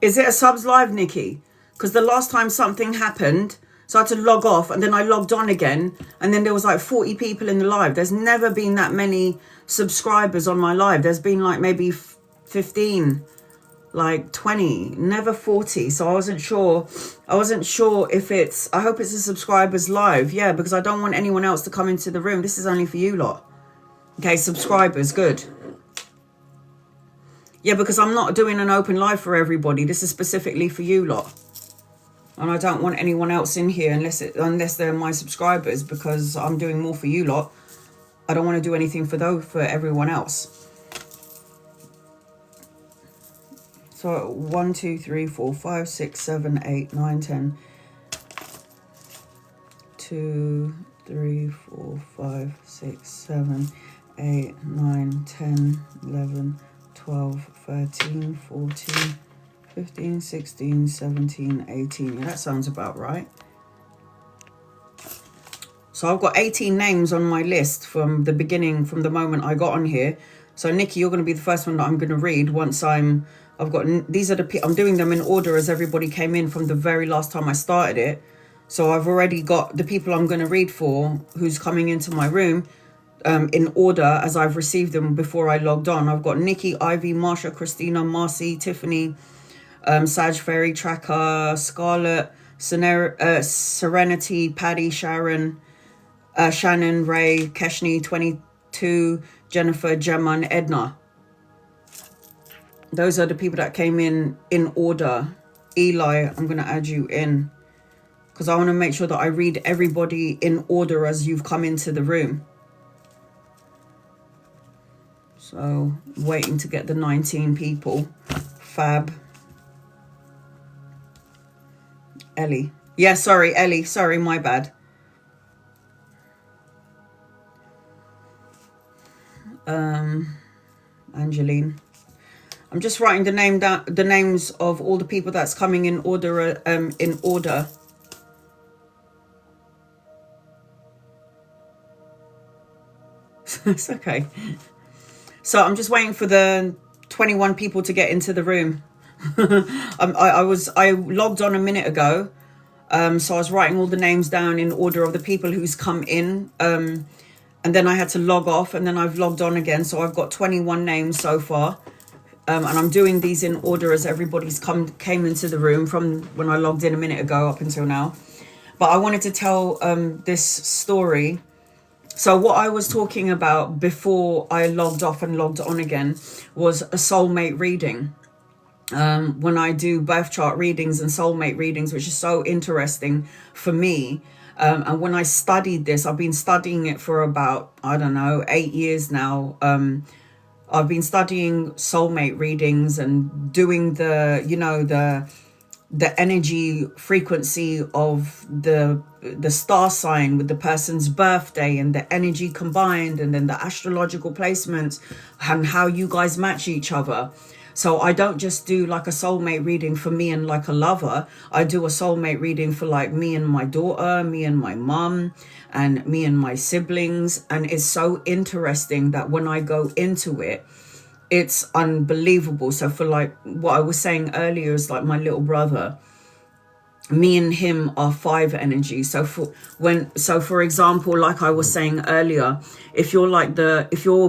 Is it a subs live, Nikki? Because the last time something happened, so I had to log off and then I logged on again. And then there was like 40 people in the live. There's never been that many subscribers on my live. There's been like maybe 15, like 20, never 40. So I wasn't sure if it's, I hope it's a subscribers live. Yeah, because I don't want anyone else to come into the room. This is only for you lot. Okay, subscribers, good. Yeah, because I'm not doing an open live for everybody. This is specifically for you lot. And I don't want anyone else in here unless they're my subscribers, because I'm doing more for you lot. I don't want to do anything for everyone else. So 1, 2, 3, 4, 5, 6, 7, 8, 9, 10. 2, 3, 4, 5, 6, 7, 8, 9, 10, 11, 12, 13, 14, 15, 16, 17, 18. Yeah, that sounds about right. So I've got 18 names on my list from the beginning, from the moment I got on here. So Nikki, you're going to be the first one that I'm going to read once I've got, these are the, I'm doing them in order as everybody came in from the very last time I started it. So I've already got the people I'm going to read for who's coming into my room in order as I've received them before I logged on. I've got Nikki, Ivy, Marsha, Christina, Marcy, Tiffany, Sag Fairy, Tracker, Scarlett, Serenity, Paddy, Sharon, Shannon, Ray, Keshni, 22, Jennifer, Gemma, and Edna. Those are the people that came in order. Eli, I'm going to add you in because I want to make sure that I read everybody in order as you've come into the room. So, waiting to get the 19 people. Fab. Ellie. Yeah, sorry, Ellie. Sorry, my bad. Angeline. I'm just writing the names of all the people that's coming in order. It's okay. So I'm just waiting for the 21 people to get into the room. I logged on a minute ago. So I was writing all the names down in order of the people who's come in. And then I had to log off and then I've logged on again. So I've got 21 names so far. And I'm doing these in order as everybody's came into the room from when I logged in a minute ago up until now. But I wanted to tell this story. So what I was talking about before I logged off and logged on again was a soulmate reading. When I do birth chart readings and soulmate readings, which is so interesting for me. And when I studied this, I've been studying it for about, I don't know, 8 years now. I've been studying soulmate readings and doing the, you know, the energy frequency of the star sign with the person's birthday and the energy combined, and then the astrological placements and how you guys match each other. So I don't just do like a soulmate reading for me and like a lover. I do a soulmate reading for like me and my daughter, me and my mum, and me and my siblings. And it's so interesting that when I go into it, it's unbelievable. So for like what I was saying earlier is like my little brother, me and him are 5 energy. So for example, like I was saying earlier, if you're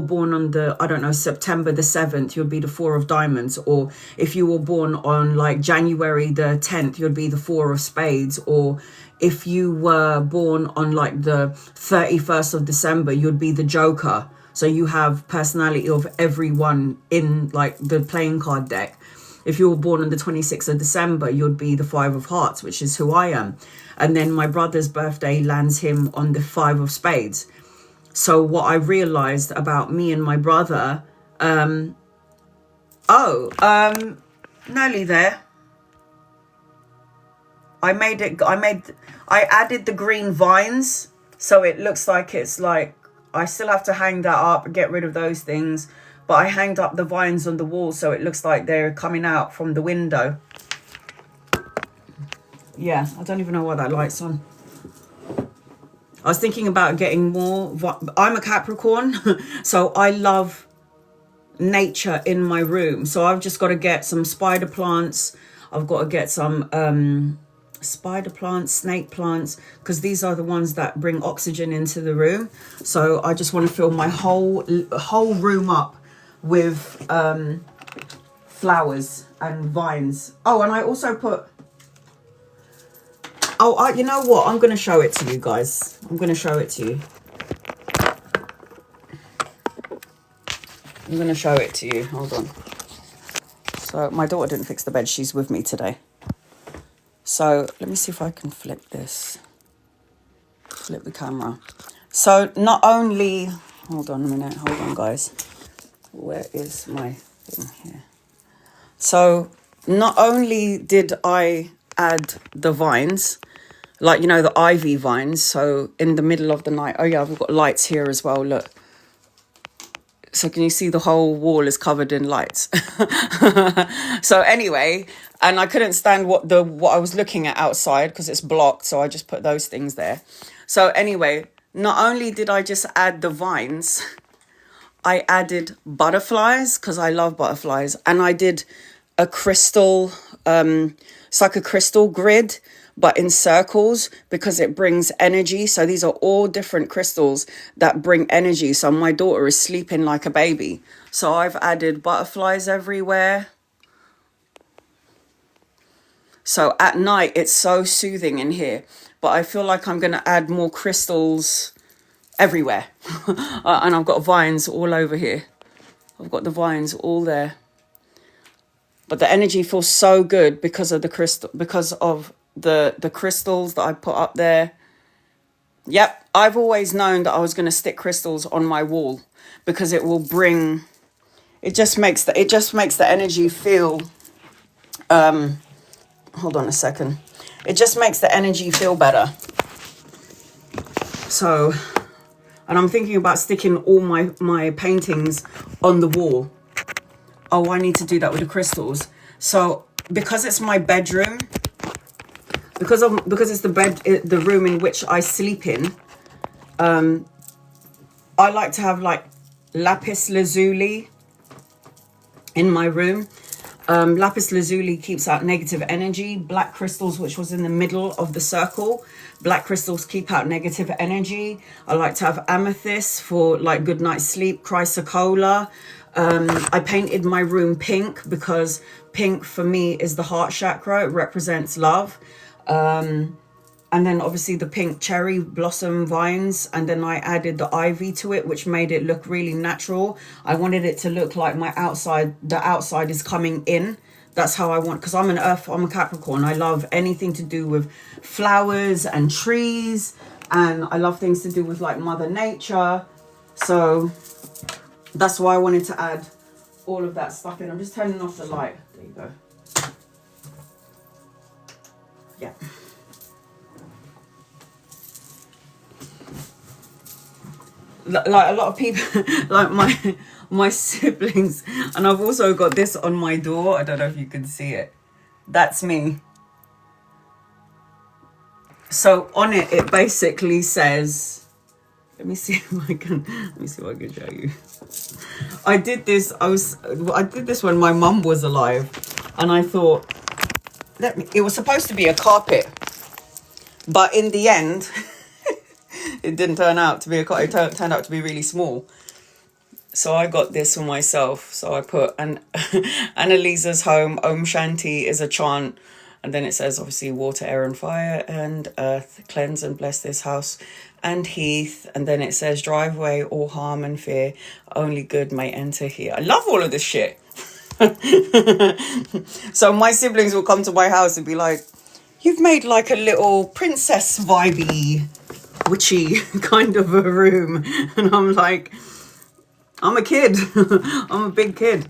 born on the, I don't know, September the 7th, you'll be the 4 of diamonds. Or if you were born on like January the 10th, you'd be the 4 of spades. Or if you were born on like the 31st of December, you'd be the Joker. So you have personality of everyone in like the playing card deck. If you were born on the 26th of December, you'd be the 5 of hearts, which is who I am. And then my brother's birthday lands him on the 5 of spades. So what I realized about me and my brother, nearly there. I added the green vines. So it looks like it's like, I still have to hang that up and get rid of those things. But I hanged up the vines on the wall so it looks like they're coming out from the window. Yeah, I don't even know why that light's on. I was thinking about getting more. I'm a Capricorn, so I love nature in my room. So I've just got to get some spider plants. I've got to get some spider plants, snake plants, because these are the ones that bring oxygen into the room. So I just want to fill my whole room up with flowers and vines. Oh, and I also put, you know what, I'm going to show it to you guys. I'm going to show it to you. I'm going to show it to you. Hold on. So my daughter didn't fix the bed. She's with me today. So let me see if I can flip this. Flip the camera. So not only... Hold on a minute. Hold on, guys. Where is my thing here? So not only did I add the vines, like, you know, the ivy vines. So in the middle of the night... Oh, yeah, I've got lights here as well. Look. So can you see the whole wall is covered in lights? So anyway, and I couldn't stand what I was looking at outside because it's blocked. So I just put those things there. So anyway, not only did I just add the vines, I added butterflies because I love butterflies. And I did a crystal, it's like a crystal grid, but in circles because it brings energy. So these are all different crystals that bring energy. So my daughter is sleeping like a baby. So I've added butterflies everywhere. So at night, it's so soothing in here. But I feel like I'm going to add more crystals everywhere. And I've got vines all over here. I've got the vines all there. But the energy feels so good because of the crystal, because of the crystals that I put up there. Yep, I've always known that I was going to stick crystals on my wall because it will bring, it just makes the energy feel, hold on a second. It just makes the energy feel better. So, and I'm thinking about sticking all my paintings on the wall. Oh, I need to do that with the crystals. So because it's my bedroom, because it's the room in which I sleep in, I like to have like lapis lazuli in my room. Lapis lazuli keeps out negative energy. Black crystals, which was in the middle of the circle, black crystals keep out negative energy. I like to have amethyst for like good night's sleep. Chrysocolla. I painted my room pink because pink for me is the heart chakra. It represents love. And then obviously the pink cherry blossom vines, and then I added the ivy to it, which made it look really natural. I wanted it to look like the outside is coming in. That's how I want, because I'm a Capricorn. I love anything to do with flowers and trees, and I love things to do with like Mother Nature. So that's why I wanted to add all of that stuff in. I'm just turning off the light. There you go. Yeah. Like a lot of people, like my siblings, and I've also got this on my door. I don't know if you can see it. That's me. So on it, it basically says, let me see if I can show you. I did this when my mum was alive, and I thought, it was supposed to be a carpet, but in the end, it didn't turn out to be a carpet. It turned out to be really small. So I got this for myself. So I put Annalisa's home, Om Shanti is a chant. And then it says, obviously, water, air and fire and earth, cleanse and bless this house and heath. And then it says, drive away all harm and fear. Only good may enter here. I love all of this shit. So my siblings will come to my house and be like, you've made like a little princess vibey, witchy kind of a room. And I'm like, I'm a kid. I'm a big kid.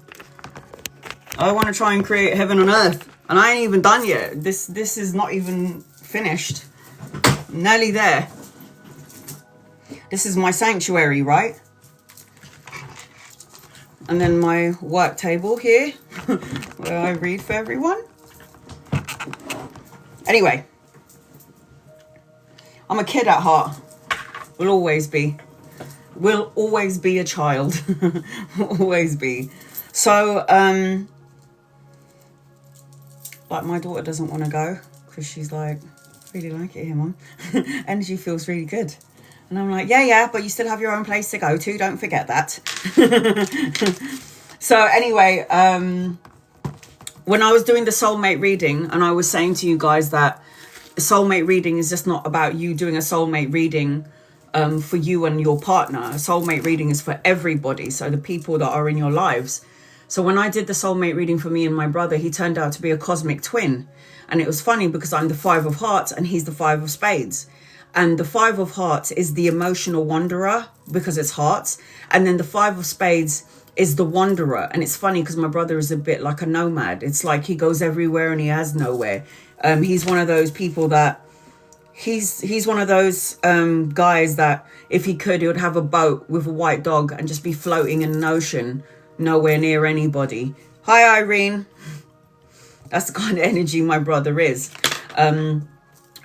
I want to try and create heaven on earth. And I ain't even done yet. This is not even finished. I'm nearly there. This is my sanctuary, right? And then my work table here, where I read for everyone. Anyway, I'm a kid at heart. Will always be. Will always be a child. Always be. So, But my daughter doesn't want to go because she's like, really like it here, Mum. Energy feels really good. And I'm like, yeah, but you still have your own place to go to. Don't forget that. So anyway, when I was doing the soulmate reading, and I was saying to you guys that soulmate reading is just not about you doing a soulmate reading for you and your partner. A soulmate reading is for everybody. So the people that are in your lives. So when I did the soulmate reading for me and my brother, he turned out to be a cosmic twin. And it was funny because I'm the 5 of hearts and he's the 5 of spades. And the 5 of hearts is the emotional wanderer because it's hearts. And then the 5 of spades is the wanderer. And it's funny because my brother is a bit like a nomad. It's like he goes everywhere and he has nowhere. He's one of those people that he's one of those guys that if he could, he would have a boat with a white dog and just be floating in an ocean, nowhere near anybody. Hi, Irene. That's the kind of energy my brother is. And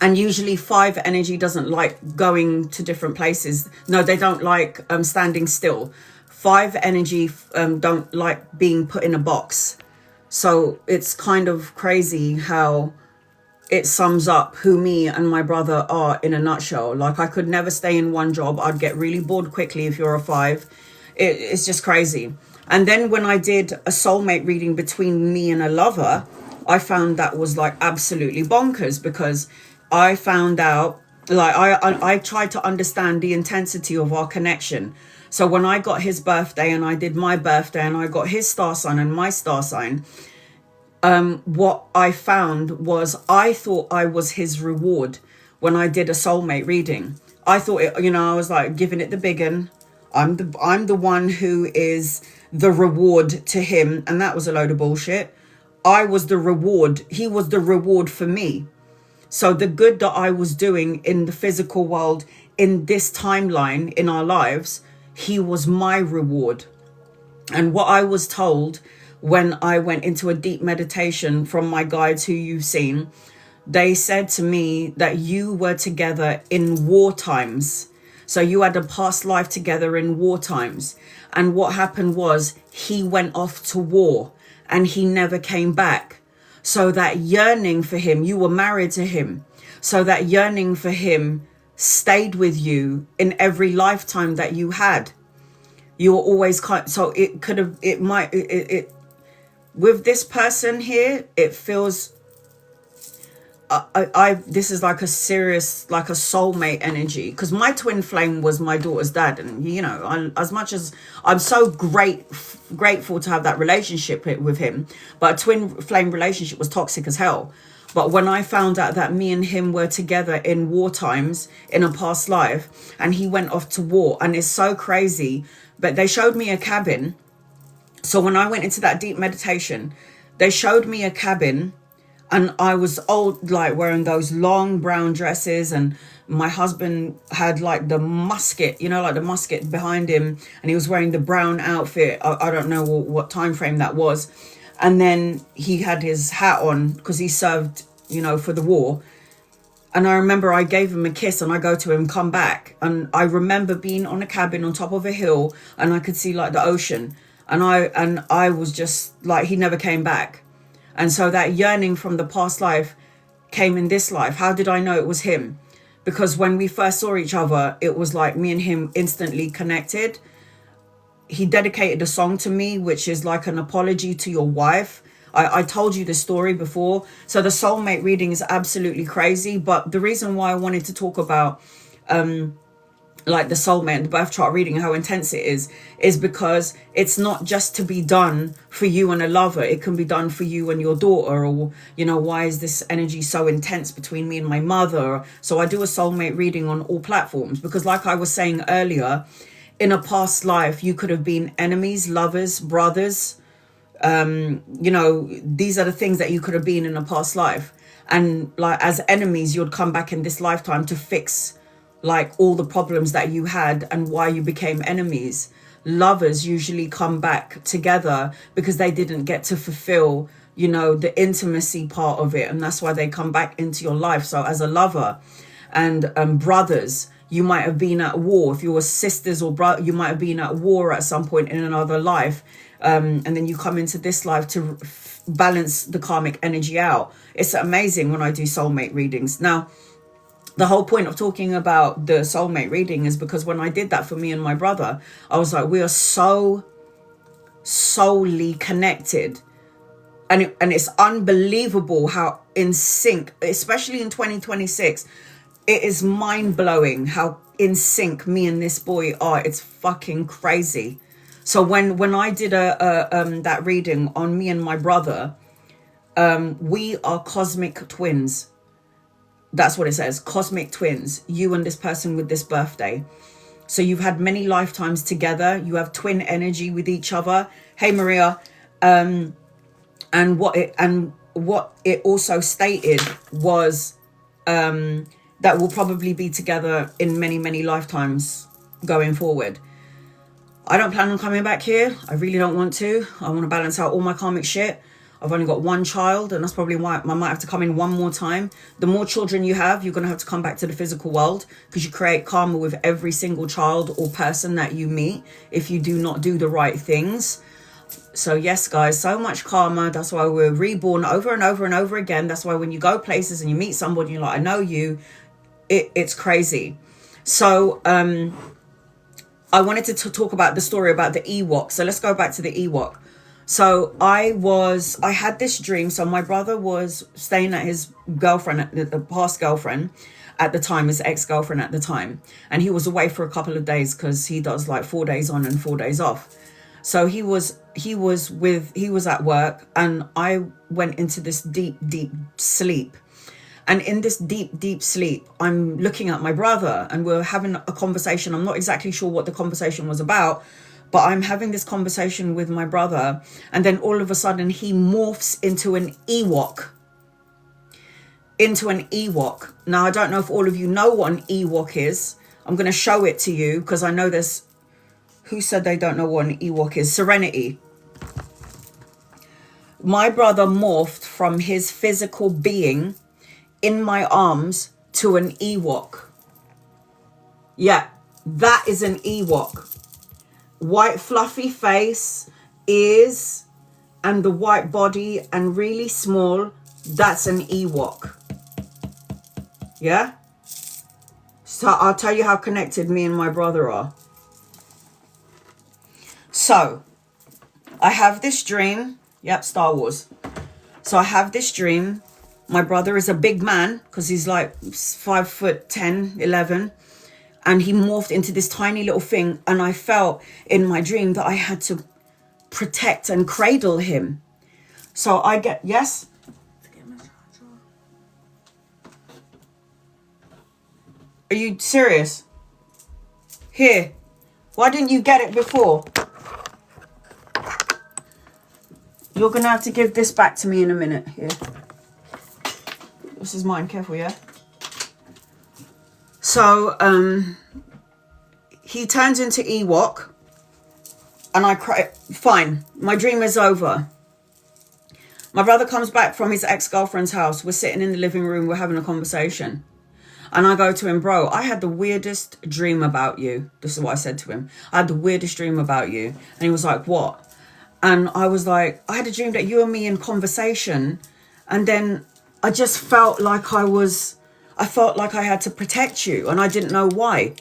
usually 5 energy doesn't like going to different places. No, they don't like standing still. 5 energy don't like being put in a box. So it's kind of crazy how it sums up who me and my brother are in a nutshell. Like I could never stay in one job. I'd get really bored quickly if you're a 5. It's just crazy. And then when I did a soulmate reading between me and a lover, I found that was like absolutely bonkers because I found out, like I tried to understand the intensity of our connection. So when I got his birthday and I did my birthday and I got his star sign and my star sign, what I found was I thought I was his reward when I did a soulmate reading. I thought it, I was like giving it the big one. I'm the one who is the reward to him, and that was a load of bullshit. I was the reward. He was the reward for me. So the good that I was doing in the physical world, in this timeline in our lives, he was my reward. And what I was told when I went into a deep meditation from my guides who you've seen, they said to me that you were together in war times. So you had a past life together in war times. And what happened was he went off to war and he never came back. So that yearning for him, you were married to him. So that yearning for him stayed with you in every lifetime that you had. You were always so it could have, it might, it with this person here, it feels, this is like a serious, like a soulmate energy. Because my twin flame was my daughter's dad. And, as much as I'm so grateful to have that relationship with him, but a twin flame relationship was toxic as hell. But when I found out that me and him were together in war times in a past life, and he went off to war, and it's so crazy, but they showed me a cabin. So when I went into that deep meditation, they showed me a cabin, and I was old, like wearing those long brown dresses, and my husband had like the musket, like the musket behind him, and he was wearing the brown outfit. I don't know what time frame that was. And then he had his hat on because he served, for the war. And I remember I gave him a kiss and I go to him, come back. And I remember being on a cabin on top of a hill and I could see like the ocean. And I was just like, he never came back. And so that yearning from the past life came in this life. How did I know it was him? Because when we first saw each other, it was like me and him instantly connected. He dedicated a song to me, which is like an apology to your wife. I told you the story before. So the soulmate reading is absolutely crazy. But the reason why I wanted to talk about like the soulmate and the birth chart reading, how intense it is because it's not just to be done for you and a lover. It can be done for you and your daughter, or, why is this energy so intense between me and my mother? So I do a soulmate reading on all platforms because like I was saying earlier, in a past life, you could have been enemies, lovers, brothers. These are the things that you could have been in a past life. And like as enemies, you'd come back in this lifetime to fix like all the problems that you had and why you became enemies. Lovers usually come back together because they didn't get to fulfill, the intimacy part of it. And that's why they come back into your life. So as a lover and brothers, you might have been at war. If you were sisters or brother, you might have been at war at some point in another life. And then you come into this life to balance the karmic energy out. It's amazing when I do soulmate readings. Now, the whole point of talking about the soulmate reading is because when I did that for me and my brother, I was like, we are so soully connected. And it's unbelievable how in sync, especially in 2026, it is mind-blowing how in sync me and this boy are. It's fucking crazy. So when I did that reading on me and my brother, we are cosmic twins. That's what it says, cosmic twins, you and this person with this birthday. So you've had many lifetimes together. You have twin energy with each other. Hey, Maria. And what it also stated was that we'll probably be together in many, many lifetimes going forward. I don't plan on coming back here. I really don't want to. I want to balance out all my karmic shit. I've only got one child, and that's probably why I might have to come in one more time. The more children you have, you're going to have to come back to the physical world, because you create karma with every single child or person that you meet if you do not do the right things. So yes, guys, so much karma. That's why we're reborn over and over and over again. That's why when you go places and you meet somebody, you're like, I know you. It's crazy. So I wanted to talk about the story about the Ewok. So let's go back to the Ewok. So I had this dream. So my brother was staying at his girlfriend, the past girlfriend at the time, his ex-girlfriend at the time. And he was away for a couple of days because he does like 4 days on and 4 days off. So he was at work, and I went into this deep, deep sleep. And in this deep, deep sleep, I'm looking at my brother and we're having a conversation. I'm not exactly sure what the conversation was about, but I'm having this conversation with my brother, and then all of a sudden he morphs into an Ewok. Now, I don't know if all of you know what an Ewok is. I'm going to show it to you because I know there's... Who said they don't know what an Ewok is? Serenity. My brother morphed from his physical being in my arms to an Ewok. Yeah, that is an Ewok. White fluffy face, ears, and the white body, and really small. That's an Ewok. Yeah? So I'll tell you how connected me and my brother are. So I have this dream. Yep, Star Wars. So I have this dream. My brother is a big man because he's like 5'10", 11. And he morphed into this tiny little thing. And I felt in my dream that I had to protect and cradle him. So I get... Yes? Are you serious? Here. Why didn't you get it before? You're going to have to give this back to me in a minute. Here. This is mine. Careful, yeah? So, he turns into Ewok. And I cry. Fine. My dream is over. My brother comes back from his ex-girlfriend's house. We're sitting in the living room. We're having a conversation. And I go to him, bro, I had the weirdest dream about you. This is what I said to him. I had the weirdest dream about you. And he was like, what? And I was like, I had a dream that you and me in conversation. And then I just felt like I felt like I had to protect you. And I didn't know why.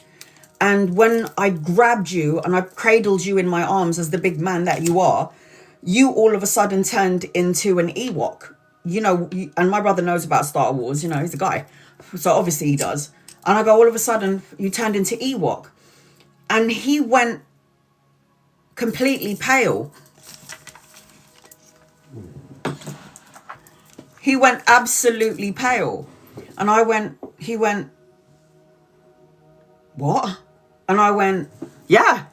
And when I grabbed you and I cradled you in my arms as the big man that you are, you all of a sudden turned into an Ewok. You know, and my brother knows about Star Wars, you know, he's a guy. So obviously he does. And I go, all of a sudden, you turned into Ewok. And he went completely pale. He went absolutely pale. And he went, what? And I went, yeah,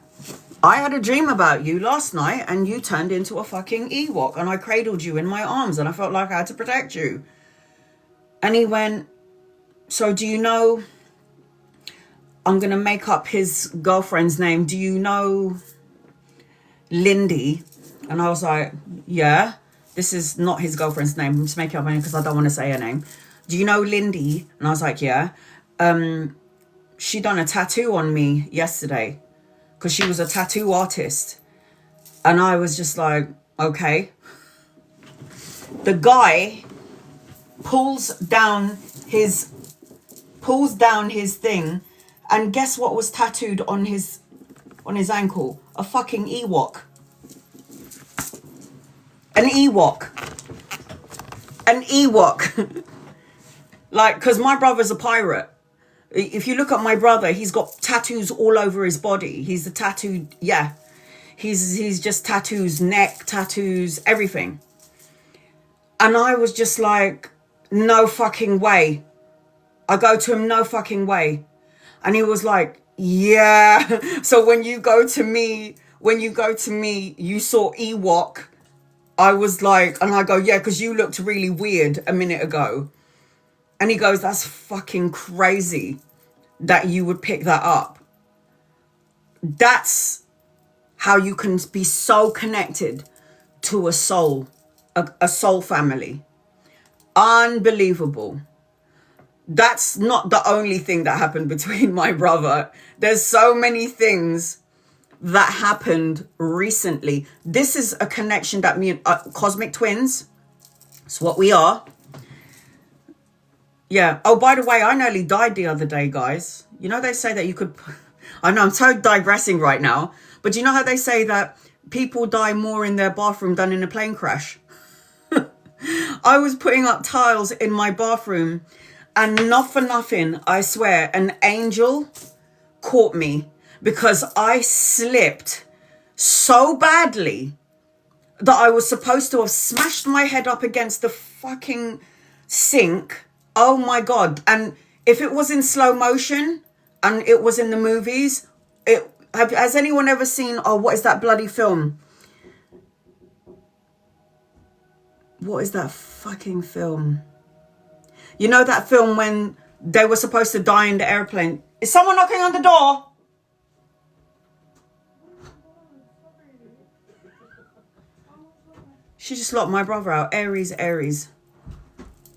I had a dream about you last night and you turned into a fucking Ewok. And I cradled you in my arms and I felt like I had to protect you. And he went, so do you know, I'm going to make up his girlfriend's name. Do you know Lindy? And I was like, yeah, this is not his girlfriend's name. I'm just making up my name because I don't want to say her name. Do you know Lindy? And I was like, yeah. She done a tattoo on me yesterday because she was a tattoo artist. And I was just like, okay. The guy pulls down his thing, and guess what was tattooed on his ankle? A fucking Ewok. An Ewok. An Ewok. Like, because my brother's a pirate. If you look at my brother, he's got tattoos all over his body. He's a tattooed, yeah. He's just tattoos, neck, tattoos, everything. And I was just like, no fucking way. I go to him, no fucking way. And he was like, yeah. So when you go to me, you saw Ewok. I was like, and I go, yeah, because you looked really weird a minute ago. And he goes, that's fucking crazy that you would pick that up. That's how you can be so connected to a soul, a soul family. Unbelievable. That's not the only thing that happened between my brother. There's so many things that happened recently. This is a connection that me and cosmic twins. It's what we are. Yeah. Oh, by the way, I nearly died the other day, guys. You know, they say that you could... I know I'm so digressing right now. But you know how they say that people die more in their bathroom than in a plane crash? I was putting up tiles in my bathroom, and not for nothing, I swear, an angel caught me because I slipped so badly that I was supposed to have smashed my head up against the fucking sink. Oh my God. And if it was in slow motion and it was in the movies, has anyone ever seen, oh, what is that bloody film? What is that fucking film? You know that film when they were supposed to die in the airplane? Is someone knocking on the door? She just locked my brother out. Aries.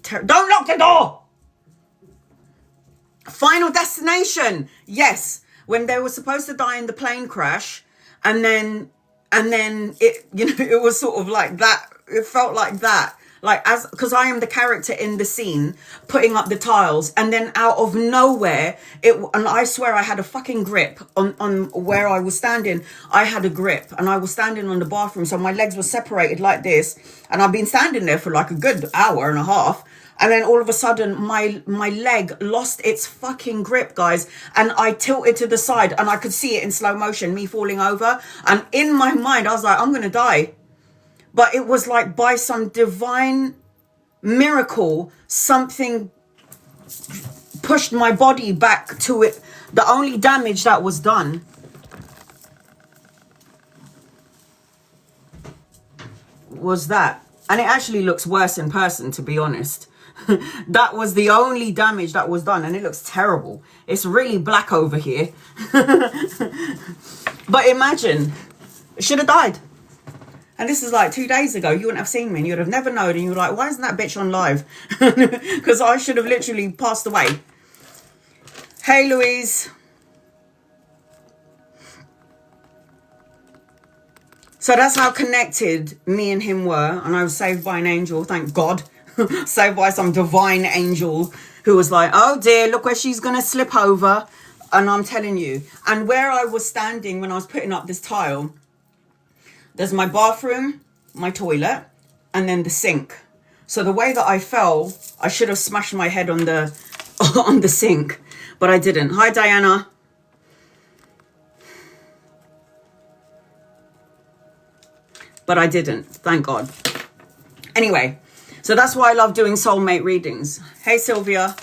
Don't lock the door! Final Destination. Yes. When they were supposed to die in the plane crash, and then it, you know, it was sort of like that. It felt like that. Like, because I am the character in the scene, putting up the tiles, and then out of nowhere, and I swear I had a fucking grip on where I was standing. I had a grip, and I was standing on the bathroom, so my legs were separated like this, and I've been standing there for like a good hour and a half, and then all of a sudden, my leg lost its fucking grip, guys, and I tilted to the side, and I could see it in slow motion, me falling over, and in my mind, I was like, I'm gonna die. But it was like by some divine miracle, something pushed my body back to it. The only damage that was done was that. And it actually looks worse in person, to be honest. That was the only damage that was done. And it looks terrible. It's really black over here. But imagine, I should have died. And this is like 2 days ago. You wouldn't have seen me and you'd have never known. And you were like, why isn't that bitch on live? Because I should have literally passed away. Hey, Louise. So that's how connected me and him were. And I was saved by an angel, thank God. Saved by some divine angel who was like, oh dear, look where she's going to slip over. And I'm telling you. And where I was standing when I was putting up this tile, there's my bathroom, my toilet, and then the sink. So the way that I fell, I should have smashed my head on the on the sink, but I didn't. Hi, Diana. But I didn't, thank God. Anyway, so that's why I love doing soulmate readings. Hey, Sylvia.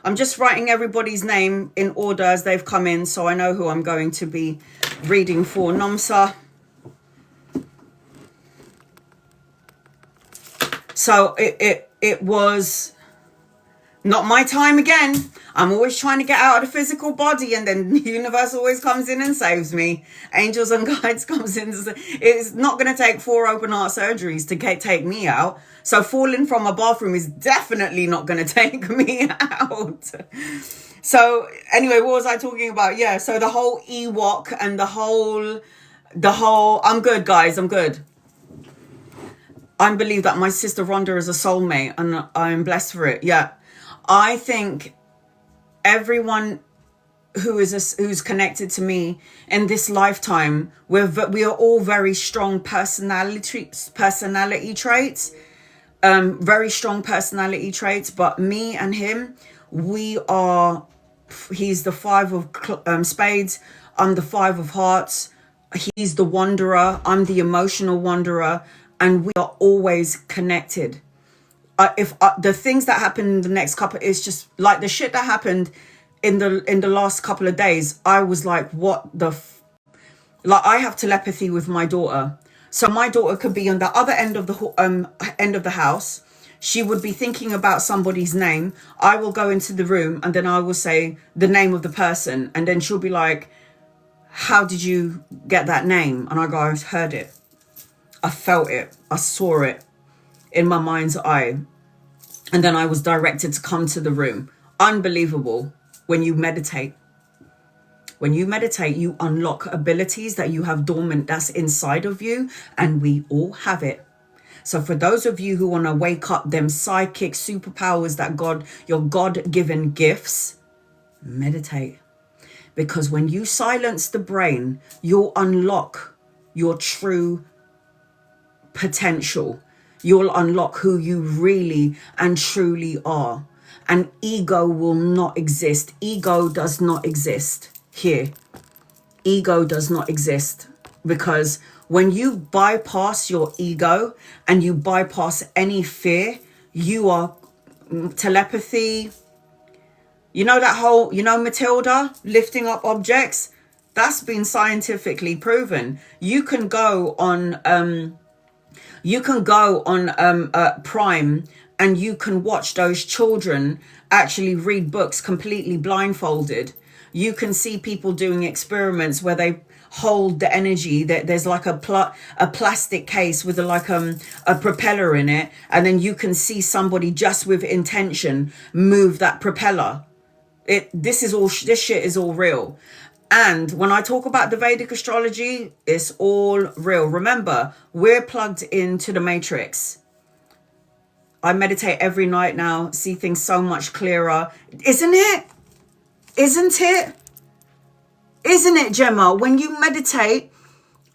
I'm just writing everybody's name in order as they've come in, so I know who I'm going to be reading for. Nomsa. So it was not my time again. I'm always trying to get out of the physical body, and then the universe always comes in and saves me. Angels and guides comes in. It's not going to take 4 open heart surgeries to take me out. So falling from a bathroom is definitely not going to take me out. So anyway, what was I talking about? Yeah, so the whole Ewok and the whole, I'm good, guys, I'm good. I believe that my sister Rhonda is a soulmate, and I'm blessed for it. Yeah, I think everyone who's connected to me in this lifetime, we are all very strong personality traits, very strong personality traits. But me and him, he's the five of spades, I'm the five of hearts. He's the wanderer, I'm the emotional wanderer, and we are always connected. If the things that happen in the next couple, it's just like the shit that happened in the last couple of days. I was like, what the like, I have telepathy with my daughter, so my daughter could be on the other end of the house. She would be thinking about somebody's name. I will go into the room and then I will say the name of the person, and then she'll be like, how did you get that name? And I go, I heard it, I felt it, I saw it in my mind's eye, and then I was directed to come to the room. Unbelievable. When you meditate, you unlock abilities that you have dormant, that's inside of you, and we all have it. So for those of you who want to wake up them psychic superpowers that your God-given gifts, meditate. Because when you silence the brain, you'll unlock your true potential. You'll unlock who you really and truly are. And ego will not exist. Ego does not exist here. Ego does not exist. Because when you bypass your ego and you bypass any fear, you are telepathy. You know that whole, Matilda, lifting up objects? That's been scientifically proven. You can go on Prime, and you can watch those children actually read books completely blindfolded. You can see people doing experiments where they hold the energy. There's like a plastic case with a propeller in it, and then you can see somebody just with intention move that propeller. This shit is all real. And when I talk about the Vedic astrology, it's all real. Remember, we're plugged into the matrix. I meditate every night now, see things so much clearer. Isn't it? Isn't it? Isn't it, Gemma? When you meditate,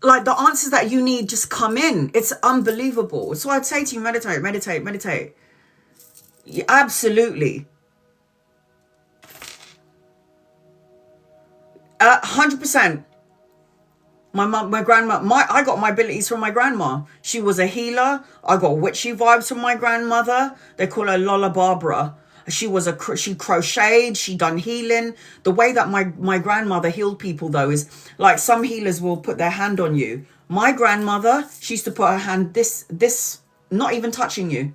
like, the answers that you need just come in. It's unbelievable. So I'd say to you, meditate, meditate, meditate. Yeah, absolutely. 100%. My grandma, I got my abilities from my grandma. She was a healer. I got witchy vibes from my grandmother. They call her Lola Barbara. She crocheted, she done healing. The way that my grandmother healed people, though, is like some healers will put their hand on you. My grandmother, she used to put her hand this, not even touching you.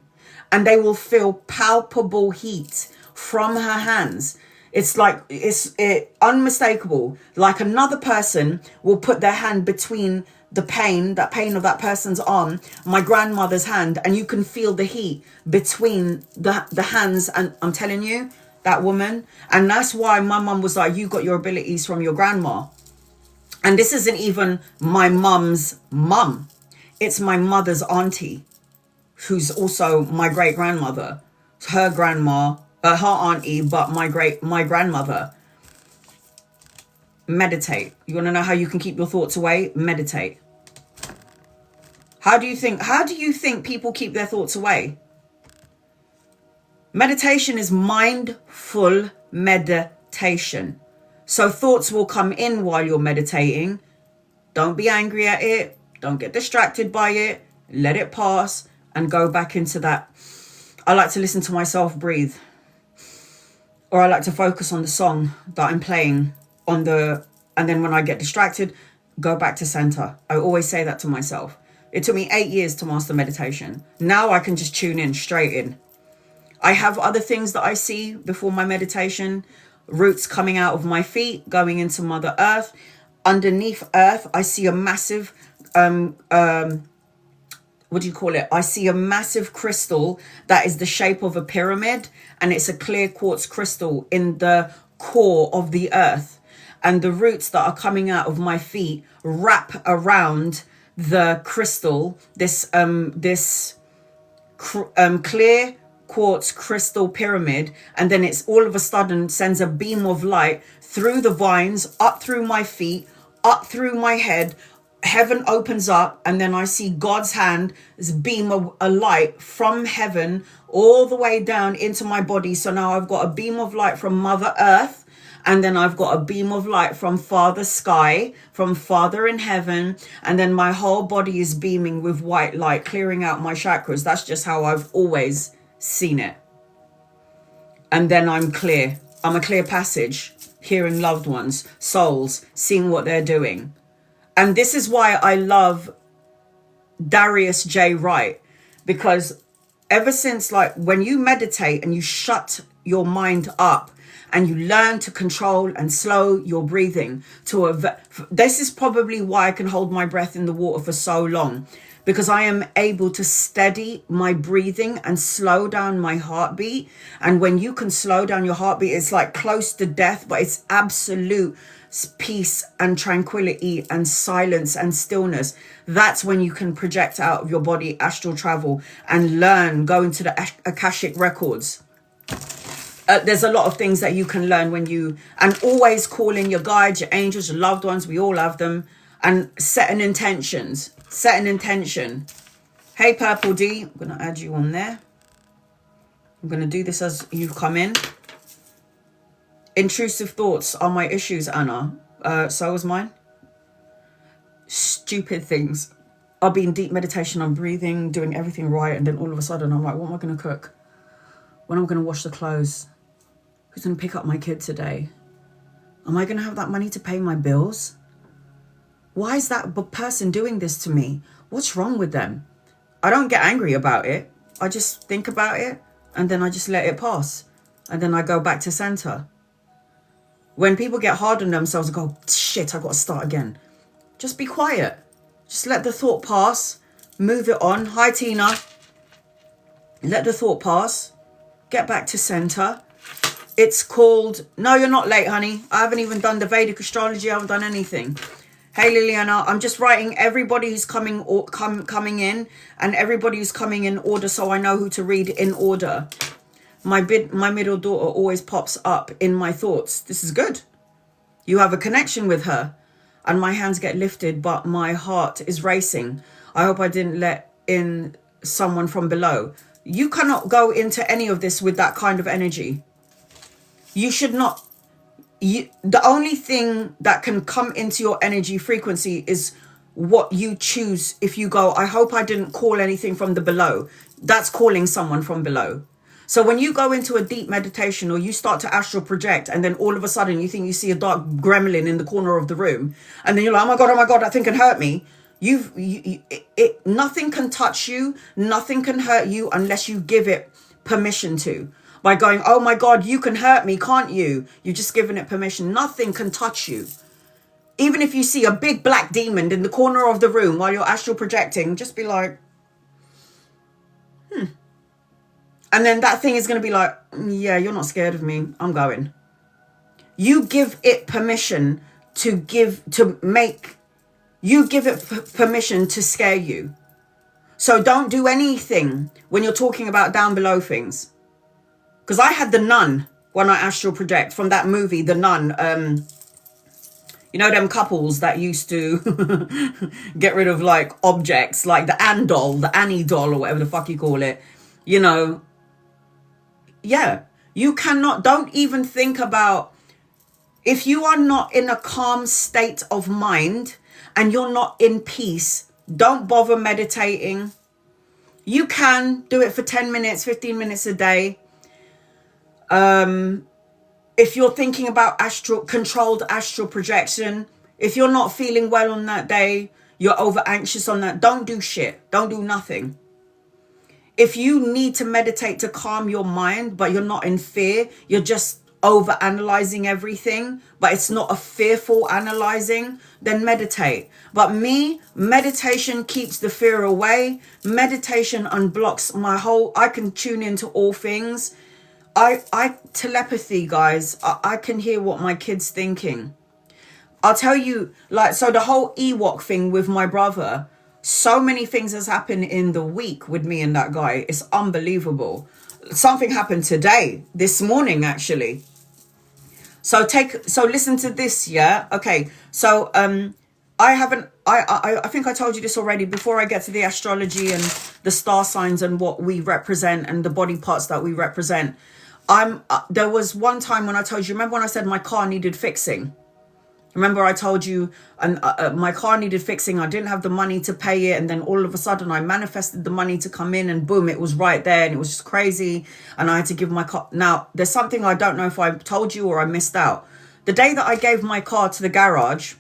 And they will feel palpable heat from her hands. It's like, it's unmistakable. Like another person will put their hand between the pain of that person's arm, my grandmother's hand, and you can feel the heat between the hands. And I'm telling you, that woman. And that's why my mum was like, you got your abilities from your grandma. And this isn't even my mum's mum. It's my mother's auntie, who's also my great grandmother, her grandma, her auntie, but my grandmother. Meditate. You want to know how you can keep your thoughts away? Meditate. How do you think people keep their thoughts away? Meditation is mindful meditation. So thoughts will come in while you're meditating. Don't be angry at it. Don't get distracted by it. Let it pass and go back into that. I like to listen to myself breathe. Or I like to focus on the song that I'm playing and then when I get distracted, go back to center. I always say that to myself. It took me 8 years to master meditation. Now I can just tune in, straight in. I have other things that I see before my meditation. Roots coming out of my feet, going into Mother Earth. Underneath Earth, I see a massive, what do you call it? I see a massive crystal that is the shape of a pyramid, and it's a clear quartz crystal in the core of the earth, and the roots that are coming out of my feet wrap around the crystal, this clear quartz crystal pyramid, and then it's all of a sudden sends a beam of light through the vines, up through my feet, up through my head. Heaven opens up, and then I see God's hand, this beam of a light from heaven all the way down into my body. So now I've got a beam of light from Mother Earth, and then I've got a beam of light from Father Sky, from Father in heaven, and then my whole body is beaming with white light, clearing out my chakras. That's just how I've always seen it. And then I'm clear. I'm a clear passage, hearing loved ones, souls, seeing what they're doing. And this is why I love Darius J. Wright, because ever since, like, when you meditate and you shut your mind up and you learn to control and slow your breathing this is probably why I can hold my breath in the water for so long, because I am able to steady my breathing and slow down my heartbeat. And when you can slow down your heartbeat, it's like close to death, but it's absolute peace and tranquility and silence and stillness. That's when you can project out of your body, astral travel, and learn, go into the Akashic records. There's a lot of things that you can learn when you, and always call in your guides, your angels, your loved ones. We all have them. And setting intentions. Set an intention. Hey, Purple D, I'm going to add you on there. I'm going to do this as you come in. Intrusive thoughts are my issues, Anna. So is mine. Stupid things. I'll be in deep meditation. I'm breathing, doing everything right. And then all of a sudden, I'm like, what am I going to cook? When am I going to wash the clothes? Who's going to pick up my kid today? Am I going to have that money to pay my bills? Why is that person doing this to me? What's wrong with them? I don't get angry about it. I just think about it, and then I just let it pass. And then I go back to center. When people get hard on themselves and go, shit, I've got to start again. Just be quiet. Just let the thought pass. Move it on. Hi, Tina. Let the thought pass. Get back to center. It's called... No, you're not late, honey. I haven't even done the Vedic astrology. I haven't done anything. Hey, Liliana. I'm just writing everybody who's coming in, and everybody who's coming in order, so I know who to read in order. My middle daughter always pops up in my thoughts. This is good. You have a connection with her. And my hands get lifted, but my heart is racing. I hope I didn't let in someone from below. You cannot go into any of this with that kind of energy. You should not. The only thing that can come into your energy frequency is what you choose. If you go, I hope I didn't call anything from the below. That's calling someone from below. So when you go into a deep meditation or you start to astral project, and then all of a sudden you think you see a dark gremlin in the corner of the room, and then you're like, oh my God, that thing can hurt me. Nothing can touch you. Nothing can hurt you unless you give it permission to. By going, oh my God, you can hurt me, can't you? You're just giving it permission. Nothing can touch you. Even if you see a big black demon in the corner of the room while you're astral projecting, just be like, And then that thing is going to be like, yeah, you're not scared of me. I'm going. You give it permission to permission to scare you. So don't do anything when you're talking about down below things. Because I had the nun when I astral project from that movie, The Nun. You know them couples that used to get rid of like objects, like the Annie doll or whatever the fuck you call it. You know, yeah, you cannot, don't even think about, if you are not in a calm state of mind and you're not in peace, don't bother meditating. You can do it for 10 minutes, 15 minutes a day. If you're thinking about controlled astral projection, if you're not feeling well on that day, you're over anxious on that, don't do shit. Don't do nothing. If you need to meditate to calm your mind, but you're not in fear, you're just over analyzing everything, but it's not a fearful analyzing, then meditate. But meditation keeps the fear away. Meditation unblocks I can tune into all things. I telepathy, guys. I can hear what my kid's thinking. I'll tell you, like, so the whole Ewok thing with my brother, so many things has happened in the week with me and that guy. It's unbelievable. Something happened today, this morning, actually. So listen to this, yeah? Okay, so I think I told you this already before I get to the astrology and the star signs and what we represent and the body parts that we represent. There was one time when I told you, remember when I said my car needed fixing? Remember I told you and my car needed fixing. I didn't have the money to pay it. And then all of a sudden I manifested the money to come in and boom, it was right there. And it was just crazy. And I had to give my car. Now, there's something I don't know if I told you or I missed out. The day that I gave my car to the garage,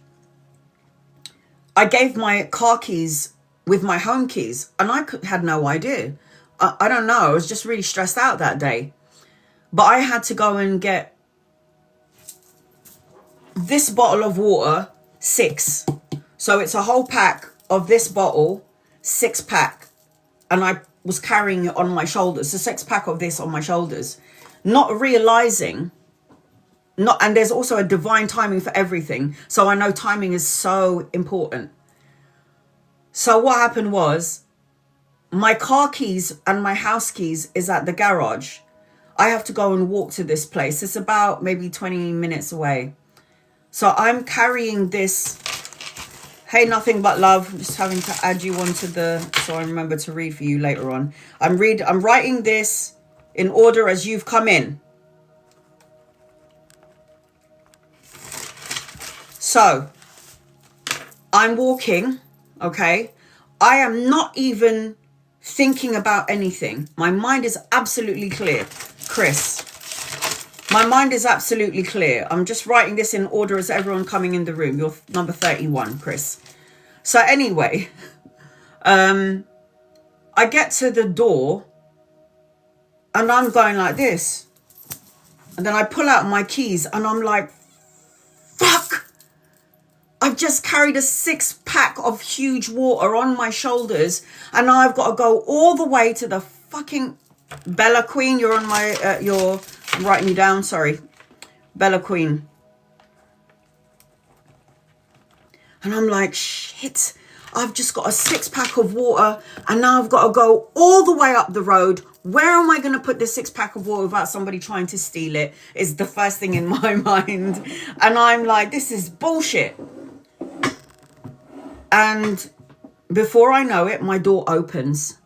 I gave my car keys with my home keys. And I had no idea. I don't know. I was just really stressed out that day. But I had to go and get this bottle of water, 6. So it's a whole pack of this bottle, 6-pack. And I was carrying it on my shoulders. A 6-pack of this on my shoulders. Not realizing, and there's also a divine timing for everything. So I know timing is so important. So what happened was, my car keys and my house keys is at the garage. I have to go and walk to this place. It's about maybe 20 minutes away. So I'm carrying this. Hey, nothing but love. I'm just having to add you onto so I remember to read for you later on. I'm writing this in order as you've come in. So I'm walking, okay? I am not even thinking about anything. My mind is absolutely clear. Chris, my mind is absolutely clear. I'm just writing this in order as everyone coming in the room. You're number 31, Chris. So anyway, I get to the door and I'm going like this. And then I pull out my keys and I'm like, fuck. I've just carried a 6-pack of huge water on my shoulders. And now I've got to go all the way to the fucking Bella Queen. You're on my, I'm writing you down, sorry. Bella Queen. And I'm like, shit, I've just got a 6-pack of water and now I've got to go all the way up the road. Where am I going to put this 6-pack of water without somebody trying to steal it? Is the first thing in my mind. And I'm like, this is bullshit. And before I know it, my door opens.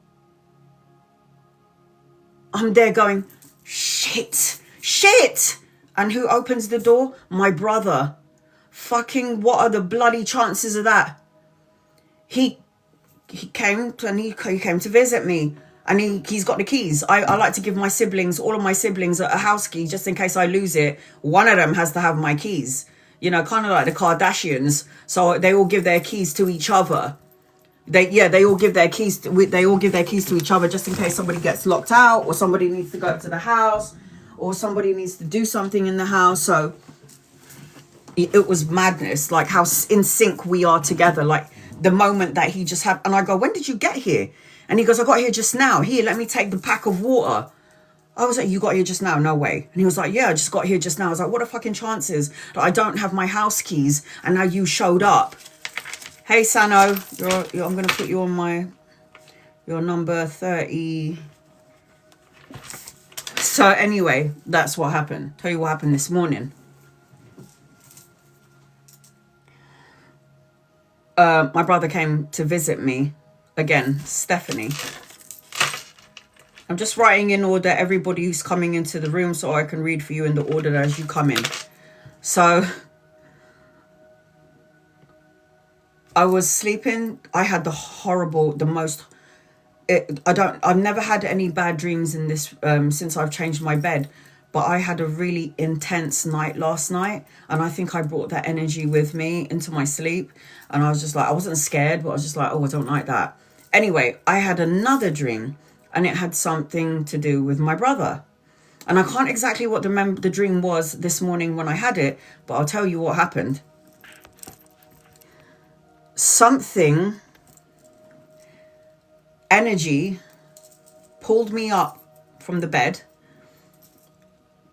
I'm there going, shit. And who opens the door? My brother. Fucking what are the bloody chances of that? He came to visit me. And he's got the keys. I like to give my siblings, all of my siblings, a house key just in case I lose it. One of them has to have my keys. You know, kind of like the Kardashians. So they all give their keys to each other. They all give their keys to each other just in case somebody gets locked out or somebody needs to go up to the house or somebody needs to do something in the house. So it was madness, like how in sync we are together. Like the moment that he just had, and I go, when did you get here? And he goes, I got here just now. Here, let me take the pack of water. I was like, you got here just now? No way. And he was like, yeah, I just got here just now. I was like, what are fucking chances that I don't have my house keys and now you showed up? Hey, Sano, I'm going to put you on your number 30. So anyway, that's what happened. Tell you what happened this morning. My brother came to visit me again, Stephanie. I'm just writing in order everybody who's coming into the room so I can read for you in the order as you come in. So I was sleeping. I had I've never had any bad dreams in this since I've changed my bed. But I had a really intense night last night. And I think I brought that energy with me into my sleep. And I was just like, I wasn't scared, but I was just like, oh, I don't like that. Anyway, I had another dream. And it had something to do with my brother. And I can't exactly what the dream was this morning when I had it. But I'll tell you what happened. Something, energy, pulled me up from the bed.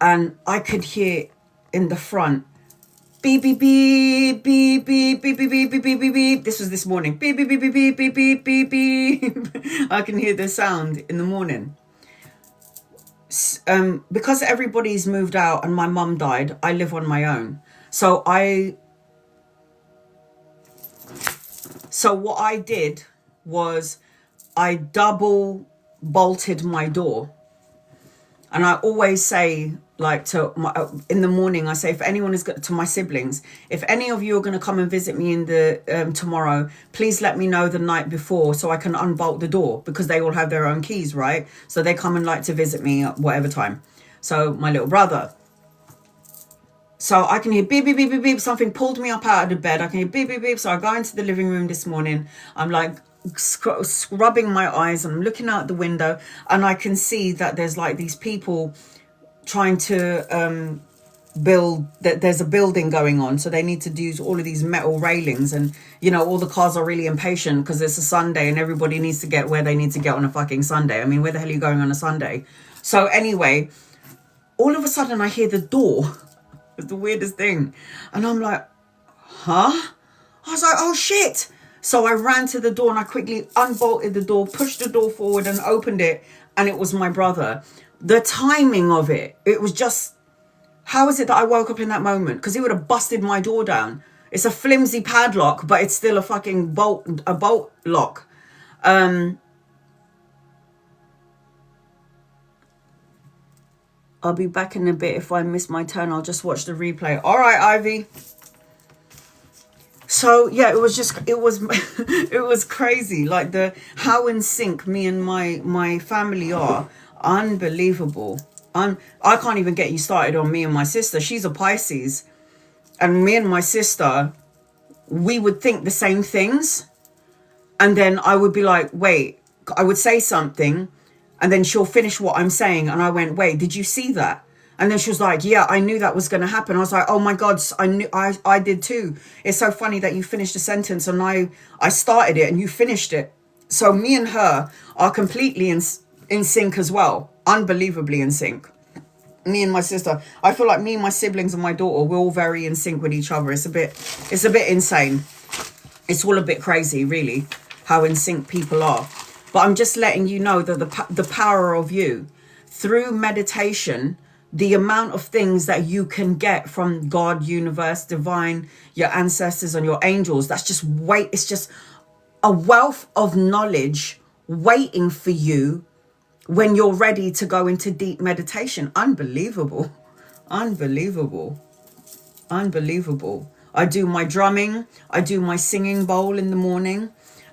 and I could hear in the front, beep, beep, beep, beep, beep, beep, beep, beep, beep, beep, beep, beep. This was this morning. Beep, beep, beep, beep, beep, beep, beep, beep, beep. I can hear the sound in the morning. Because everybody's moved out and my mum died, I live on my own. So what I did was I double bolted my door. And I always say, like, in the morning, I say, if anyone is to my siblings, if any of you are going to come and visit me in the tomorrow, please let me know the night before so I can unbolt the door, because they all have their own keys, right? So they come and like to visit me at whatever time. So my little brother. So I can hear beep, beep, beep, beep, beep. Something pulled me up out of the bed. I can hear beep, beep, beep. So I go into the living room this morning. I'm like scrubbing my eyes. I'm looking out the window and I can see that there's like these people trying to build, that there's a building going on. So they need to do all of these metal railings, and, you know, all the cars are really impatient because it's a Sunday and everybody needs to get where they need to get on a fucking Sunday. I mean, where the hell are you going on a Sunday? So anyway, all of a sudden I hear the door. It's the weirdest thing. And I'm like, huh? I was like, oh shit. So I ran to the door and I quickly unbolted the door, pushed the door forward and opened it. And it was my brother. The timing of it, it was just, how is it that I woke up in that moment? Because he would have busted my door down. It's a flimsy padlock, but it's still a fucking bolt lock. I'll be back in a bit. If I miss my turn, I'll just watch the replay. All right, Ivy. So yeah, it was it was crazy. Like how in sync me and my family are. Unbelievable. I can't even get you started on me and my sister. She's a Pisces, and me and my sister, we would think the same things, and then I would be like, wait, I would say something, and then she'll finish what I'm saying, and I went, wait, did you see that? And then she was like, yeah, I knew that was going to happen. I was like, oh my God, I did too. It's so funny that you finished a sentence and I started it and you finished it. So me and her are completely in sync as well. Unbelievably in sync. Me and my sister. I feel like me and my siblings and my daughter, we're all very in sync with each other. It's a bit insane. It's all a bit crazy, really, how in sync people are. But I'm just letting you know that the power of you through meditation, the amount of things that you can get from God, universe, divine, your ancestors and your angels, that's just it's just a wealth of knowledge waiting for you when you're ready to go into deep meditation. Unbelievable. Unbelievable. Unbelievable. I do my drumming. I do my singing bowl in the morning.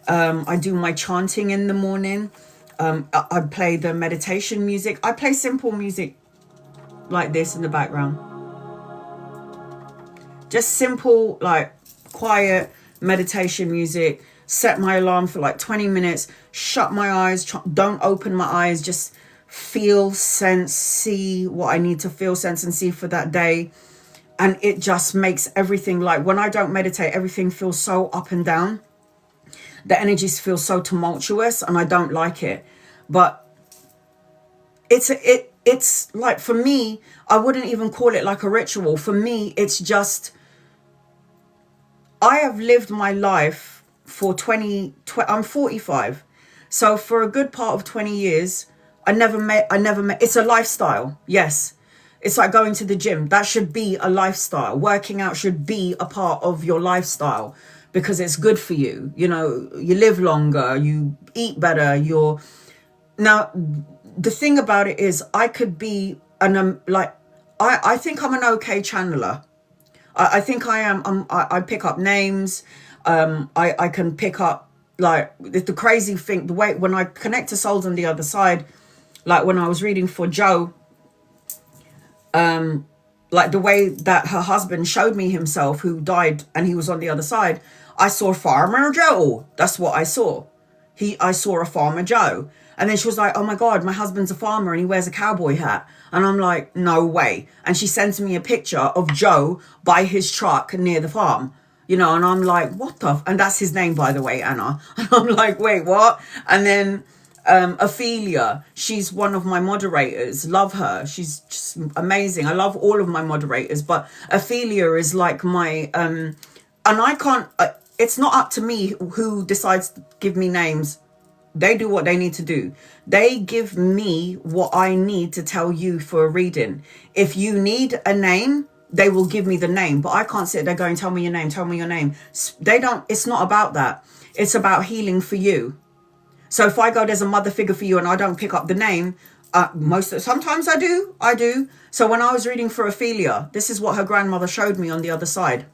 I do my chanting in the morning. I play the meditation music. I play simple music like this in the background. Just simple, like quiet meditation music. Set my alarm for like 20 minutes. Shut my eyes. Don't open my eyes. Just feel, sense, see what I need to feel, sense and see for that day. And it just makes everything, like when I don't meditate, everything feels so up and down. The energies feel so tumultuous and I don't like it. But it's like, for me, I wouldn't even call it like a ritual. For me, it's just, I have lived my life for I'm 45. So for a good part of 20 years, I never met, it's a lifestyle. Yes. It's like going to the gym. That should be a lifestyle. Working out should be a part of your lifestyle because it's good for you. You know, you live longer, you eat better, now, the thing about it is I could be I think I'm an okay channeler. I think I am. I pick up names. I can pick up, like, the crazy thing, the way when I connect to souls on the other side, like when I was reading for Joe, like the way that her husband showed me himself, who died and he was on the other side, I saw Farmer Joe. That's what I saw. I saw a Farmer Joe. And then she was like, oh my God, my husband's a farmer and he wears a cowboy hat. And I'm like, no way. And she sends me a picture of Joe by his truck near the farm, you know, and I'm like, what the? And that's his name, by the way, Anna. And I'm like, wait, what? And then Ophelia, she's one of my moderators. Love her. She's just amazing. I love all of my moderators, but Ophelia is like my and I can't it's not up to me who decides to give me names. They do what they need to do. They give me what I need to tell you for a reading. If you need a name, they will give me the name, but I can't sit there going, tell me your name, tell me your name. They don't, it's not about that. It's about healing for you. So if I go, there's a mother figure for you, and I don't pick up the name, sometimes I do. So when I was reading for Ophelia, this is what her grandmother showed me on the other side.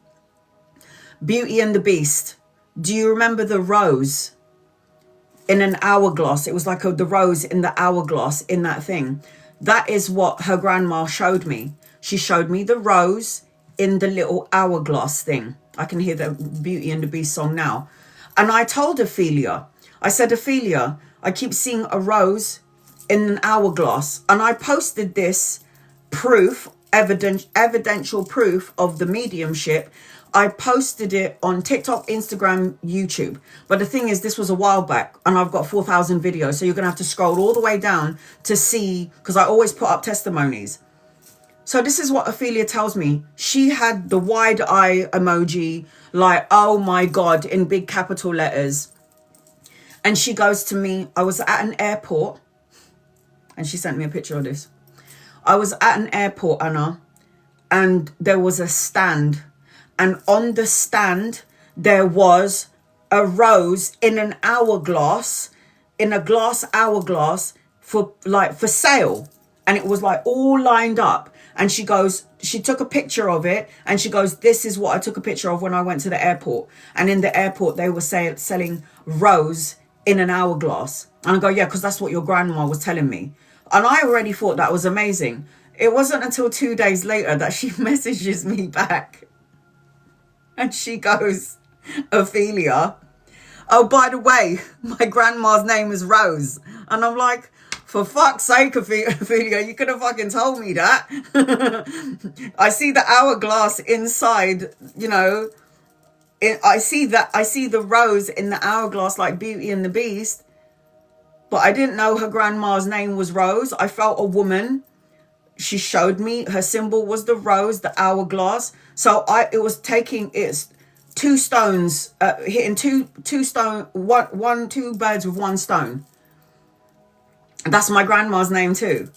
Beauty and the Beast. Do you remember the rose in an hourglass? It was like the rose in the hourglass in that thing. That is what her grandma showed me. She showed me the rose in the little hourglass thing. I can hear the Beauty and the Beast song now. And I told Ophelia, I said, Ophelia, I keep seeing a rose in an hourglass. And I posted this proof, evidential proof of the mediumship. I posted it on TikTok, Instagram, YouTube. But the thing is, this was a while back, and I've got 4,000 videos. So you're going to have to scroll all the way down to see, because I always put up testimonies. So this is what Ophelia tells me. She had the wide eye emoji, like, oh my God, in big capital letters. And she goes to me, I was at an airport, and she sent me a picture of this. I was at an airport, Anna, and there was a stand. And on the stand, there was a rose in an hourglass, in a glass hourglass for sale. And it was like all lined up. And she goes, she took a picture of it. And she goes, this is what I took a picture of when I went to the airport. And in the airport, they were selling rose in an hourglass. And I go, yeah, because that's what your grandma was telling me. And I already thought that was amazing. It wasn't until 2 days later that she messages me back. And she goes, Ophelia, oh, by the way, my grandma's name is Rose. And I'm like, for fuck's sake, Ophelia, you could have fucking told me that. I see the hourglass inside, you know. I see the rose in the hourglass like Beauty and the Beast. But I didn't know her grandma's name was Rose. I felt a woman. She showed me her symbol was the rose, the hourglass. So it was taking its two stones, hitting two birds with one stone. That's my grandma's name too.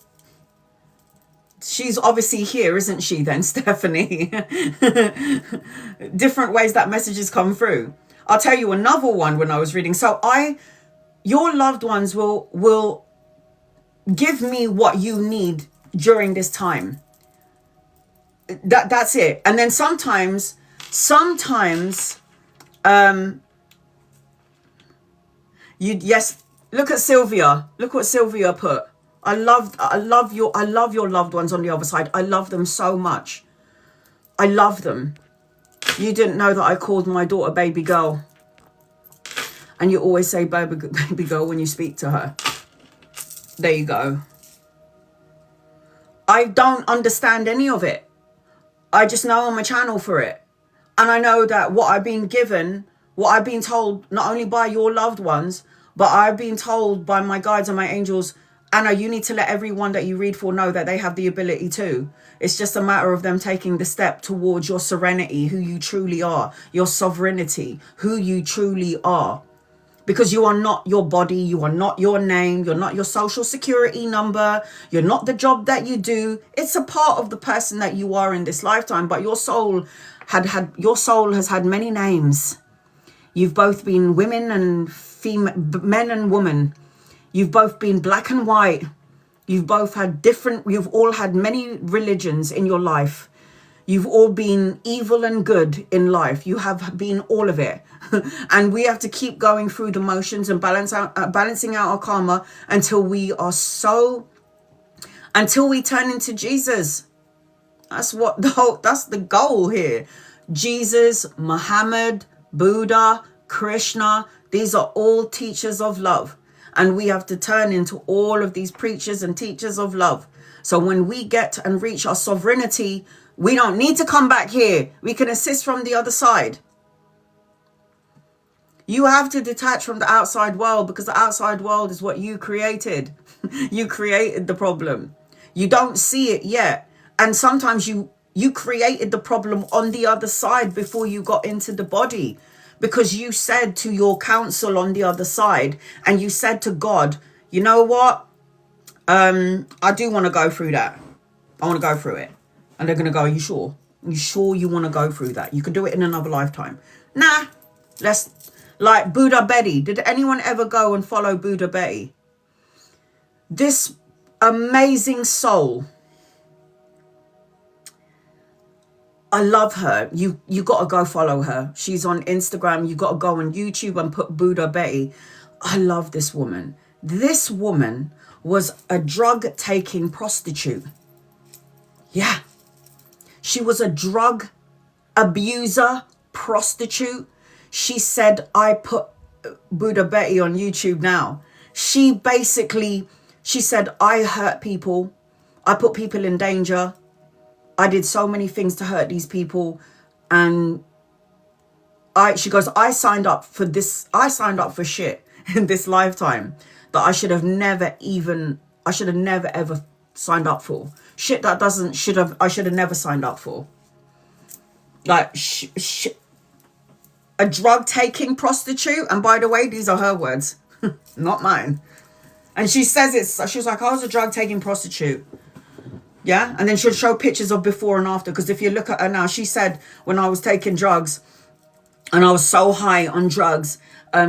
She's obviously here, isn't she then, Stephanie? Different ways that messages come through. I'll tell you another one when I was reading. So your loved ones will give me what you need during this time. That's it. And then sometimes look at Sylvia. Look what Sylvia put. I love your loved ones on the other side. I love them so much. I love them. You didn't know that I called my daughter baby girl. And you always say baby girl when you speak to her. There you go. I don't understand any of it. I just know I'm a channel for it. And I know that what I've been given, what I've been told, not only by your loved ones, but I've been told by my guides and my angels, Anna, you need to let everyone that you read for know that they have the ability too. It's just a matter of them taking the step towards your serenity, who you truly are, your sovereignty, who you truly are. Because you are not your body, you are not your name, you're not your social security number, you're not the job that you do. It's a part of the person that you are in this lifetime, but your soul has had many names. You've both been women and men and women. You've both been black and white. You've all had many religions in your life. You've all been evil and good in life. You have been all of it. And we have to keep going through the motions and balancing out our karma until we turn into Jesus. That's the goal here. Jesus, Muhammad, Buddha, Krishna, these are all teachers of love. And we have to turn into all of these preachers and teachers of love. So when we get and reach our sovereignty, we don't need to come back here. We can assist from the other side. You have to detach from the outside world, because the outside world is what you created. You created the problem. You don't see it yet. And sometimes you created the problem on the other side before you got into the body, because you said to your counsel on the other side, and you said to God, you know what? I do want to go through that. I want to go through it. And they're going to go, are you sure? Are you sure you want to go through that? You can do it in another lifetime. Nah, like Buddha Betty. Did anyone ever go and follow Buddha Betty? This amazing soul. I love her. You got to go follow her. She's on Instagram. You got to go on YouTube and put Buddha Betty. I love this woman. This woman was a drug-taking prostitute. Yeah. She was a drug abuser, prostitute. She said, I put Buddha Betty on YouTube now. She said, I hurt people. I put people in danger. I did so many things to hurt these people. And she goes, I signed up for this. I signed up for shit in this lifetime that I should have never ever signed up for. Shit that I should have never signed up for. Like, a drug-taking prostitute. And by the way, these are her words, not mine. And she says it. She was like, I was a drug-taking prostitute. Yeah. And then she'll show pictures of before and after. Because if you look at her now, she said, when I was taking drugs and I was so high on drugs,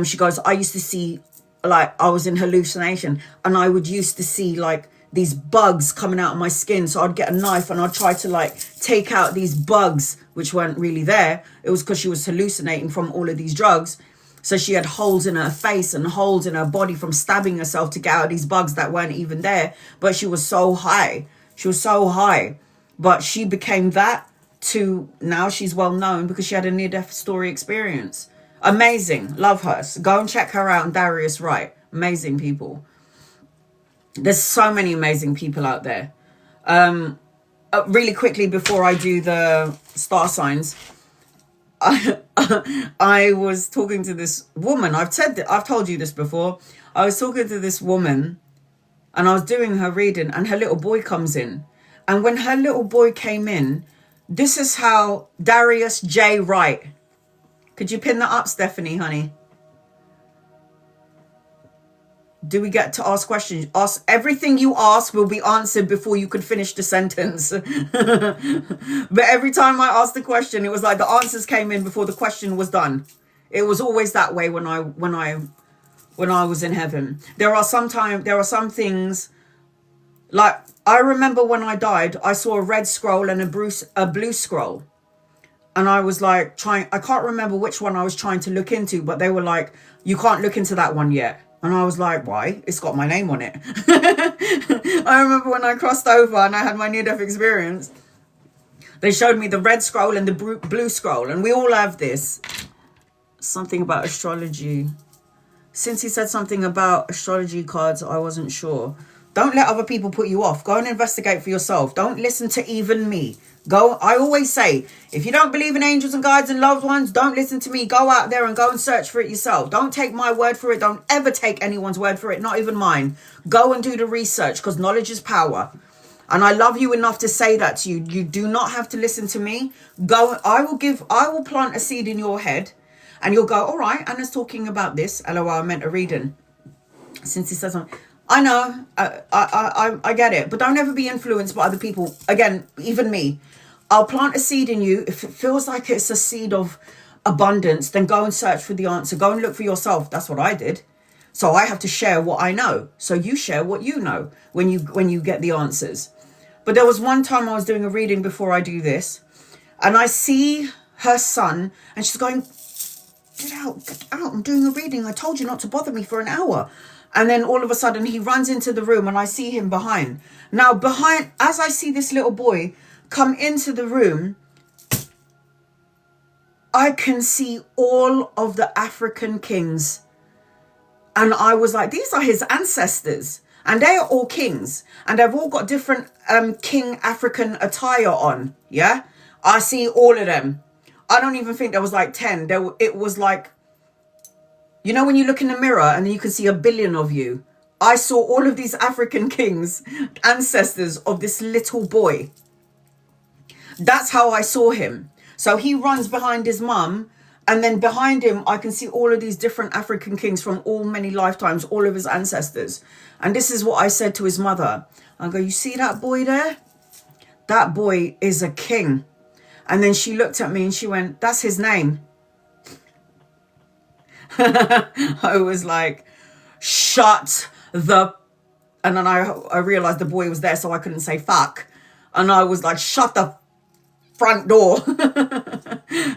she goes, I used to see, like, I was in hallucination, and I would used to see like these bugs coming out of my skin. So I'd get a knife and I'd try to like take out these bugs, which weren't really there. It was because she was hallucinating from all of these drugs. So she had holes in her face and holes in her body from stabbing herself to get out these bugs that weren't even there. But she was so high. She was so high. But she became that to now she's well known because she had a near-death story experience. Amazing. Love her. So go and check her out on Darius Wright. Amazing people. There's so many amazing people out there. Really quickly before I do the star signs, I was talking to this woman. I've told you this before. I was talking to this woman and I was doing her reading, and her little boy comes in. And when her little boy came in, this is how Darius J. Wright. Could you pin that up, Stephanie, honey? Do we get to ask questions? Ask everything you ask will be answered before you could finish the sentence. But every time I asked the question, it was like the answers came in before the question was done. It was always that way when I was in heaven. There are some things, like I remember when I died, I saw a red scroll and a blue scroll. And I was like I can't remember which one I was trying to look into, but they were like, you can't look into that one yet. And I was like, why? It's got my name on it. I remember when I crossed over and I had my near-death experience, they showed me the red scroll and the blue scroll. And we all have this. Something about astrology. Since he said something about astrology cards, I wasn't sure. Don't let other people put you off. Go and investigate for yourself. Don't listen to even me. I always say, if you don't believe in angels and guides and loved ones, don't listen to me. Go out there and go and search for it yourself. Don't take my word for it. Don't ever take anyone's word for it, not even mine. Go and do the research, because knowledge is power. And I love you enough to say that to you. You do not have to listen to me. Go. I will plant a seed in your head and you'll go, all right, Anna's talking about this. LOL, I meant a reading. Since he says something. I know, I get it, but don't ever be influenced by other people. Again, even me. I'll plant a seed in you. If it feels like it's a seed of abundance, then go and search for the answer. Go and look for yourself. That's what I did. So I have to share what I know. So you share what you know when you get the answers. But there was one time I was doing a reading before I do this, and I see her son, and she's going, get out, I'm doing a reading. I told you not to bother me for an hour. And then all of a sudden he runs into the room and I see him behind. Now as I see this little boy come into the room, I can see all of the African kings. And I was like, these are his ancestors. And they are all kings. And they've all got different king African attire on. Yeah? I see all of them. I don't even think there was like 10. It was like You know when you look in the mirror and then you can see a billion of you? I saw all of these African kings, ancestors of this little boy. That's how I saw him. So he runs behind his mum, and then behind him, I can see all of these different African kings from all many lifetimes, all of his ancestors. And this is what I said to his mother. I go, you see that boy there? That boy is a king. And then she looked at me and she went, that's his name. I was like, shut the... And then I realized the boy was there, so I couldn't say fuck. And I was like, shut the front door.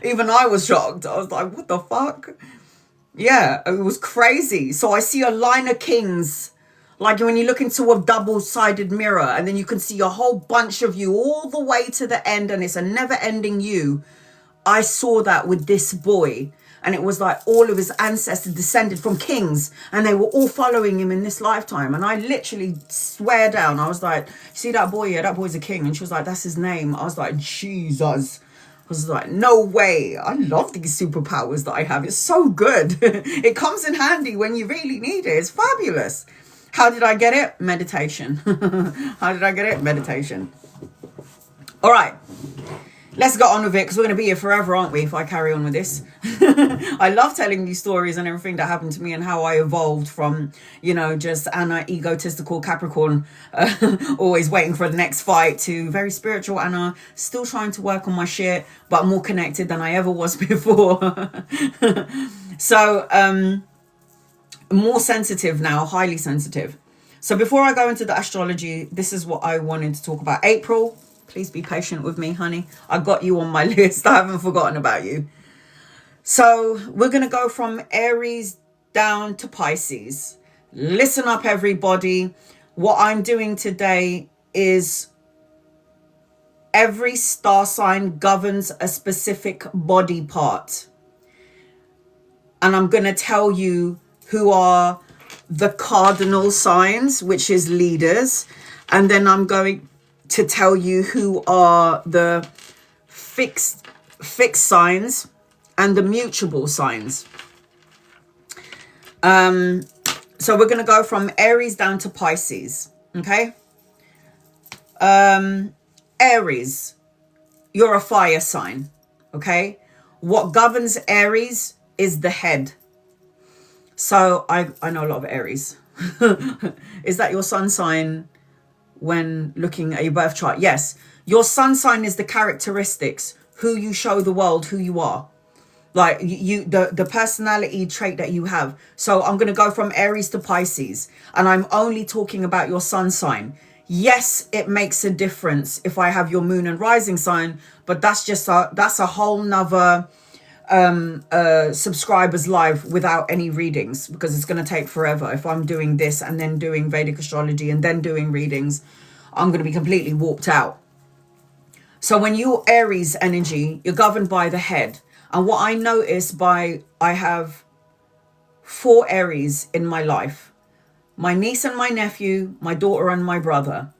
Even I was shocked. I was like, what the fuck? Yeah, it was crazy. So I see a line of kings, like when you look into a double-sided mirror, and then you can see a whole bunch of you all the way to the end, and it's a never-ending you. I saw that with this boy, and it was like all of his ancestors descended from kings, and they were all following him in this lifetime. And I literally swear down, I was like, see that boy? Yeah, that boy's a king. And she was like, that's his name. I was like, Jesus. I was like, no way. I love these superpowers that I have. It's so good. It comes in handy when you really need it. It's fabulous. How did I get it? Meditation. How did I get it? Meditation. All right. Let's get on with it, because we're going to be here forever, aren't we, if I carry on with this? I love telling these stories and everything that happened to me and how I evolved from, you know, just Anna, egotistical Capricorn, always waiting for the next fight, to very spiritual Anna, still trying to work on my shit, but more connected than I ever was before. So, more sensitive now, highly sensitive. So before I go into the astrology, this is what I wanted to talk about. April. Please be patient with me, honey. I got you on my list. I haven't forgotten about you. So we're going to go from Aries down to Pisces. Listen up, everybody. What I'm doing today is every star sign governs a specific body part. And I'm going to tell you who are the cardinal signs, which is leaders. And then I'm going to tell you who are the fixed signs and the mutable signs. So we're going to go from Aries down to Pisces. Okay. Aries, you're a fire sign. Okay. What governs Aries is the head. So I know a lot of Aries. Is that your sun sign? When looking at your birth chart, yes, your sun sign is the characteristics, who you show the world, who you are, like the personality trait that you have. So I'm going to go from Aries to Pisces, and I'm only talking about your sun sign. Yes, it makes a difference if I have your moon and rising sign, but that's a whole nother subscribers live without any readings, because it's going to take forever. If I'm doing this and then doing Vedic astrology and then doing readings, I'm going to be completely warped out. So when you're Aries energy, you're governed by the head. And what I notice I have 4 Aries in my life: my niece and my nephew, my daughter and my brother.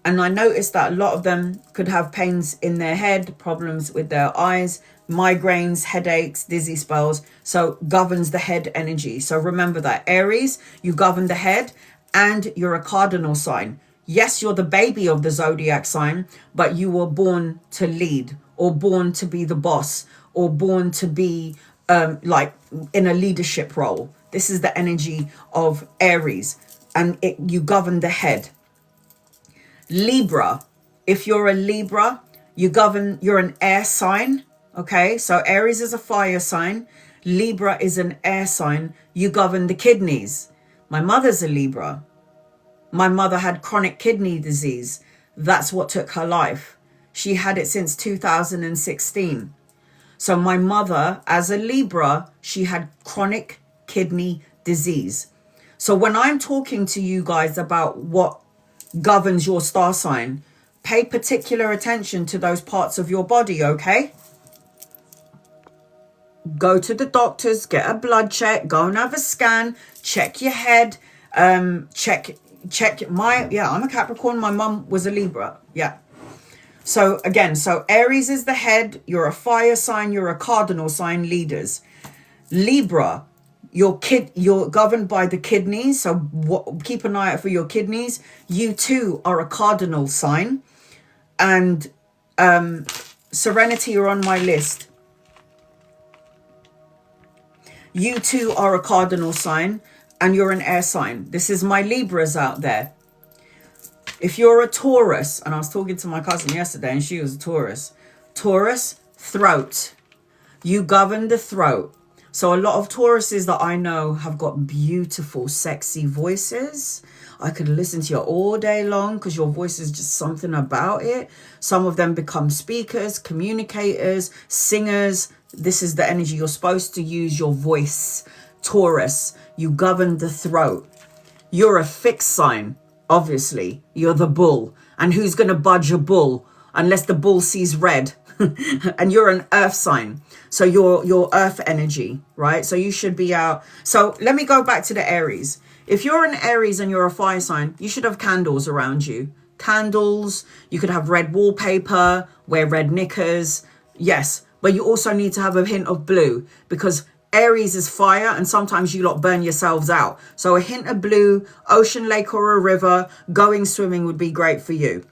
And I noticed that a lot of them could have pains in their head, problems with their eyes, migraines, headaches, dizzy spells. So governs the head energy. So remember that Aries, you govern the head, and you're a cardinal sign. Yes, you're the baby of the zodiac sign, but you were born to lead, or born to be the boss, or born to be like in a leadership role. This is the energy of Aries, and you govern the head. Libra, if you're a Libra, you're an air sign. Okay, so Aries is a fire sign. Libra is an air sign. You govern the kidneys. My mother's a Libra. My mother had chronic kidney disease. That's what took her life. She had it since 2016. So my mother, as a Libra, she had chronic kidney disease. So when I'm talking to you guys about what governs your star sign, pay particular attention to those parts of your body, okay? Go to the doctors, get a blood check, go and have a scan, check your head, check I'm a Capricorn, my mum was a Libra, yeah. So again, so Aries is the head, you're a fire sign, you're a cardinal sign, leaders. Libra, You're governed by the kidneys, so keep an eye out for your kidneys. You too are a cardinal sign, and Serenity are on my list. You too are a cardinal sign, and you're an air sign. This is my Libras out there. If you're a Taurus, and I was talking to my cousin yesterday and she was a Taurus. Taurus, throat. You govern the throat. So a lot of Tauruses that I know have got beautiful, sexy voices. I could listen to you all day long because your voice is just something about it. Some of them become speakers, communicators, singers. This is the energy. You're supposed to use your voice. Taurus, you govern the throat. You're a fixed sign, obviously. You're the bull. And who's going to budge a bull unless the bull sees red? And you're an earth sign. So you're earth energy, right? So you should be out. So let me go back to the Aries. If you're an Aries and you're a fire sign, you should have candles around you. Candles. You could have red wallpaper, wear red knickers. Yes. But you also need to have a hint of blue because Aries is fire and sometimes you lot burn yourselves out. So a hint of blue, ocean, lake or a river, going swimming would be great for you.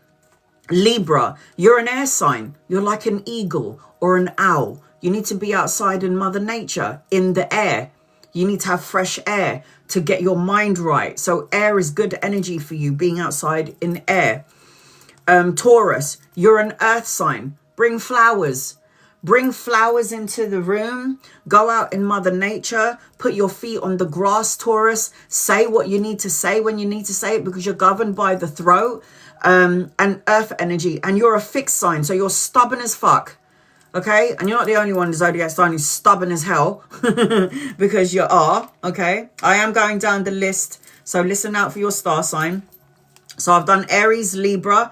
Libra, you're an air sign. You're like an eagle or an owl. You need to be outside in Mother Nature, in the air. You need to have fresh air to get your mind right. So air is good energy for you, being outside in air. Taurus, you're an earth sign. Bring flowers. Bring flowers into the room. Go out in Mother Nature. Put your feet on the grass, Taurus. Say what you need to say when you need to say it because you're governed by the throat and earth energy. And you're a fixed sign, so you're stubborn as fuck. Okay? And you're not the only one in the zodiac sign who's stubborn as hell because you are. Okay? I am going down the list, so listen out for your star sign. So I've done Aries, Libra.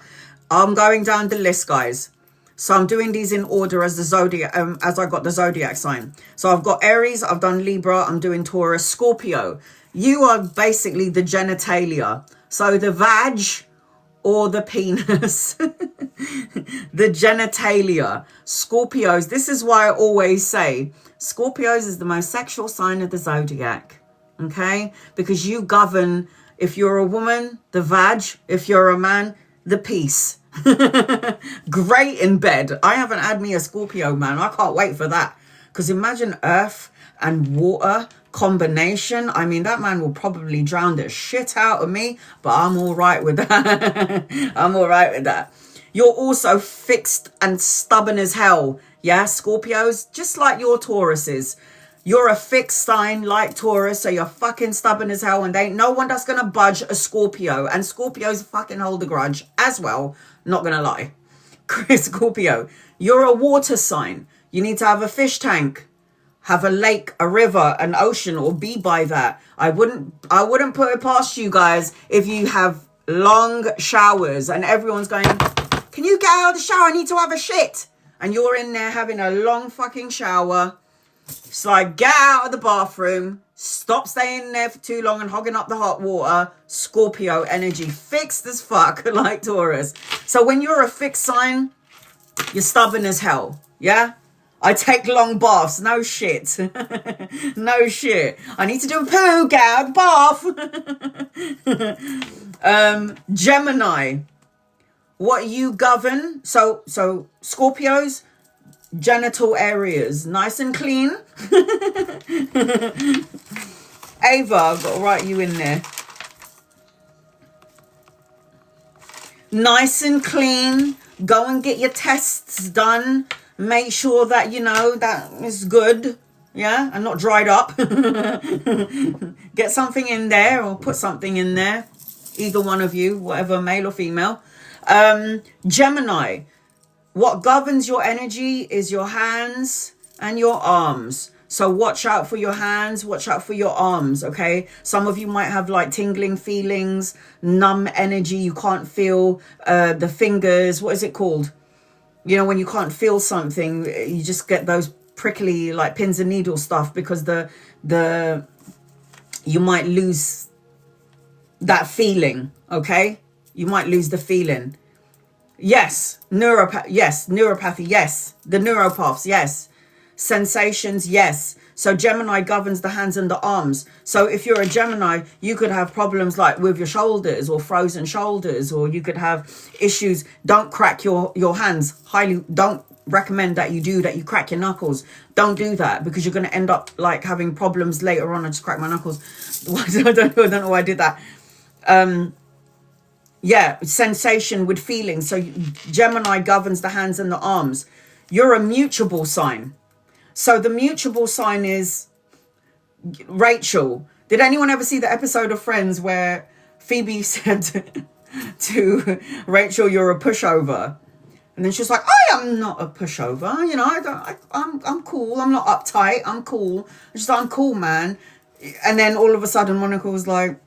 I'm going down the list, guys. So I'm doing these in order as the zodiac, as I got the zodiac sign. So I've got Aries, I've done Libra, I'm doing Taurus, Scorpio. You are basically the genitalia. So the vag or the penis, the genitalia. Scorpios, this is why I always say Scorpios is the most sexual sign of the zodiac. Okay? Because you govern, if you're a woman, the vag, if you're a man, the peace. Great in bed. I haven't had me a Scorpio, man. I can't wait for that. Because imagine earth and water combination. I mean, that man will probably drown the shit out of me, but I'm all right with that. I'm all right with that. You're also fixed and stubborn as hell. Yeah, Scorpios, just like your Tauruses. You're a fixed sign like Taurus, so you're fucking stubborn as hell, and there ain't no one that's gonna budge a Scorpio. And Scorpios fucking hold a grudge as well. Not gonna lie. Scorpio, you're a water sign. You need to have a fish tank, have a lake, a river, an ocean, or be by that. I wouldn't put it past you guys if you have long showers and everyone's going, can you get out of the shower? I need to have a shit. And you're in there having a long fucking shower. It's like, get out of the bathroom, stop staying there for too long and hogging up the hot water. Scorpio energy, fixed as fuck, like Taurus. So when you're a fixed sign, you're stubborn as hell, yeah? I take long baths, no shit. No shit. I need to do a poo, get out of the bath. Gemini, what you govern, so Scorpios, genital areas, nice and clean. Ava, I've got to write you in there. Nice and clean. Go and get your tests done. Make sure that, you know, that is good. Yeah, and not dried up. Get something in there or put something in there. Either one of you, whatever, male or female. Gemini. What governs your energy is your hands and your arms. So watch out for your hands, watch out for your arms, okay? Some of you might have like tingling feelings, numb energy. You can't feel the fingers. What is it called? You know, when you can't feel something, you just get those prickly like pins and needles stuff because you might lose that feeling, okay? You might lose the feeling. Yes, neuropathy, yes. The neuropaths, yes. Sensations, yes. So Gemini governs the hands and the arms. So if you're a Gemini, you could have problems like with your shoulders or frozen shoulders, or you could have issues. Don't crack your hands. Highly don't recommend that you crack your knuckles. Don't do that, because you're going to end up like having problems later on. I just cracked my knuckles. I don't know why I did that. Yeah, sensation with feelings. So Gemini governs the hands and the arms. You're a mutable sign. So the mutable sign is Rachel. Did anyone ever see the episode of Friends where Phoebe said to Rachel, "You're a pushover"? And then she was like, "I am not a pushover. You know, I'm cool. I'm not uptight. I'm cool." And she's like, "I'm cool, man." And then all of a sudden, Monica was like,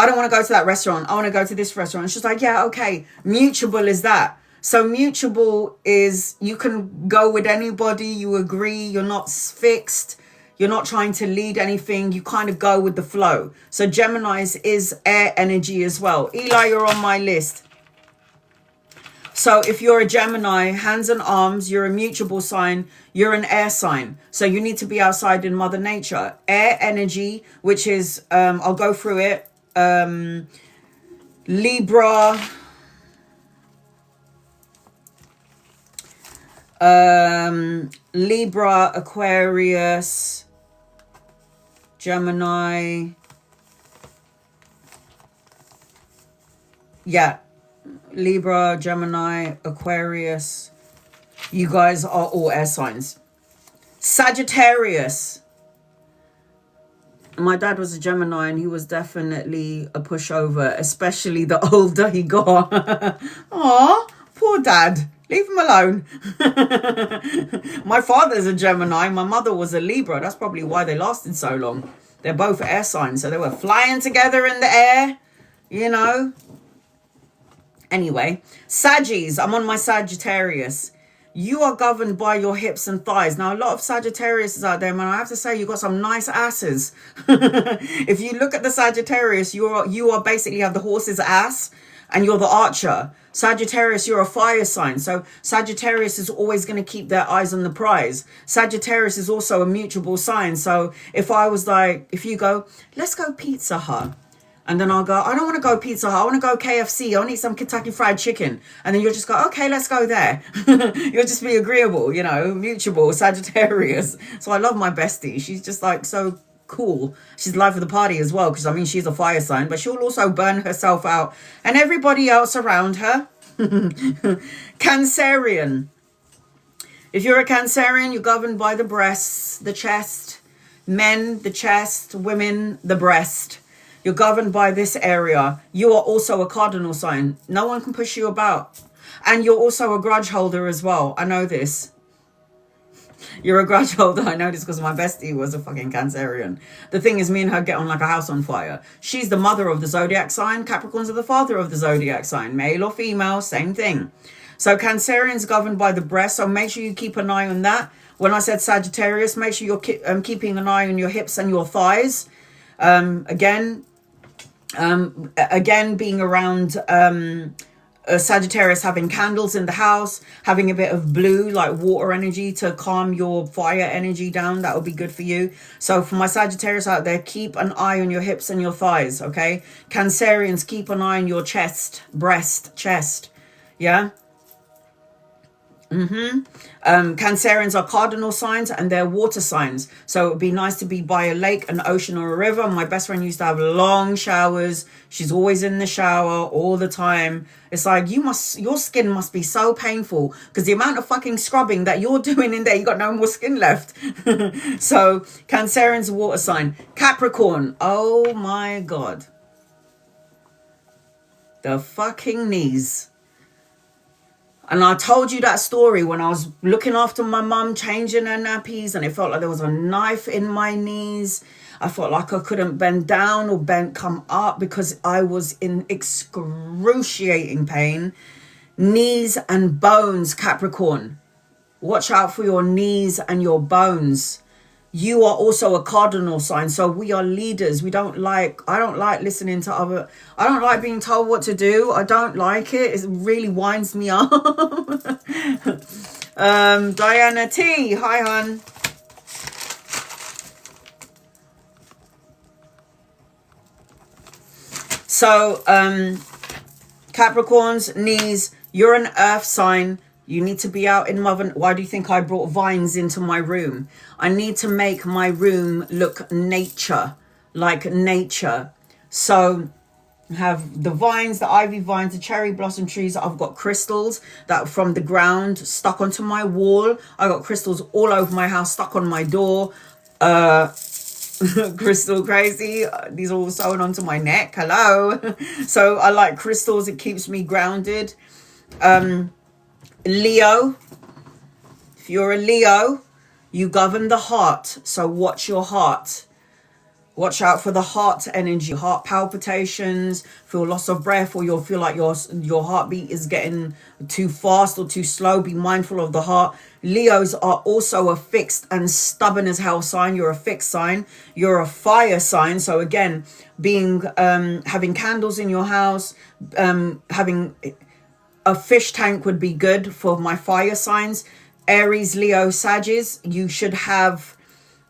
"I don't want to go to that restaurant. I want to go to this restaurant." And she's like, "Yeah, okay." Mutable is that. So mutable is you can go with anybody. You agree. You're not fixed. You're not trying to lead anything. You kind of go with the flow. So Gemini's is air energy as well. Eli, you're on my list. So if you're a Gemini, hands and arms, you're a mutable sign, you're an air sign. So you need to be outside in Mother Nature. Air energy, which is, I'll go through it. Libra, Libra, Aquarius, Gemini. Yeah. Libra, Gemini, Aquarius. You guys are all air signs. Sagittarius. My dad was a Gemini and he was definitely a pushover, especially the older he got. Aw, poor dad. Leave him alone. My father's a Gemini. My mother was a Libra. That's probably why they lasted so long. They're both air signs. So they were flying together in the air, you know. Anyway, Saggies, I'm on my Sagittarius. You are governed by your hips and thighs. Now, a lot of Sagittarius out there, man, I have to say, you've got some nice asses. If you look at the Sagittarius, you are basically have the horse's ass and you're the archer. Sagittarius, you're a fire sign. So Sagittarius is always going to keep their eyes on the prize. Sagittarius is also a mutable sign. So if I was like, if you go, let's go Pizza Hut. And then I'll go, I don't want to go Pizza Hut. I want to go KFC. I want to eat some Kentucky Fried Chicken. And then you'll just go, okay, let's go there. You'll just be agreeable, you know, mutable, Sagittarius. So I love my bestie. She's just like so cool. She's the life of the party as well. Because, I mean, she's a fire sign. But she'll also burn herself out. And everybody else around her. Cancerian. If you're a Cancerian, you're governed by the breasts, the chest. Men, the chest. Women, the breast. You're governed by this area. You are also a cardinal sign. No one can push you about. And you're also a grudge holder as well. I know this. You're a grudge holder. I know this because my bestie was a fucking Cancerian. The thing is, me and her get on like a house on fire. She's the mother of the zodiac sign. Capricorns are the father of the zodiac sign. Male or female, same thing. So Cancerian's governed by the breast. So make sure you keep an eye on that. When I said Sagittarius, make sure you're keeping an eye on your hips and your thighs. Again, being around Sagittarius, having candles in the house, having a bit of blue like water energy to calm your fire energy down, that would be good for you. So for my Sagittarius out there, keep an eye on your hips and your thighs, okay? Cancerians, keep an eye on your chest, breast, chest, yeah? Cancerians are cardinal signs and they're water signs. So it would be nice to be by a lake, an ocean, or a river. My best friend used to have long showers. She's always in the shower all the time. It's like your skin must be so painful because the amount of fucking scrubbing that you're doing in there, you got no more skin left. So Cancerian's a water sign. Capricorn, oh my God. The fucking knees. And I told you that story when I was looking after my mum, changing her nappies, and it felt like there was a knife in my knees. I felt like I couldn't bend down or come up because I was in excruciating pain. Knees and bones, Capricorn. Watch out for your knees and your bones. You are also a cardinal sign. So we are leaders. I don't like listening to I don't like being told what to do. I don't like it. It really winds me up. Diana T. Hi, hon. So, Capricorns, knees, you're an earth sign. You need to be out in mother. Why do you think I brought vines into my room? I need to make my room look nature, like nature. So have the vines, the ivy vines, the cherry blossom trees. I've got crystals that from the ground stuck onto my wall. I got crystals all over my house, stuck on my door. Crystal crazy. These are all sewn onto my neck. Hello. So I like crystals. It keeps me grounded. Leo, if you're a Leo, you govern the heart. So watch your heart. Watch out for the heart energy, heart palpitations, feel loss of breath, or you'll feel like your heartbeat is getting too fast or too slow. Be mindful of the heart. Leos are also a fixed and stubborn as hell sign. You're a fixed sign. You're a fire sign. So again, being having candles in your house, having a fish tank would be good for my fire signs. Aries, Leo, Sagittarius, you should have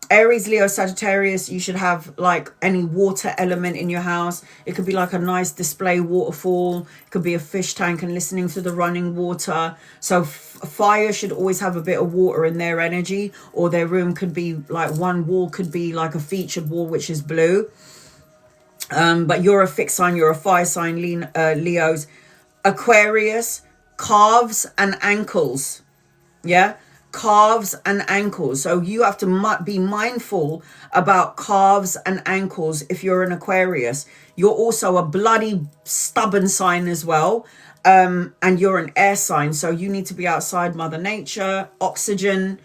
Aries, Leo, Sagittarius, you should have like any water element in your house. It could be like a nice display waterfall. It could be a fish tank and listening to the running water. So fire should always have a bit of water in their energy, or their room could be like one wall could be like a featured wall, which is blue. But you're a fixed sign, you're a fire sign, Leos. Aquarius, calves and ankles. Yeah, calves and ankles. So you have to be mindful about calves and ankles if you're an Aquarius. You're also a bloody stubborn sign as well. And you're an air sign. So you need to be outside Mother Nature, oxygen,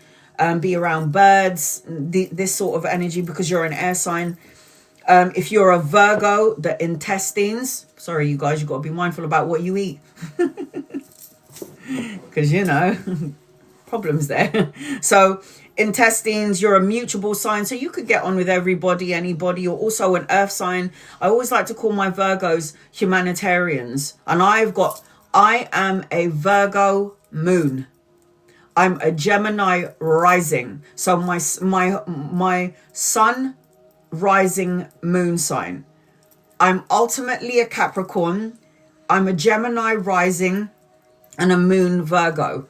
be around birds, this sort of energy, because you're an air sign. If you're a Virgo, the intestines. Sorry, you guys, you've got to be mindful about what you eat. Because, you know, problems there. So intestines, you're a mutable sign. So you could get on with everybody, anybody. You're also an earth sign. I always like to call my Virgos humanitarians. And I am a Virgo moon. I'm a Gemini rising. So my sun rising moon sign. I'm ultimately a Capricorn. I'm a Gemini rising and a moon Virgo.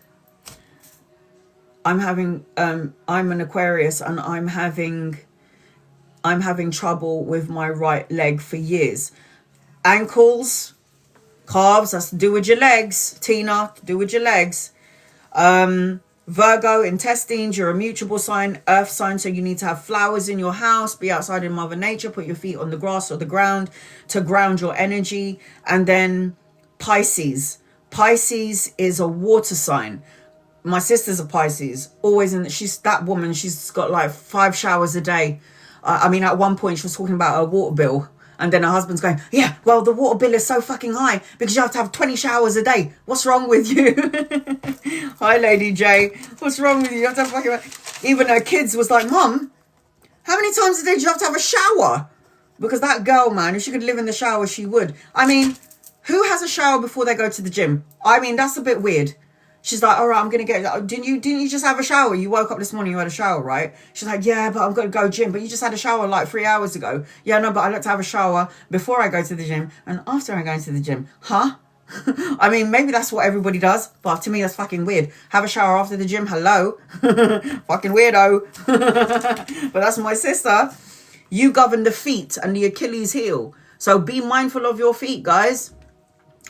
I'm an Aquarius, and I'm having trouble with my right leg for years. Ankles, calves, that's to do with your legs. Tina, to do with your legs. Virgo, intestines, you're a mutable sign, earth sign, so you need to have flowers in your house, be outside in Mother Nature, put your feet on the grass or the ground to ground your energy. And then Pisces. Pisces is a water sign. My sister's a Pisces, always she's that woman, she's got like 5 showers a day. I mean, at one point she was talking about her water bill. And then her husband's going, yeah, well, the water bill is so fucking high because you have to have 20 showers a day. What's wrong with you? Hi, Lady J. What's wrong with you? You have to have fucking... Even her kids was like, Mum, how many times a day do you have to have a shower? Because that girl, man, if she could live in the shower, she would. I mean, who has a shower before they go to the gym? I mean, that's a bit weird. She's like, all right, I'm going to get... Didn't you just have a shower? You woke up this morning, you had a shower, right? She's like, yeah, but I'm going to go gym. But you just had a shower like 3 hours ago. Yeah, no, but I like to have a shower before I go to the gym and after I go to the gym. Huh? I mean, maybe that's what everybody does. But to me, that's fucking weird. Have a shower after the gym? Hello? Fucking weirdo. But that's my sister. You govern the feet and the Achilles heel. So be mindful of your feet, guys.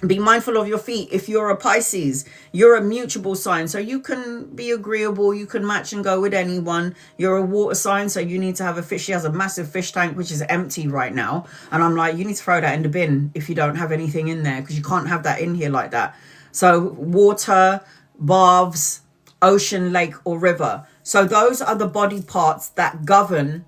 Be mindful of your feet. If you're a Pisces, you're a mutable sign. So you can be agreeable. You can match and go with anyone. You're a water sign. So you need to have a fish. She has a massive fish tank, which is empty right now. And I'm like, you need to throw that in the bin if you don't have anything in there, because you can't have that in here like that. So water, baths, ocean, lake or river. So those are the body parts that govern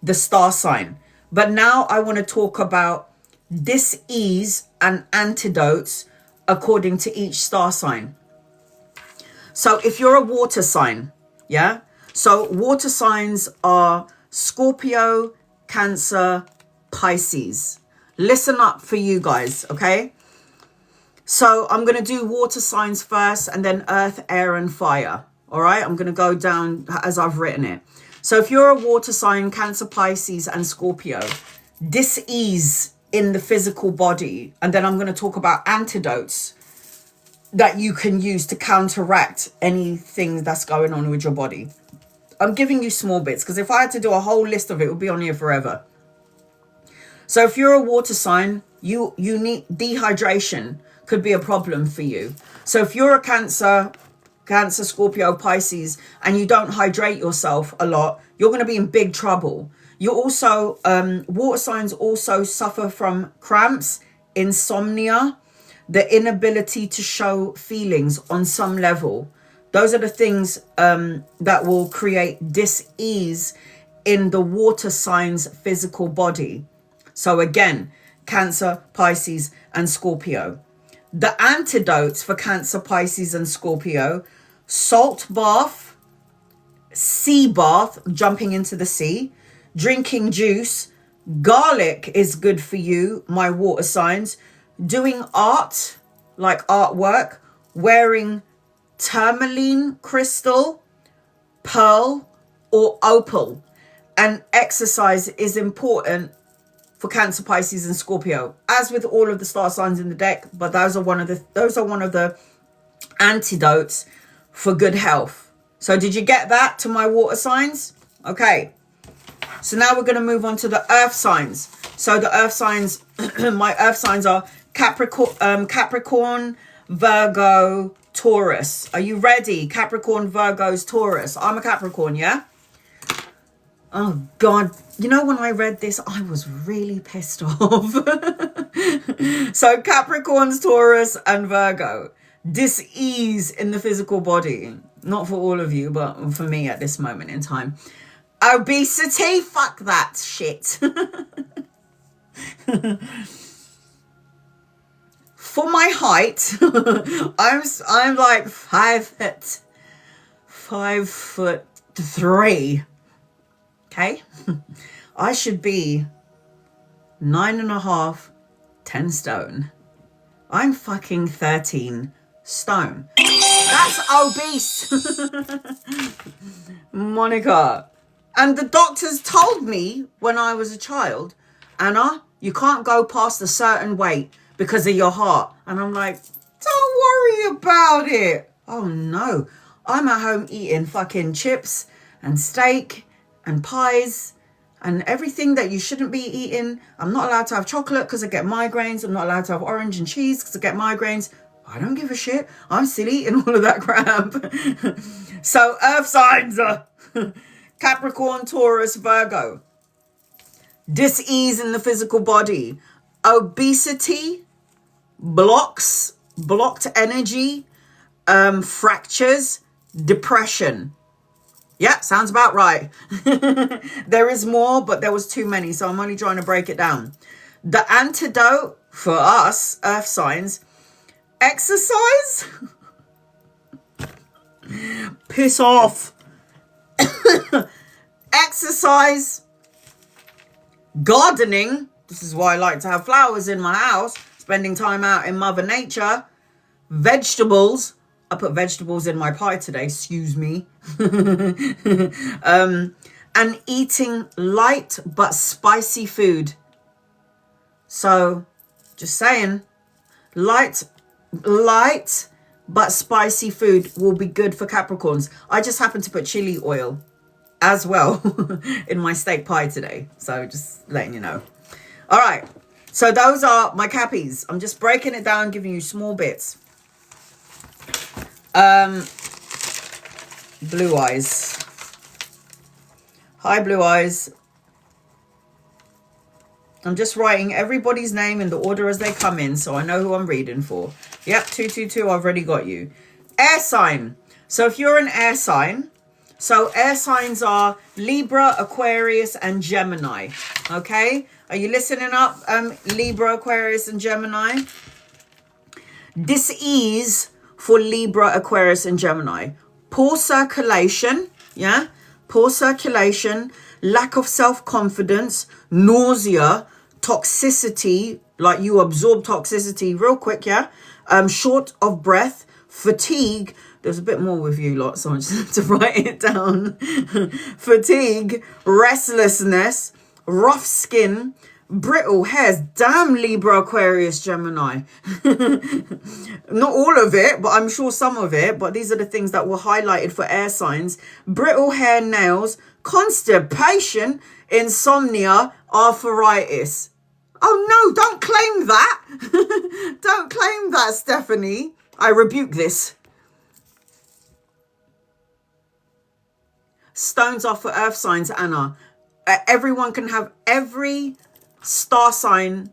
the star sign. But now I want to talk about dis-ease and antidotes according to each star sign. So if you're a water sign, yeah? So water signs are Scorpio, Cancer, Pisces. Listen up for you guys, okay? So I'm going to do water signs first and then earth, air and fire. All right? I'm going to go down as I've written it. So if you're a water sign, Cancer, Pisces and Scorpio, dis-ease in the physical body. And then I'm going to talk about antidotes that you can use to counteract anything that's going on with your body. I'm giving you small bits because if I had to do a whole list of it, it would be on here forever. So if you're a water sign, you need dehydration could be a problem for you. So if you're a Cancer, Scorpio, Pisces, and you don't hydrate yourself a lot, you're going to be in big trouble. You also, water signs also suffer from cramps, insomnia, the inability to show feelings on some level. Those are the things that will create dis-ease in the water sign's physical body. So again, Cancer, Pisces, and Scorpio. The antidotes for Cancer, Pisces, and Scorpio: salt bath, sea bath, jumping into the sea, drinking juice. Garlic is good for you, my water signs. Doing art, like artwork, wearing tourmaline crystal, pearl, or opal. And exercise is important for Cancer, Pisces, and Scorpio, as with all of the star signs in the deck. But those are one of the antidotes for good health. So did you get that to my water signs? Okay. So now we're going to move on to the earth signs. So the earth signs, my earth signs are Capricorn, Virgo, Taurus. Are you ready? Capricorn, Virgos, Taurus. I'm a Capricorn, yeah? Oh, God. You know, when I read this, I was really pissed off. So Capricorns, Taurus, and Virgo. Dis-ease in the physical body. Not for all of you, but for me at this moment in time. Obesity? Fuck that shit. For my height, I'm like 5'3". Okay, I should be 9.5, 10 stone. I'm fucking 13 stone. That's obese, Monica. And the doctors told me when I was a child, Anna, you can't go past a certain weight because of your heart. And I'm like, don't worry about it. Oh no, I'm at home eating fucking chips and steak and pies and everything that you shouldn't be eating. I'm not allowed to have chocolate because I get migraines. I'm not allowed to have orange and cheese because I get migraines. I don't give a shit. I'm still eating all of that crap. So earth signs are Capricorn, Taurus, Virgo. Dis-ease in the physical body. Obesity, blocked energy, fractures, depression. Yeah, sounds about right. There is more, but there was too many, so I'm only trying to break it down. The antidote for us, earth signs: exercise. Piss off. Exercise. Gardening. This is why I like to have flowers in my house. Spending time out in Mother Nature. Vegetables. I put vegetables in my pie today, excuse me. And eating light but spicy food. So, just saying, light but spicy food will be good for Capricorns. I just happen to put chili oil as well in my steak pie today. So, just letting you know. All right. So, those are my Cappies. I'm just breaking it down, giving you small bits. Blue Eyes. Hi, Blue Eyes. I'm just writing everybody's name in the order as they come in, so I know who I'm reading for. Yep, 222, I've already got you. Air sign. So if you're an air sign, so air signs are Libra, Aquarius, and Gemini. Okay? Are you listening up, Libra, Aquarius, and Gemini? Dis-ease for Libra, Aquarius, and Gemini. Poor circulation, yeah? Poor circulation, lack of self-confidence, nausea, toxicity, like you absorb toxicity real quick, yeah? Short of breath, fatigue. There's a bit more with you lot, so I just have to write it down. Fatigue, restlessness, rough skin, Brittle hairs. Damn, Libra, Aquarius, Gemini. Not all of it, but I'm sure some of it. But these are the things that were highlighted for air signs. Brittle hair, nails, constipation, insomnia, arthritis. Oh no, don't claim that. Don't claim that, Stephanie. I rebuke this. Stones are for earth signs, Anna. Everyone can have every star sign.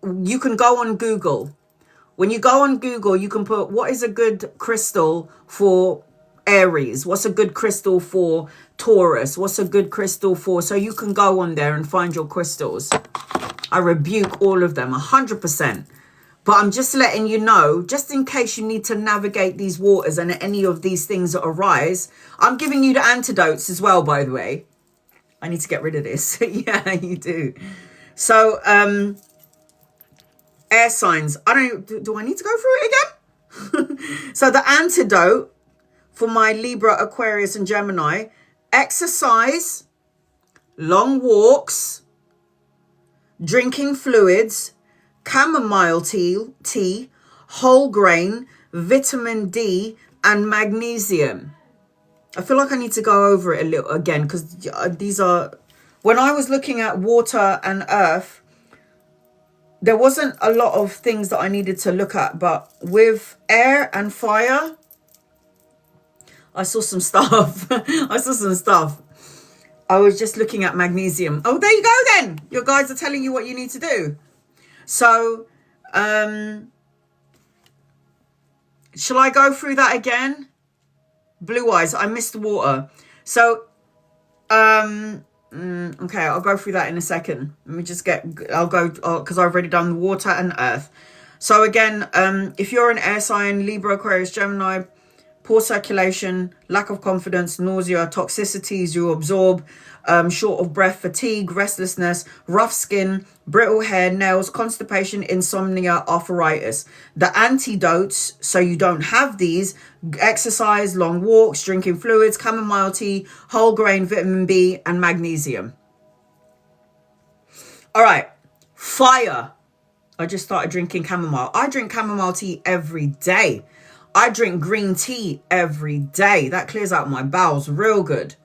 You can go on Google. When you go on Google, you can put what is a good crystal for Aries? What's a good crystal for Taurus? What's a good crystal for? So you can go on there and find your crystals. I rebuke all of them 100%. But I'm just letting you know, just in case you need to navigate these waters and any of these things that arise, I'm giving you the antidotes as well, by the way. I need to get rid of this. Yeah, you do. So, air signs. Do I need to go through it again? So the antidote for my Libra, Aquarius and Gemini: exercise, long walks, drinking fluids, chamomile tea, whole grain, vitamin D, and magnesium. I feel like I need to go over it a little again because these are... When I was looking at water and earth, there wasn't a lot of things that I needed to look at. But with air and fire, I saw some stuff. I saw some stuff. I was just looking at magnesium. Oh, there you go then. Your guides are telling you what you need to do. So, shall I go through that again? Blue eyes, I missed the water. So, okay, I'll go through that in a second. Let me just I'll go, because I've already done water and earth. So again, if you're an air sign, Libra, Aquarius, Gemini, poor circulation, lack of confidence, nausea, toxicities you absorb, short of breath, fatigue, restlessness, rough skin, brittle hair, nails, constipation, insomnia, arthritis. The antidotes, so you don't have these: exercise, long walks, drinking fluids, chamomile tea, whole grain, vitamin B, and magnesium. All right, fire. I just started drinking chamomile. I drink chamomile tea every day. I drink green tea every day. That clears out my bowels real good.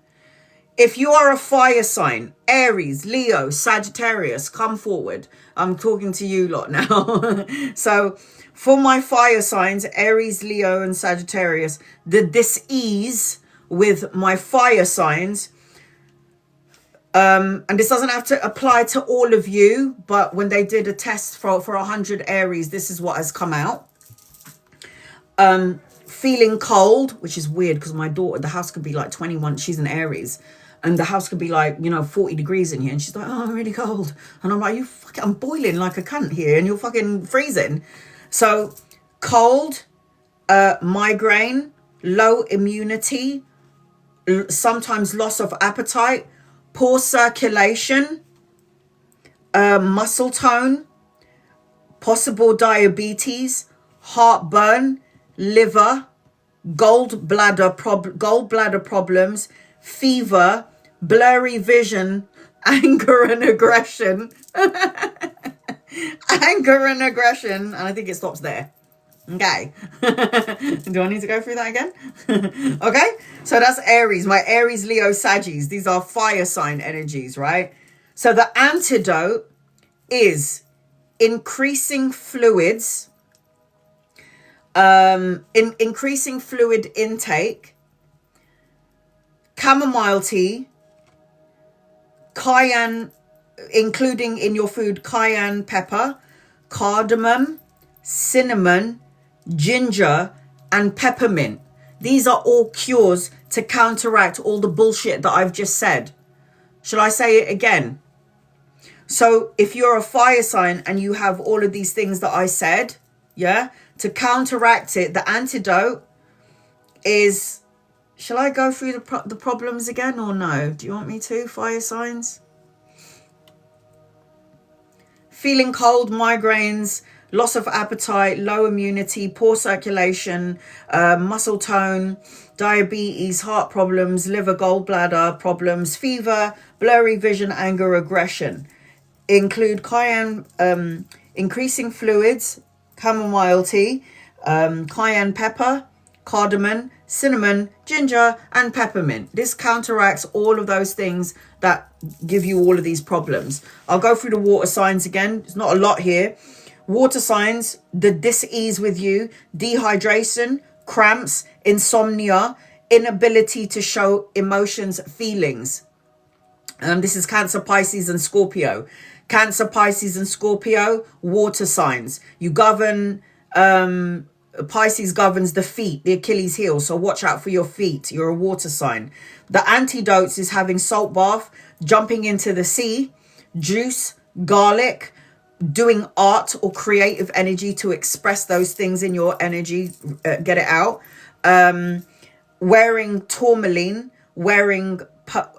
If you are a fire sign, Aries, Leo, Sagittarius, come forward. I'm talking to you lot now. So for my fire signs, Aries, Leo, and Sagittarius, the dis-ease with my fire signs, and this doesn't have to apply to all of you, but when they did a test for 100 Aries, this is what has come out. Feeling cold, which is weird because my daughter, the house could be like 21, she's an Aries, and the house could be like, 40 degrees in here, and she's like, oh, I'm really cold. And I'm like, I'm boiling like a cunt here and you're fucking freezing. So cold, migraine, low immunity, sometimes loss of appetite, poor circulation, muscle tone, possible diabetes, heartburn, liver, gallbladder problems, fever, blurry vision, anger and aggression. Anger and aggression. And I think it stops there. Okay. Do I need to go through that again? Okay. So that's Aries. My Aries, Leo, Saggies. These are fire sign energies, right? So the antidote is increasing fluids, increasing fluid intake, chamomile tea, cayenne, including in your food cayenne pepper, cardamom, cinnamon, ginger, and peppermint. These are all cures to counteract all the bullshit that I've just said. Shall I say it again? So if you're a fire sign and you have all of these things that I said, yeah, to counteract it, the antidote is... Shall I go through the problems again or no? Do you want me to, fire signs? Feeling cold, migraines, loss of appetite, low immunity, poor circulation, muscle tone, diabetes, heart problems, liver, gallbladder problems, fever, blurry vision, anger, aggression. include cayenne, increasing fluids, chamomile tea, cayenne pepper, cardamom, cinnamon, ginger, and peppermint. This counteracts all of those things that give you all of these problems. I'll go through the water signs again. There's not a lot here. Water signs, the dis-ease with you, dehydration, cramps, insomnia, inability to show emotions, feelings. This is Cancer, Pisces, and Scorpio. Cancer, Pisces, and Scorpio, water signs. You govern, Pisces governs the feet, the Achilles heel. So watch out for your feet. You're a water sign. The antidotes is having salt bath, jumping into the sea, juice, garlic, doing art or creative energy to express those things in your energy, get it out. Wearing tourmaline, wearing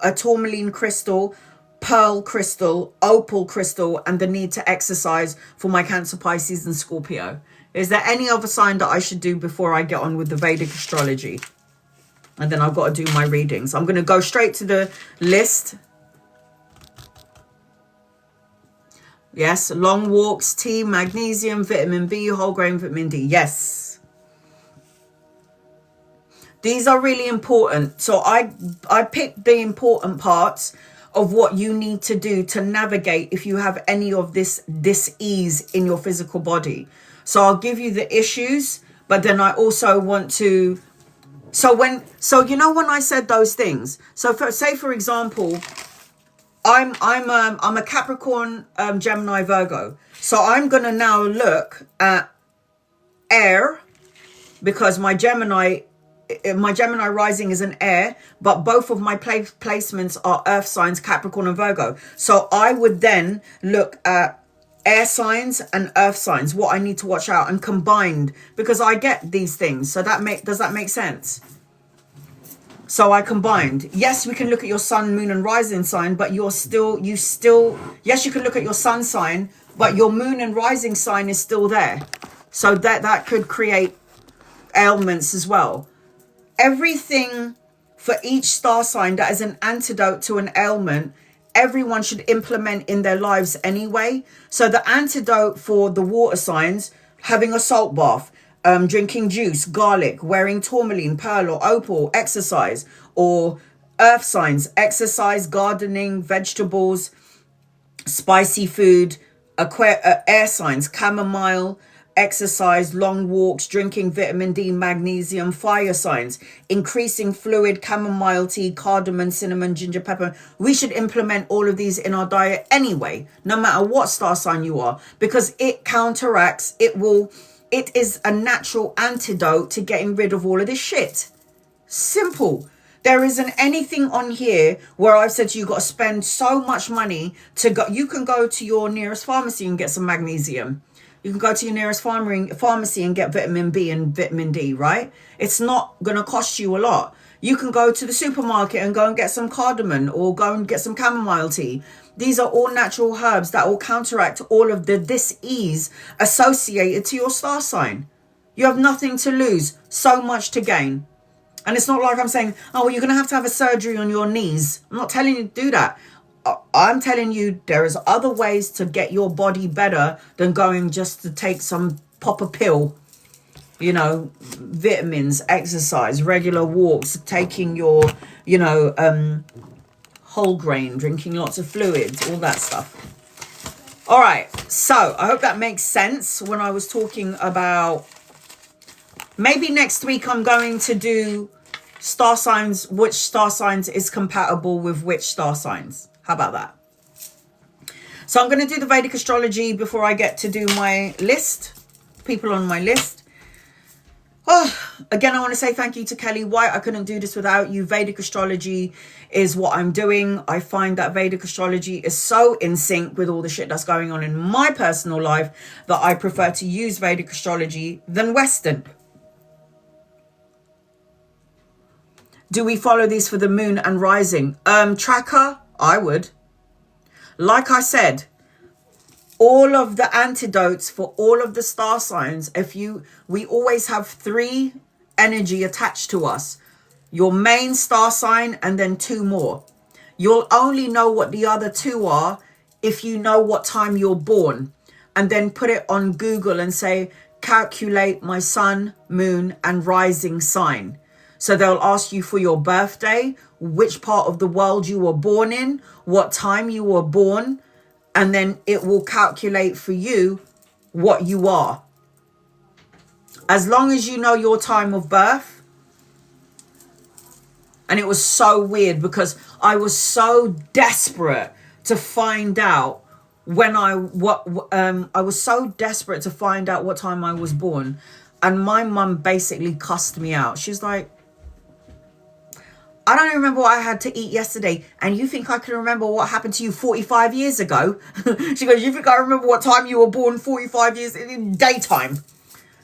a tourmaline crystal, pearl crystal, opal crystal, and the need to exercise for my Cancer, Pisces, and Scorpio. Is there any other sign that I should do before I get on with the Vedic astrology? And then I've got to do my readings. I'm going to go straight to the list. Yes, long walks, tea, magnesium, vitamin B, whole grain vitamin D. Yes. These are really important. So I picked the important parts of what you need to do to navigate if you have any of this dis-ease in your physical body. So I'll give you the issues, but then I also want to... So you know when I said those things, so say for example, I'm a Capricorn, Gemini, Virgo. So I'm going to now look at air, because my Gemini rising is an air, but both of my placements are earth signs, Capricorn and Virgo. So I would then look at air signs and earth signs, what I need to watch out, and combined, because I get these things. So does that make sense? So I combined. Yes, we can look at your sun, moon, and rising sign, but yes, you can look at your sun sign, but your moon and rising sign is still there. So that could create ailments as well. Everything for each star sign that is an antidote to an ailment, everyone should implement in their lives anyway. So the antidote for the water signs, having a salt bath, drinking juice, garlic, wearing tourmaline, pearl, or opal, exercise. Or earth signs, exercise, gardening, vegetables, spicy food. Air signs, chamomile, exercise, long walks, drinking vitamin D, magnesium. Fire signs, increasing fluid, chamomile tea, cardamom, cinnamon, ginger, pepper. We should implement all of these in our diet anyway, no matter what star sign you are, because it counteracts, it is a natural antidote to getting rid of all of this shit. Simple. There isn't anything on here where I've said to you, you've got to spend so much money to go. You can go to your nearest pharmacy and get some magnesium. You can go to your nearest pharmacy and get vitamin B and vitamin D, right? It's not going to cost you a lot. You can go to the supermarket and go and get some cardamom or go and get some chamomile tea. These are all natural herbs that will counteract all of the dis-ease associated to your star sign. You have nothing to lose, so much to gain. And it's not like I'm saying, oh, well, you're going to have a surgery on your knees. I'm not telling you to do that. I'm telling you there is other ways to get your body better than going just to take pop a pill. You know, vitamins, exercise, regular walks, taking your, whole grain, drinking lots of fluids, all that stuff. All right. So I hope that makes sense when I was talking about, maybe next week I'm going to do star signs, which star signs is compatible with which star signs. How about that? So I'm going to do the Vedic astrology before I get to do my list, people on my list. Oh, again, I want to say thank you to Kellee White. I couldn't do this without you. Vedic astrology is what I'm doing. I find that Vedic astrology is so in sync with all the shit that's going on in my personal life that I prefer to use Vedic astrology than Western. Do we follow these for the moon and rising? Tracker, I would. Like I said, all of the antidotes for all of the star signs, we always have 3 energy attached to us. Your main star sign and then 2 more. You'll only know what the other 2 are if you know what time you're born, and then put it on Google and say, calculate my sun, moon, and rising sign. So they'll ask you for your birthday, which part of the world you were born in, what time you were born, and then it will calculate for you what you are. As long as you know your time of birth. And it was so weird because I was so desperate to find out I was so desperate to find out what time I was born. And my mum basically cussed me out. She's like, I don't even remember what I had to eat yesterday, and you think I can remember what happened to you 45 years ago? She goes, you think I remember what time you were born 45 years in daytime?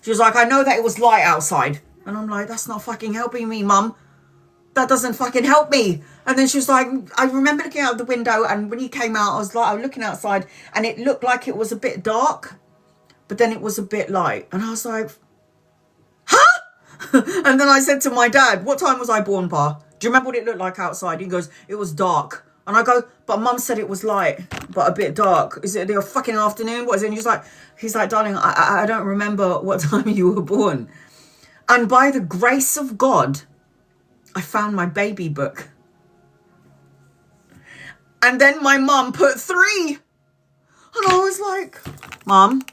She was like, I know that it was light outside. And I'm like, that's not fucking helping me, Mum. That doesn't fucking help me. And then she was like, I remember looking out the window, and when you came out, I was looking outside, and it looked like it was a bit dark, but then it was a bit light. And I was like, huh? And then I said to my dad, what time was I born, Pa? Do you remember what it looked like outside? He goes, it was dark. And I go, but Mum said it was light, but a bit dark. Is it the fucking afternoon? What is it? And he's like, darling, I don't remember what time you were born. And by the grace of God, I found my baby book. And then my mum put 3. And I was like, Mum.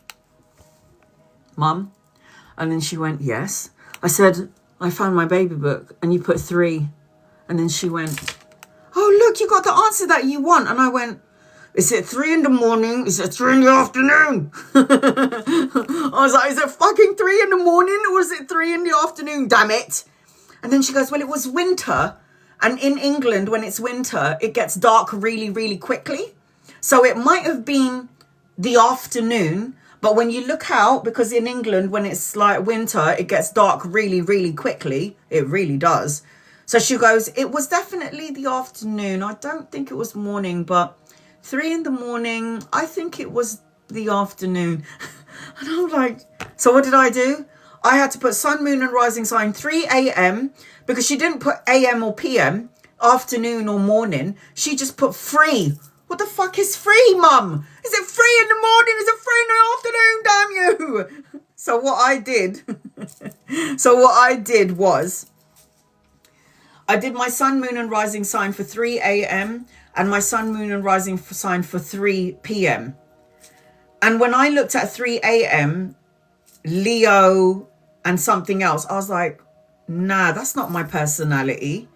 And then she went, yes. I said, I found my baby book and you put 3. And then she went, oh, look, you got the answer that you want. And I went, is it 3 in the morning? Is it 3 in the afternoon? I was like, is it fucking 3 in the morning or is it 3 in the afternoon? Damn it. And then she goes, well, it was winter. And in England, when it's winter, it gets dark really, really quickly. So it might have been the afternoon. But when you look out, because in England, when it's like winter, it gets dark really, really quickly. It really does. So she goes, it was definitely the afternoon. I don't think it was morning, but 3 in the morning, I think it was the afternoon. And I'm like, so what did I do? I had to put sun, moon, and rising sign 3 a.m. because she didn't put a.m. or p.m., afternoon or morning. She just put 3. What the fuck is 3, Mum? Is it 3 in the morning? Is it 3 in the afternoon? Damn you. So what I did was I did my sun, moon, and rising sign for 3 a.m. and my sun, moon, and rising sign for 3 p.m. And when I looked at 3 a.m., Leo and something else, I was like, nah, that's not my personality.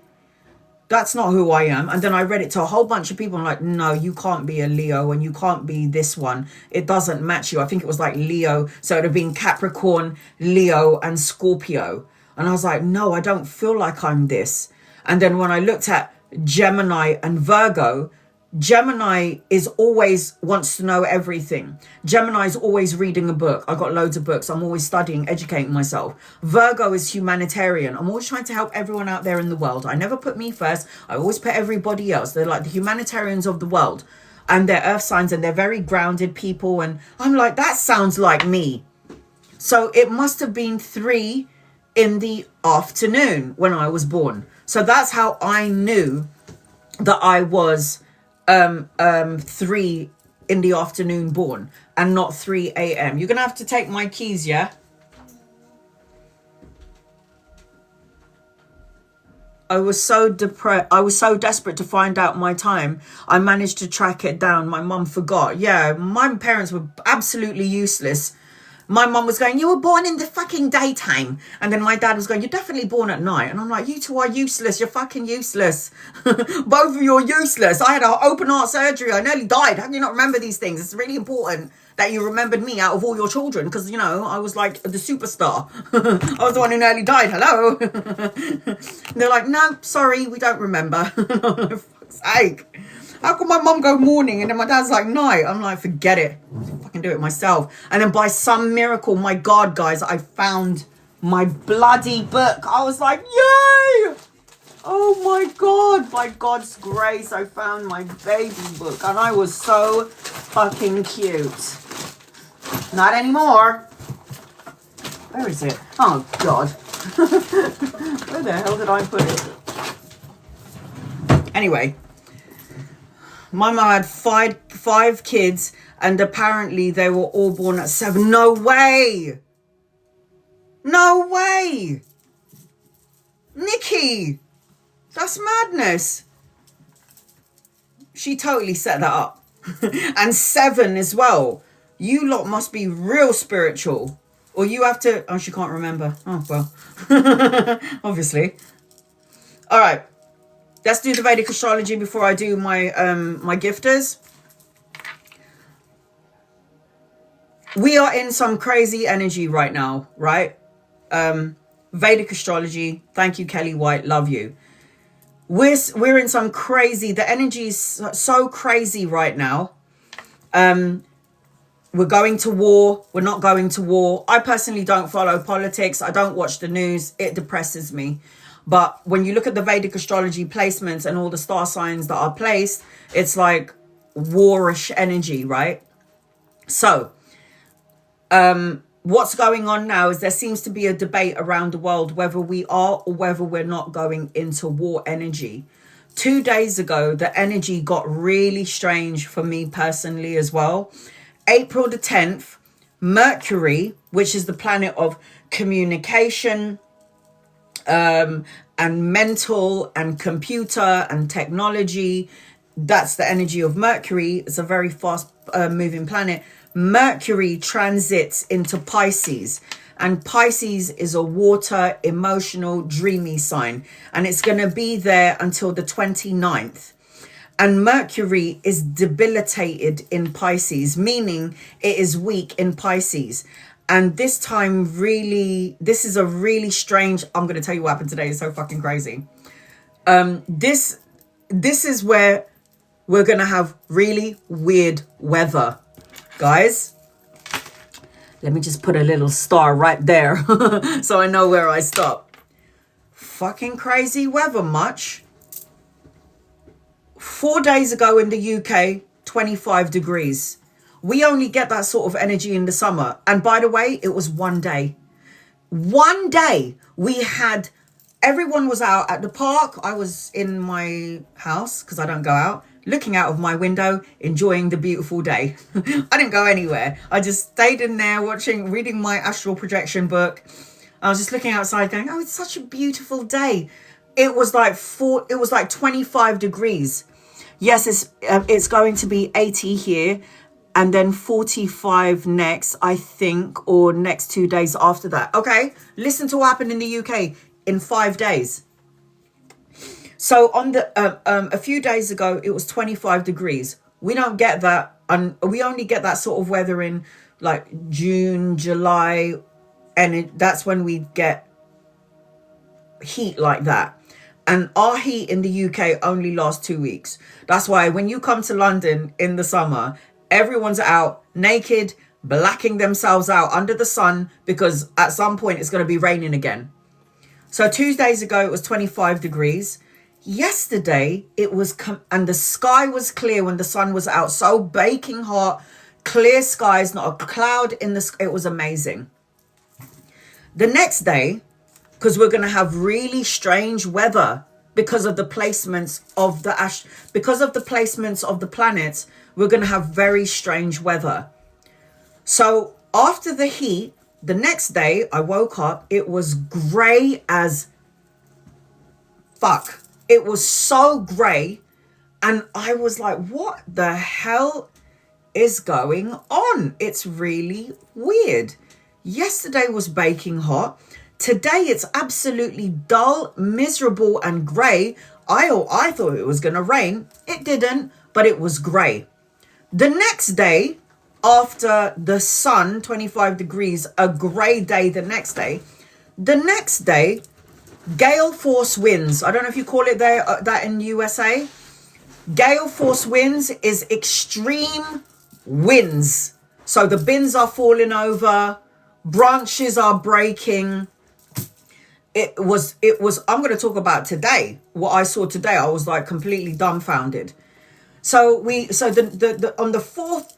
That's not who I am. And then I read it to a whole bunch of people. I'm like, no, you can't be a Leo and you can't be this one. It doesn't match you. I think it was like Leo. So it would have been Capricorn, Leo, and Scorpio. And I was like, no, I don't feel like I'm this. And then when I looked at Gemini and Virgo, Gemini is always wants to know everything. Gemini is always reading a book. I've got loads of books. I'm always studying, educating myself. Virgo is humanitarian. I'm always trying to help everyone out there in the world. I never put me first. I always put everybody else. They're like the humanitarians of the world. And they're earth signs and they're very grounded people. And I'm like, that sounds like me. So it must have been 3 in the afternoon when I was born. So that's how I knew that I was 3 in the afternoon born and not 3 a.m. You're gonna have to take my keys, yeah? I was so depressed. I was so desperate to find out my time. I managed to track it down. My mum forgot. Yeah, my parents were absolutely useless. My mum was going, you were born in the fucking daytime. And then my dad was going, you're definitely born at night. And I'm like, you two are useless. You're fucking useless. Both of you are useless. I had an open heart surgery. I nearly died. How do you not remember these things? It's really important that you remembered me out of all your children. Because, you know, I was like the superstar. I was the one who nearly died. Hello. And they're like, no, sorry, we don't remember. For fuck's sake. How could my mum go morning and then my dad's like night? I'm like, forget it. I'll fucking do it myself. And then by some miracle, my God, guys, I found my bloody book. I was like, yay! Oh my God, by God's grace, I found my baby book. And I was so fucking cute. Not anymore. Where is it? Oh God. Where the hell did I put it? Anyway. My mum had 5 kids, and apparently they were all born at 7. No way! No way! Nikki! That's madness. She totally set that up. And 7 as well. You lot must be real spiritual. Or you have to... Oh, she can't remember. Oh, well. Obviously. All right. Let's do the Vedic astrology before I do my my gifters. We are in some crazy energy right now, right? Vedic astrology. Thank you, Kellee White. Love you. We're in some crazy... The energy is so crazy right now. We're going to war. We're not going to war. I personally don't follow politics. I don't watch the news. It depresses me. But when you look at the Vedic astrology placements and all the star signs that are placed, it's like warish energy, right? So, what's going on now is there seems to be a debate around the world whether we are or whether we're not going into war energy. 2 days ago, the energy got really strange for me personally as well. April the 10th, Mercury, which is the planet of communication, and mental and computer and technology. That's the energy of Mercury. It's a very fast moving planet. Mercury transits into Pisces, and Pisces is a water, emotional, dreamy sign, and it's going to be there until the 29th. And Mercury is debilitated in Pisces, meaning it is weak in Pisces. And this time, really, this is a really strange... I'm going to tell you what happened today. It's so fucking crazy. This is where we're going to have really weird weather, guys. Let me just put a little star right there so I know where I stop. Fucking crazy weather, much. 4 days ago in the UK, 25 degrees. We only get that sort of energy in the summer. And by the way, it was 1 day. 1 day we had... Everyone was out at the park. I was in my house because I don't go out, looking out of my window, enjoying the beautiful day. I didn't go anywhere. I just stayed in there reading my astral projection book. I was just looking outside going, oh, it's such a beautiful day. It was like 25 degrees. Yes, it's going to be 80 here and then 45 next, I think, or next 2 days after that. Okay, listen to what happened in the UK in 5 days. So on the a few days ago, it was 25 degrees. We don't get that, and we only get that sort of weather in like June, July, and that's when we get heat like that. And our heat in the UK only lasts 2 weeks. That's why when you come to London in the summer, everyone's out naked, blacking themselves out under the sun, because at some point it's going to be raining again. So 2 days ago, it was 25 degrees. Yesterday, it was, and the sky was clear when the sun was out. So baking hot, clear skies, not a cloud in the sky. It was amazing. The next day, because we're going to have really strange weather because of the placements of the planets, we're going to have very strange weather. So after the heat, the next day I woke up, it was grey as fuck. It was so grey, and I was like, what the hell is going on? It's really weird. Yesterday was baking hot. Today it's absolutely dull, miserable and grey. I thought it was going to rain. It didn't, but it was grey. The next day, after the sun, 25 degrees, a grey day the next day. The next day, gale force winds. I don't know if you call it that in USA. Gale force winds is extreme winds. So the bins are falling over, branches are breaking. It was, I'm going to talk about today. What I saw today, I was like completely dumbfounded. So the on the 4th,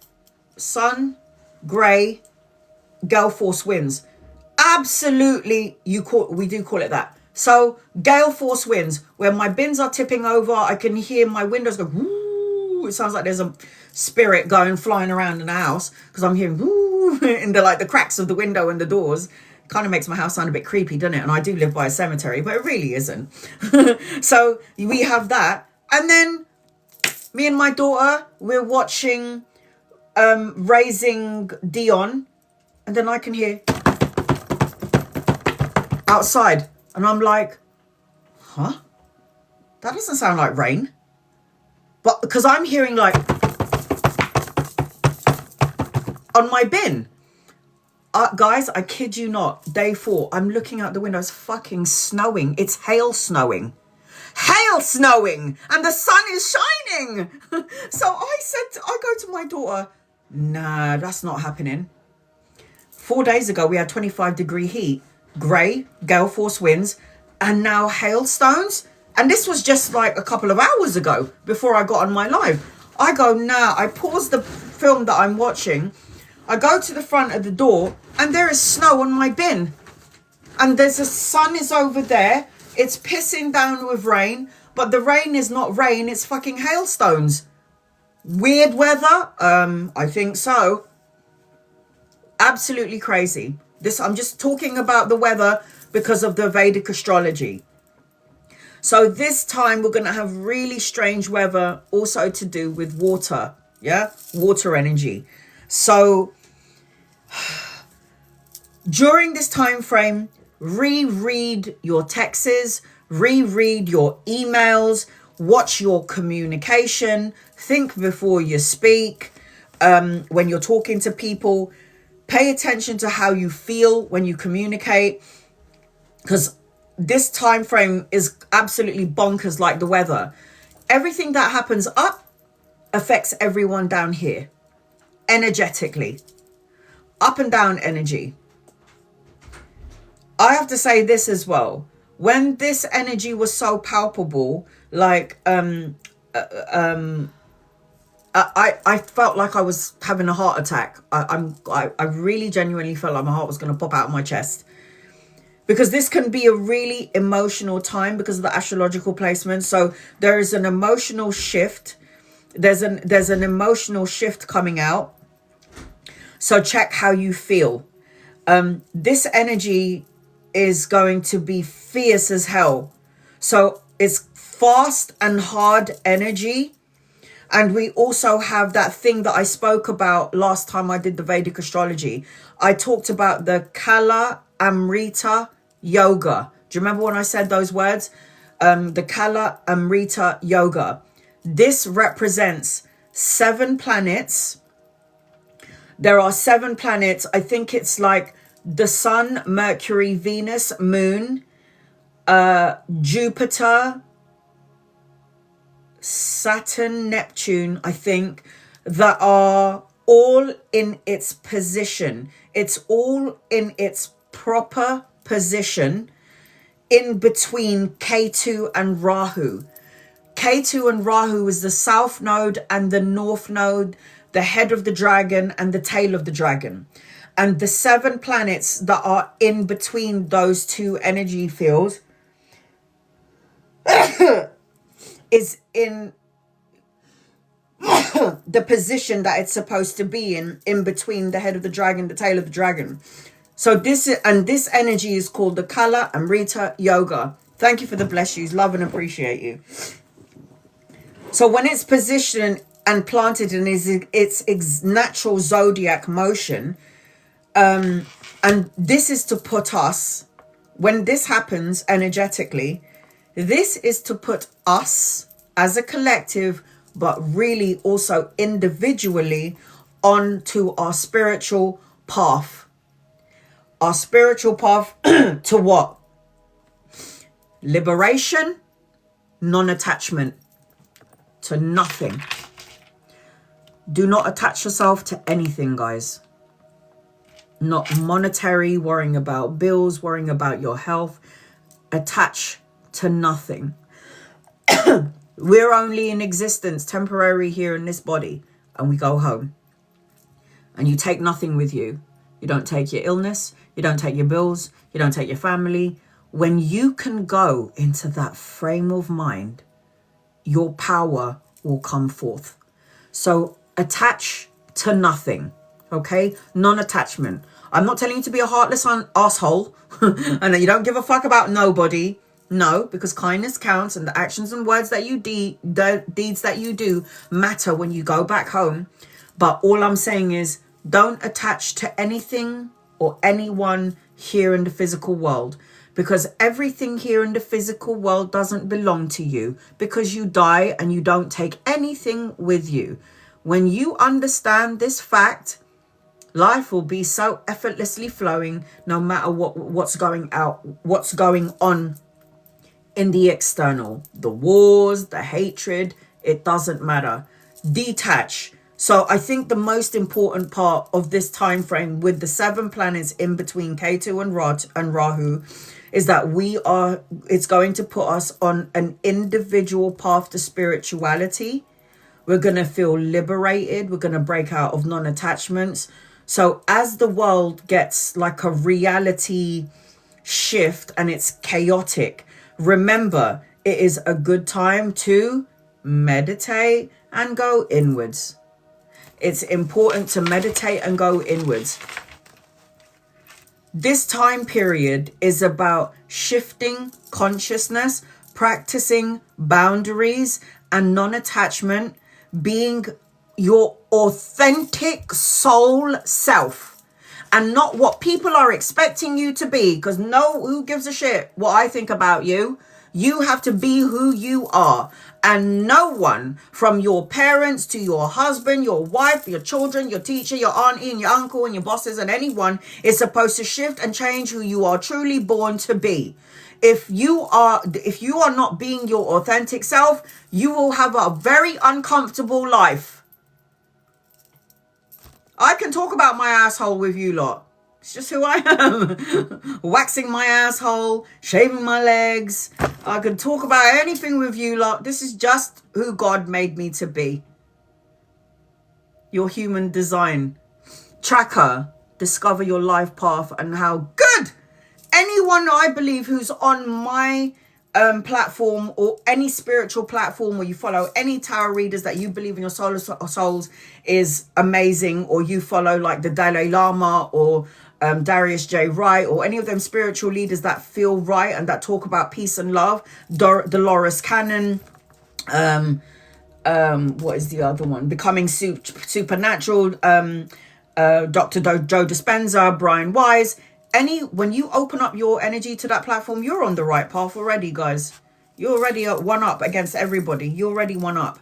sun, grey, gale force winds. Absolutely, we do call it that. So gale force winds, where my bins are tipping over, I can hear my windows go woo, It sounds like there's a spirit going flying around in the house, because I'm hearing woo in the cracks of the window and the doors. Kind of makes my house sound a bit creepy, doesn't it? And I do live by a cemetery, but it really isn't. So we have that. And then me and my daughter, we're watching Raising Dion. And then I can hear outside. And I'm like, huh? That doesn't sound like rain. But because I'm hearing like on my bin. Guys, I kid you not, day 4, I'm looking out the window, it's fucking snowing. It's hail snowing. Hail snowing! And the sun is shining! So I go to my daughter, nah, that's not happening. 4 days ago, we had 25-degree heat, grey, gale force winds, and now hailstones. And this was just like a couple of hours ago, before I got on my live. I go, nah, I pause the film that I'm watching, I go to the front of the door, and there is snow on my bin. And there's a sun is over there. It's pissing down with rain, but the rain is not rain, it's fucking hailstones. Weird weather? I think so. Absolutely crazy. I'm just talking about the weather because of the Vedic astrology. So this time we're going to have really strange weather, also to do with water. Yeah? Water energy. So during this time frame, reread your texts, reread your emails, watch your communication, think before you speak. When you're talking to people, pay attention to how you feel when you communicate, because this time frame is absolutely bonkers, like the weather. Everything that happens up affects everyone down here energetically. Up and down energy. I have to say this as well. When this energy was so palpable, like I felt like I was having a heart attack. I really genuinely felt like my heart was going to pop out of my chest, because this can be a really emotional time because of the astrological placement. So there is an emotional shift. There's an emotional shift coming out. So check how you feel. This energy is going to be fierce as hell. So it's fast and hard energy. And we also have that thing that I spoke about last time I did the Vedic astrology. I talked about the Kala Amrita Yoga. Do you remember when I said those words? The Kala Amrita Yoga. This represents 7 planets. There are 7 planets. I think it's like the Sun, Mercury, Venus, Moon, Jupiter, Saturn, Neptune, I think, that are all in its position. It's all in its proper position in between Ketu and Rahu. Ketu and Rahu is the south node and the north node, the head of the dragon and the tail of the dragon. And the 7 planets that are in between those 2 energy fields is in the position that it's supposed to be in between the head of the dragon, the tail of the dragon. So this energy is called the Kala Amrita Yoga. Thank you for the bless yous. Love and appreciate you. So when it's positioned and planted in its natural zodiac motion, and this is to put us, when this happens energetically, this is to put us as a collective, but really also individually, onto our spiritual path. Our spiritual path to what? Liberation, non-attachment to nothing. Do not attach yourself to anything, guys. Not monetary, worrying about bills, worrying about your health. Attach to nothing. We're only in existence, temporary here in this body, and we go home. And you take nothing with you. You don't take your illness. You don't take your bills. You don't take your family. When you can go into that frame of mind, your power will come forth. So attach to nothing, okay? Non-attachment. I'm not telling you to be a heartless asshole and that you don't give a fuck about nobody. No, because kindness counts, and the actions and words that you the deeds that you do matter when you go back home. But all I'm saying is, don't attach to anything or anyone here in the physical world, because everything here in the physical world doesn't belong to you, because you die and you don't take anything with you. When you understand this fact, life will be so effortlessly flowing, no matter what's going on in the external. The wars, the hatred, it doesn't matter. Detach. So I think the most important part of this time frame with the 7 planets in between Ketu and Rahu is that it's going to put us on an individual path to spirituality. We're going to feel liberated. We're going to break out of non-attachments. So as the world gets like a reality shift and it's chaotic, remember, it is a good time to meditate and go inwards. It's important to meditate and go inwards. This time period is about shifting consciousness, practicing boundaries and non-attachment, being your authentic soul self and not what people are expecting you to be. Because who gives a shit what I think about you? You have to be who you are. And no one, from your parents to your husband, your wife, your children, your teacher, your auntie and your uncle and your bosses and anyone, is supposed to shift and change who you are truly born to be. If you are not being your authentic self, you will have a very uncomfortable life. I can talk about my asshole with you lot. It's just who I am. Waxing my asshole, shaving my legs. I can talk about anything with you lot. This is just who God made me to be. Your human design tracker. Discover your life path and how good. Anyone I believe who's on my platform or any spiritual platform where you follow any tarot readers that you believe in your solar souls is amazing, or you follow like the Dalai Lama or Darius J. Wright or any of them spiritual leaders that feel right and that talk about peace and love. Dolores Cannon, what is the other one? Becoming Supernatural, Dr. Joe Dispenza, Brian Weiss. When you open up your energy to that platform, you're on the right path already, guys. You're already one up against everybody. You're already one up.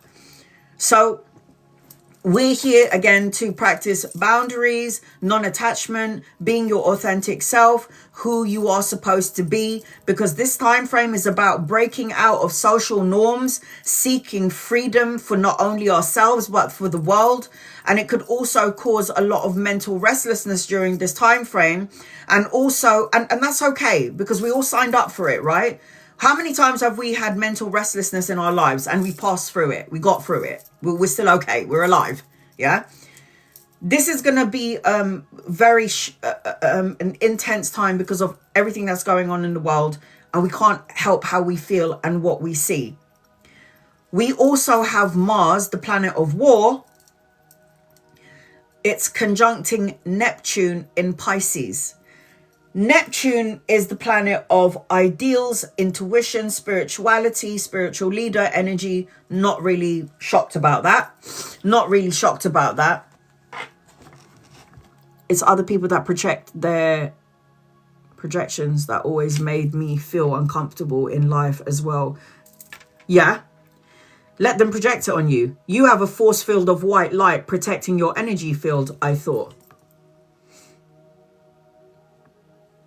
So we're here again to practice boundaries, non-attachment, being your authentic self, who you are supposed to be, because this time frame is about breaking out of social norms, seeking freedom for not only ourselves but for the world. And it could also cause a lot of mental restlessness during this time frame. And also, and that's okay, because we all signed up for it, right? How many times have we had mental restlessness in our lives and we passed through it? We got through it. We're still okay. We're alive. Yeah. This is going to be very an intense time because of everything that's going on in the world. And we can't help how we feel and what we see. We also have Mars, the planet of war. It's conjuncting Neptune in Pisces. Neptune is the planet of ideals, intuition, spirituality, spiritual leader, energy. Not really shocked about that. Not really shocked about that. It's other people that project their projections that always made me feel uncomfortable in life as well. Yeah. Let them project it on you. You have a force field of white light protecting your energy field, I thought.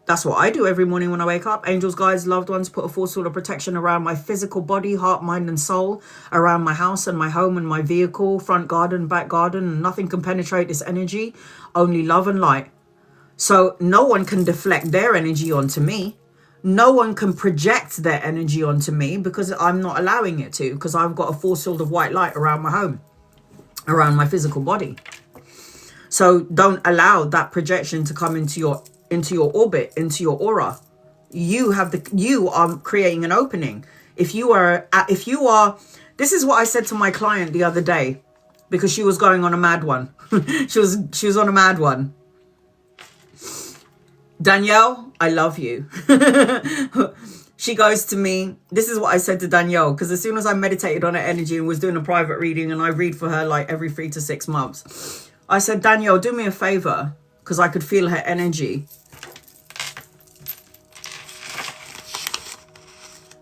That's what I do every morning when I wake up. Angels, guides, loved ones, put a force field of protection around my physical body, heart, mind and soul, around my house and my home and my vehicle, front garden, back garden, and nothing can penetrate this energy, only love and light. So no one can deflect their energy onto me. No one can project their energy onto me because I'm not allowing it to, because I've got a force field of white light around my home, around my physical body. So don't allow that projection to come into your orbit, into your aura. You are creating an opening. If you are, this is what I said to my client the other day, because she was going on a mad one. she was on a mad one. Danielle, I love you. She goes to me, this is what I said to Danielle, because as soon as I meditated on her energy and was doing a private reading, and I read for her like every 3 to 6 months, I said, Danielle, do me a favor, because I could feel her energy.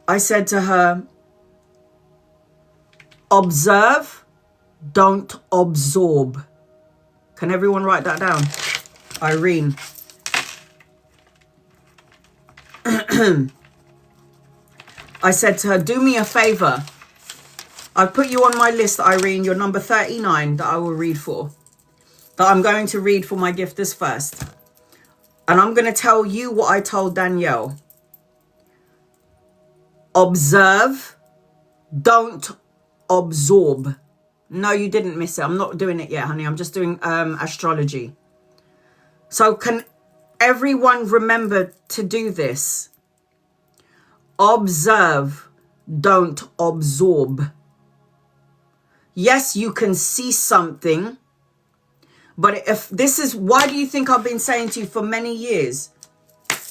I said to her, observe, don't absorb. Can everyone write that down? Irene. I said to her, do me a favor. I've put you on my list, Irene. You're number 39 that I will read for. That I'm going to read for my gifters first. And I'm going to tell you what I told Danielle. Observe, don't absorb. No, you didn't miss it. I'm not doing it yet, honey. I'm just doing astrology. So can everyone remember to do this? Observe, don't absorb. Yes, you can see something, but if this is, why do you think I've been saying to you for many years?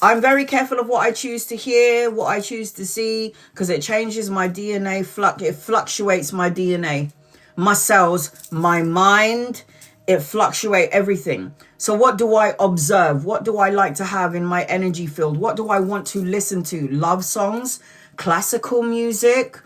I'm very careful of what I choose to hear, what I choose to see, because it changes my DNA, it fluctuates my DNA, my cells, my mind, it fluctuates everything. So what do I observe? What do I like to have in my energy field? What do I want to listen to? Love songs, classical music,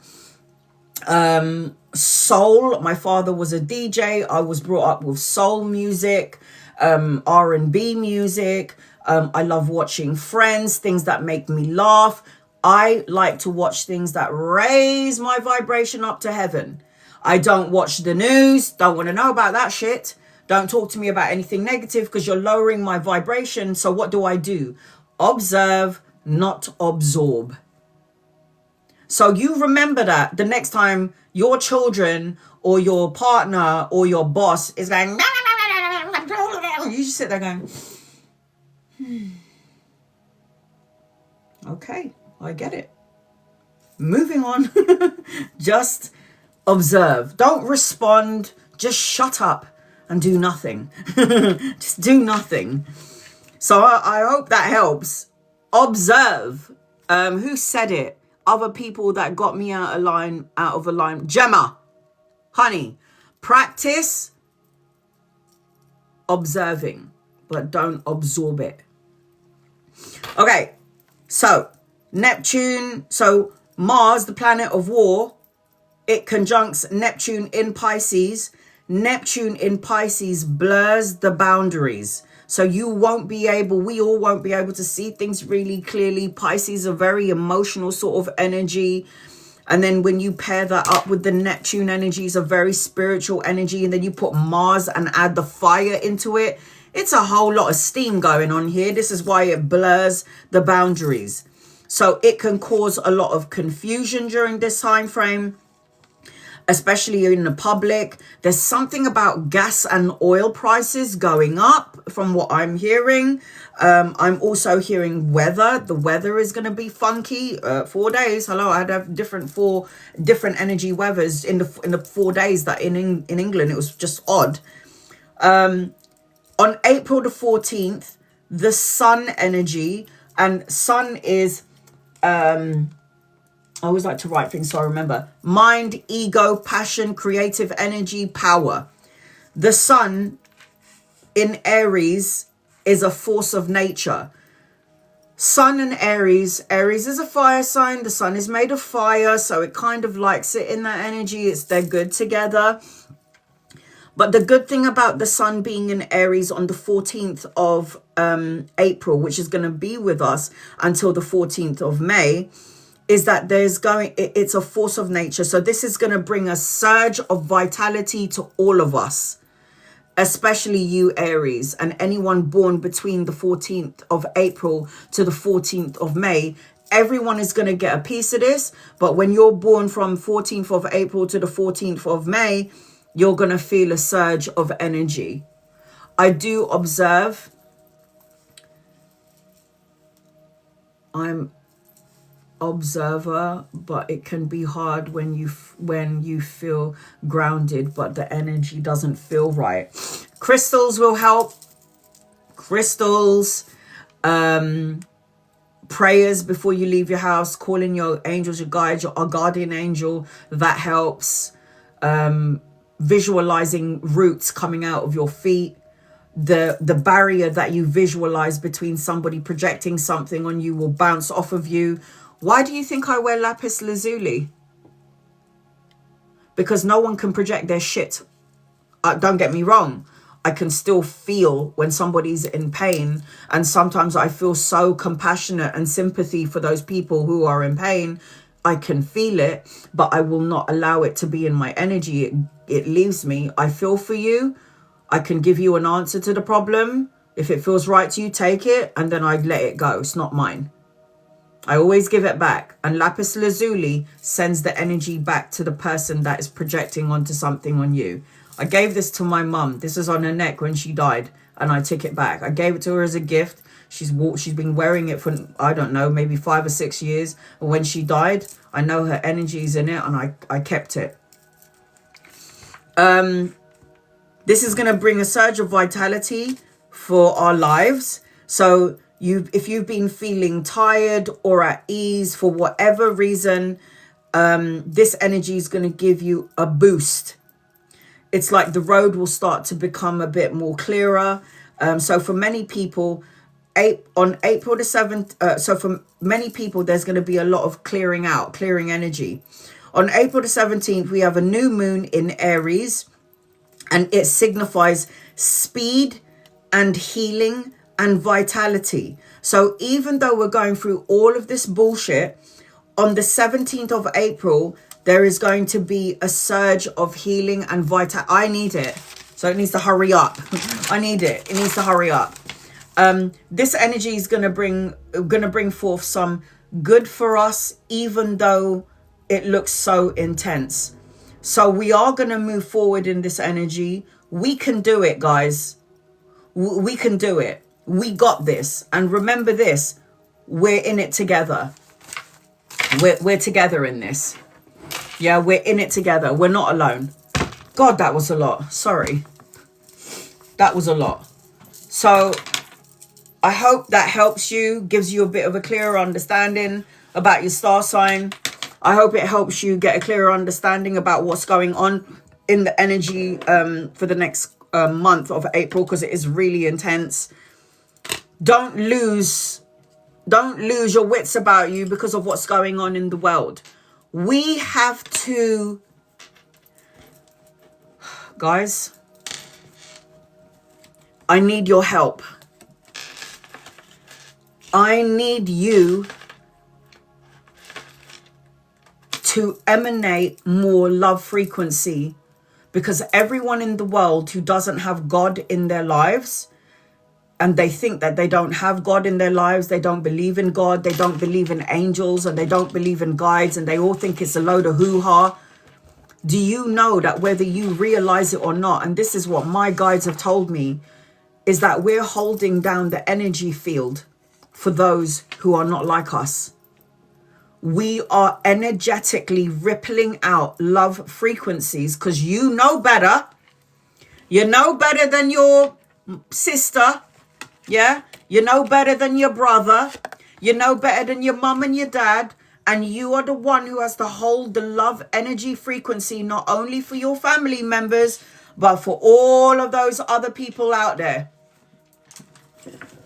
soul. My father was a DJ. I was brought up with soul music, R&B music. I love watching Friends, things that make me laugh. I like to watch things that raise my vibration up to heaven. I don't watch the news. Don't want to know about that shit. Don't talk to me about anything negative because you're lowering my vibration. So what do? Observe, not absorb. So you remember that the next time your children or your partner or your boss is going, you just sit there going, okay, I get it. Moving on. Just observe. Don't respond. Just shut up and do nothing. Just do nothing. So I hope that helps. Observe. Who said it? Other people that got me out of line. Gemma, honey, practice observing, but don't absorb it. Okay, so Neptune, so Mars, the planet of war, it conjuncts Neptune in Pisces. Neptune in Pisces blurs the boundaries. So you won't be able, we all won't be able to see things really clearly. Pisces are very emotional sort of energy. And then when you pair that up with the Neptune energies, a very spiritual energy, and then you put Mars and add the fire into it, it's a whole lot of steam going on here. This is why it blurs the boundaries. So it can cause a lot of confusion during this time frame, especially in the public. There's something about gas and oil prices going up from what I'm hearing. I'm also hearing weather. The weather is going to be funky. 4 days. Hello, I had four different energy weathers in the 4 days that in England. It was just odd. On April the 14th, the sun energy, and sun is, I always like to write things so I remember. Mind, ego, passion, creative energy, power. The sun in Aries is a force of nature. Sun and Aries. Aries is a fire sign. The sun is made of fire, so it kind of likes it in that energy. They're good together. But the good thing about the sun being in Aries on the 14th of April, which is going to be with us until the 14th of May, is that it's a force of nature. So this is going to bring a surge of vitality to all of us, especially you, Aries, and anyone born between the 14th of April to the 14th of May. Everyone is going to get a piece of this. But when you're born from 14th of April to the 14th of May, you're going to feel a surge of energy. I do observe. observer, but it can be hard when you feel grounded but the energy doesn't feel right. Crystals will help. Crystals, prayers before you leave your house, calling your angels, your guides, your guardian angel, that helps. Visualizing roots coming out of your feet, the barrier that you visualize between somebody projecting something on you will bounce off of you. Why do you think I wear lapis lazuli? Because no one can project their shit. Don't get me wrong, I can still feel when somebody's in pain, and sometimes I feel so compassionate and sympathy for those people who are in pain. I can feel it, but I will not allow it to be in my energy. It leaves me. I feel for you. I can give you an answer to the problem. If it feels right to you, take it, and then I let it go. It's not mine. I always give it back. And lapis lazuli sends the energy back to the person that is projecting onto something on you. I gave this to my mum. This is on her neck when she died, and I took it back. I gave it to her as a gift. She's been wearing it for, I don't know, maybe 5 or 6 years. And when she died, I know her energy's in it, and I kept it. This is going to bring a surge of vitality for our lives. So if you've been feeling tired or at ease for whatever reason, this energy is going to give you a boost. It's like the road will start to become a bit more clearer. So for many people, on April the 7th, so for many people, there's going to be a lot of clearing energy. On April the 17th, we have a new moon in Aries, and it signifies speed and healing and vitality. So even though we're going through all of this bullshit, on the 17th of April, there is going to be a surge of healing and vitality. I need it. So it needs to hurry up. I need it. It needs to hurry up. This energy is going to bring forth some good for us, even though it looks so intense. So we are going to move forward in this energy. We can do it, guys. We can do it. We got this. And remember this, we're in it together. We're together in this. Yeah, we're in it together. We're not alone. God, that was a lot. Sorry. That was a lot. So I hope that helps you, gives you a bit of a clearer understanding about your star sign. I hope it helps you get a clearer understanding about what's going on in the energy for the next month of April, because it is really intense. Don't lose your wits about you because of what's going on in the world. We have to, guys, I need your help. I need you to emanate more love frequency, because everyone in the world who doesn't have God in their lives, and they think that they don't have God in their lives, they don't believe in God, they don't believe in angels, and they don't believe in guides, and they all think it's a load of hoo-ha. Do you know that whether you realize it or not, and this is what my guides have told me, is that we're holding down the energy field for those who are not like us. We are energetically rippling out love frequencies, because you know better. You know better than your sister. Yeah, you know better than your brother. You know better than your mum and your dad. And you are the one who has to hold the love energy frequency, not only for your family members, but for all of those other people out there.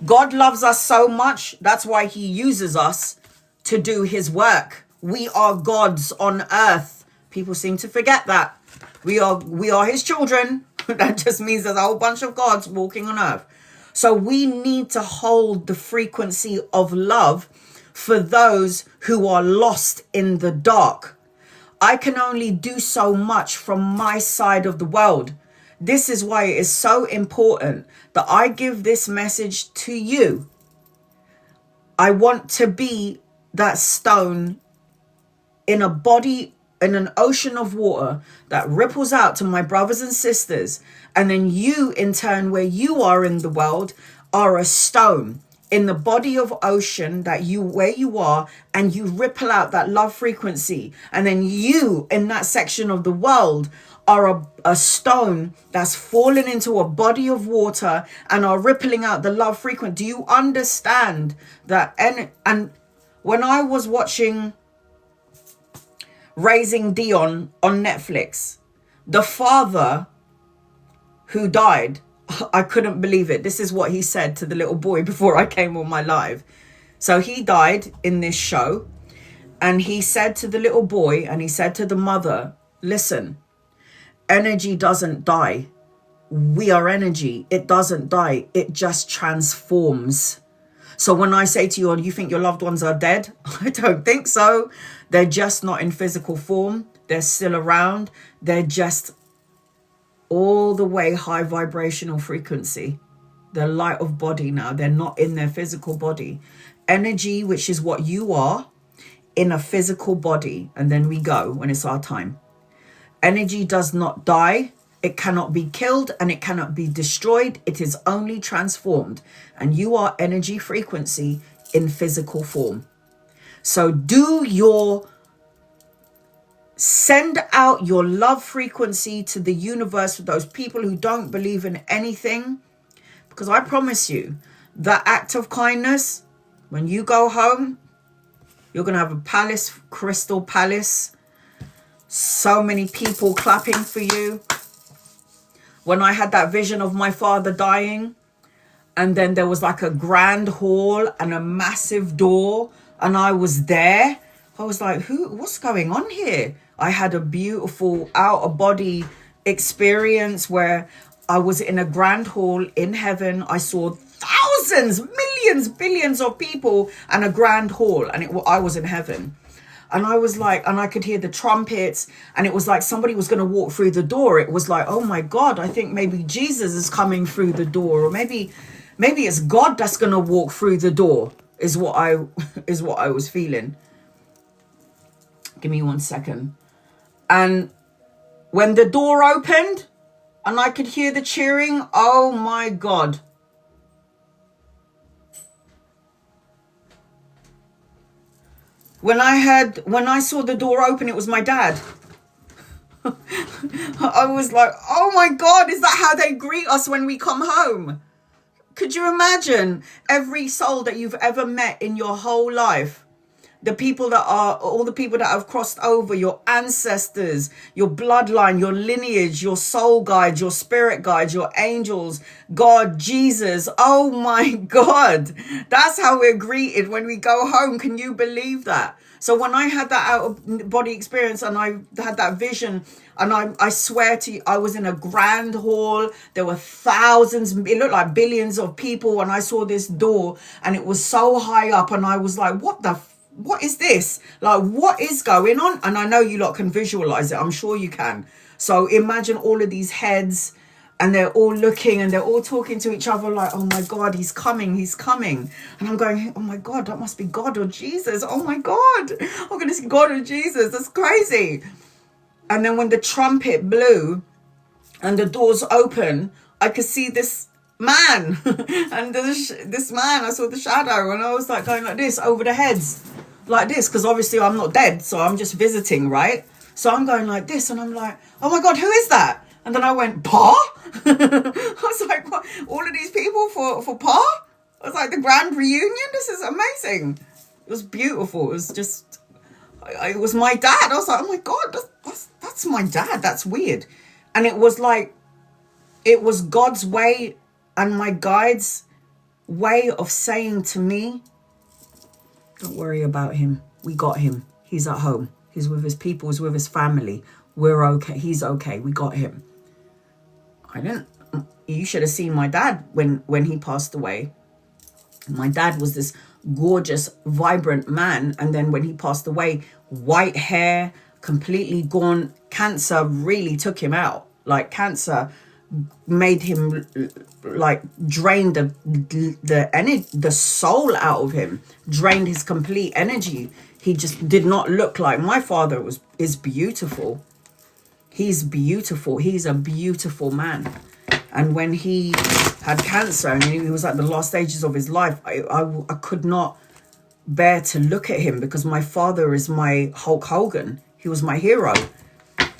God loves us so much. That's why he uses us to do his work. We are gods on earth. People seem to forget that. We are his children. That just means there's a whole bunch of gods walking on earth. So we need to hold the frequency of love for those who are lost in the dark. I can only do so much from my side of the world. This is why it is so important that I give this message to you. I want to be that stone in a body, in an ocean of water that ripples out to my brothers and sisters. And then you, in turn, where you are in the world, are a stone in the body of ocean that where you are, and you ripple out that love frequency, and then you in that section of the world are a stone that's fallen into a body of water and are rippling out the love frequency. Do you understand that? And when I was watching Raising Dion on Netflix, the father who died, I couldn't believe it. This is what he said to the little boy before I came on my live. So he died in this show, and he said to the little boy, and he said to the mother, listen, energy doesn't die. We are energy. It doesn't die. It just transforms. So when I say to you, you think your loved ones are dead? I don't think so. They're just not in physical form. They're still around. They're just all the way high vibrational frequency. They're light of body now. They're not in their physical body. Energy, which is what you are, in a physical body. And then we go when it's our time. Energy does not die. It cannot be killed and it cannot be destroyed. It is only transformed. And you are energy frequency in physical form. So send out your love frequency to the universe for those people who don't believe in anything. Because I promise you, that act of kindness, when you go home, you're going to have a palace, crystal palace. So many people clapping for you. When I had that vision of my father dying, and then there was like a grand hall and a massive door, and I was there, I was like, what's going on here? I had a beautiful out-of-body experience where I was in a grand hall in heaven. I saw thousands, millions, billions of people and a grand hall, and I was in heaven. And I was like, and I could hear the trumpets, and it was like somebody was going to walk through the door. It was like, oh my God, I think maybe Jesus is coming through the door, or maybe it's God that's going to walk through the door, is what I was feeling. Give me 1 second. And when the door opened and I could hear the cheering, oh my God. When I saw the door open, it was my dad. I was like, oh my God, is that how they greet us when we come home? Could you imagine every soul that you've ever met in your whole life? All the people that have crossed over, your ancestors, your bloodline, your lineage, your soul guides, your spirit guides, your angels, God, Jesus. Oh my God. That's how we're greeted when we go home. Can you believe that? So when I had that out of body experience and I had that vision, and I swear to you, I was in a grand hall. There were thousands, it looked like billions of people. And I saw this door and it was so high up, and I was like, what is this? Like, what is going on? And I know you lot can visualize it. I'm sure you can. So imagine all of these heads, and they're all looking and they're all talking to each other like, oh my God, he's coming, he's coming. And I'm going, oh my God, that must be God or Jesus. Oh my God, I'm going to see God or Jesus. That's crazy. And then when the trumpet blew and the doors open, I could see this man. And this man, I saw the shadow, and I was like going like this over the heads. Like this, because obviously I'm not dead, so I'm just visiting, right? So I'm going like this, and I'm like, oh my God, who is that? And then I went, Pa? I was like, what? All of these people for Pa? I was like, the grand reunion? This is amazing. It was beautiful. It was just, it was my dad. I was like, oh my God, that's my dad. That's weird. And it was like, it was God's way and my guide's way of saying to me, don't worry about him. We got him. He's at home. He's with his people. He's with his family. We're okay. He's okay. We got him. You should have seen my dad when he passed away. My dad was this gorgeous, vibrant man. And then when he passed away, white hair, completely gone. Cancer really took him out. Like, cancer made him, like, drained the soul out of him, drained his complete energy. He just did not look like my father is beautiful. He's beautiful. He's a beautiful man. And when he had cancer, and he was at the last stages of his life. I could not bear to look at him, because my father is my Hulk Hogan. He was my hero.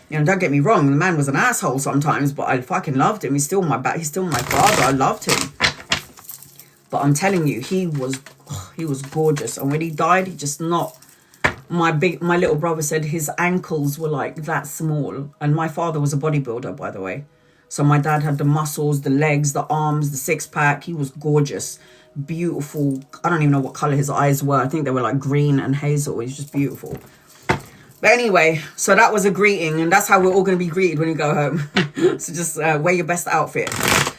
You know, don't get me wrong, the man was an asshole sometimes, but I fucking loved him. He's still my father. I loved him. But I'm telling you, he was gorgeous. And when he died, he just not... My little brother said his ankles were like that small. And my father was a bodybuilder, by the way. So my dad had the muscles, the legs, the arms, the six-pack. He was gorgeous. Beautiful. I don't even know what colour his eyes were. I think they were like green and hazel. He was just beautiful. But anyway, so that was a greeting. And that's how we're all going to be greeted when you go home. So just wear your best outfit.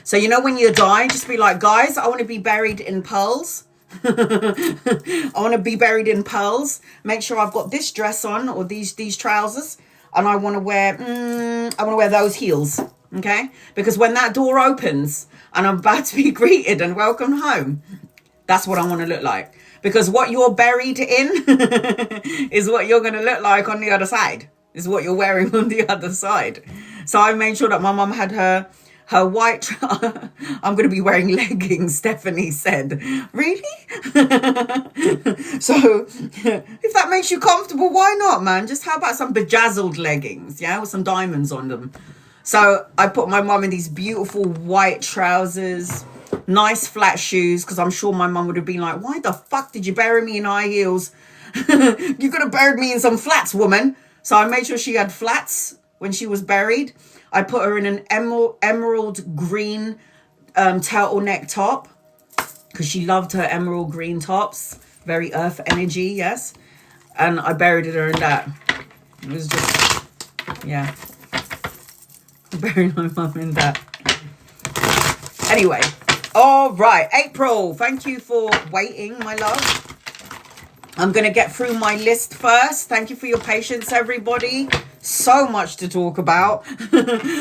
So, you know, when you die, just be like, guys, I want to be buried in pearls. I want to be buried in pearls. Make sure I've got this dress on, or these trousers, and I want to wear those heels. Okay, because when that door opens and I'm about to be greeted and welcomed home, that's what I want to look like. Because what you're buried in is what you're going to look like on the other side. Is what you're wearing on the other side. So I made sure that my mum had her white... I'm going to be wearing leggings, Stephanie said. Really? So if that makes you comfortable, why not, man? Just how about some bedazzled leggings, yeah, with some diamonds on them. So I put my mum in these beautiful white trousers, nice flat shoes, because I'm sure my mum would have been like, why the fuck did you bury me in high heels? You could have buried me in some flats, woman. So I made sure she had flats when she was buried. I put her in an emerald green turtleneck top, because she loved her emerald green tops. Very earth energy, yes. And I buried her in that. It was just, yeah. Buried my mum in that. Anyway, all right. April, thank you for waiting, my love. I'm going to get through my list first. Thank you for your patience, everybody. So much to talk about.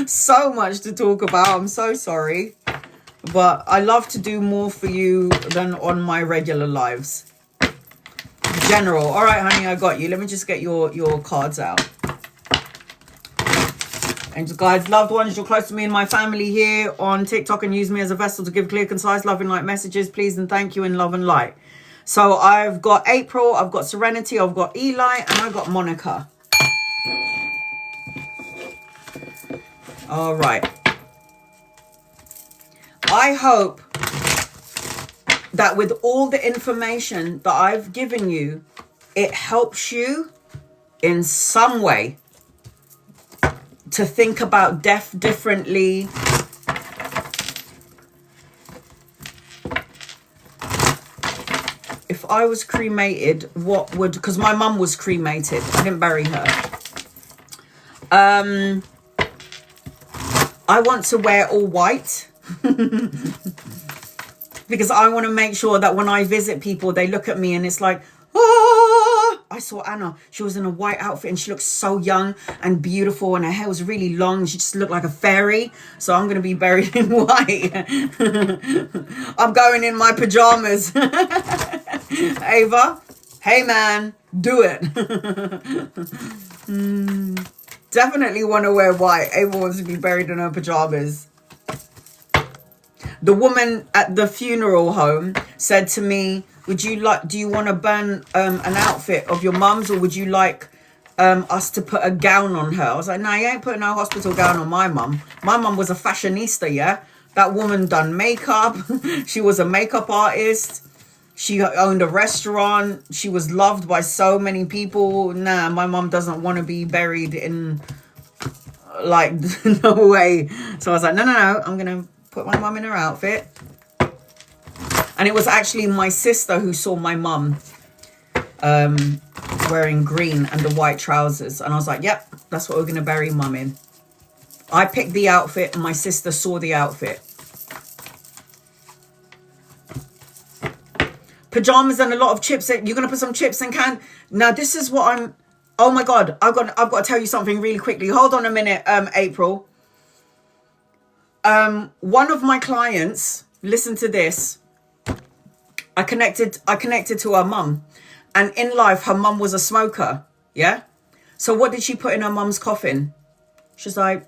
So much to talk about. I'm so sorry. But I love to do more for you than on my regular lives. General. All right, honey, I got you. Let me just get your cards out. And guys, loved ones, you're close to me and my family here on TikTok, and use me as a vessel to give clear, concise, love and light messages. Please and thank you in love and light. So I've got April, I've got Serenity, I've got Eli, and I've got Monica. All right. I hope that with all the information that I've given you, it helps you in some way to think about death differently. If I was cremated, what would... Because my mum was cremated. I didn't bury her. I want to wear all white. Because I want to make sure that when I visit people, they look at me and it's like, oh, I saw Anna. She was in a white outfit and she looked so young and beautiful, and her hair was really long. She just looked like a fairy. So I'm going to be buried in white. I'm going in my pajamas. Ava, hey man, do it. Definitely want to wear white. Ava wants to be buried in her pajamas. The woman at the funeral home said to me, do you want to burn an outfit of your mum's, or would you like us to put a gown on her? I was like, no, you ain't putting no hospital gown on my mum. My mum was a fashionista, yeah? That woman done makeup. She was a makeup artist. She owned a restaurant. She was loved by so many people. Nah, my mum doesn't want to be buried in, like, no way. So I was like, no, I'm going to put my mum in her outfit. And it was actually my sister who saw my mum wearing green and the white trousers. And I was like, yep, that's what we're going to bury mum in. I picked the outfit and my sister saw the outfit. Pajamas and a lot of chips. You're going to put some chips and can. Now, this is what I'm... Oh, my God. I've got to tell you something really quickly. Hold on a minute, April. One of my clients, listen to this. I connected to her mum, and in life her mum was a smoker, yeah? So what did she put in her mum's coffin? She's like,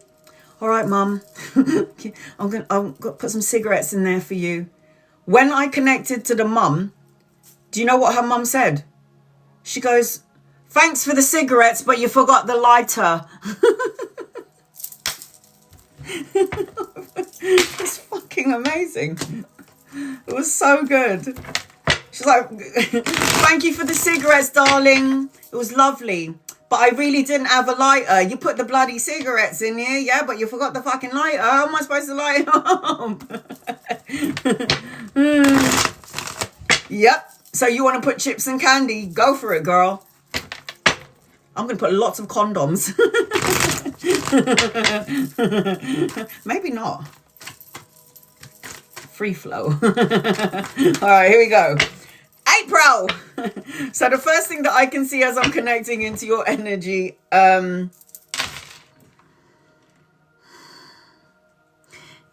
All right, Mum. I'm gonna put some cigarettes in there for you. When I connected to the mum, do you know what her mum said? She goes, thanks for the cigarettes, but you forgot the lighter. It's fucking amazing. It was so good. She's like, thank you for the cigarettes, darling. It was lovely. But I really didn't have a lighter. You put the bloody cigarettes in here, yeah, but you forgot the fucking lighter. How am I supposed to light it up? Yep. So you want to put chips and candy? Go for it, girl. I'm going to put lots of condoms. Maybe not. Free flow. All right, here we go. April. So the first thing that I can see as I'm connecting into your energy,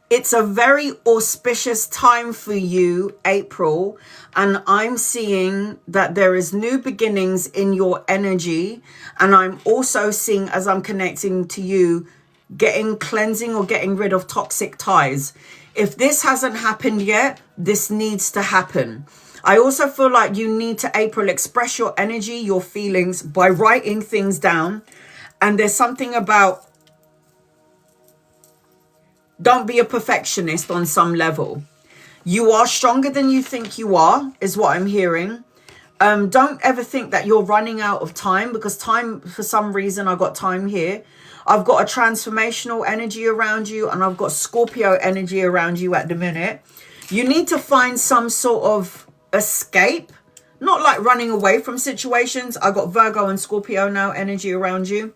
it's a very auspicious time for you, April, and I'm seeing that there is new beginnings in your energy, and I'm also seeing, as I'm connecting to you, cleansing or getting rid of toxic ties. If this hasn't happened yet, this needs to happen. I also feel like you need to, April, express your energy, your feelings by writing things down. And there's something about, don't be a perfectionist on some level. You are stronger than you think you are, is what I'm hearing. Don't ever think that you're running out of time, because time, for some reason, I got time here. I've got a transformational energy around you, and I've got Scorpio energy around you at the minute. You need to find some sort of escape, not like running away from situations. I got Virgo and Scorpio now energy around you.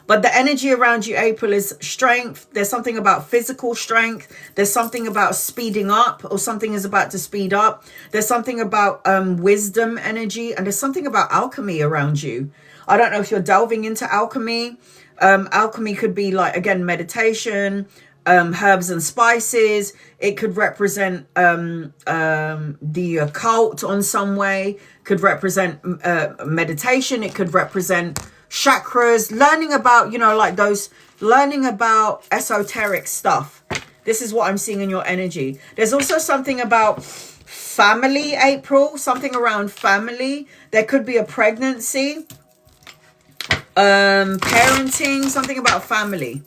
But the energy around you, April, is strength. There's something about physical strength. There's something about speeding up, or something is about to speed up. There's something about wisdom energy. And there's something about alchemy around you. I don't know if you're delving into alchemy. Alchemy could be like, again, meditation, herbs and spices. It could represent the occult on some way. Could represent meditation. It could represent chakras, learning about, you know, like those, learning about esoteric stuff. This is what I'm seeing in your energy. There's also something about family, April, something around family. There could be a pregnancy, parenting, something about family.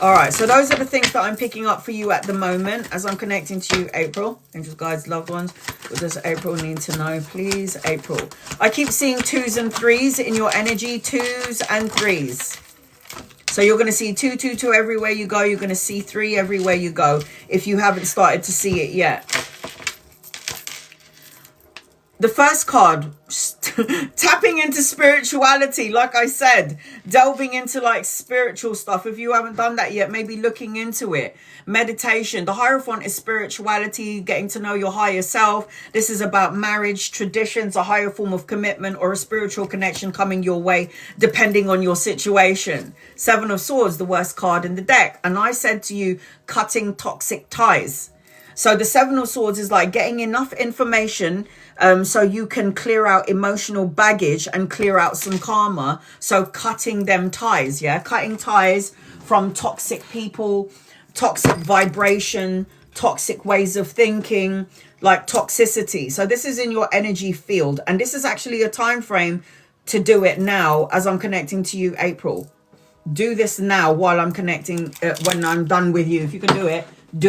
All right, so those are the things that I'm picking up for you at the moment as I'm connecting to you, April. Angels, guides, loved ones. What does April need to know, please? April. I keep seeing 2s and 3s in your energy, 2s and 3s. So you're going to see 2, 2, 2 everywhere you go. You're going to see 3 everywhere you go if you haven't started to see it yet. The first card, tapping into spirituality, like I said, delving into like spiritual stuff. If you haven't done that yet, maybe looking into it. Meditation. The Hierophant is spirituality, getting to know your higher self. This is about marriage, traditions, a higher form of commitment, or a spiritual connection coming your way, depending on your situation. 7 of Swords, the worst card in the deck. And I said to you, cutting toxic ties. So the 7 of Swords is like getting enough information so you can clear out emotional baggage and clear out some karma. So cutting them ties, yeah? Cutting ties from toxic people, toxic vibration, toxic ways of thinking, like toxicity. So this is in your energy field. And this is actually a time frame to do it now as I'm connecting to you, April. Do this now while I'm connecting, when I'm done with you. If you can do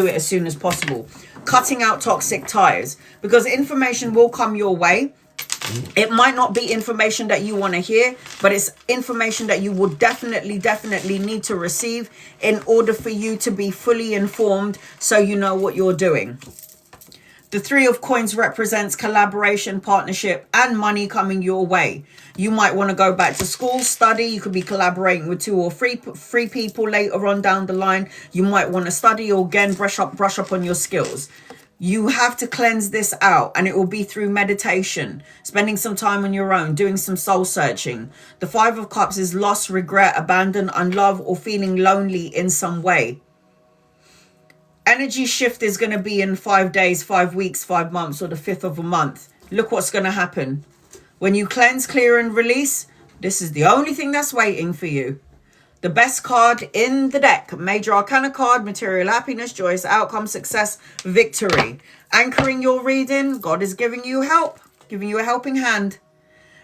it as soon as possible. Cutting out toxic ties, because information will come your way. It might not be information that you want to hear, but it's information that you will definitely need to receive in order for you to be fully informed, so you know what you're doing. The 3 of Coins represents collaboration, partnership, and money coming your way. You might want to go back to school, study. You could be collaborating with 2 or 3 people later on down the line. You might want to study, or again, brush up on your skills. You have to cleanse this out, and it will be through meditation, spending some time on your own, doing some soul searching. The 5 of Cups is loss, regret, abandon, unlove, or feeling lonely in some way. Energy shift is going to be in 5 days, 5 weeks, 5 months, or the 5th of a month. Look what's going to happen. When you cleanse, clear, and release, this is the only thing that's waiting for you. The best card in the deck. Major Arcana card, material happiness, joyous outcome, success, victory. Anchoring your reading, God is giving you help, giving you a helping hand.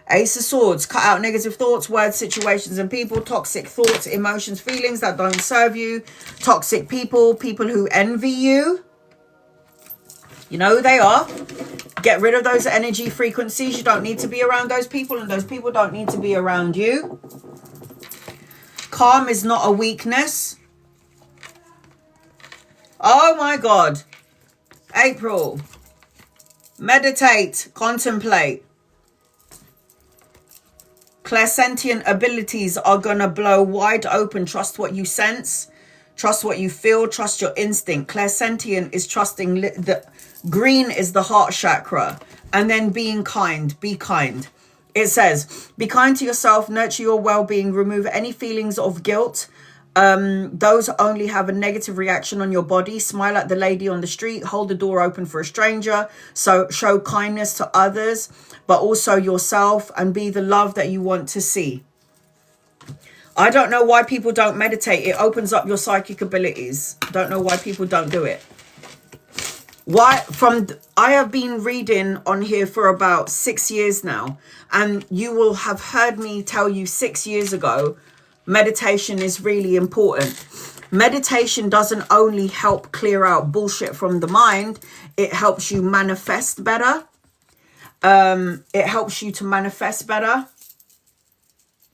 Ace of Swords, cut out negative thoughts, words, situations, and people. Toxic thoughts, emotions, feelings that don't serve you. Toxic people, people who envy you. You know who they are. Get rid of those energy frequencies. You don't need to be around those people, and those people don't need to be around you. Calm is not a weakness. Oh my God. April. Meditate. Contemplate. Clairsentient abilities are going to blow wide open. Trust what you sense. Trust what you feel. Trust your instinct. Clairsentient is trusting. The green is the heart chakra. And then being kind. Be kind. It says, be kind to yourself, nurture your well-being, remove any feelings of guilt. Those only have a negative reaction on your body. Smile at the lady on the street, hold the door open for a stranger. So show kindness to others, but also yourself, and be the love that you want to see. I don't know why people don't meditate. It opens up your psychic abilities. Don't know why people don't do it. I have been reading on here for about 6 years now, and you will have heard me tell you 6 years ago, meditation is really important. Meditation doesn't only help clear out bullshit from the mind, it helps you manifest better. It helps you to manifest better.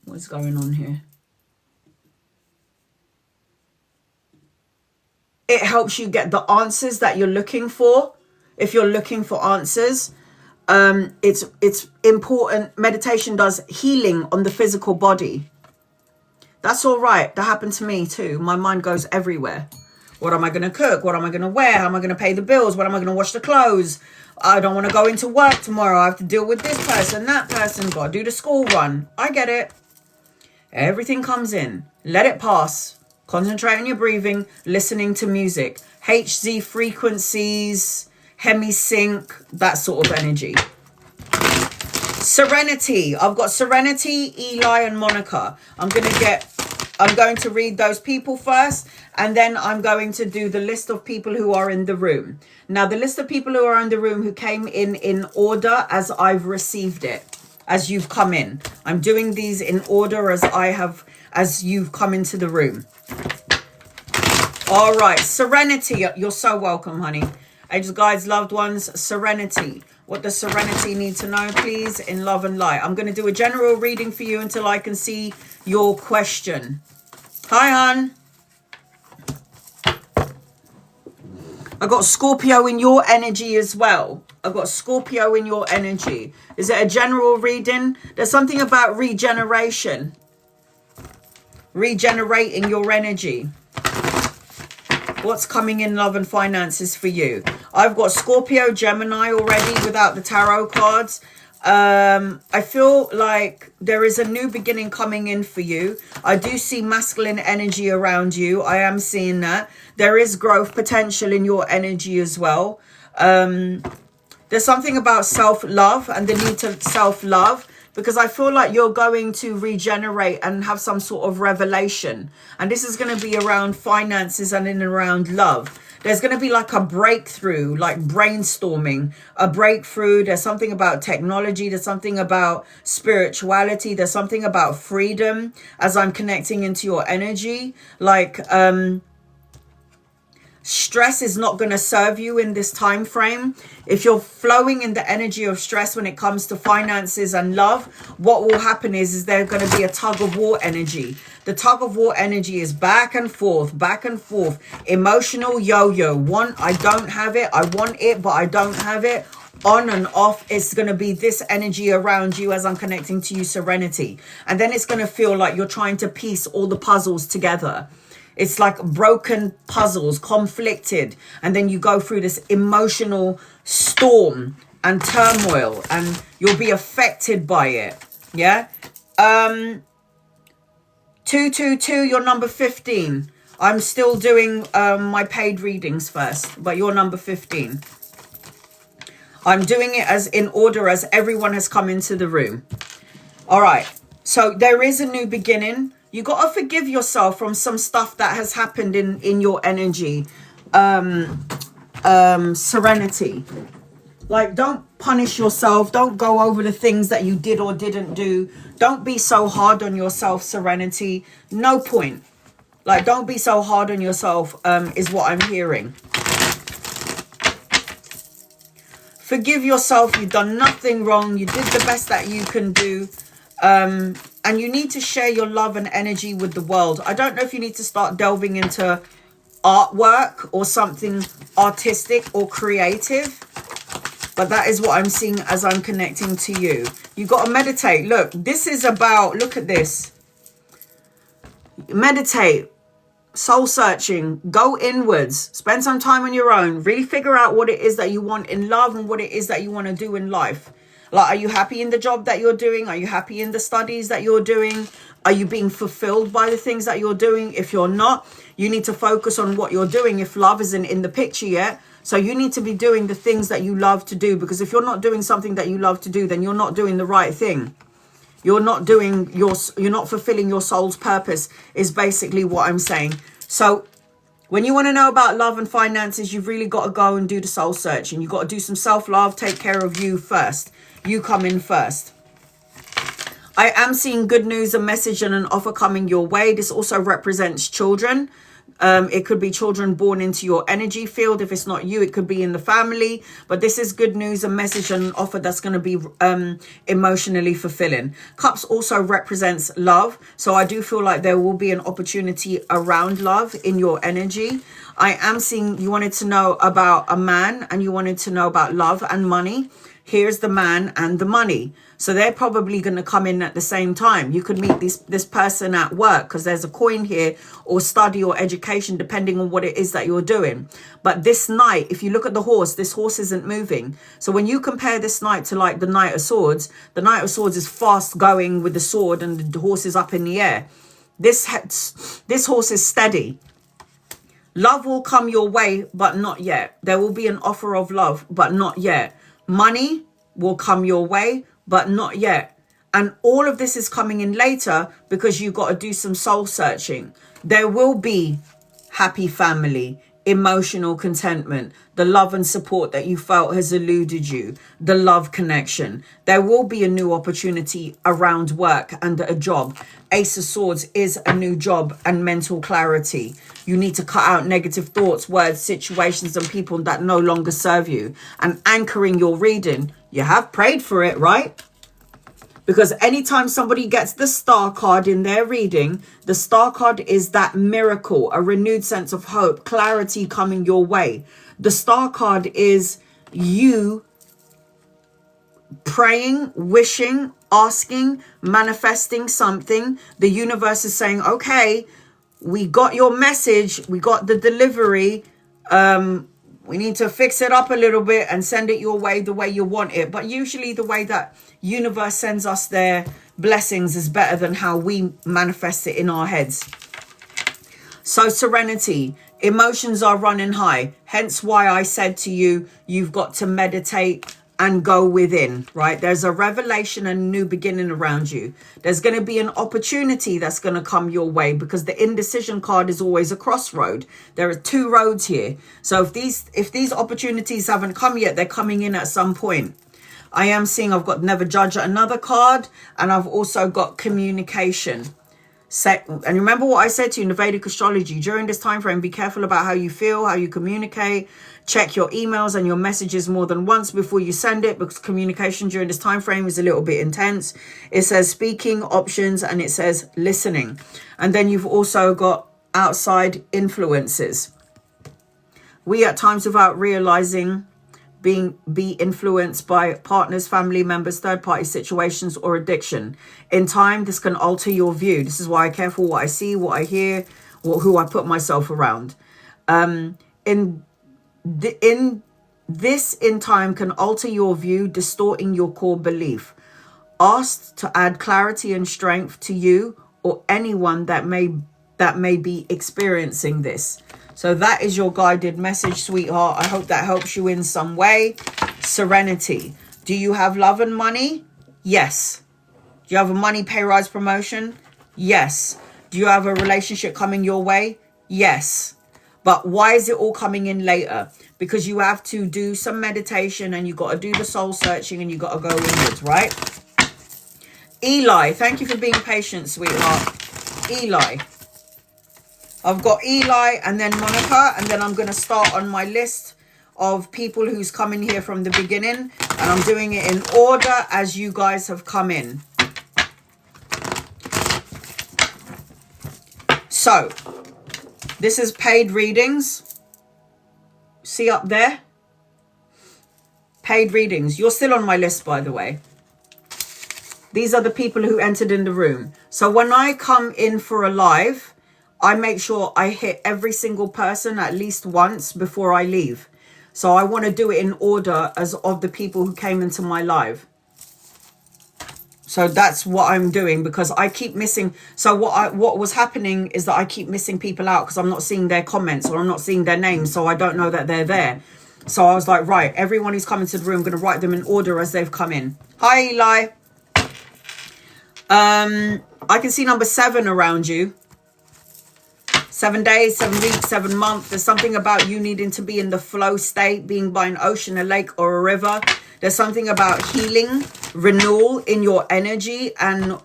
What's going on here? It helps you get the answers that you're looking for. If you're looking for answers, it's important. Meditation does healing on the physical body. That's all right. That happened to me too. My mind goes everywhere. What am I going to cook? What am I going to wear? How am I going to pay the bills? When am I going to wash the clothes? I don't want to go into work tomorrow. I have to deal with this person, that person. Got to do the school run. I get it. Everything comes in. Let it pass. Concentrate on your breathing, listening to music. HZ frequencies, hemisync, that sort of energy. Serenity. I've got Serenity, Eli, and Monica. I'm going to read those people first, and then I'm going to do the list of people who are in the room. Now, the list of people who are in the room who came in order as I've received it, as you've come in. I'm doing these in order as you've come into the room. All right, Serenity. You're so welcome, honey. Angels, guides, loved ones, Serenity. What does Serenity need to know, please, in love and light? I'm going to do a general reading for you until I can see your question. Hi, hon. I got Scorpio in your energy as well. I've got Scorpio in your energy. Is it a general reading? There's something about regeneration. Regenerating your energy. What's coming in love and finances for you? I've got Scorpio, Gemini already without the tarot cards. I feel like there is a new beginning coming in for you. I do see masculine energy around you. I am seeing that. There is growth potential in your energy as well. There's something about self-love and the need to self-love, because I feel like you're going to regenerate and have some sort of revelation. And this is going to be around finances and in around love. There's going to be like a breakthrough, like brainstorming, a breakthrough. There's something about technology. There's something about spirituality. There's something about freedom as I'm connecting into your energy. Like, stress is not going to serve you in this time frame. If you're flowing in the energy of stress when it comes to finances and love, what will happen is there's going to be a tug of war energy. The tug of war energy is back and forth, emotional yo-yo. I don't have it. I want it, but I don't have it. On and off. It's going to be this energy around you as I'm connecting to you, Serenity. And then it's going to feel like you're trying to piece all the puzzles together. It's like broken puzzles, conflicted. And then you go through this emotional storm and turmoil, and you'll be affected by it. Yeah. 222, you're number 15. I'm still doing my paid readings first, but you're number 15. I'm doing it as in order as everyone has come into the room. All right. So there is a new beginning. You got to forgive yourself from some stuff that has happened in your energy. Serenity. Like, don't punish yourself. Don't go over the things that you did or didn't do. Don't be so hard on yourself, Serenity. No point. Like, don't be so hard on yourself, is what I'm hearing. Forgive yourself. You've done nothing wrong. You did the best that you can do. And you need to share your love and energy with the world. I don't know if you need to start delving into artwork or something artistic or creative, but that is what I'm seeing as I'm connecting to you. You got to meditate. Look, this is about, look at this. Meditate, soul searching, go inwards, spend some time on your own, really figure out what it is that you want in love and what it is that you want to do in life. Like, are you happy in the job that you're doing? Are you happy in the studies that you're doing? Are you being fulfilled by the things that you're doing? If you're not, you need to focus on what you're doing if love isn't in the picture yet. So you need to be doing the things that you love to do, because if you're not doing something that you love to do, then you're not doing the right thing. You're not fulfilling your soul's purpose, is basically what I'm saying. So when you want to know about love and finances, you've really got to go and do the soul searching. You've got to do some self-love, take care of you first. You come in first. I am seeing good news, a message and an offer coming your way. This also represents children. It could be children born into your energy field. If it's not you, it could be in the family. But this is good news, a message and an offer that's going to be emotionally fulfilling. Cups also represents love. So I do feel like there will be an opportunity around love in your energy. I am seeing you wanted to know about a man and you wanted to know about love and money. Here's the man and the money. So they're probably going to come in at the same time. You could meet this person at work, because there's a coin here, or study or education, depending on what it is that you're doing. But this knight, if you look at the horse, this horse isn't moving. So when you compare this knight to like the Knight of Swords, the Knight of Swords is fast going with the sword and the horse is up in the air. This horse is steady. Love will come your way, but not yet. There will be an offer of love, but not yet. Money will come your way, but not yet. And all of this is coming in later because you've got to do some soul searching. There will be happy family, emotional contentment, the love and support that you felt has eluded you, the love connection. There will be a new opportunity around work and a job. Ace of Swords is a new job and mental clarity. You need to cut out negative thoughts, words, situations, and people that no longer serve you. And anchoring your reading, you have prayed for it, right? Because anytime somebody gets the Star card in their reading, the Star card is that miracle, a renewed sense of hope, clarity coming your way. The Star card is you praying, wishing, asking, manifesting something. The universe is saying, okay, we got your message, we got the delivery, we need to fix it up a little bit and send it your way the way you want it. But usually the way that universe sends us their blessings is better than how we manifest it in our heads. So serenity, emotions are running high. Hence why I said to you, you've got to meditate and go within, right? There's a revelation and a new beginning around you. There's going to be an opportunity that's going to come your way, because the indecision card is always a crossroad. There are two roads here. So if these opportunities haven't come yet, they're coming in at some point. I am seeing I've got never judge another card, and I've also got communication. And remember what I said to you in the Vedic astrology, during this time frame, be careful about how you feel, how you communicate. Check your emails and your messages more than once before you send it, because communication during this time frame is a little bit intense. It says speaking options and it says listening. And then you've also got outside influences. We at times, without realizing, be influenced by partners, family members, third-party situations, or addiction. In time, this can alter your view. This is why I'm careful what I see, what I hear, who I put myself around. In time can alter your view, distorting your core belief. Asked to add clarity and strength to you or anyone that may be experiencing this. So that is your guided message, sweetheart. I hope that helps you in some way. Serenity. Do you have love and money? Yes. Do you have a money pay rise promotion? Yes. Do you have a relationship coming your way? Yes. But why is it all coming in later? Because you have to do some meditation and you got to do the soul searching and you got to go inwards, right? Eli, thank you for being patient, sweetheart. Eli. I've got Eli and then Monica, and then I'm going to start on my list of people who's come in here from the beginning, and I'm doing it in order as you guys have come in. So, this is paid readings. See up there? Paid readings. You're still on my list, by the way. These are the people who entered in the room. So when I come in for a live, I make sure I hit every single person at least once before I leave. So I want to do it in order as of the people who came into my live. So that's what I'm doing, because I keep missing. So what was happening is that I keep missing people out because I'm not seeing their comments or I'm not seeing their names. So I don't know that they're there. So I was like, right, everyone who's coming to the room, I'm going to write them in order as they've come in. Hi, Eli. I can see number 7 around you. 7 days, 7 weeks, 7 months. There's something about you needing to be in the flow state, being by an ocean, a lake, or a river. There's something about healing, renewal in your energy, and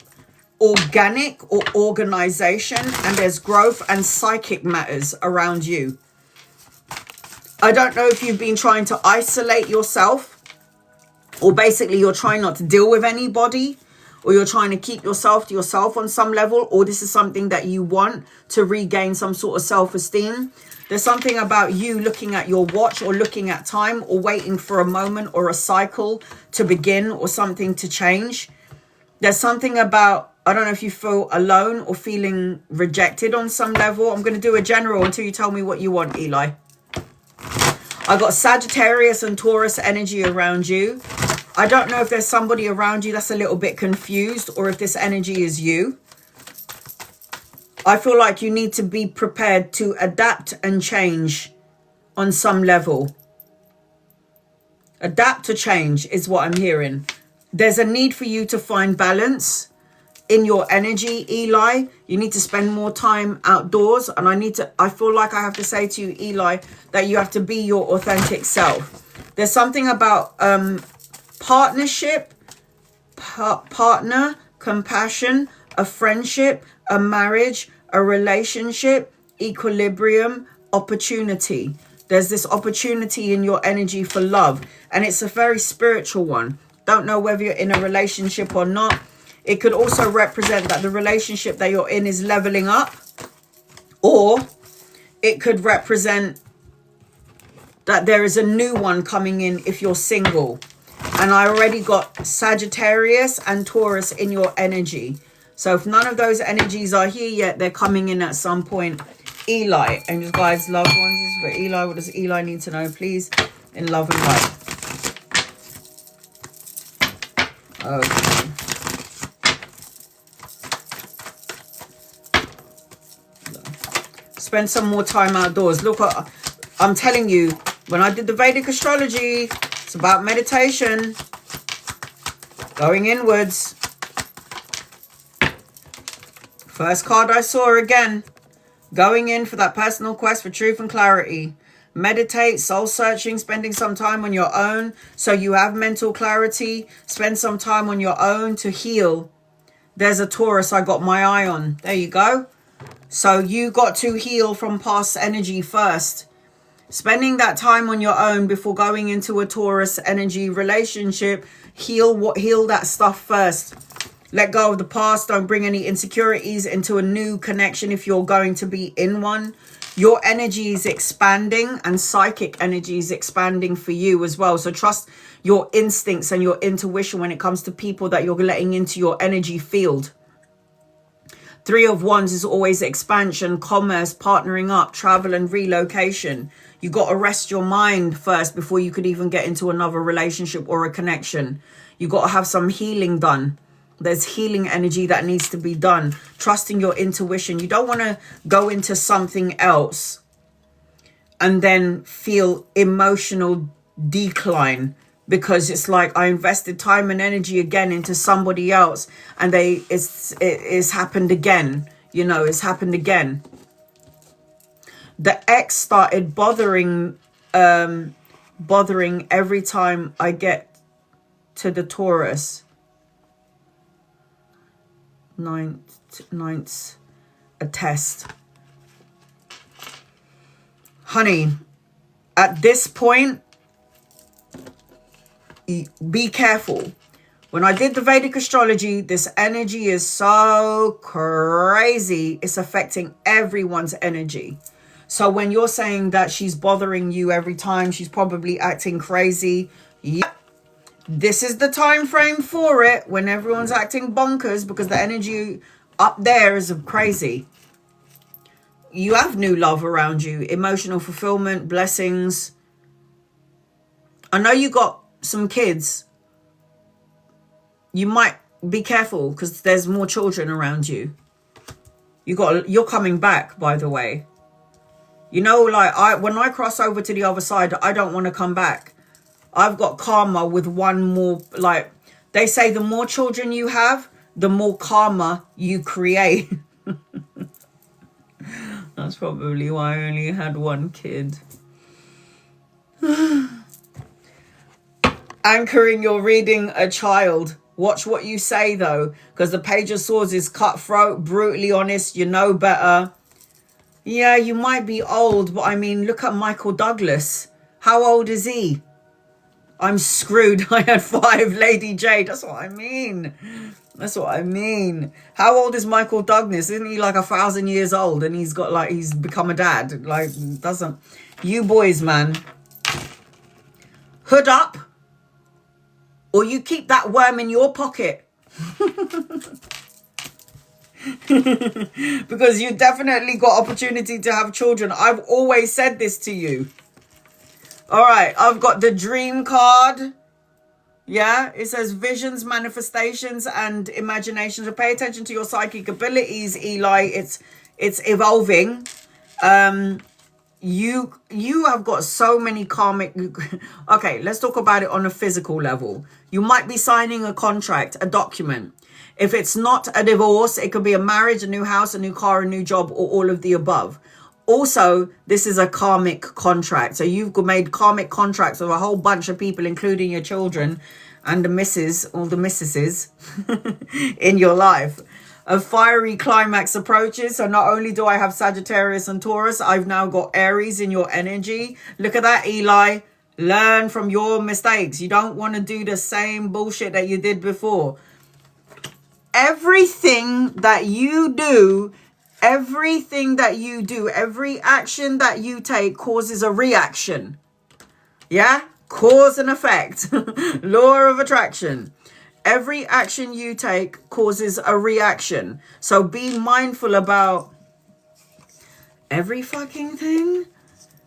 organic or organization. And there's growth and psychic matters around you. I don't know if you've been trying to isolate yourself, or basically you're trying not to deal with anybody, or you're trying to keep yourself to yourself on some level, or this is something that you want to regain some sort of self-esteem. There's something about you looking at your watch or looking at time or waiting for a moment or a cycle to begin or something to change. There's something about, I don't know if you feel alone or feeling rejected on some level. I'm going to do a general until you tell me what you want, Eli. I got Sagittarius and Taurus energy around you. I don't know if there's somebody around you that's a little bit confused or if this energy is you. I feel like you need to be prepared to adapt and change on some level. Adapt to change is what I'm hearing. There's a need for you to find balance in your energy, Eli. You need to spend more time outdoors. And I feel like I have to say to you, Eli, that you have to be your authentic self. There's something about partnership, partner, compassion, a friendship, a marriage, a relationship, equilibrium, opportunity. There's this opportunity in your energy for love, and it's a very spiritual one. Don't know whether you're in a relationship or not. It could also represent that the relationship that you're in is leveling up, or it could represent that there is a new one coming in if you're single. And I already got Sagittarius and Taurus in your energy. So if none of those energies are here yet, they're coming in at some point. Eli, angels, guides, loved ones. This is for Eli. What does Eli need to know, please? In love and light. Okay. Spend some more time outdoors. Look, I'm telling you, when I did the Vedic astrology, it's about meditation, going inwards. First card I saw again, going in for that personal quest for truth and clarity. Meditate, soul searching, spending some time on your own so you have mental clarity. Spend some time on your own to heal. There's a Taurus I got my eye on. There you go. So you got to heal from past energy first. Spending that time on your own before going into a Taurus energy relationship. Heal that stuff first. Let go of the past. Don't bring any insecurities into a new connection if you're going to be in one. Your energy is expanding, and psychic energy is expanding for you as well. So trust your instincts and your intuition when it comes to people that you're letting into your energy field. 3 of Wands is always expansion, commerce, partnering up, travel and relocation. You got to rest your mind first before you could even get into another relationship or a connection. You got to have some healing done. There's healing energy that needs to be done. Trusting your intuition. You don't want to go into something else and then feel emotional decline, because it's like I invested time and energy again into somebody else and it's happened again. you know, it's happened again. The ex started bothering every time I get to the Taurus. Ninth, a test. Honey, at this point, be careful. When I did the Vedic astrology, this energy is so crazy. It's affecting everyone's energy. So when you're saying that she's bothering you every time, she's probably acting crazy. Yep. This is the time frame for it, when everyone's acting bonkers, because the energy up there is crazy. You have new love around you, emotional fulfillment, blessings. I know you got some kids. You might be careful because there's more children around you. You're coming back, by the way. You know, like when I cross over to the other side, I don't want to come back. I've got karma with one more. Like they say, the more children you have, the more karma you create. That's probably why I only had one kid. Anchoring your reading a child. Watch what you say, though, because the Page of Swords is cutthroat, brutally honest. You know better. Yeah, you might be old, but I mean, look at Michael Douglas. How old is he? I'm screwed. I had 5, Lady Jade. That's what I mean. That's what I mean. How old is Michael Douglas? Isn't he like 1,000 years old? And he's got like, he's become a dad. Like, doesn't. You boys, man. Hood up. Or you keep that worm in your pocket. Because you definitely got opportunity to have children. I've always said this to you. All right, I've got the dream card. Yeah, it says visions, manifestations, and imaginations. So pay attention to your psychic abilities, Eli. It's evolving. You have got so many karmic. Okay, let's talk about it on a physical level. You might be signing a contract, a document. If it's not a divorce, it could be a marriage, a new house, a new car, a new job, or all of the above. Also, this is a karmic contract. So you've made karmic contracts with a whole bunch of people, including your children and the missus, all the missuses in your life. A fiery climax approaches. So not only do I have Sagittarius and Taurus, I've now got Aries in your energy. Look at that, Eli. Learn from your mistakes. You don't want to do the same bullshit that you did before. Everything that you do, every action that you take causes a reaction. Yeah? Cause and effect. Law of attraction. Every action you take causes a reaction. So be mindful about every fucking thing.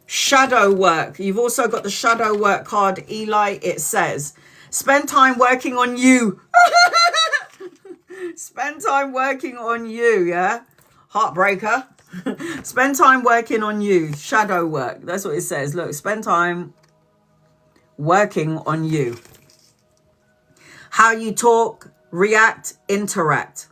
Shadow work. You've also got the shadow work card, Eli. It says, spend time working on you. Spend time working on you, yeah? Heartbreaker. Spend time working on you. Shadow work. That's what it says. Look, spend time working on you. How you talk, react, interact.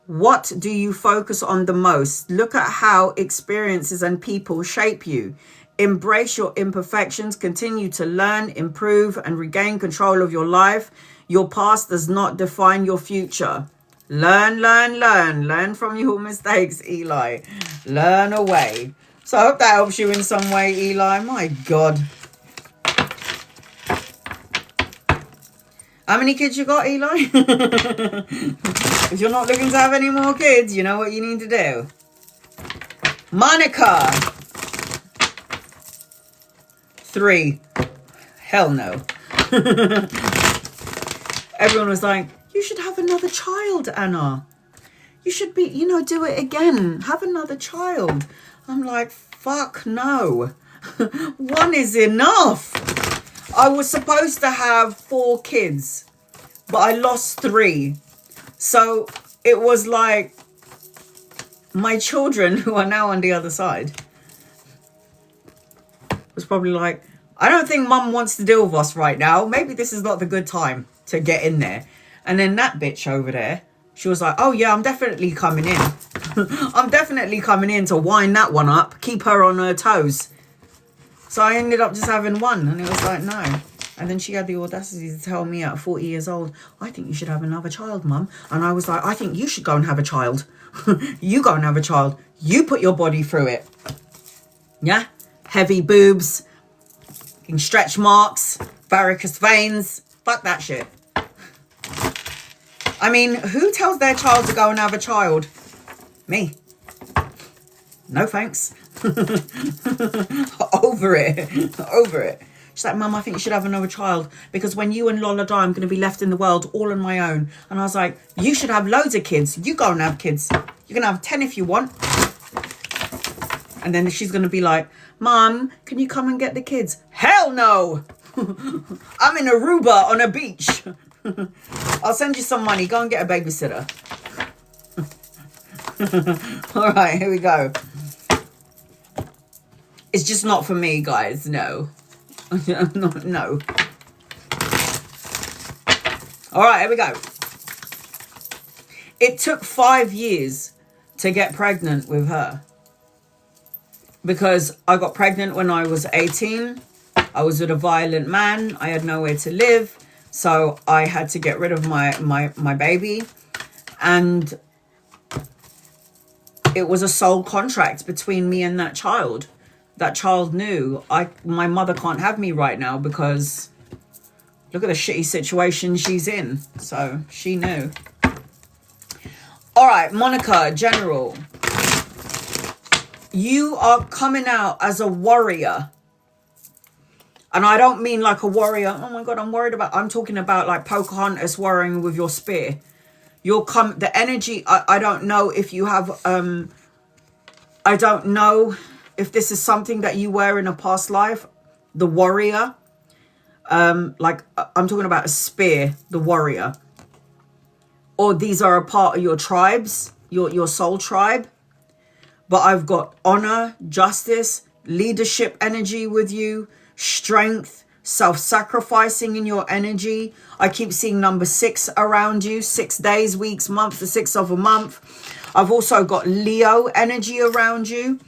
What do you focus on the most? Look at how experiences and people shape you. Embrace your imperfections. Continue to learn, improve, and regain control of your life. Your past does not define your future. Learn, learn, learn. Learn from your mistakes, Eli. Learn away. So I hope that helps you in some way, Eli. My God. How many kids you got, Eli? If you're not looking to have any more kids, you know what you need to do. Monica. 3. Hell no. Everyone was like, you should have another child, Anna. You should be, you know, do it again. Have another child. I'm like, fuck no. 1 is enough. I was supposed to have 4 kids, but I lost 3. So it was like my children, who are now on the other side, was probably like, I don't think mum wants to deal with us right now. Maybe this is not the good time to get in there. And then that bitch over there, she was like, oh yeah, I'm definitely coming in. I'm definitely coming in to wind that one up, keep her on her toes. So I ended up just having one, and it was like, no. And then she had the audacity to tell me at 40 years old, I think you should have another child, Mum. And I was like, I think you should go and have a child. You go and have a child. You put your body through it. Yeah? Heavy boobs, stretch marks, varicose veins. Fuck that shit. I mean, who tells their child to go and have a child? Me. No thanks. Over it. Over it. She's like, Mum, I think you should have another child, because when you and Lola die, I'm going to be left in the world all on my own. And I was like, you should have loads of kids. You go and have kids. You can have 10 if you want. And then she's going to be like, Mum, can you come and get the kids? Hell no. I'm in Aruba on a beach. I'll send you some money. Go and get a babysitter. All right, here we go. It's just not for me, guys. No. No. All right, here we go. It took 5 years to get pregnant with her, because I got pregnant when I was 18. I was with a violent man. I had nowhere to live. So I had to get rid of my baby. And it was a soul contract between me and that child. That child knew my mother can't have me right now, because look at the shitty situation she's in. So she knew. All right, Monica, General. You are coming out as a warrior. And I don't mean like a warrior. Oh my God, I'm talking about like Pocahontas warring with your spear. The energy, I don't know if you have, I don't know if this is something that you were in a past life, the warrior. Like I'm talking about a spear, the warrior. Or these are a part of your tribes, your soul tribe. But I've got honor, justice, leadership energy with you. Strength, self-sacrificing in your energy. I keep seeing number 6 around you. 6 days, weeks, months, the 6th of a month. I've also got Leo energy around you.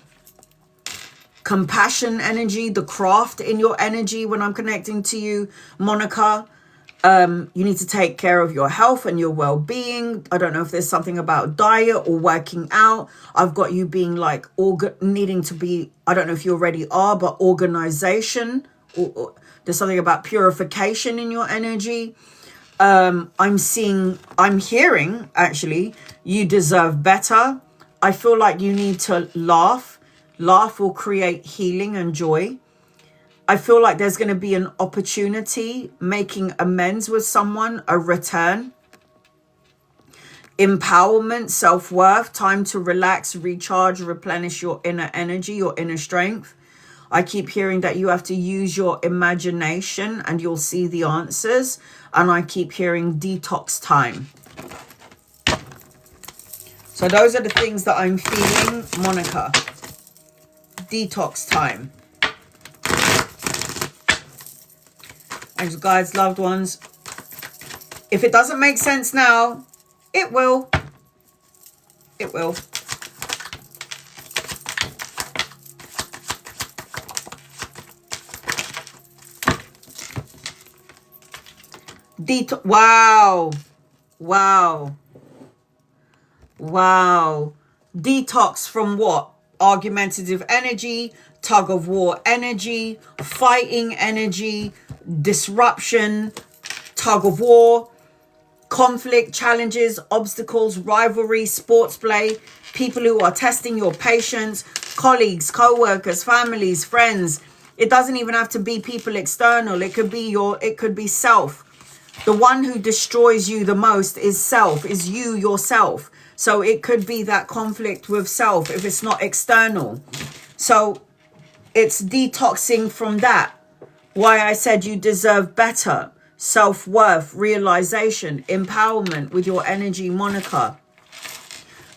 Compassion energy, the craft in your energy when I'm connecting to you, Monica. You need to take care of your health and your well-being. I don't know if there's something about diet or working out. I've got you being like needing to be, I don't know if you already are, but organization. Or there's something about purification in your energy. I'm hearing, actually, you deserve better. I feel like you need to laugh. Laugh will create healing and joy. I feel like there's going to be an opportunity, making amends with someone, a return. Empowerment, self-worth, time to relax, recharge, replenish your inner energy, your inner strength. I keep hearing that you have to use your imagination and you'll see the answers. And I keep hearing detox time. So those are the things that I'm feeling, Monica. Detox time. And guys, loved ones, if it doesn't make sense now, it will. It will. Wow. Wow. Wow. Detox from what? Argumentative energy, tug of war energy, fighting energy, disruption, tug of war, conflict, challenges, obstacles, rivalry, sports play, people who are testing your patience, colleagues, co-workers, families, friends. It doesn't even have to be people external. It could be self. The one who destroys you the most is self, is you yourself. So it could be that conflict with self if it's not external. So it's detoxing from that. Why I said you deserve better. Self-worth, realization, empowerment with your energy, Monica.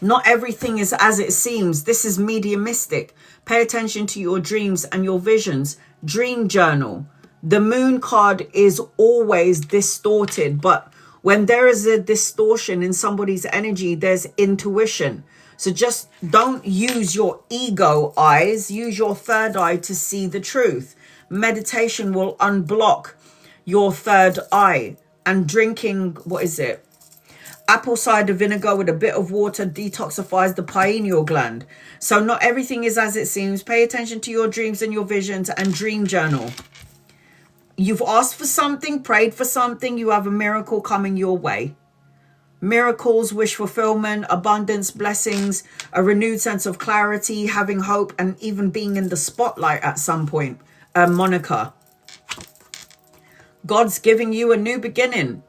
Not everything is as it seems. This is mediumistic. Pay attention to your dreams and your visions. Dream journal. The moon card is always distorted, but when there is a distortion in somebody's energy, there's intuition. So just don't use your ego eyes. Use your third eye to see the truth. Meditation will unblock your third eye. And drinking, what is it? Apple cider vinegar with a bit of water detoxifies the pineal gland. So not everything is as it seems. Pay attention to your dreams and your visions, and dream journal. You've asked for something, prayed for something. You have a miracle coming your way. Miracles, wish fulfillment, abundance, blessings, a renewed sense of clarity, having hope, and even being in the spotlight at some point. Monica. God's giving you a new beginning.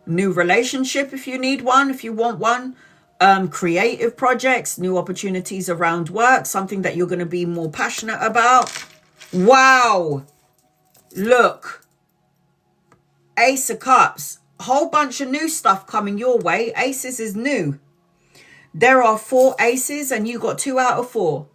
New relationship if you need one, if you want one. Creative projects, new opportunities around work, something that you're going to be more passionate about. Wow. Look. Ace of Cups. Whole bunch of new stuff coming your way. Aces is new. There are 4 aces and you got 2 out of 4.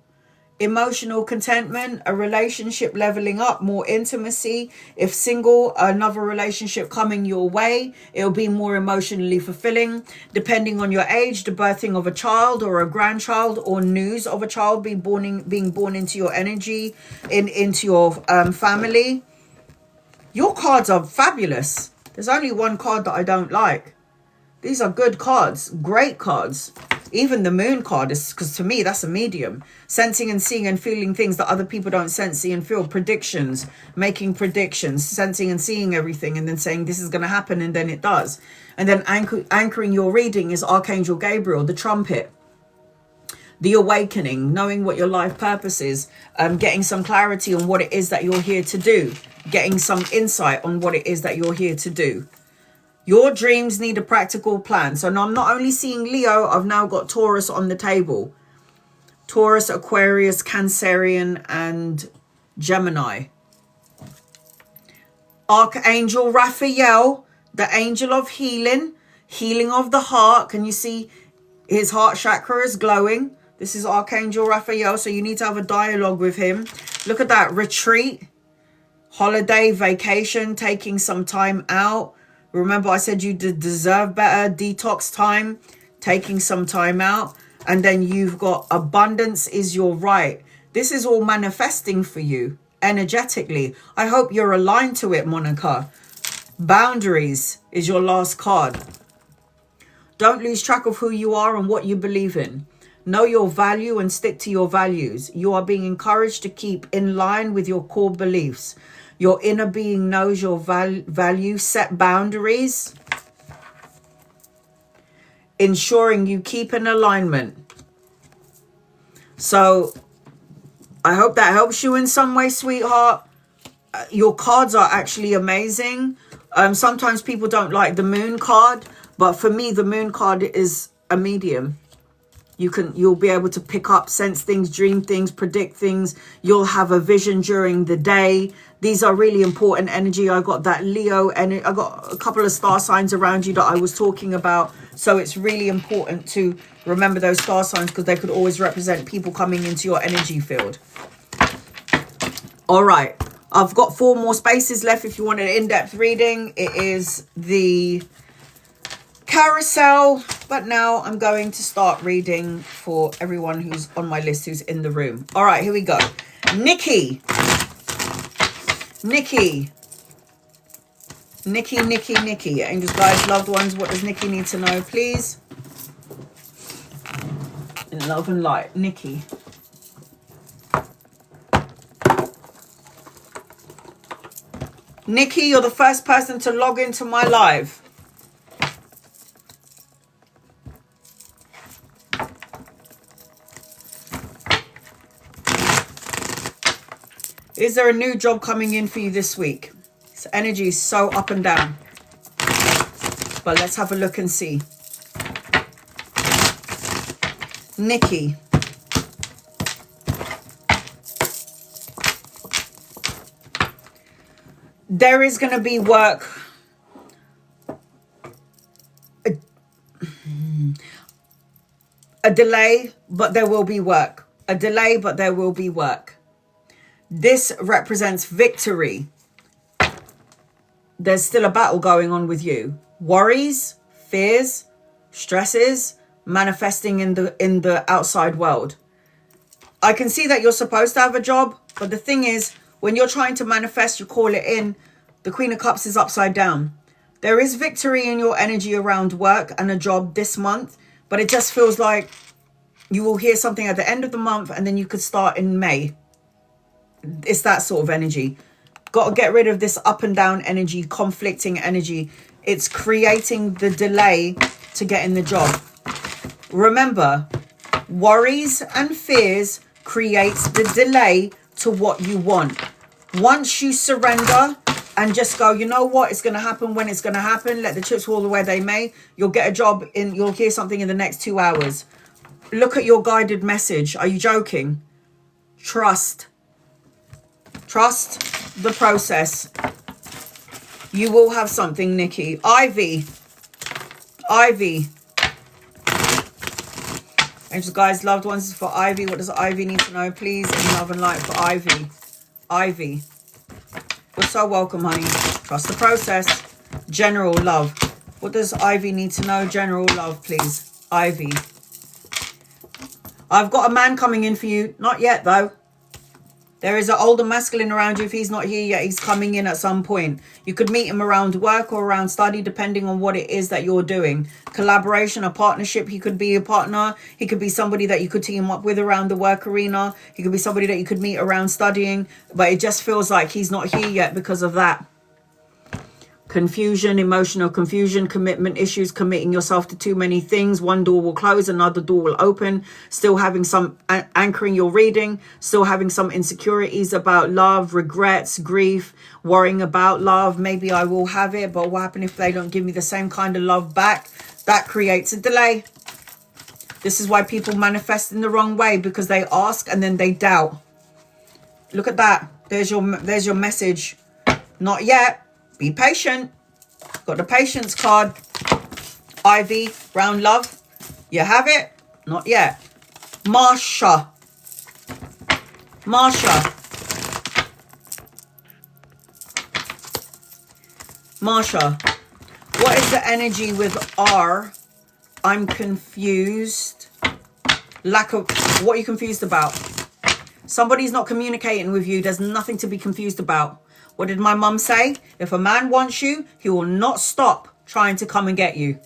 Emotional contentment, a relationship leveling up, more intimacy. If single, another relationship coming your way. It'll be more emotionally fulfilling. Depending on your age, the birthing of a child or a grandchild, or news of a child being born into your energy, into your family. Your cards are fabulous. There's only one card that I don't like. These are good cards, great cards. Even the moon card is, because to me, that's a medium. Sensing and seeing and feeling things that other people don't sense, see and feel. Predictions, making predictions, sensing and seeing everything and then saying this is going to happen and then it does. And then anchoring your reading is Archangel Gabriel, the trumpet. The awakening, knowing what your life purpose is, getting some clarity on what it is that you're here to do. Getting some insight on what it is that you're here to do. Your dreams need a practical plan. So now I'm not only seeing Leo, I've now got Taurus on the table. Taurus, Aquarius, Cancerian, and Gemini. Archangel Raphael, the angel of healing, healing of the heart. Can you see his heart chakra is glowing? This is Archangel Raphael, so you need to have a dialogue with him. Look at that, retreat, holiday, vacation, taking some time out. Remember, I said you deserve better. Detox time, taking some time out. And then you've got abundance is your right. This is all manifesting for you energetically. I hope you're aligned to it, Monica. Boundaries is your last card. Don't lose track of who you are and what you believe in. Know your value and stick to your values. You are being encouraged to keep in line with your core beliefs. Your inner being knows your value. Set boundaries. Ensuring you keep in alignment. So I hope that helps you in some way, sweetheart. Your cards are actually amazing. Sometimes people don't like the moon card, but for me, the moon card is a medium. You'll be able to pick up, sense things, dream things, predict things. You'll have a vision during the day. These are really important energy. I got that Leo energy. I got a couple of star signs around you that I was talking about. So it's really important to remember those star signs because they could always represent people coming into your energy field. All right. I've got 4 more spaces left if you want an in-depth reading. It is the carousel, but now I'm going to start reading for everyone who's on my list who's in the room. All right, here we go. Nikki. Angels, guys, loved ones, what does Nikki need to know, please? In love and light, Nikki. Nikki, you're the first person to log into my live. Is there a new job coming in for you this week? This energy is so up and down. But let's have a look and see. Nikki. There is going to be work. A delay, but there will be work. A delay, but there will be work. This represents victory. There's still a battle going on with you. Worries, fears, stresses, manifesting in the outside world. I can see that you're supposed to have a job, but the thing is, when you're trying to manifest, you call it in, the Queen of Cups is upside down. There is victory in your energy around work and a job this month, but it just feels like you will hear something at the end of the month and then you could start in May. It's that sort of energy. Got to get rid of this up and down energy, conflicting energy. It's creating the delay to get in the job. Remember, worries and fears creates the delay to what you want. Once you surrender and just go, you know what, it's going to happen when it's going to happen. Let the chips fall where they may. You'll get a job in, you'll hear something in the next 2 hours. Look at your guided message. Are you joking? Trust. Trust the process. You will have something, Nikki. Ivy. Ivy. Angels, guys, loved ones, is for Ivy. What does Ivy need to know, please? In love and light for Ivy. Ivy. You're so welcome, honey. Trust the process. General love. What does Ivy need to know? General love, please. Ivy. I've got a man coming in for you. Not yet, though. There is an older masculine around you. If he's not here yet, he's coming in at some point. You could meet him around work or around study, depending on what it is that you're doing. Collaboration, a partnership. He could be a partner. He could be somebody that you could team up with around the work arena. He could be somebody that you could meet around studying. But it just feels like he's not here yet because of that. Confusion, emotional confusion, commitment issues, committing yourself to too many things. One door will close, another door will open. Still having some anchoring your reading. Still having some insecurities about love, regrets, grief, worrying about love. Maybe I will have it, but what happens if they don't give me the same kind of love back? That creates a delay. This is why people manifest in the wrong way, because they ask and then they doubt. Look at that. There's your message. Not yet. Be patient. Got the patience card. Ivy, round love. You have it? Not yet. Marsha. Marsha. Marsha. What is the energy with R? I'm confused. Lack of... What are you confused about? Somebody's not communicating with you. There's nothing to be confused about. What did my mum say? If a man wants you, he will not stop trying to come and get you.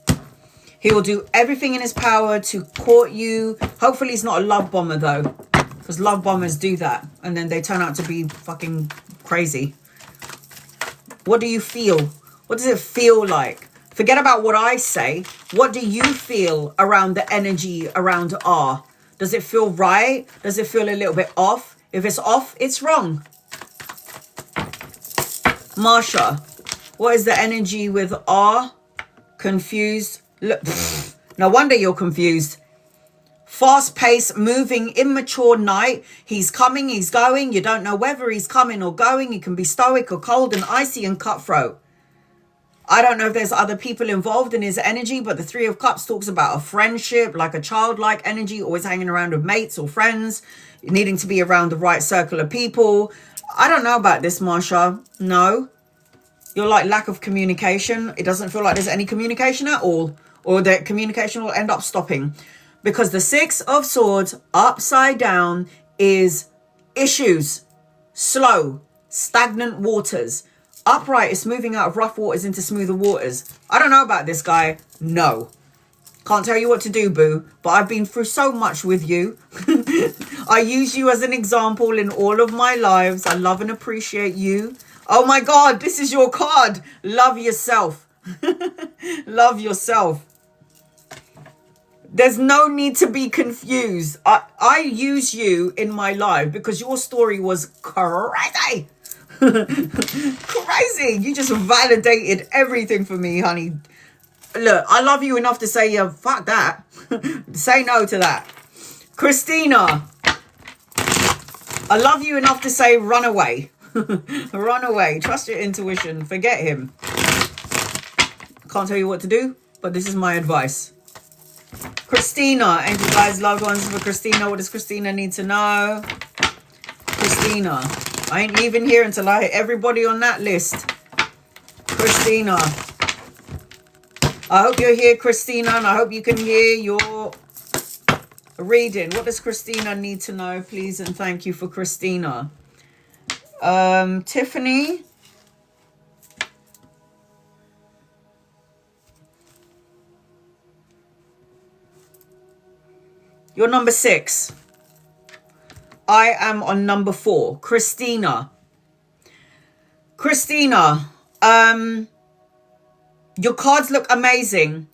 He will do everything in his power to court you. Hopefully he's not a love bomber, though. Because love bombers do that. And then they turn out to be fucking crazy. What do you feel? What does it feel like? Forget about what I say. What do you feel around the energy around R? Does it feel right? Does it feel a little bit off? If it's off, it's wrong. Marsha, what is the energy with R? Confused. Look, no wonder you're confused. Fast-paced, moving, immature night. He's coming, he's going. You don't know whether he's coming or going. He can be stoic or cold and icy and cutthroat. I don't know if there's other people involved in his energy, but the Three of Cups talks about a friendship, like a childlike energy, always hanging around with mates or friends, needing to be around the right circle of people. I don't know about this, Marsha. No. You're like lack of communication. It doesn't feel like there's any communication at all. Or that communication will end up stopping. Because the Six of Swords upside down is issues. Slow. Stagnant waters. Upright is moving out of rough waters into smoother waters. I don't know about this guy. No. Can't tell you what to do, boo. But I've been through so much with you. I use you as an example in all of my lives. I love and appreciate you. Oh my God, this is your card. Love yourself. Love yourself. There's no need to be confused. I use you in my life because your story was crazy. Crazy. You just validated everything for me, honey. Look, I love you enough to say, yeah, fuck that. Say no to that. Christina. I love you enough to say run away. Run away. Trust your intuition. Forget him. Can't tell you what to do, but this is my advice. Christina. Angel guys, loved ones for Christina. What does Christina need to know? Christina. I ain't leaving here until I hit everybody on that list. Christina. I hope you're here, Christina, and I hope you can hear your reading. What does Christina need to know, please? And thank you for Christina. Tiffany. You're number 6. I am on number 4. Christina. Christina, your cards look amazing.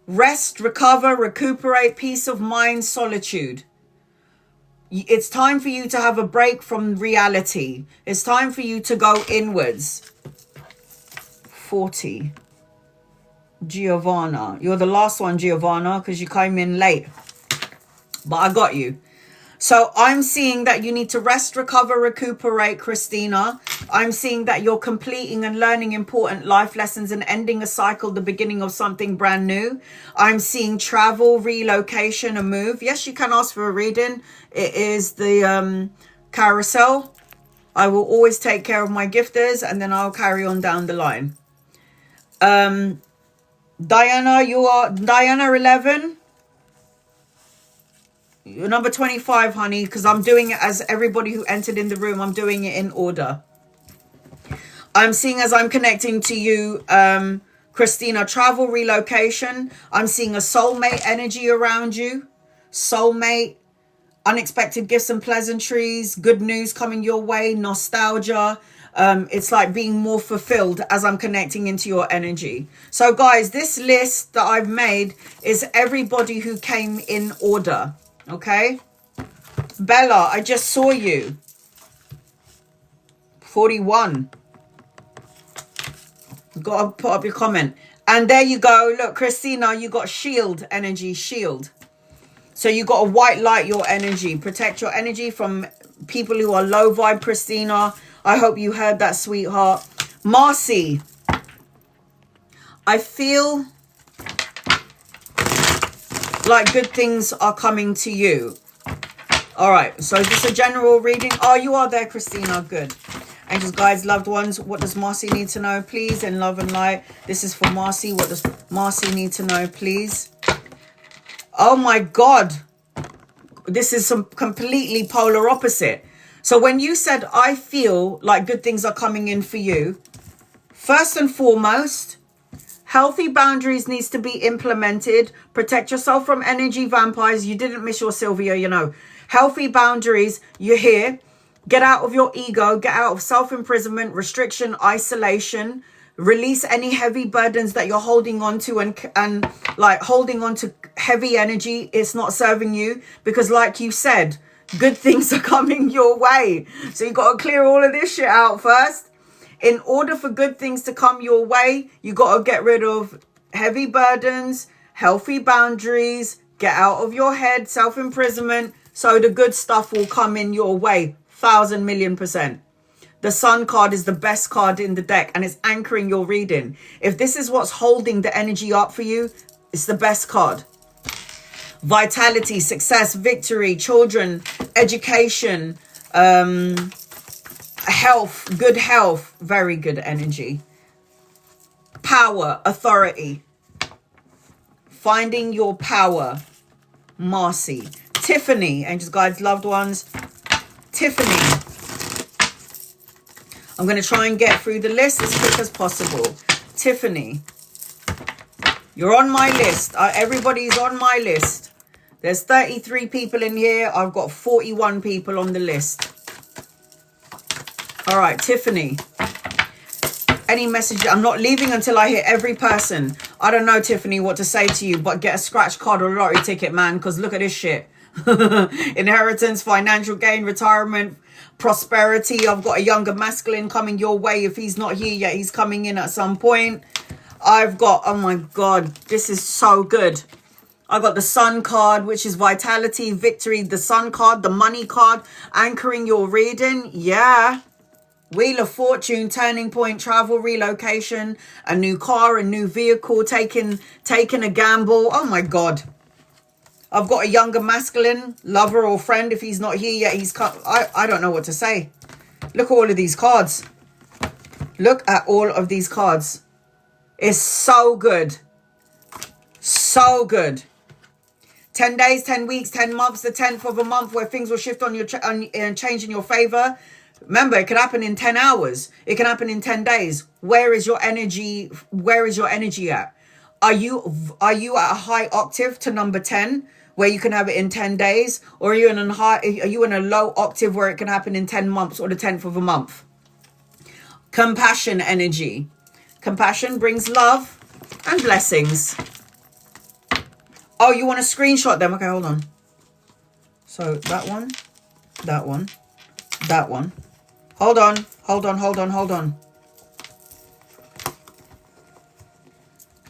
Rest, recover, recuperate, peace of mind, solitude. It's time for you to have a break from reality. It's time for you to go inwards. 40. Giovanna. You're the last one, Giovanna, because you came in late. But I got you. So I'm seeing that you need to rest, recover, recuperate, Christina. I'm seeing that you're completing and learning important life lessons and ending a cycle, the beginning of something brand new. I'm seeing travel, relocation, a move. Yes, you can ask for a reading. It is the carousel. I will always take care of my gifters, and then I'll carry on down the line. Diana, you are Diana 11. You're number 25, honey, because I'm doing it as everybody who entered in the room. I'm doing it in order. I'm seeing as I'm connecting to you, Christina, travel, relocation. I'm seeing a soulmate energy around you. Soulmate, unexpected gifts and pleasantries, good news coming your way, nostalgia. It's like being more fulfilled as I'm connecting into your energy. So, guys, this list that I've made is everybody who came in order. Okay, Bella, I just saw you. 41. Gotta put up your comment. And there you go. Look, Christina, you got shield energy, shield. So you got to white light your energy. Protect your energy from people who are low vibe, Christina. I hope you heard that, sweetheart. Marcy, I feel like good things are coming to you. All right, so is this a general reading? Oh, you are there, Christina. Good. Angels, guides, loved ones, what does Marcy need to know, please? In love and light, this is for Marcy. What does Marcy need to know, please? Oh my God, this is some completely polar opposite. So when you said, I feel like good things are coming in for you, first and foremost, healthy boundaries needs to be implemented. Protect yourself from energy vampires. You didn't miss your Sylvia, you know. Healthy boundaries, you're here. Get out of your ego. Get out of self-imprisonment, restriction, isolation. Release any heavy burdens that you're holding on to and like holding on to heavy energy. It's not serving you because like you said, good things are coming your way. So you got to clear all of this shit out first. In order for good things to come your way, you got to get rid of heavy burdens, healthy boundaries, get out of your head, self-imprisonment, so the good stuff will come in your way. 1,000,000,000%. The Sun card is the best card in the deck and it's anchoring your reading. If this is what's holding the energy up for you, it's the best card. Vitality, success, victory, children, education, health, good health, very good energy. Power, authority. Finding your power. Marcy. Tiffany, angels, guides, loved ones. Tiffany. I'm going to try and get through the list as quick as possible. Tiffany. You're on my list. Everybody's on my list. There's 33 people in here. I've got 41 people on the list. All right, Tiffany. Any message? I'm not leaving until I hit every person. I don't know, Tiffany, what to say to you, but get a scratch card or a lottery ticket, man, because look at this shit. Inheritance, financial gain, retirement, prosperity. I've got a younger masculine coming your way. If he's not here yet, he's coming in at some point. I've got, oh my God, this is so good. I got the Sun card, which is vitality, victory. The Sun card, the money card, anchoring your reading. Yeah. Wheel of Fortune, turning point, travel, relocation, a new car, a new vehicle, taking a gamble. Oh my God. I've got a younger masculine, lover or friend. If he's not here yet, he's come. I don't know what to say. Look at all of these cards. Look at all of these cards. It's so good. So good. 10 days, 10 weeks, 10 months, the 10th of a month where things will shift on your and change in your favor. Remember, it can happen in 10 hours. It can happen in 10 days. Where is your energy? Where is your energy at? Are you at a high octave to number 10 where you can have it in 10 days? Or are you in a low octave where it can happen in 10 months or the 10th of a month? Compassion energy. Compassion brings love and blessings. Oh, you want to screenshot them? Okay, hold on. So that one, that one, that one. Hold on, hold on, hold on, hold on.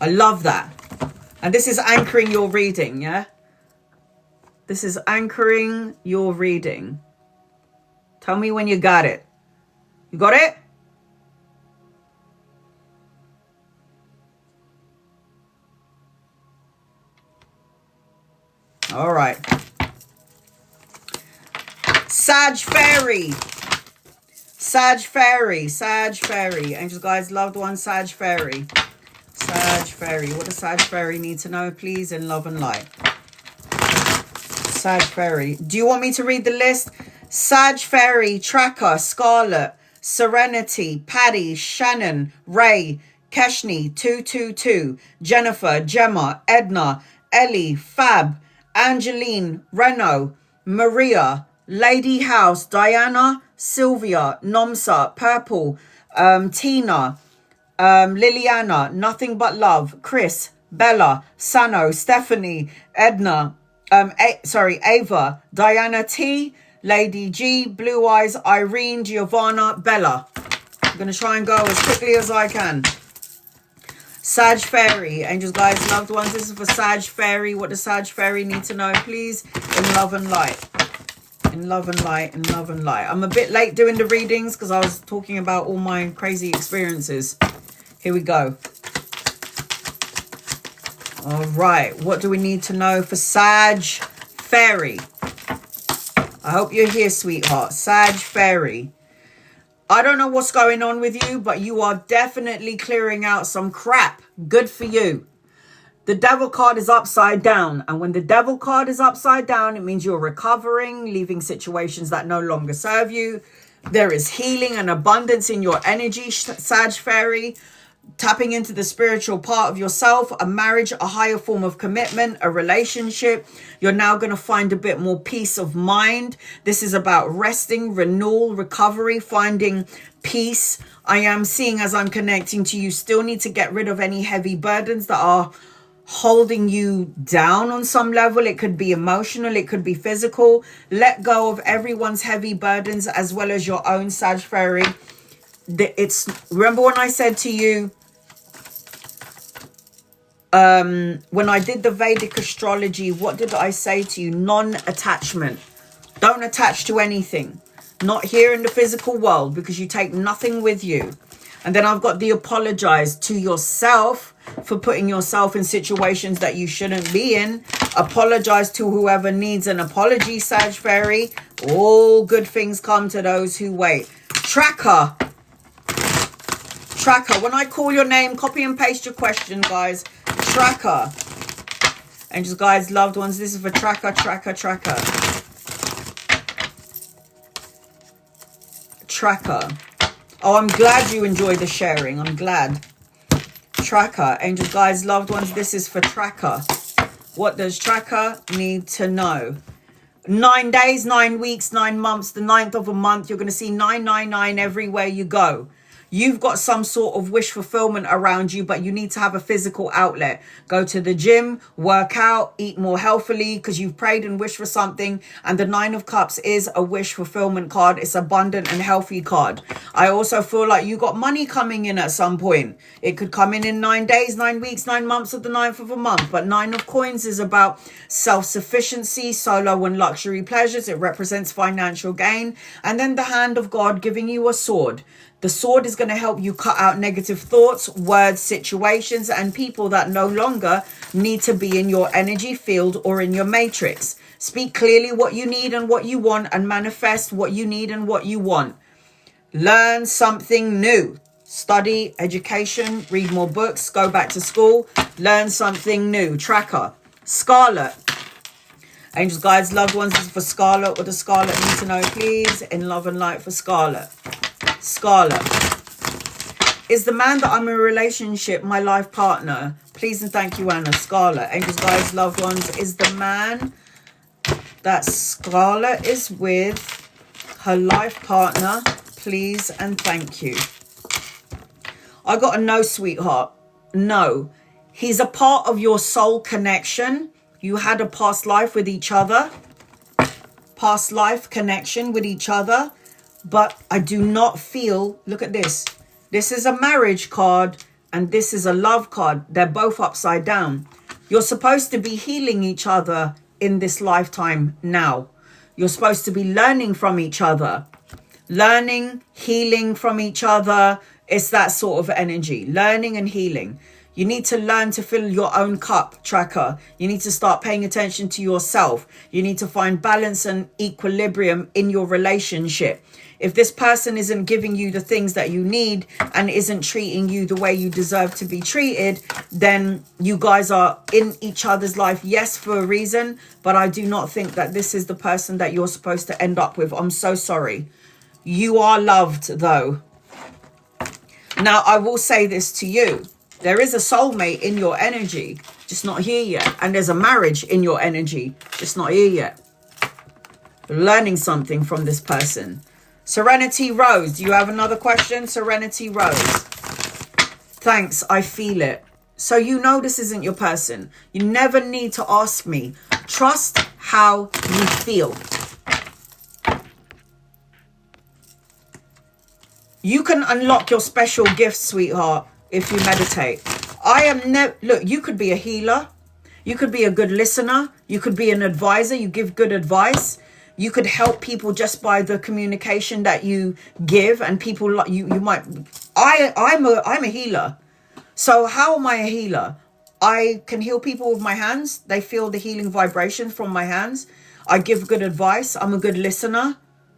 I love that. And this is anchoring your reading, yeah? This is anchoring your reading. Tell me when you got it. You got it? All right. Sag Fairy. Sag Fairy. Sag Fairy. Angels, guys, loved one, Sag Fairy. Sag Fairy. What does Sag Fairy need to know, please, in love and light? Sag Fairy. Do you want me to read the list? Sag Fairy, Tracker, Scarlet, Serenity, Paddy, Shannon, Ray, Keshni, 222, Jennifer, Gemma, Edna, Ellie, Fab, Angeline, Renault, Maria, Lady House, Diana, Sylvia, Nomsa, Purple, Tina, Liliana, Nothing But Love, Chris, Bella, Sano, Stephanie, Edna, Ava, Diana T, Lady G, Blue Eyes, Irene, Giovanna, Bella. I'm going to try and go as quickly as I can. Sag Fairy. Angels, guys, loved ones. This is for Sag Fairy. What does Sag Fairy need to know, please? In love and light. In love and light. In love and light. I'm a bit late doing the readings because I was talking about all my crazy experiences. Here we go. All right. What do we need to know for Sag Fairy? I hope you're here, sweetheart. Sag Fairy. I don't know what's going on with you, but you are definitely clearing out some crap. Good for you. The devil card is upside down. And when the devil card is upside down, it means you're recovering, leaving situations that no longer serve you. There is healing and abundance in your energy, Sag Fairy. Tapping into the spiritual part of yourself, a marriage, a higher form of commitment, a relationship. You're now going to find a bit more peace of mind. This is about resting, renewal, recovery, finding peace. I am seeing as I'm connecting to you, still need to get rid of any heavy burdens that are holding you down on some level. It could be emotional, it could be physical. Let go of everyone's heavy burdens as well as your own, Sag Fairy. Remember when I said to you, when I did the Vedic astrology, what did I say to you? Non-attachment. Don't attach to anything. Not here in the physical world, because you take nothing with you. And then I've got the apologize to yourself for putting yourself in situations that you shouldn't be in. Apologize to whoever needs an apology, Sag Fairy. All good things come to those who wait. Tracker. Tracker. When I call your name, copy and paste your question, guys. Tracker. Angels, guys, loved ones. This is for Tracker, Tracker, Tracker. Tracker. Oh, I'm glad you enjoy the sharing. I'm glad. Tracker. Angels, guys, loved ones. This is for Tracker. What does Tracker need to know? 9 days, 9 weeks, 9 months, the 9th of a month. You're going to see 999 everywhere you go. You've got some sort of wish fulfillment around you, but you need to have a physical outlet. Go to the gym, work out, eat more healthily because you've prayed and wished for something. And the 9 of Cups is a wish fulfillment card. It's abundant and healthy card. I also feel like you got money coming in at some point. It could come in 9 days, 9 weeks, 9 months, or the 9th of a month. But 9 of Coins is about self-sufficiency, solo and luxury pleasures. It represents financial gain. And then the Hand of God giving you a sword. The sword is going to help you cut out negative thoughts, words, situations, and people that no longer need to be in your energy field or in your matrix. Speak clearly what you need and what you want, and manifest what you need and what you want. Learn something new. study, education, read more books, go back to school, learn something new. Tracker, Scarlet. Angels, guides, loved ones, this is for Scarlet. What does Scarlet need to know, please? In love and light for Scarlet. Scarlet. Is the man that I'm in a relationship my life partner? Please and thank you, Anna. Scarlet. Angels, guides, loved ones, is the man that Scarlet is with her life partner? Please and thank you. I got a no, sweetheart. No. He's a part of your soul connection. You had a past life with each other. Past life connection with each other. But I do not feel, look at this. This is a marriage card and this is a love card. They're both upside down. You're supposed to be healing each other in this lifetime now. You're supposed to be learning from each other. Learning, healing from each other. It's that sort of energy. Learning and healing. You need to learn to fill your own cup, Tracker. You need to start paying attention to yourself. You need to find balance and equilibrium in your relationship. If this person isn't giving you the things that you need and isn't treating you the way you deserve to be treated, then you guys are in each other's life, yes, for a reason. But I do not think that this is the person that you're supposed to end up with. I'm so sorry. You are loved, though. Now, I will say this to you. There is a soulmate in your energy, just not here yet. And there's a marriage in your energy, just not here yet. You're learning something from this person. Serenity Rose, do you have another question? Serenity Rose. Thanks, I feel it. So you know this isn't your person. You never need to ask me. Trust how you feel. You can unlock your special gifts, sweetheart, if you meditate. Look, you could be a healer. You could be a good listener. You could be an advisor. You give good advice. You could help people just by the communication that you give, and people like you might. I'm a healer. So how am I a healer? I can heal people with my hands. They feel the healing vibration from my hands. I give good advice. I'm a good listener.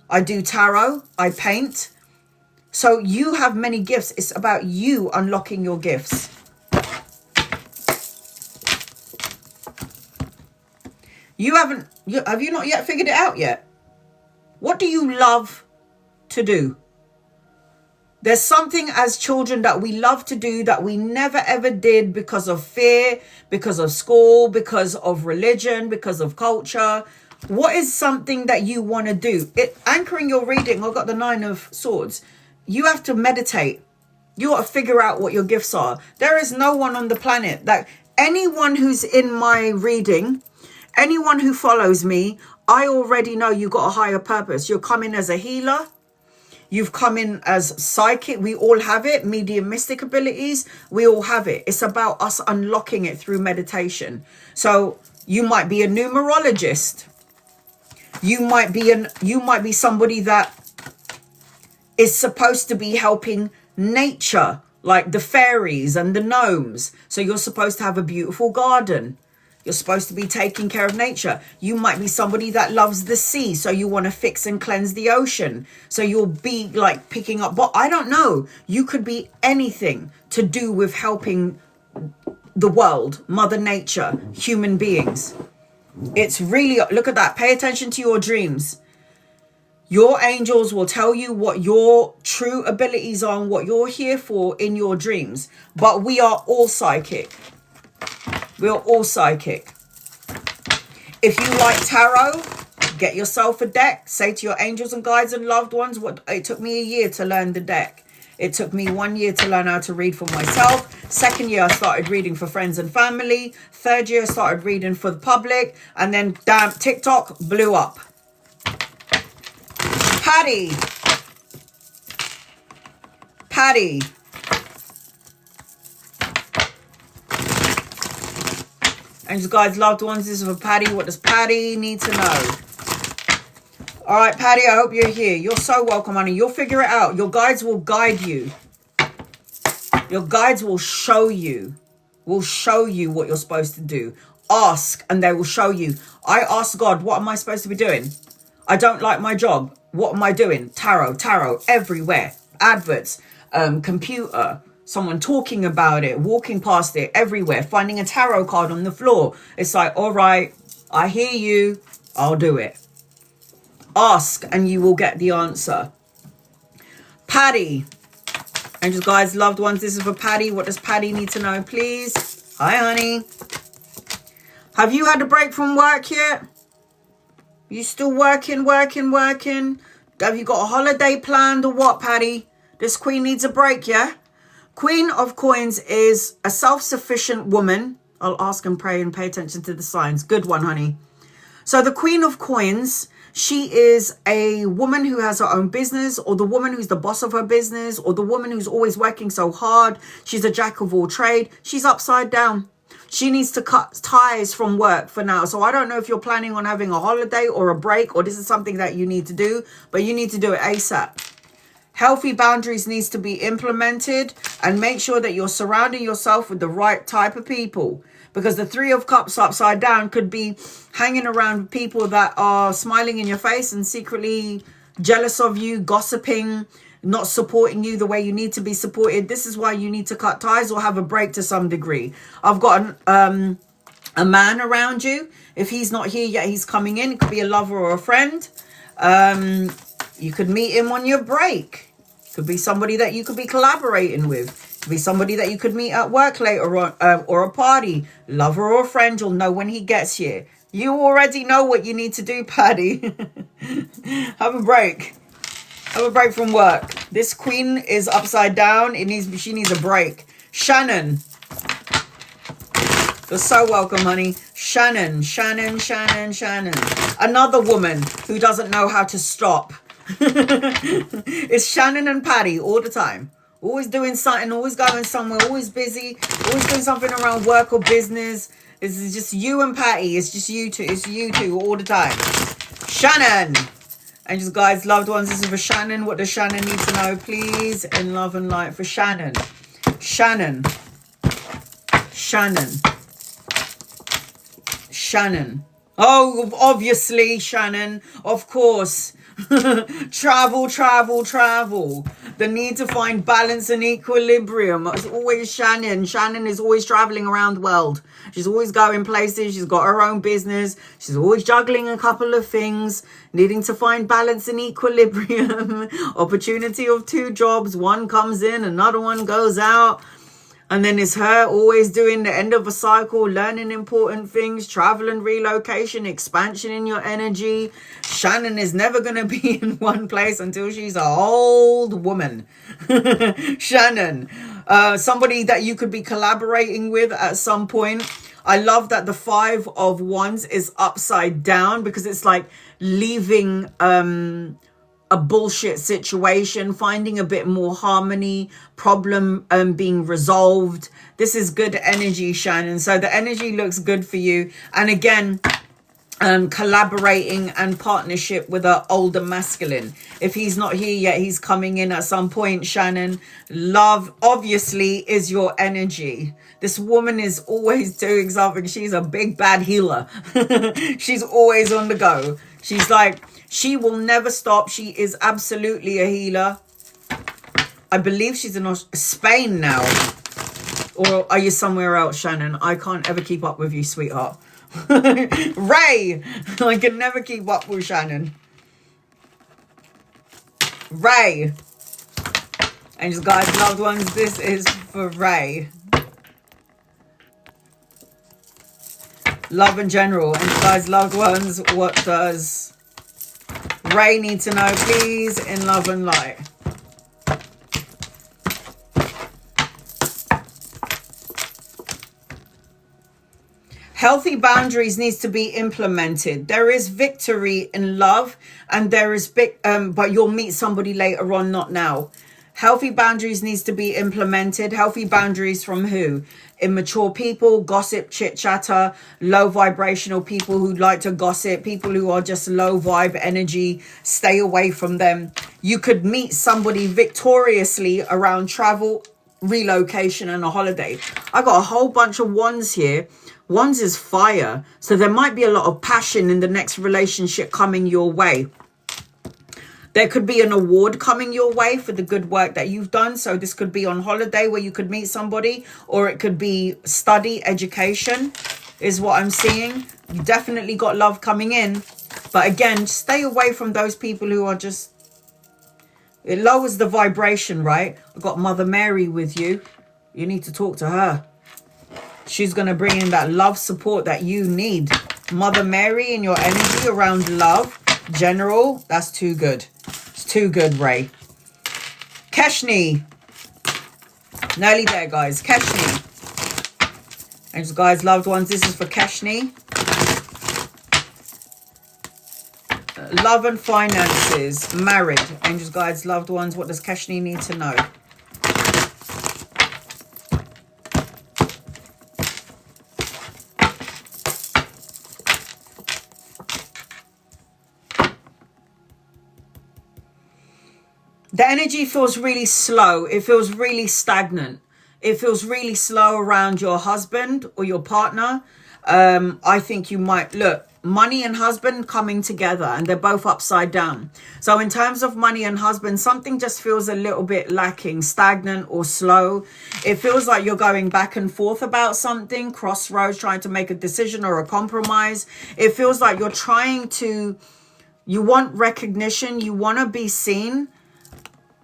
I do tarot. I paint. So you have many gifts. It's about you unlocking your gifts. Have you not yet figured it out yet? What do you love to do? There's something as children that we love to do that we never ever did because of fear, because of school, because of religion, because of culture. What is something that you want to do? Anchoring your reading, I've got the 9 of Swords. You have to meditate. You got to figure out what your gifts are. There is no one on the planet that anyone who's in my reading, anyone who follows me, I already know you got a higher purpose. You're coming as a healer. You've come in as psychic. We all have it. Mediumistic abilities. We all have it. It's about us unlocking it through meditation. So you might be a numerologist. You might be somebody that is supposed to be helping nature, like the fairies and the gnomes. So you're supposed to have a beautiful garden. You're supposed to be taking care of nature. You might be somebody that loves the sea. So you want to fix and cleanse the ocean. So you'll be like picking up, but I don't know. You could be anything to do with helping the world, Mother Nature, human beings. It's really, look at that. Pay attention to your dreams. Your angels will tell you what your true abilities are and what you're here for in your dreams. But we are all psychic. We're all psychic. If you like tarot, get yourself a deck. Say to your angels and guides and loved ones, it took me a year to learn the deck. It took me 1 year to learn how to read for myself. 2nd year, I started reading for friends and family. 3rd year, I started reading for the public. And then, damn, TikTok blew up. Patty. And guys, loved ones, this is for Patty. What does Patty need to know? All right, Patty, I hope you're here. You're so welcome, honey. You'll figure it out. Your guides will guide you. Your guides will show you. Will show you what you're supposed to do. Ask, and they will show you. I asked God, what am I supposed to be doing? I don't like my job. What am I doing? Tarot, everywhere. Adverts. computer, someone talking about it, walking past it everywhere, finding a tarot card on the floor. It's like, all right, I hear you, I'll do it. Ask and you will get the answer. Patty. Angels, guys, loved ones, this is for Patty. What does Patty need to know, please? Hi, honey. Have you had a break from work yet? You still working? Have you got a holiday planned or what, Patty? This queen needs a break, yeah? Queen of Coins is a self-sufficient woman. I'll ask and pray and pay attention to the signs. Good one, honey. So the Queen of Coins, she is a woman who has her own business, or the woman who's the boss of her business, or the woman who's always working so hard. She's a jack of all trade. She's upside down. She needs to cut ties from work for now. So I don't know if you're planning on having a holiday or a break, or this is something that you need to do, but you need to do it ASAP. Healthy boundaries needs to be implemented, and make sure that you're surrounding yourself with the right type of people, because the Three of Cups upside down could be hanging around with people that are smiling in your face and secretly jealous of you, gossiping, not supporting you the way you need to be supported. This is why you need to cut ties or have a break to some degree. I've got a man around you. If he's not here yet, he's coming in. It could be a lover or a friend. You could meet him on your break. Could be somebody that you could be collaborating with. Could be somebody that you could meet at work later on, or a party. Lover or a friend, you'll know when he gets here. You already know what you need to do, Paddy. Have a break. Have a break from work. This queen is upside down. She needs a break. Shannon. You're so welcome, honey. Shannon. Another woman who doesn't know how to stop. It's Shannon and Patty all the time. Always doing something, always going somewhere, always busy, always doing something around work or business. This is just you and Patty. It's just you two. It's you two all the time. Shannon. And just guys, loved ones, this is for Shannon. What does Shannon need to know, please? In love and light for Shannon. Shannon. Oh, obviously, Shannon. Of course. Travel. The need to find balance and equilibrium. It's always Shannon. Shannon is always traveling around the world. She's always going places. She's got her own business. She's always juggling a couple of things, needing to find balance and equilibrium. Opportunity of 2 jobs. One comes in, another one goes out. And then it's her always doing the end of a cycle, learning important things, travel and relocation, expansion in your energy. Shannon is never going to be in one place until she's an old woman. Shannon, somebody that you could be collaborating with at some point. I love that the 5 of Wands is upside down, because it's like leaving a bullshit situation, finding a bit more harmony, problem being resolved. This is good energy, Shannon. So the energy looks good for you. And again, collaborating and partnership with an older masculine. If he's not here yet, he's coming in at some point, Shannon. Love obviously is your energy. This woman is always doing something. She's a big bad healer. She's always on the go. She's like, she will never stop. She is absolutely a healer. I believe she's in Spain now. Or are you somewhere else, Shannon? I can't ever keep up with you, sweetheart. Ray! I can never keep up with Shannon. Ray! And just guys, loved ones, this is for Ray. Love in general. And guys, loved ones, what does Ray need to know, please, in love and light? Healthy boundaries needs to be implemented. There is victory in love, and there is but you'll meet somebody later on, not now. Healthy boundaries needs to be implemented. Healthy boundaries from who? Immature people, gossip, chit-chatter, low vibrational people who like to gossip, people who are just low vibe energy. Stay away from them. You could meet somebody victoriously around travel, relocation, and a holiday. I got a whole bunch of Wands here. Wands is fire. So there might be a lot of passion in the next relationship coming your way. There could be an award coming your way for the good work that you've done. So this could be on holiday where you could meet somebody, or it could be study, education is what I'm seeing. You definitely got love coming in. But again, stay away from those people who are just, it lowers the vibration, right? I've got Mother Mary with you. You need to talk to her. She's going to bring in that love support that you need. Mother Mary in your energy around love. General, that's too good. It's too good, Ray. Keshni. Nearly there, guys. Keshni. Angels, guys, loved ones. This is for Keshni. Love and finances. Married. Angels, guides, loved ones. What does Keshni need to know? The energy feels really slow. It feels really stagnant. It feels really slow around your husband or your partner. I think you might, look, money and husband coming together, and they're both upside down. So in terms of money and husband, something just feels a little bit lacking, stagnant or slow. It feels like you're going back and forth about something, crossroads, trying to make a decision or a compromise. It feels like you're trying to, you want recognition, you want to be seen.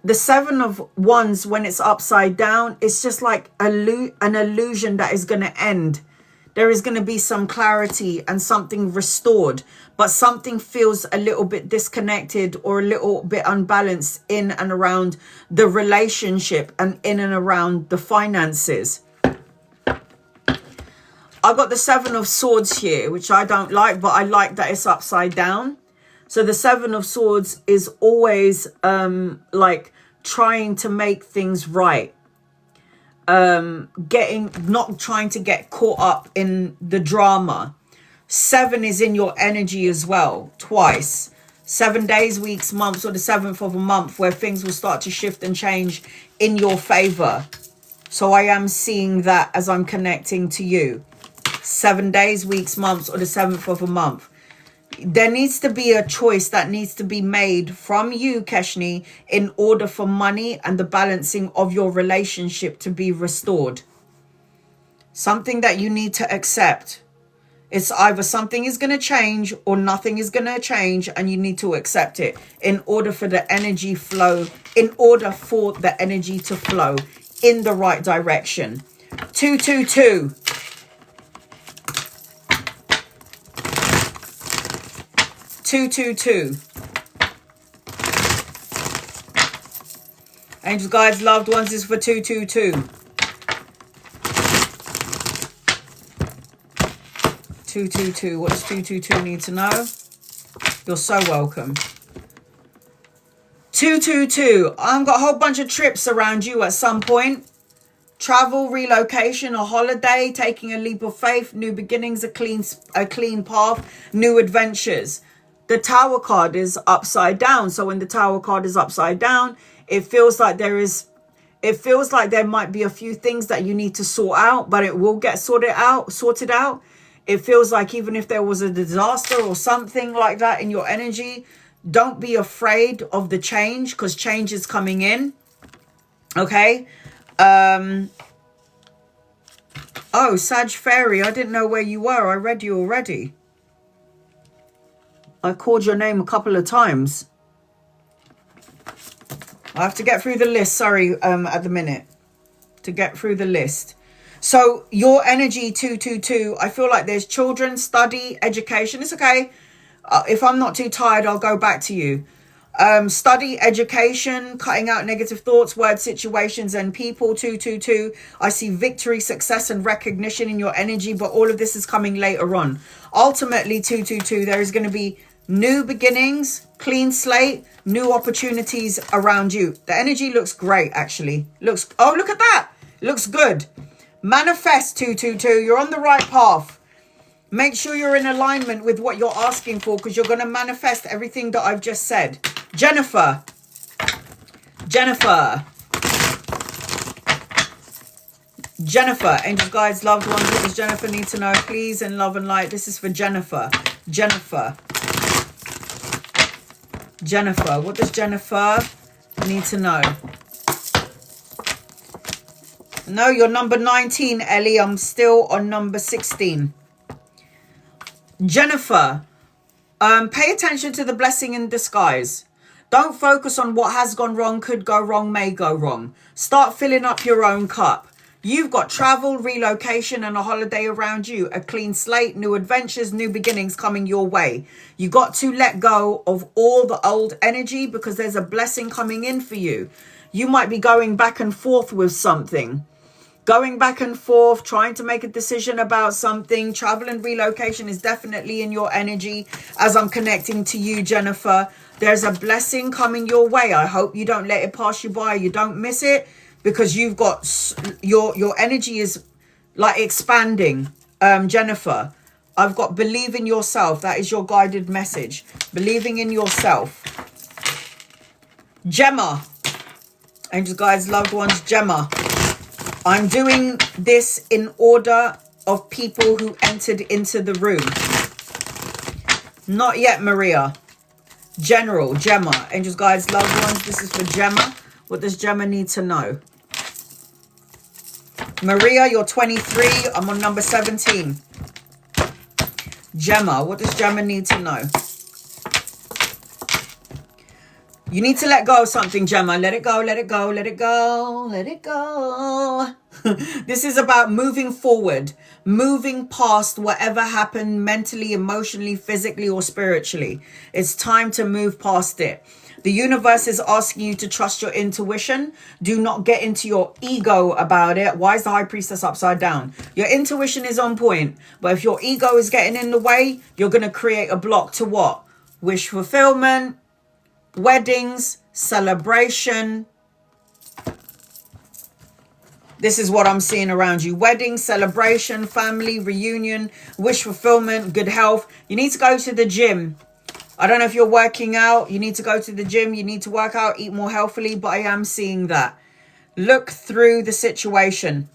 The Seven of Wands, when it's upside down, it's just like an illusion that is going to end. There is going to be some clarity and something restored, but something feels a little bit disconnected or a little bit unbalanced in and around the relationship and in and around the finances. I got the Seven of Swords here, which I don't like, but I like that it's upside down. So the Seven of Swords is always like trying to make things right. Not trying to get caught up in the drama. 7 is in your energy as well, twice. 7 days, weeks, months, or the 7th of a month where things will start to shift and change in your favor. So I am seeing that as I'm connecting to you. 7 days, weeks, months, or the 7th of a month. There needs to be a choice that needs to be made from you, Keshni, in order for money and the balancing of your relationship to be restored. Something that you need to accept. It's either something is going to change or nothing is going to change, and you need to accept it in order for the energy flow, in order for the energy to flow in the right direction. 222. 222. Angels, guides, loved ones is for 222. 222. What does 222 need to know? You're so welcome. 222. I've got a whole bunch of trips around you at some point. Travel, relocation, a holiday, taking a leap of faith, new beginnings, a clean path, new adventures. The Tower card is upside down. So when the Tower card is upside down, it feels like there might be a few things that you need to sort out, but it will get sorted out. It feels like even if there was a disaster or something like that in your energy, don't be afraid of the change, because change is coming in. Okay. Oh, Sag Fairy, I didn't know where you were. I read you already. I called your name a couple of times. I have to get through the list. Sorry, at the minute. To get through the list. So your energy, 222, I feel like there's children, study, education. It's okay. If I'm not too tired, I'll go back to you. Study, education, cutting out negative thoughts, words, situations, and people. 222. I see victory, success, and recognition in your energy, but all of this is coming later on. Ultimately, 222, there is going to be new beginnings, clean slate, new opportunities around you. The energy looks great, actually. Oh, look at that. Looks good. Manifest, 222. You're on the right path. Make sure you're in alignment with what you're asking for, because you're going to manifest everything that I've just said. Jennifer. Angels, guides, loved ones. What does Jennifer need to know? Please, in love and light. This is for Jennifer. Jennifer. What does Jennifer need to know? No, you're number 19, Ellie. I'm still on number 16. Jennifer, pay attention to the blessing in disguise. Don't focus on what has gone wrong, could go wrong, may go wrong. Start filling up your own cup. You've got travel, relocation, and a holiday around you. A clean slate, new adventures, new beginnings coming your way. You got to let go of all the old energy because there's a blessing coming in for you. You might be going back and forth with something. Going back and forth, trying to make a decision about something. Travel and relocation is definitely in your energy as I'm connecting to you, Jennifer. There's a blessing coming your way. I hope you don't let it pass you by. You don't miss it because you've got your energy is like expanding. Jennifer, I've got believe in yourself. That is your guided message. Believing in yourself. Gemma. Angels, guides, loved ones, Gemma. I'm doing this in order of people who entered into the room. Not yet, Maria. General, Gemma. Angels, guides, loved ones. This is for Gemma. What does Gemma need to know? Maria, you're 23. I'm on number 17. Gemma, what does Gemma need to know? You need to let go of something, Gemma. Let it go, let it go, let it go, let it go. This is about moving forward, moving past whatever happened mentally, emotionally, physically, or spiritually. It's time to move past it. The universe is asking you to trust your intuition. Do not get into your ego about it. Why is the High Priestess upside down? Your intuition is on point. But if your ego is getting in the way, you're going to create a block to what? Wish fulfillment, weddings, celebration. This is what I'm seeing around you. Wedding, celebration, family, reunion, wish fulfillment, good health. You need to go to the gym. I don't know if you're working out. You need to go to the gym. You need to work out, eat more healthily. But I am seeing that. Look through the situation.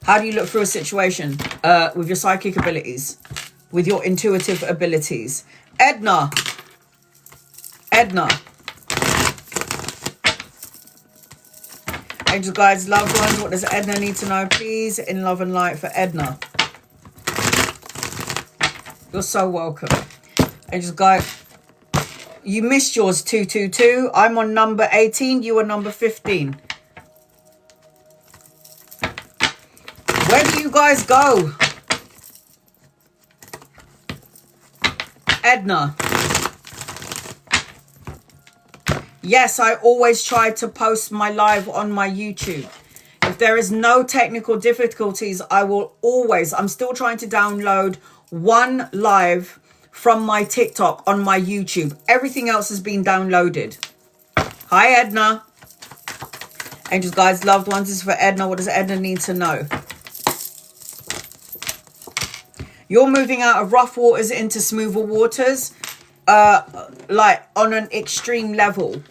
How do you look through a situation? With your psychic abilities. With your intuitive abilities. Edna. Edna. Angels, guides, loved ones. What does Edna need to know, please? In love and light for Edna. You're so welcome. Angels, guide. You missed yours, 222. I'm on number 18. You are number 15. Where do you guys go? Edna. Yes, I always try to post my live on my YouTube. If there is no technical difficulties, I will always, I'm still trying to download one live from my TikTok on my YouTube. Everything else has been downloaded. Hi, Edna. Angels, guides, loved ones. This is for Edna. What does Edna need to know? You're moving out of rough waters into smoother waters. Like on an extreme level.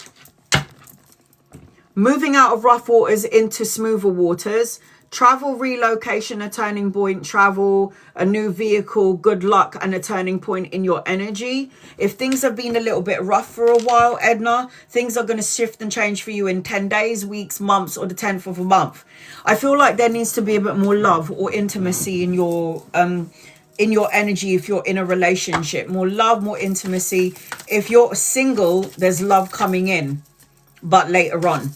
Moving out of rough waters into smoother waters. Travel, relocation, a turning point. Travel, a new vehicle, good luck, and a turning point in your energy. If things have been a little bit rough for a while, Edna, things are going to shift and change for you in 10 days, weeks, months, or the 10th of a month. I feel like there needs to be a bit more love or intimacy in your energy if you're in a relationship. More love, more intimacy. If you're single, there's love coming in, but later on.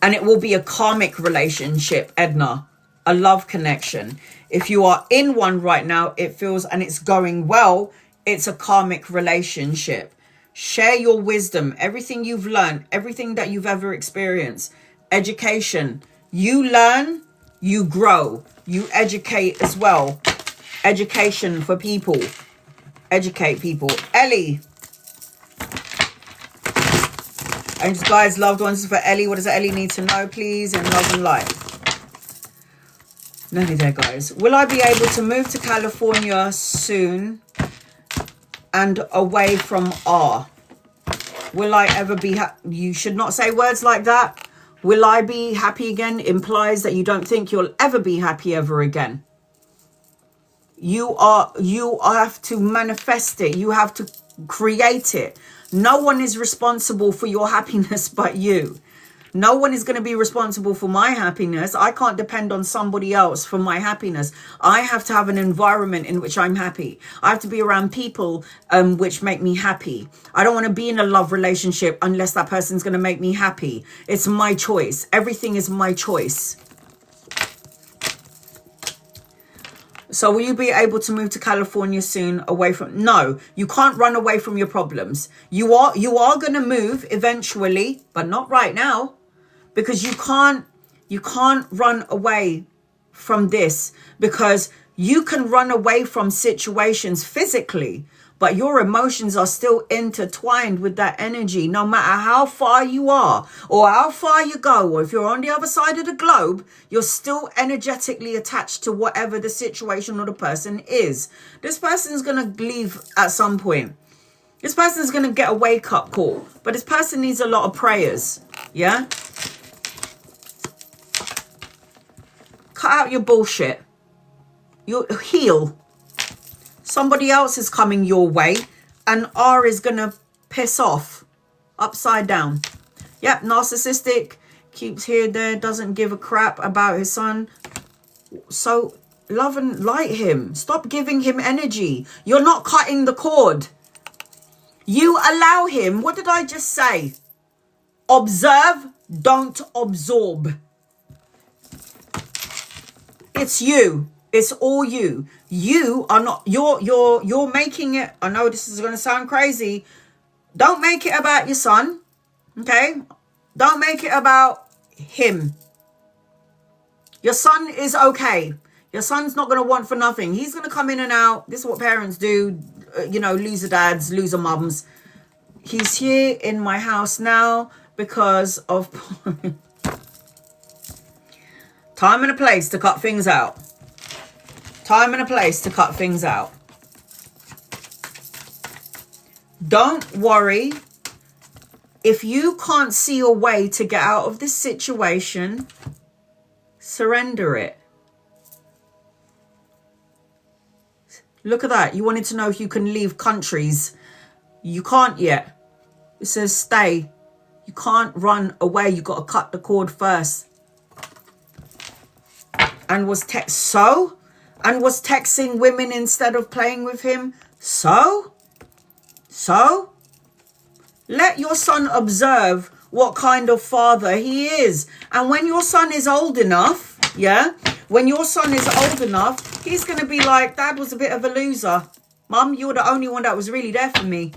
And it will be a karmic relationship, Edna. A love connection. If you are in one right now, it feels, and it's going well, it's a karmic relationship. Share your wisdom, everything you've learned, everything that you've ever experienced. Education. You learn, you grow. You educate as well. Education for people. Educate people. Ellie. Angels, guides, loved ones. This is for Ellie. What does Ellie need to know, please? In love and light. Nearly there, guys. Will I be able to move to California soon and away from R? Will I ever be you should not say words like that. Will I be happy again implies that you don't think you'll ever be happy ever again. You have to manifest it. You have to create it. No one is responsible for your happiness but you. No one is going to be responsible for my happiness. I can't depend on somebody else for my happiness. I have to have an environment in which I'm happy. I have to be around people which make me happy. I don't want to be in a love relationship unless that person's going to make me happy. It's my choice. Everything is my choice. So will you be able to move to California soon away from... No, you can't run away from your problems. You are going to move eventually, but not right now. Because you can't run away from this, because you can run away from situations physically, but your emotions are still intertwined with that energy, no matter how far you are or how far you go, or if you're on the other side of the globe, you're still energetically attached to whatever the situation or the person is. This person's going to leave at some point. This person's going to get a wake-up call, but this person needs a lot of prayers, yeah? Cut out your bullshit. You heal. Somebody else is coming your way, and R is going to piss off. Upside down. Yep, narcissistic. Keeps here, there, doesn't give a crap about his son. So, love and light him. Stop giving him energy. You're not cutting the cord. You allow him. What did I just say? Observe, don't absorb. It's you. It's all you. You are not, you're making it. I know this is going to sound crazy. Don't make it about your son. Okay? Don't make it about him. Your son is okay. Your son's not going to want for nothing. He's going to come in and out. This is what parents do. You know, loser dads, loser mums. He's here in my house now because of time and a place to cut things out. Time and a place to cut things out. Don't worry. If you can't see a way to get out of this situation, surrender it. Look at that. You wanted to know if you can leave countries. You can't yet. It says stay. You can't run away. You got to cut the cord first. And was texting women instead of playing with him. So let your son observe what kind of father he is. And when your son is old enough, yeah, when your son is old enough, he's going to be like, Dad was a bit of a loser. Mum, you're the only one that was really there for me.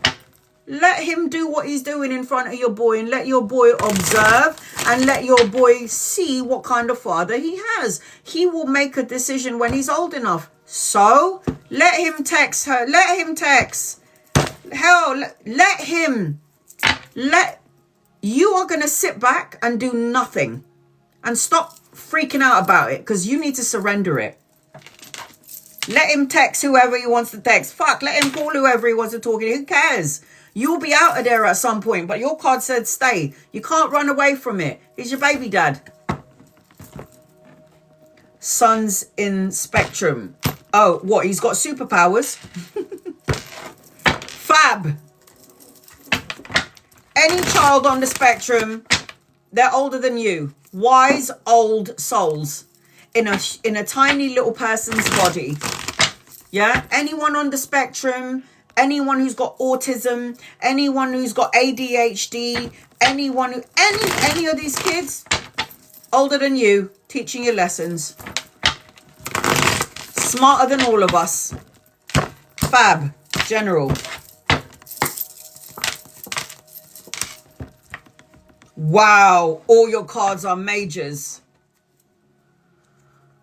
Let him do what he's doing in front of your boy, and let your boy observe, and let your boy see what kind of father he has. He will make a decision when he's old enough. So let him text her. Let him text. Hell, let him. You are going to sit back and do nothing. And stop freaking out about it, because you need to surrender it. Let him text whoever he wants to text. Fuck, let him call whoever he wants to talk to. Who cares? You'll be out of there at some point, but your card said stay. You can't run away from it. He's your baby dad. Son's in spectrum. Oh, what? He's got superpowers? Fab. Any child on the spectrum, they're older than you. Wise old souls in a tiny little person's body. Yeah? Anyone on the spectrum, anyone who's got autism, anyone who's got ADHD, anyone who, any of these kids older than you, teaching you lessons. Smarter than all of us. Fab. General. Wow. All your cards are majors.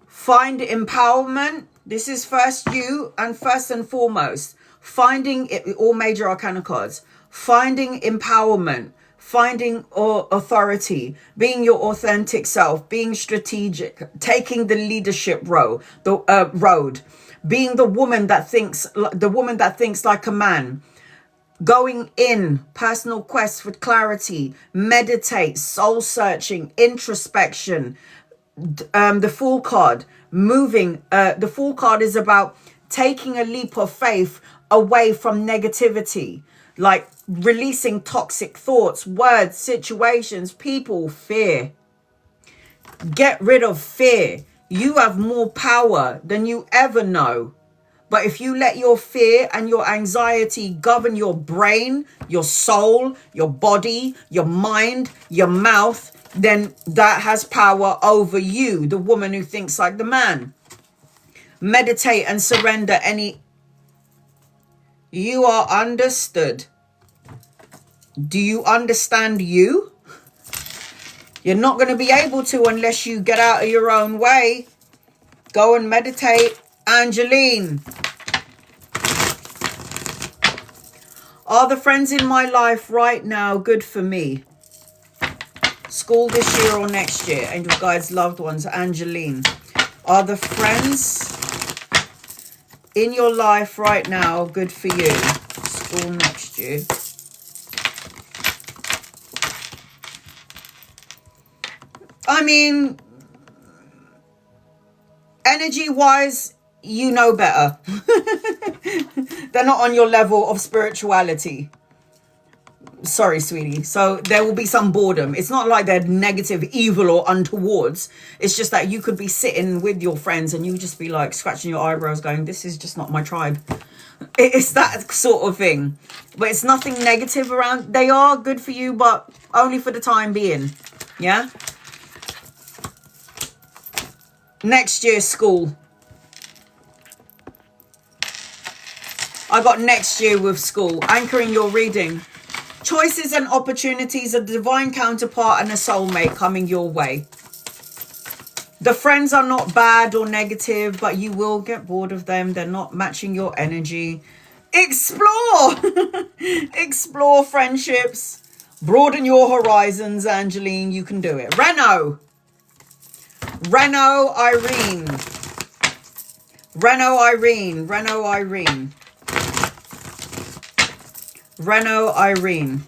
Find empowerment. This is first you, and first and foremost. Finding it, all major arcana cards. Finding empowerment. Finding authority, being your authentic self, being strategic, taking the leadership road, being the woman that thinks like a man, going in, personal quest for clarity, meditate, soul searching, introspection. The Fool card, moving. The Fool card is about taking a leap of faith away from negativity. like releasing toxic thoughts, words, situations, people, fear. Get rid of fear. You have more power than you ever know. But if you let your fear and your anxiety govern your brain, your soul, your body, your mind, your mouth, then that has power over you, the woman who thinks like the man. Meditate and surrender any... You are understood. Do you understand you? You're not going to be able to unless you get out of your own way. Go and meditate. Angeline. Are the friends in my life right now good for me? School this year or next year? Angel guides, loved ones. Angeline. Are the friends in your life right now good for you? School next year. I mean, energy-wise, you know better. They're not on your level of spirituality. Sorry, sweetie. So there will be some boredom. It's not like they're negative, evil, or untowards. It's just that you could be sitting with your friends and you just be like scratching your eyebrows going, this is just not my tribe. It's that sort of thing. But it's nothing negative around. They are good for you, but only for the time being. Yeah? Next year, school. I got next year with school. Anchoring your reading. Choices and opportunities, a divine counterpart and a soulmate coming your way. The friends are not bad or negative, but you will get bored of them. They're not matching your energy. Explore. Explore friendships. Broaden your horizons, Angeline. You can do it. Reno. Reno Irene. Reno Irene. Reno Irene. Reno Irene.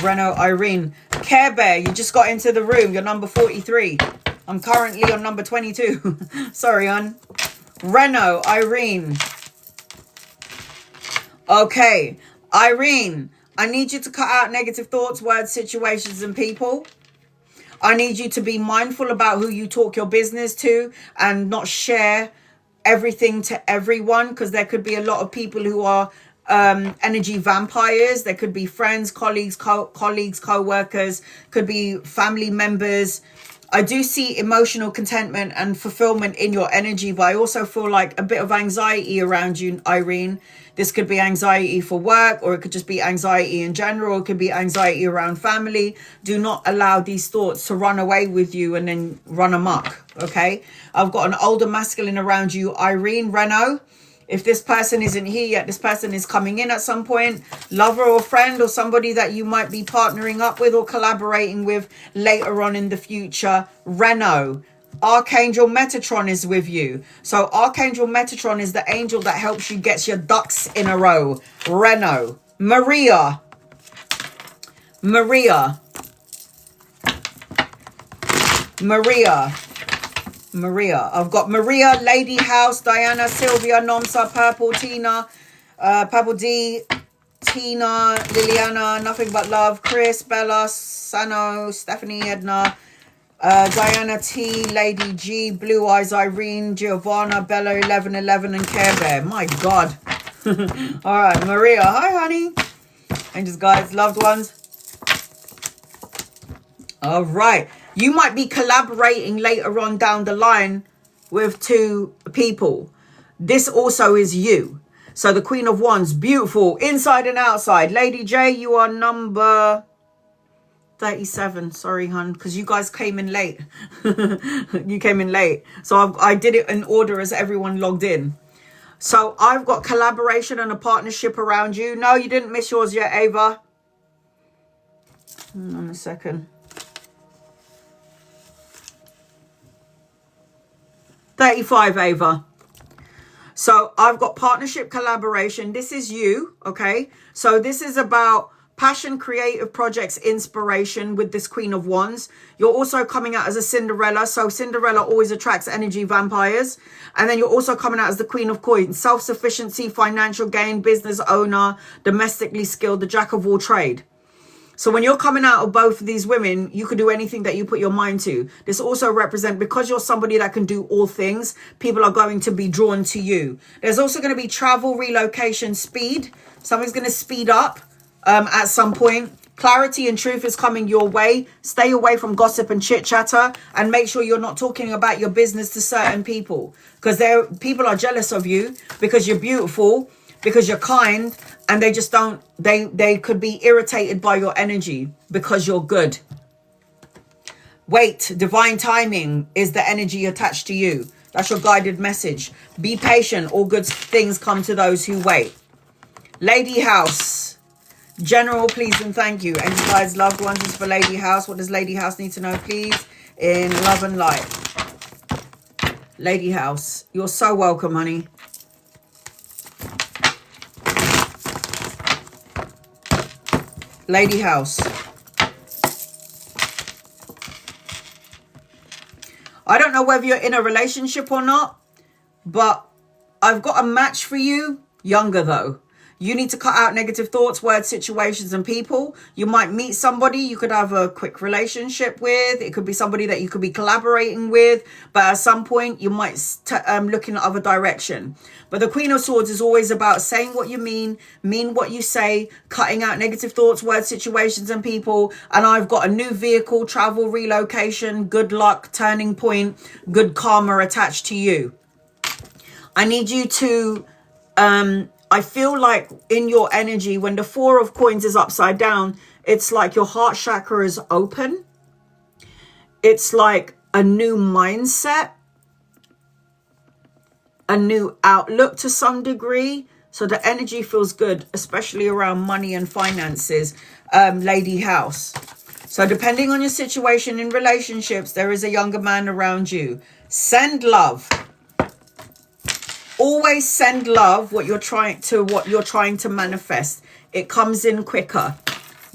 Reno Irene. Care Bear, you just got into the room. You're number 43. I'm currently on number 22. Sorry, hon. Reno Irene. Okay. Irene, I need you to cut out negative thoughts, words, situations, and people. I need you to be mindful about who you talk your business to and not share everything to everyone, because there could be a lot of people who are energy vampires. There could be friends, colleagues, co-workers, could be family members. I do see emotional contentment and fulfillment in your energy, but I also feel like a bit of anxiety around you, Irene. This could be anxiety for work, or it could just be anxiety in general. It could be anxiety around family. Do not allow these thoughts to run away with you and then run amok, okay? I've got an older masculine around you, Irene, Reno. If this person isn't here yet, this person is coming in at some point. Lover or friend or somebody that you might be partnering up with or collaborating with later on in the future. Reno. Archangel Metatron is with you. So Archangel Metatron is the angel that helps you get your ducks in a row. Reno. Maria. Maria. Maria. Maria. I've got Maria, Lady House, Diana, Sylvia, Nomsa, Purple, Tina, Purple D, Tina, Liliana, Nothing But Love, Chris, Bella, Sano, Stephanie, Edna, Diana T, Lady G, Blue Eyes, Irene, Giovanna, Bella, 1111, and Care Bear. My God. All right, Maria. Hi, honey. Angels, guides, loved ones. All right. You might be collaborating later on down the line with two people. This also is you. So the Queen of Wands, beautiful, inside and outside. Lady J, you are number 37. Sorry, hun, because you guys came in late. You came in late. So I did it in order as everyone logged in. So I've got collaboration and a partnership around you. No, you didn't miss yours yet, Ava. Hang on a second. 35, Ava. So I've got partnership, collaboration. This is you, okay? So this is about Passion, creative projects, inspiration with this Queen of Wands. You're also coming out as a Cinderella. So Cinderella always attracts energy vampires. And then you're also coming out as the Queen of Coins. Self-sufficiency, financial gain, business owner, domestically skilled, the jack of all trade. So when you're coming out of both of these women, you could do anything that you put your mind to. This also represents, because you're somebody that can do all things, people are going to be drawn to you. There's also going to be travel, relocation, speed. Something's going to speed up at some point. Clarity and truth is coming your way. Stay away from gossip and chit chatter, and make sure you're not talking about your business to certain people, because people are jealous of you because you're beautiful, because you're kind, and they just don't, they could be irritated by your energy because you're good. Wait, divine timing is the energy attached to you. That's your guided message. Be patient. All good things come to those who wait. Lady House. General, please and thank you. And you guys, loved ones, is for Lady House. What does Lady House need to know, please? In love and light. Lady House, you're so welcome, honey. Lady House. I don't know whether you're in a relationship or not, but I've got a match for you. Younger though. You need to cut out negative thoughts, words, situations, and people. You might meet somebody you could have a quick relationship with. It could be somebody that you could be collaborating with. But at some point, you might look in the other direction. But the Queen of Swords is always about saying what you mean what you say, cutting out negative thoughts, words, situations, and people. And I've got a new vehicle, travel, relocation, good luck, turning point, good karma attached to you. I need you to... I feel like in your energy, when the Four of Coins is upside down, it's like your heart chakra is open. It's like a new mindset, a new outlook to some degree. So the energy feels good, especially around money and finances, Lady House. So depending on your situation in relationships, there is a younger man around you. Send love. Always send love, what you're trying to manifest. It comes in quicker.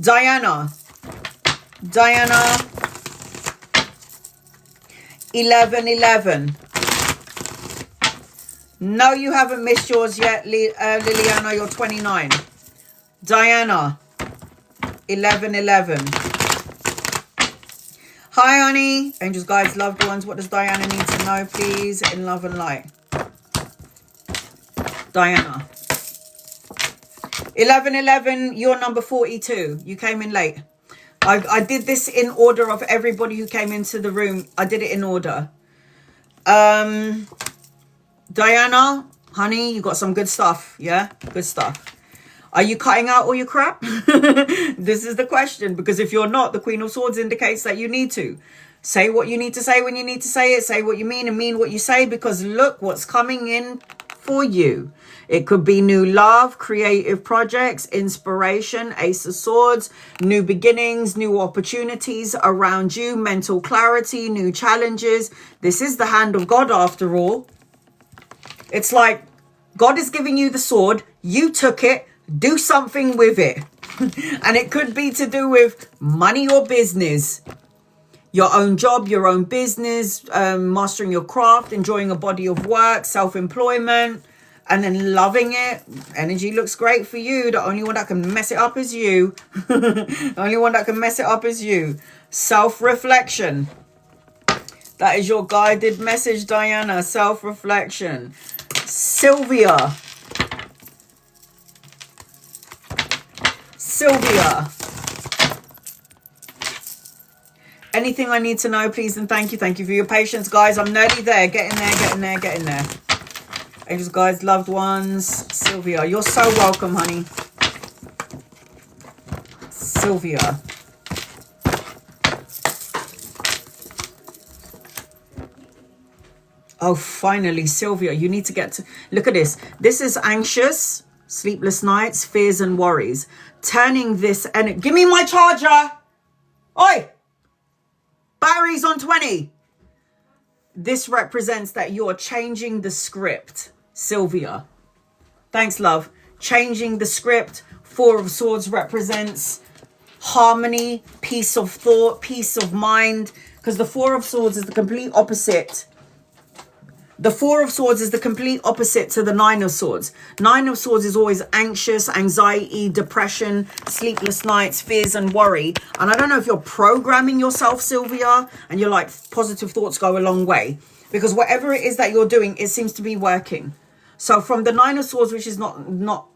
Diana. 1111. No, you haven't missed yours yet, Liliana. You're 29. Diana. 1111. Hi, honey. Angels, guides, loved ones. What does Diana need to know, please? In love and light. Diana. 1111, you're number 42. You came in late. I did this in order of everybody who came into the room. I did it in order. Diana, honey, you got some good stuff. Yeah, good stuff. Are you cutting out all your crap? This is the question, because if you're not, the Queen of Swords indicates that you need to. Say what you need to say when you need to say it. Say what you mean and mean what you say, because look what's coming in for you. It could be new love, creative projects, inspiration, Ace of Swords, new beginnings, new opportunities around you, mental clarity, new challenges. This is the hand of God after all. It's like God is giving you the sword. You took it. Do something with it. And it could be to do with money or business. Your own job, your own business, mastering your craft, enjoying a body of work, self-employment, and then loving it. Energy looks great for you. The only one that can mess it up is you. The only one that can mess it up is you. Self-reflection. That is your guided message, Diana. Self-reflection. Sylvia. Anything I need to know, please and thank you. Thank you for your patience, guys. I'm nearly there. Getting there. Angels, guys, loved ones. Sylvia, you're so welcome, honey. Sylvia. Oh, finally, Sylvia, you need to get to... Look at this. This is anxious, sleepless nights, fears and worries. Turning this... and give me my charger! Oi! Battery's on 20. This represents that you're changing the script, Sylvia. Thanks, love. changing the script. Four of Swords represents harmony, peace of thought, peace of mind, because the Four of Swords is the complete opposite. The Four of Swords is the complete opposite to the Nine of Swords. Nine of Swords is always anxious, anxiety, depression, sleepless nights, fears and worry. And I don't know if you're programming yourself, Sylvia, and you're like, positive thoughts go a long way. Because whatever it is that you're doing, it seems to be working. So from the Nine of Swords, which is not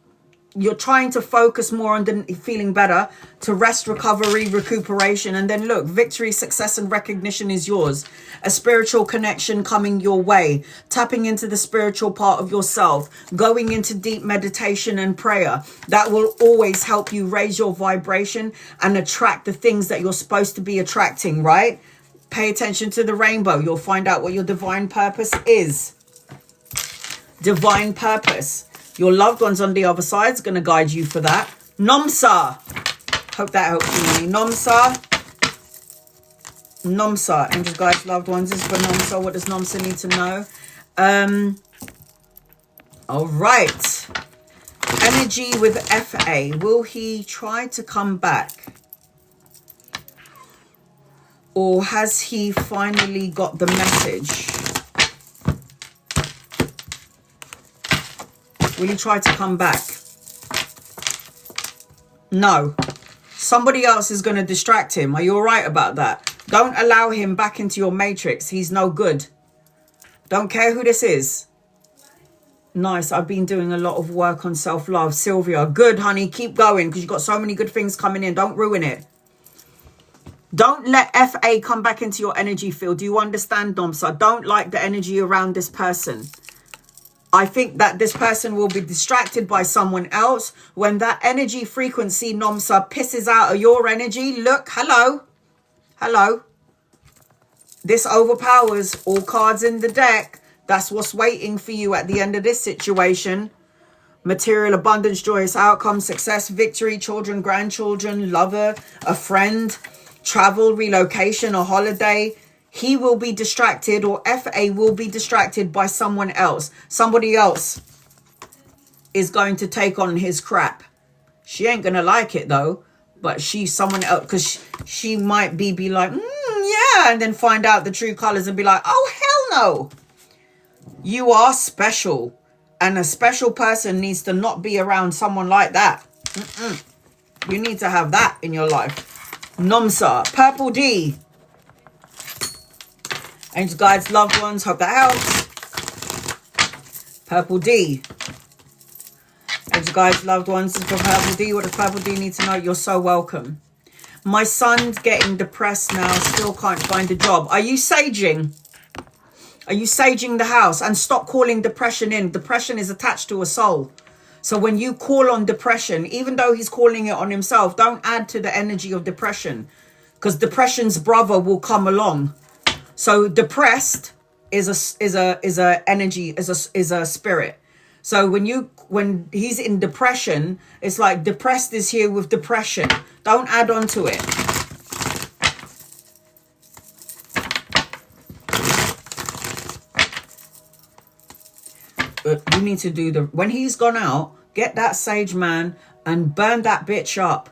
you're trying to focus more on the feeling better, to rest, recovery, recuperation. And then look, victory, success and recognition is yours. A spiritual connection coming your way. Tapping into the spiritual part of yourself. Going into deep meditation and prayer. That will always help you raise your vibration and attract the things that you're supposed to be attracting, right? Pay attention to the rainbow. You'll find out what your divine purpose is. Divine purpose. Your loved ones on the other side is going to guide you for that. Nomsa. Hope that helps you, money. Nomsa. Nomsa. Angels, guides, loved ones is for Nomsa. What does Nomsa need to know? All right. Energy with FA. Will he try to come back? Or has he finally got the message? Will he try to come back? No. Somebody else is going to distract him. Are you all right about that? Don't allow him back into your matrix. He's no good. Don't care who this is. Nice. I've been doing a lot of work on self-love. Sylvia, good, honey. Keep going because you've got so many good things coming in. Don't ruin it. Don't let FA come back into your energy field. Do you understand, Nomsa? Don't like the energy around this person. I think that this person will be distracted by someone else. When that energy frequency, Nomsa, pisses out of your energy, look, hello. Hello. This overpowers all cards in the deck. That's what's waiting for you at the end of this situation. Material abundance, joyous outcome, success, victory, children, grandchildren, lover, a friend, travel, relocation, a holiday. He will be distracted, or FA will be distracted by someone else. Somebody else is going to take on his crap. She ain't going to like it though, but she's someone else, because she might be like, yeah, and then find out the true colors and be like, oh, hell no. You are special, and a special person needs to not be around someone like that. You need to have that in your life. Nomsa, Purple D. Angels, guides, loved ones, hope that helps. Purple D. Angels, guides, loved ones, this is for Purple D. What does Purple D need to know? You're so welcome. My son's getting depressed now, still can't find a job. Are you saging? Are you saging the house? And stop calling depression in. Depression is attached to a soul. So when you call on depression, even though he's calling it on himself, don't add to the energy of depression, because depression's brother will come along. So depressed is a energy, is a spirit. So when he's in depression, it's like depressed is here with depression. Don't add on to it. You need to do when he's gone out, get that sage man and burn that bitch up.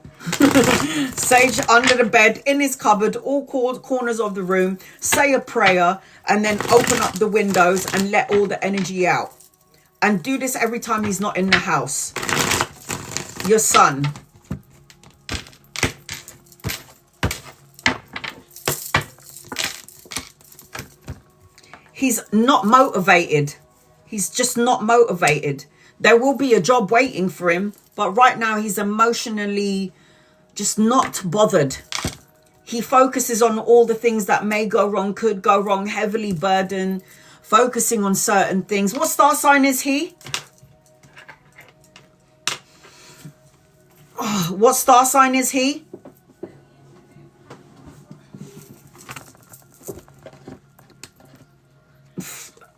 Sage under the bed, in his cupboard, all corners of the room. Say a prayer and then open up the windows and let all the energy out. And do this every time he's not in the house. Your son. He's not motivated. He's just not motivated. There will be a job waiting for him, but right now he's emotionally just not bothered. He focuses on all the things that may go wrong, could go wrong, heavily burdened, focusing on certain things. What star sign is he? Oh, what star sign is he?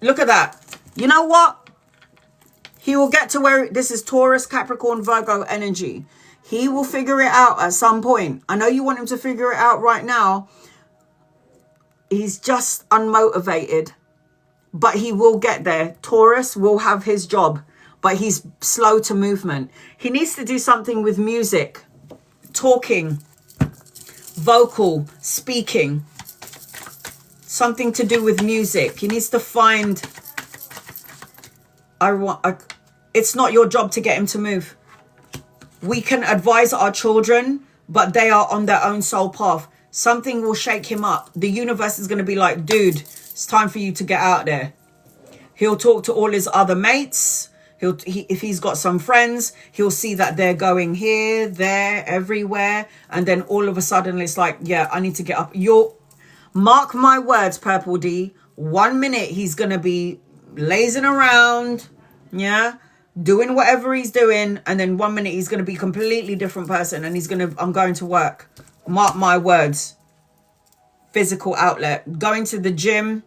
Look at that. You know what? He will get to where this is Taurus, Capricorn, Virgo energy. He will figure it out at some point. I know you want him to figure it out right now. He's just unmotivated, but he will get there. Taurus will have his job, but he's slow to movement. He needs to do something with music, talking, vocal, speaking, something to do with music. He needs to find, it's not your job to get him to move. We can advise our children, but they are on their own soul path. Something will shake him up. The universe is going to be like, dude, it's time for you to get out there. He'll talk to all his other mates. If he's got some friends, he'll see that they're going here, there, everywhere. And then all of a sudden it's like, yeah, I need to get up. Mark my words, Purple D. 1 minute he's going to be lazing around, yeah, doing whatever he's doing. And then 1 minute he's going to be a completely different person. And I'm going to work. Mark my words. Physical outlet. Going to the gym,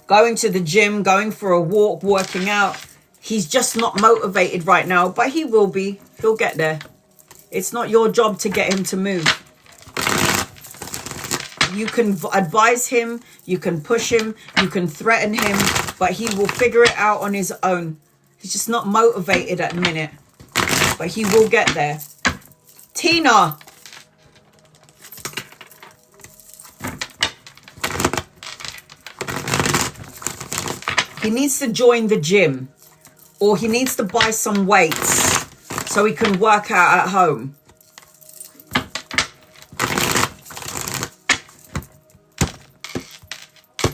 going for a walk, working out. He's just not motivated right now, but he will be. He'll get there. It's not your job to get him to move. You can advise him, you can push him, you can threaten him, but he will figure it out on his own. He's just not motivated at the minute, but he will get there. Tina. He needs to join the gym, or he needs to buy some weights so he can work out at home.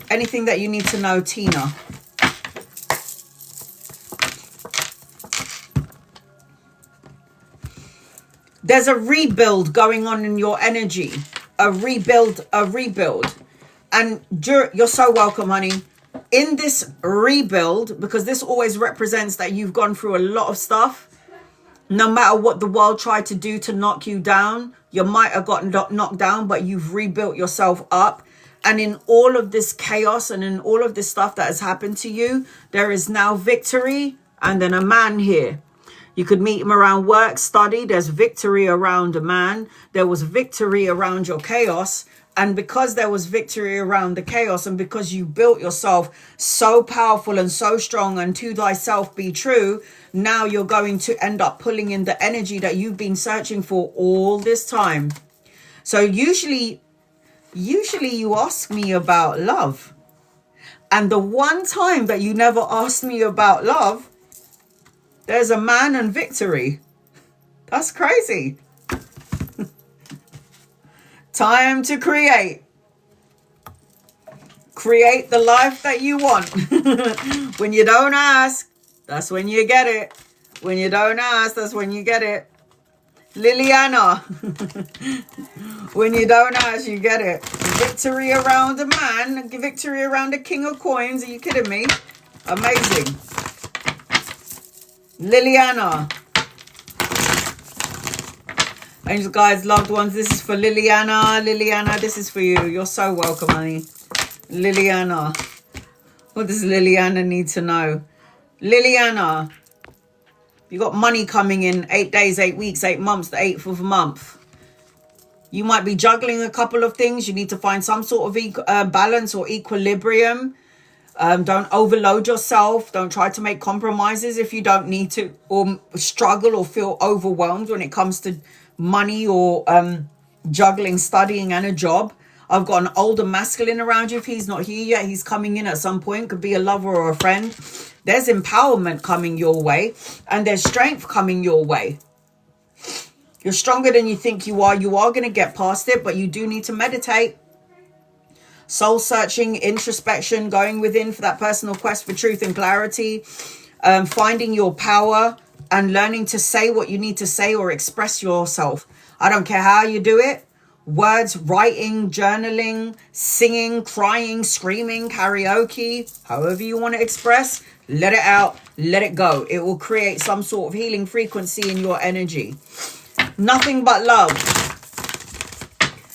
Anything that you need to know, Tina. There's a rebuild going on in your energy. A rebuild. And you're so welcome, honey. In this rebuild, because this always represents that you've gone through a lot of stuff. No matter what the world tried to do to knock you down, you might have gotten knocked down, but you've rebuilt yourself up. And in all of this chaos and in all of this stuff that has happened to you, there is now victory and then a man here. You could meet him around work, study. There's victory around a man. There was victory around your chaos. And because there was victory around the chaos and because you built yourself so powerful and so strong and to thyself be true, now you're going to end up pulling in the energy that you've been searching for all this time. So usually you ask me about love. And the one time that you never asked me about love, there's a man and victory. That's crazy. Time to create. Create the life that you want. When you don't ask, that's when you get it. When you don't ask, that's when you get it. Liliana. When you don't ask, you get it. Victory around a man. Victory around a king of coins. Are you kidding me? Amazing. Liliana. Angels, guys, loved ones, this is for Liliana. Liliana, this is for you. You're so welcome, honey. Liliana. What does Liliana need to know? Liliana. You got money coming in 8 days, 8 weeks, 8 months, the 8th of a month. You might be juggling a couple of things. You need to find some sort of balance or equilibrium. Don't overload yourself. Don't try to make compromises if you don't need to, or struggle or feel overwhelmed when it comes to money or juggling, studying and a job. I've got an older masculine around you. If he's not here yet, he's coming in at some point. Could be a lover or a friend. There's empowerment coming your way and there's strength coming your way. You're stronger than you think you are. You are going to get past it, but you do need to meditate. Soul searching, introspection, going within for that personal quest for truth and clarity, finding your power and learning to say what you need to say or express yourself. I don't care how you do it. Words, writing, journaling, singing, crying, screaming, karaoke, however you want to express, let it out, let it go. It will create some sort of healing frequency in your energy. Nothing but love.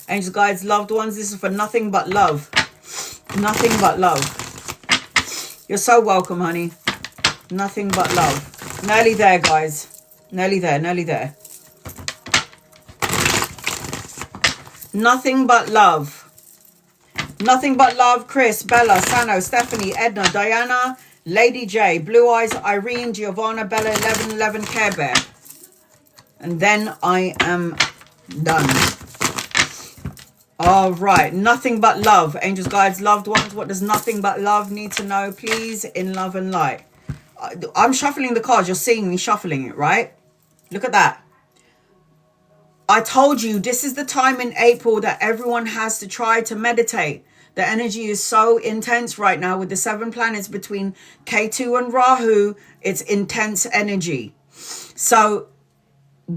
Angels, guides, loved ones, this is for nothing but love. Nothing but love. You're so welcome, honey. Nothing but love. Nearly there, guys. Nearly there, nearly there. Nothing but love. Nothing but love, Chris, Bella, Sano, Stephanie, Edna, Diana, Lady J, Blue Eyes, Irene, Giovanna, Bella, 1111, Care Bear. And then I am done. All right. Nothing but love. Angels, guides, loved ones. What does nothing but love need to know, please? In love and light. I'm shuffling the cards. You're seeing me shuffling it, right? Look at that. I told you this is the time in April that everyone has to try to meditate. The energy is so intense right now with the 7 planets between K2 and Rahu. It's intense energy. So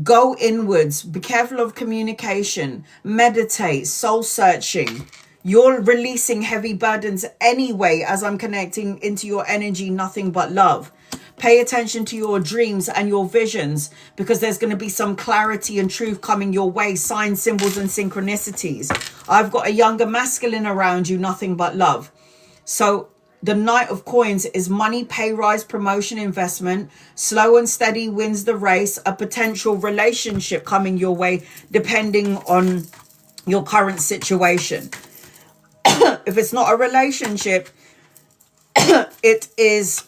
go inwards. Be careful of communication. Meditate. Soul searching. You're releasing heavy burdens anyway as I'm connecting into your energy. Nothing but love. Pay attention to your dreams and your visions because there's going to be some clarity and truth coming your way. Signs, symbols, and synchronicities. I've got a younger masculine around you. Nothing but love. So the Knight of Coins is money, pay rise, promotion, investment. Slow and steady wins the race. A potential relationship coming your way depending on your current situation. If it's not a relationship, it is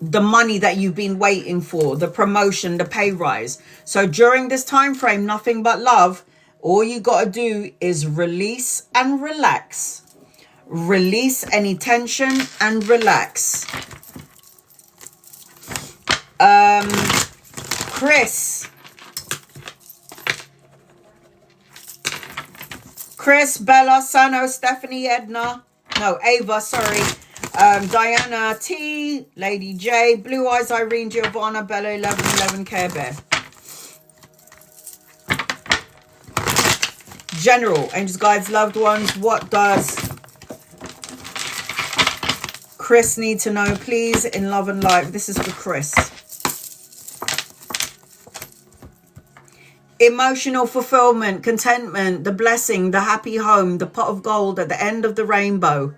the money that you've been waiting for, the promotion, the pay rise. So during this time frame, nothing but love. All you got to do is release and relax. Release any tension and relax. Chris, Bella, Sano, Stephanie, Edna. No, Ava, sorry. Diana T, Lady J, Blue Eyes, Irene, Giovanna, Bella, 1111, Care Bear. General, angels, guides, loved ones, what does Chris need to know, please, in love and life? This is for Chris. Emotional fulfillment, contentment, the blessing, the happy home, the pot of gold at the end of the rainbow.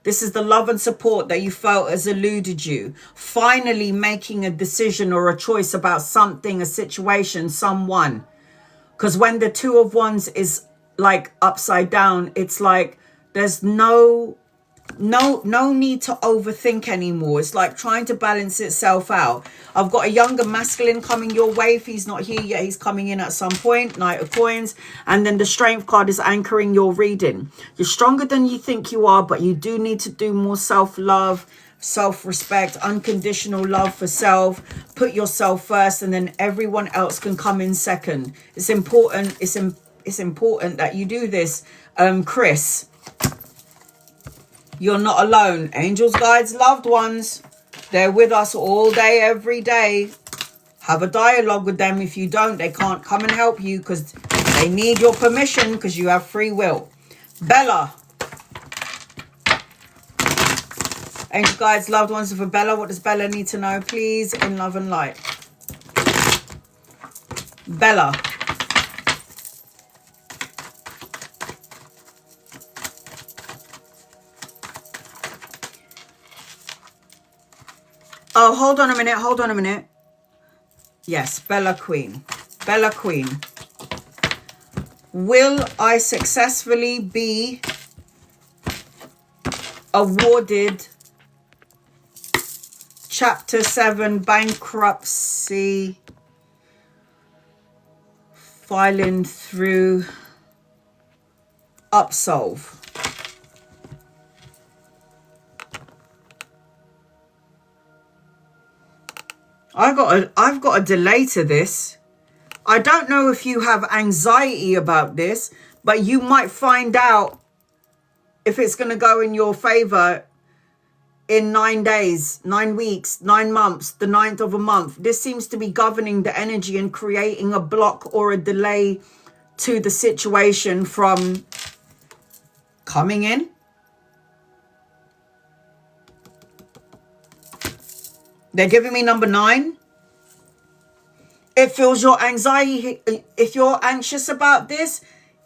This is the love and support that you felt has eluded you. Finally making a decision or a choice about something, a situation, someone. Because when the 2 of Wands is like upside down, it's like there's no need to overthink anymore. It's like trying to balance itself out. I've got a younger masculine coming your way. If he's not here yet, he's coming in at some point. Knight of Coins. And then the Strength card is anchoring your reading. You're stronger than you think you are, but you do need to do more self-love, self-respect, unconditional love for self. Put yourself first, and then everyone else can come in second. It's important. It's important that you do this, Chris. You're not alone. Angels, guides, loved ones. They're with us all day, every day. Have a dialogue with them. If you don't, they can't come and help you because they need your permission because you have free will. Bella. Angels, guides, loved ones for Bella. What does Bella need to know, please, in love and light? Bella. Oh, hold on a minute. Hold on a minute. Yes, Bella Queen. Bella Queen. Will I successfully be awarded Chapter 7 bankruptcy filing through Upsolve? I've got a delay to this. I don't know if you have anxiety about this, but you might find out if it's going to go in your favor in 9 days, 9 weeks, 9 months, the 9th of a month. This seems to be governing the energy and creating a block or a delay to the situation from coming in. They're giving me number 9. It feels your anxiety. If you're anxious about this,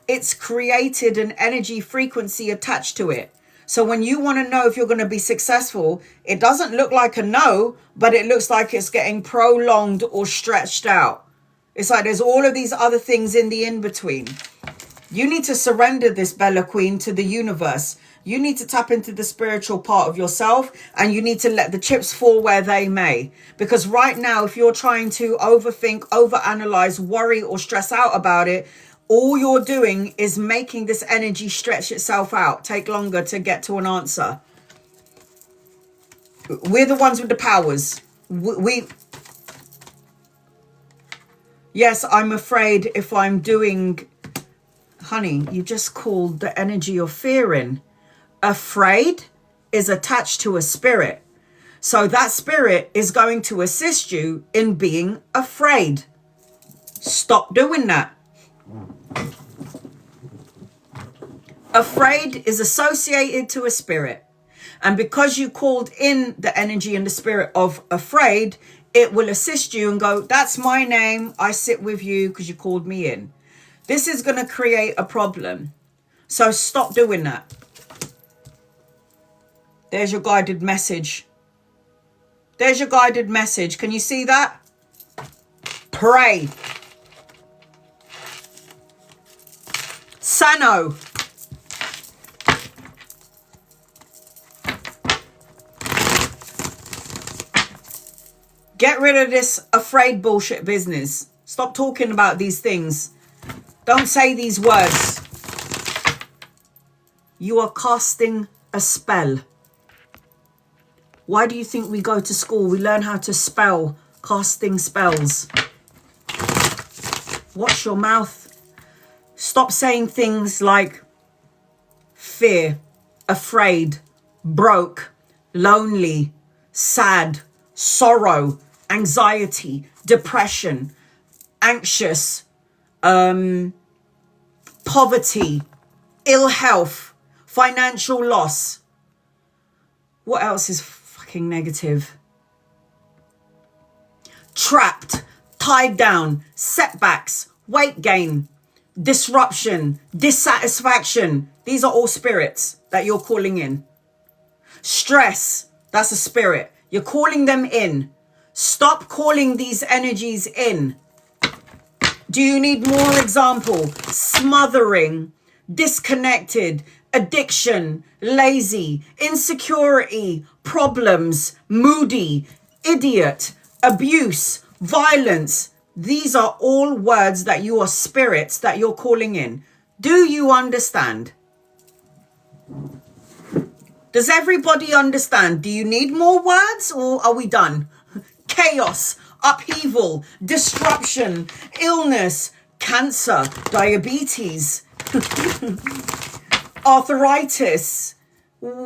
it's created an energy frequency attached to it. So when you want to know if you're going to be successful, it doesn't look like a no, but it looks like it's getting prolonged or stretched out. It's like there's all of these other things in the in-between. You need to surrender this, Bella Queen, to the universe. You need to tap into the spiritual part of yourself, and you need to let the chips fall where they may. Because right now, if you're trying to overthink, overanalyze, worry, or stress out about it, all you're doing is making this energy stretch itself out, take longer to get to an answer. We're the ones with the powers. Yes, I'm afraid if I'm doing... Honey, you just called the energy of fear in. Afraid is attached to a spirit. So that spirit is going to assist you in being afraid. Stop doing that. Afraid is associated to a spirit. And because you called in the energy and the spirit of afraid, it will assist you and go, that's my name. I sit with you because you called me in. This is going to create a problem. So stop doing that. There's your guided message. There's your guided message. Can you see that? Pray. Sano. Get rid of this afraid bullshit business. Stop talking about these things. Don't say these words. You are casting a spell. Why do you think we go to school? We learn how to spell, casting spells. Watch your mouth. Stop saying things like fear, afraid, broke, lonely, sad, sorrow, anxiety, depression, anxious, poverty, ill health, financial loss. What else is fucking negative? Trapped, tied down, setbacks, weight gain, disruption, dissatisfaction. These are all spirits that you're calling in. Stress, that's a spirit. You're calling them in. Stop calling these energies in. Do you need more example? Smothering, disconnected, addiction, lazy, insecurity, problems, moody, idiot, abuse, violence. These are all words that you are spirits that you're calling in. Do you understand? Does everybody understand? Do you need more words or are we done? Chaos, upheaval, disruption, illness, cancer, diabetes, arthritis,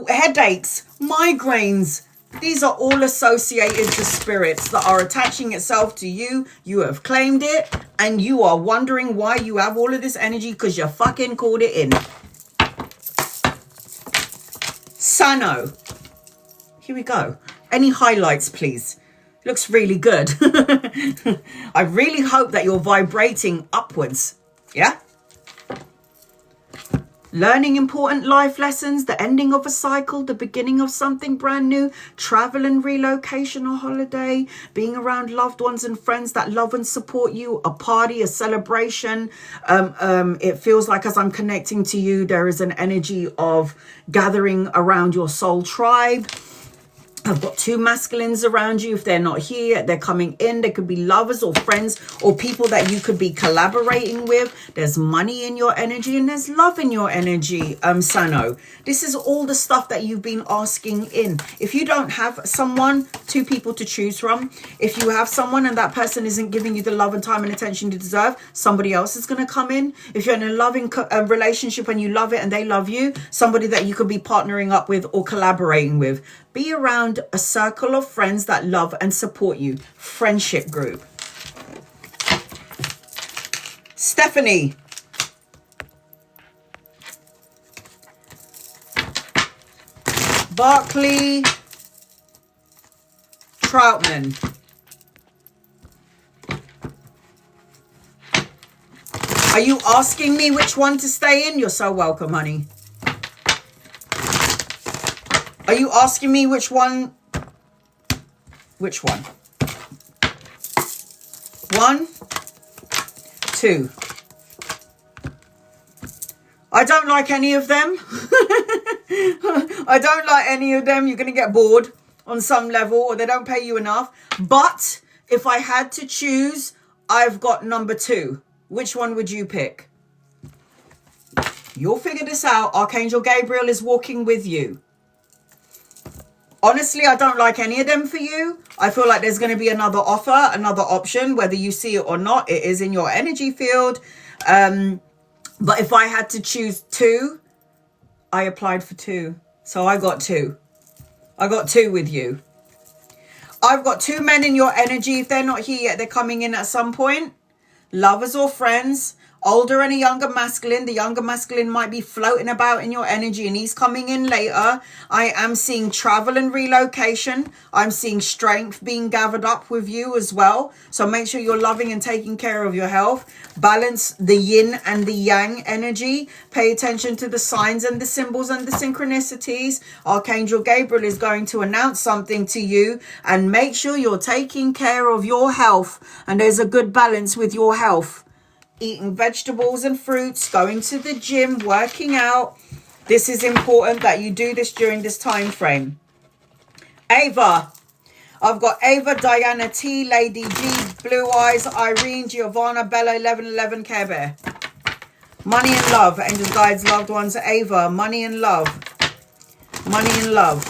headaches, migraines. These are all associated to spirits that are attaching itself to you. You have claimed it and you are wondering why you have all of this energy because you fucking called it in. Sano. Here we go. Any highlights, please? Looks really good. I really hope that you're vibrating upwards. Yeah? Learning important life lessons, the ending of a cycle, the beginning of something brand new, travel and relocation or holiday, being around loved ones and friends that love and support you, a party, a celebration. It feels like as I'm connecting to you, there is an energy of gathering around your soul tribe. I've got two masculines around you. If they're not here, they're coming in. They could be lovers or friends or people that you could be collaborating with. There's money in your energy and there's love in your energy, Sano. This is all the stuff that you've been asking in. If you don't have someone, two people to choose from. If you have someone and that person isn't giving you the love and time and attention you deserve, somebody else is going to come in. If you're in a loving relationship and you love it and they love you, somebody that you could be partnering up with or collaborating with. Be around a circle of friends that love and support you. Friendship group. Stephanie. Barkley. Troutman. Are you asking me which one to stay in? You're so welcome, honey. Are you asking me which one? Which one? 1, 2. I don't like any of them. I don't like any of them. You're going to get bored on some level, or they don't pay you enough. But if I had to choose, I've got number 2. Which one would you pick? You'll figure this out. Archangel Gabriel is walking with you. Honestly, I don't like any of them for you. I feel like there's going to be another offer, another option, whether you see it or not. It is in your energy field. But if I had to choose 2, I applied for 2. So I got 2. I got 2 with you. I've got 2 men in your energy. If they're not here yet, they're coming in at some point. Lovers or friends. Older and a younger masculine. The younger masculine might be floating about in your energy and he's coming in later. I am seeing travel and relocation. I'm seeing strength being gathered up with you as well. So make sure you're loving and taking care of your health. Balance the yin and the yang energy. Pay attention to the signs and the symbols and the synchronicities. Archangel Gabriel is going to announce something to you, and make sure you're taking care of your health and there's a good balance with your health. Eating vegetables and fruits, going to the gym, working out. This is important that you do this during this time frame. Ava. I've got Ava, Diana T, Lady G, Blue Eyes, Irene, Giovanna, Bella, 1111, Care Bear. Money and love. Angels, guides, loved ones. Ava. Money and love. Money and love.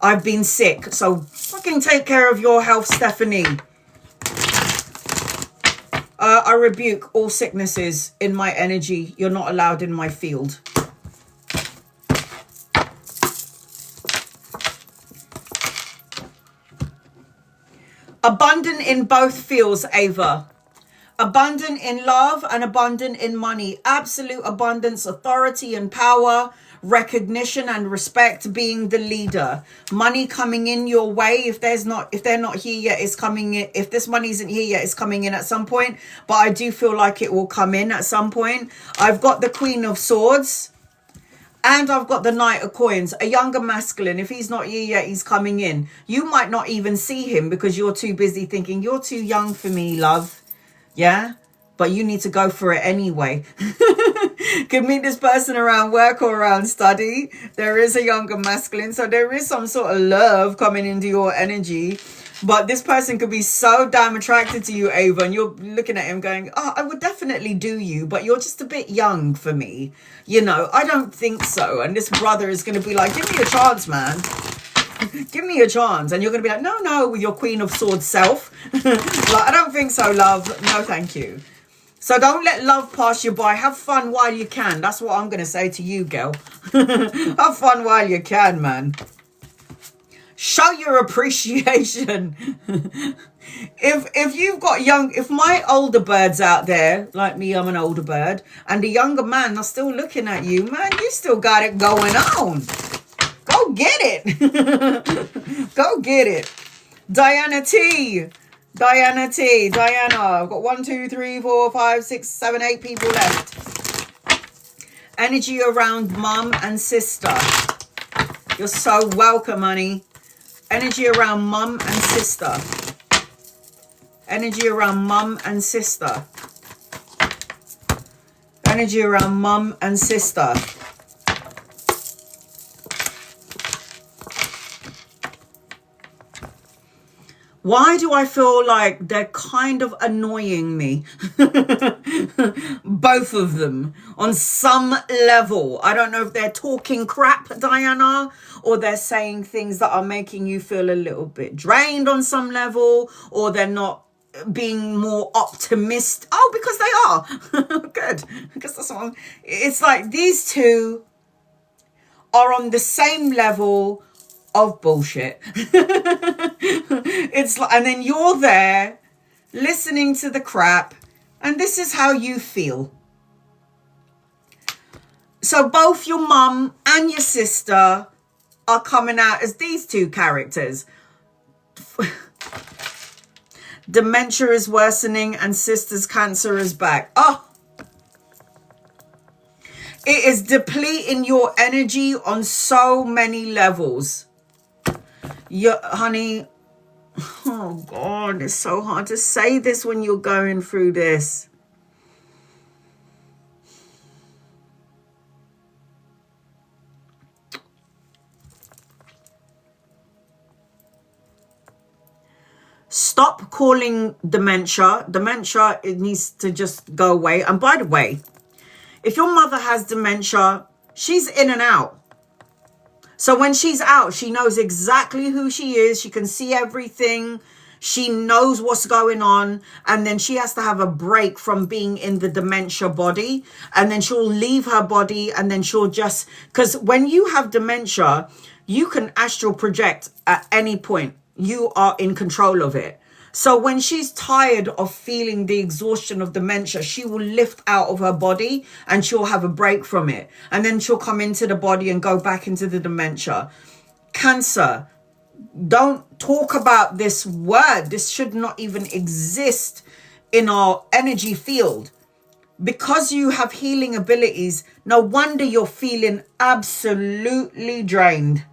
I've been sick, so fucking take care of your health, Stephanie. I rebuke all sicknesses in my energy. You're not allowed in my field. Abundant in both fields, Ava. Abundant in love and abundant in money. Absolute abundance, authority and power, recognition and respect, being the leader. Money coming in your way. If they're not here yet, it's coming in. If this money isn't here yet, it's coming in at some point. But I do feel like it will come in at some point. I've got the Queen of Swords. And I've got the Knight of Coins, a younger masculine. If he's not here yet, he's coming in. You might not even see him because you're too busy thinking, you're too young for me, love. Yeah? But you need to go for it anyway. Could meet this person around work or around study. There is a younger masculine. So there is some sort of love coming into your energy. But this person could be so damn attracted to you, Ava, and you're looking at him going, oh, I would definitely do you, but you're just a bit young for me. You know, I don't think so. And this brother is going to be like, give me a chance, man. Give me a chance. And you're going to be like, no, with your Queen of Swords self. Like, I don't think so, love. No, thank you. So don't let love pass you by. Have fun while you can. That's what I'm going to say to you, girl. Have fun while you can, man. Show your appreciation. If you've got if my older birds out there, like me, I'm an older bird, and the younger man are still looking at you, man, you still got it going on. Go get it. Go get it. Diana T. Diana T. Diana. I've got 1, 2, 3, 4, 5, 6, 7, 8 people left. Energy around mum and sister. You're so welcome, honey. Energy around mum and sister. Energy around mum and sister. Energy around mum and sister. Why do I feel like they're kind of annoying me? Both of them on some level. I don't know if they're talking crap, Diana, or they're saying things that are making you feel a little bit drained on some level, or they're not being more optimistic. Oh, because they are. Good. Because that's what it's like these two are on the same level of bullshit. It's like, and then you're there listening to the crap, and this is how you feel. So both your mum and your sister are coming out as these two characters. Dementia is worsening and sister's cancer is back. Oh, it is depleting your energy on so many levels. Honey, oh God, it's so hard to say this when you're going through this. Stop calling dementia. Dementia, it needs to just go away. And by the way, if your mother has dementia, she's in and out. So when she's out, she knows exactly who she is. She can see everything. She knows what's going on. And then she has to have a break from being in the dementia body. And then she'll leave her body. And then she'll just... Because when you have dementia, you can astral project at any point. You are in control of it. So when she's tired of feeling the exhaustion of dementia, she will lift out of her body and she'll have a break from it. And then she'll come into the body and go back into the dementia. Cancer, don't talk about this word. This should not even exist in our energy field. Because you have healing abilities, no wonder you're feeling absolutely drained.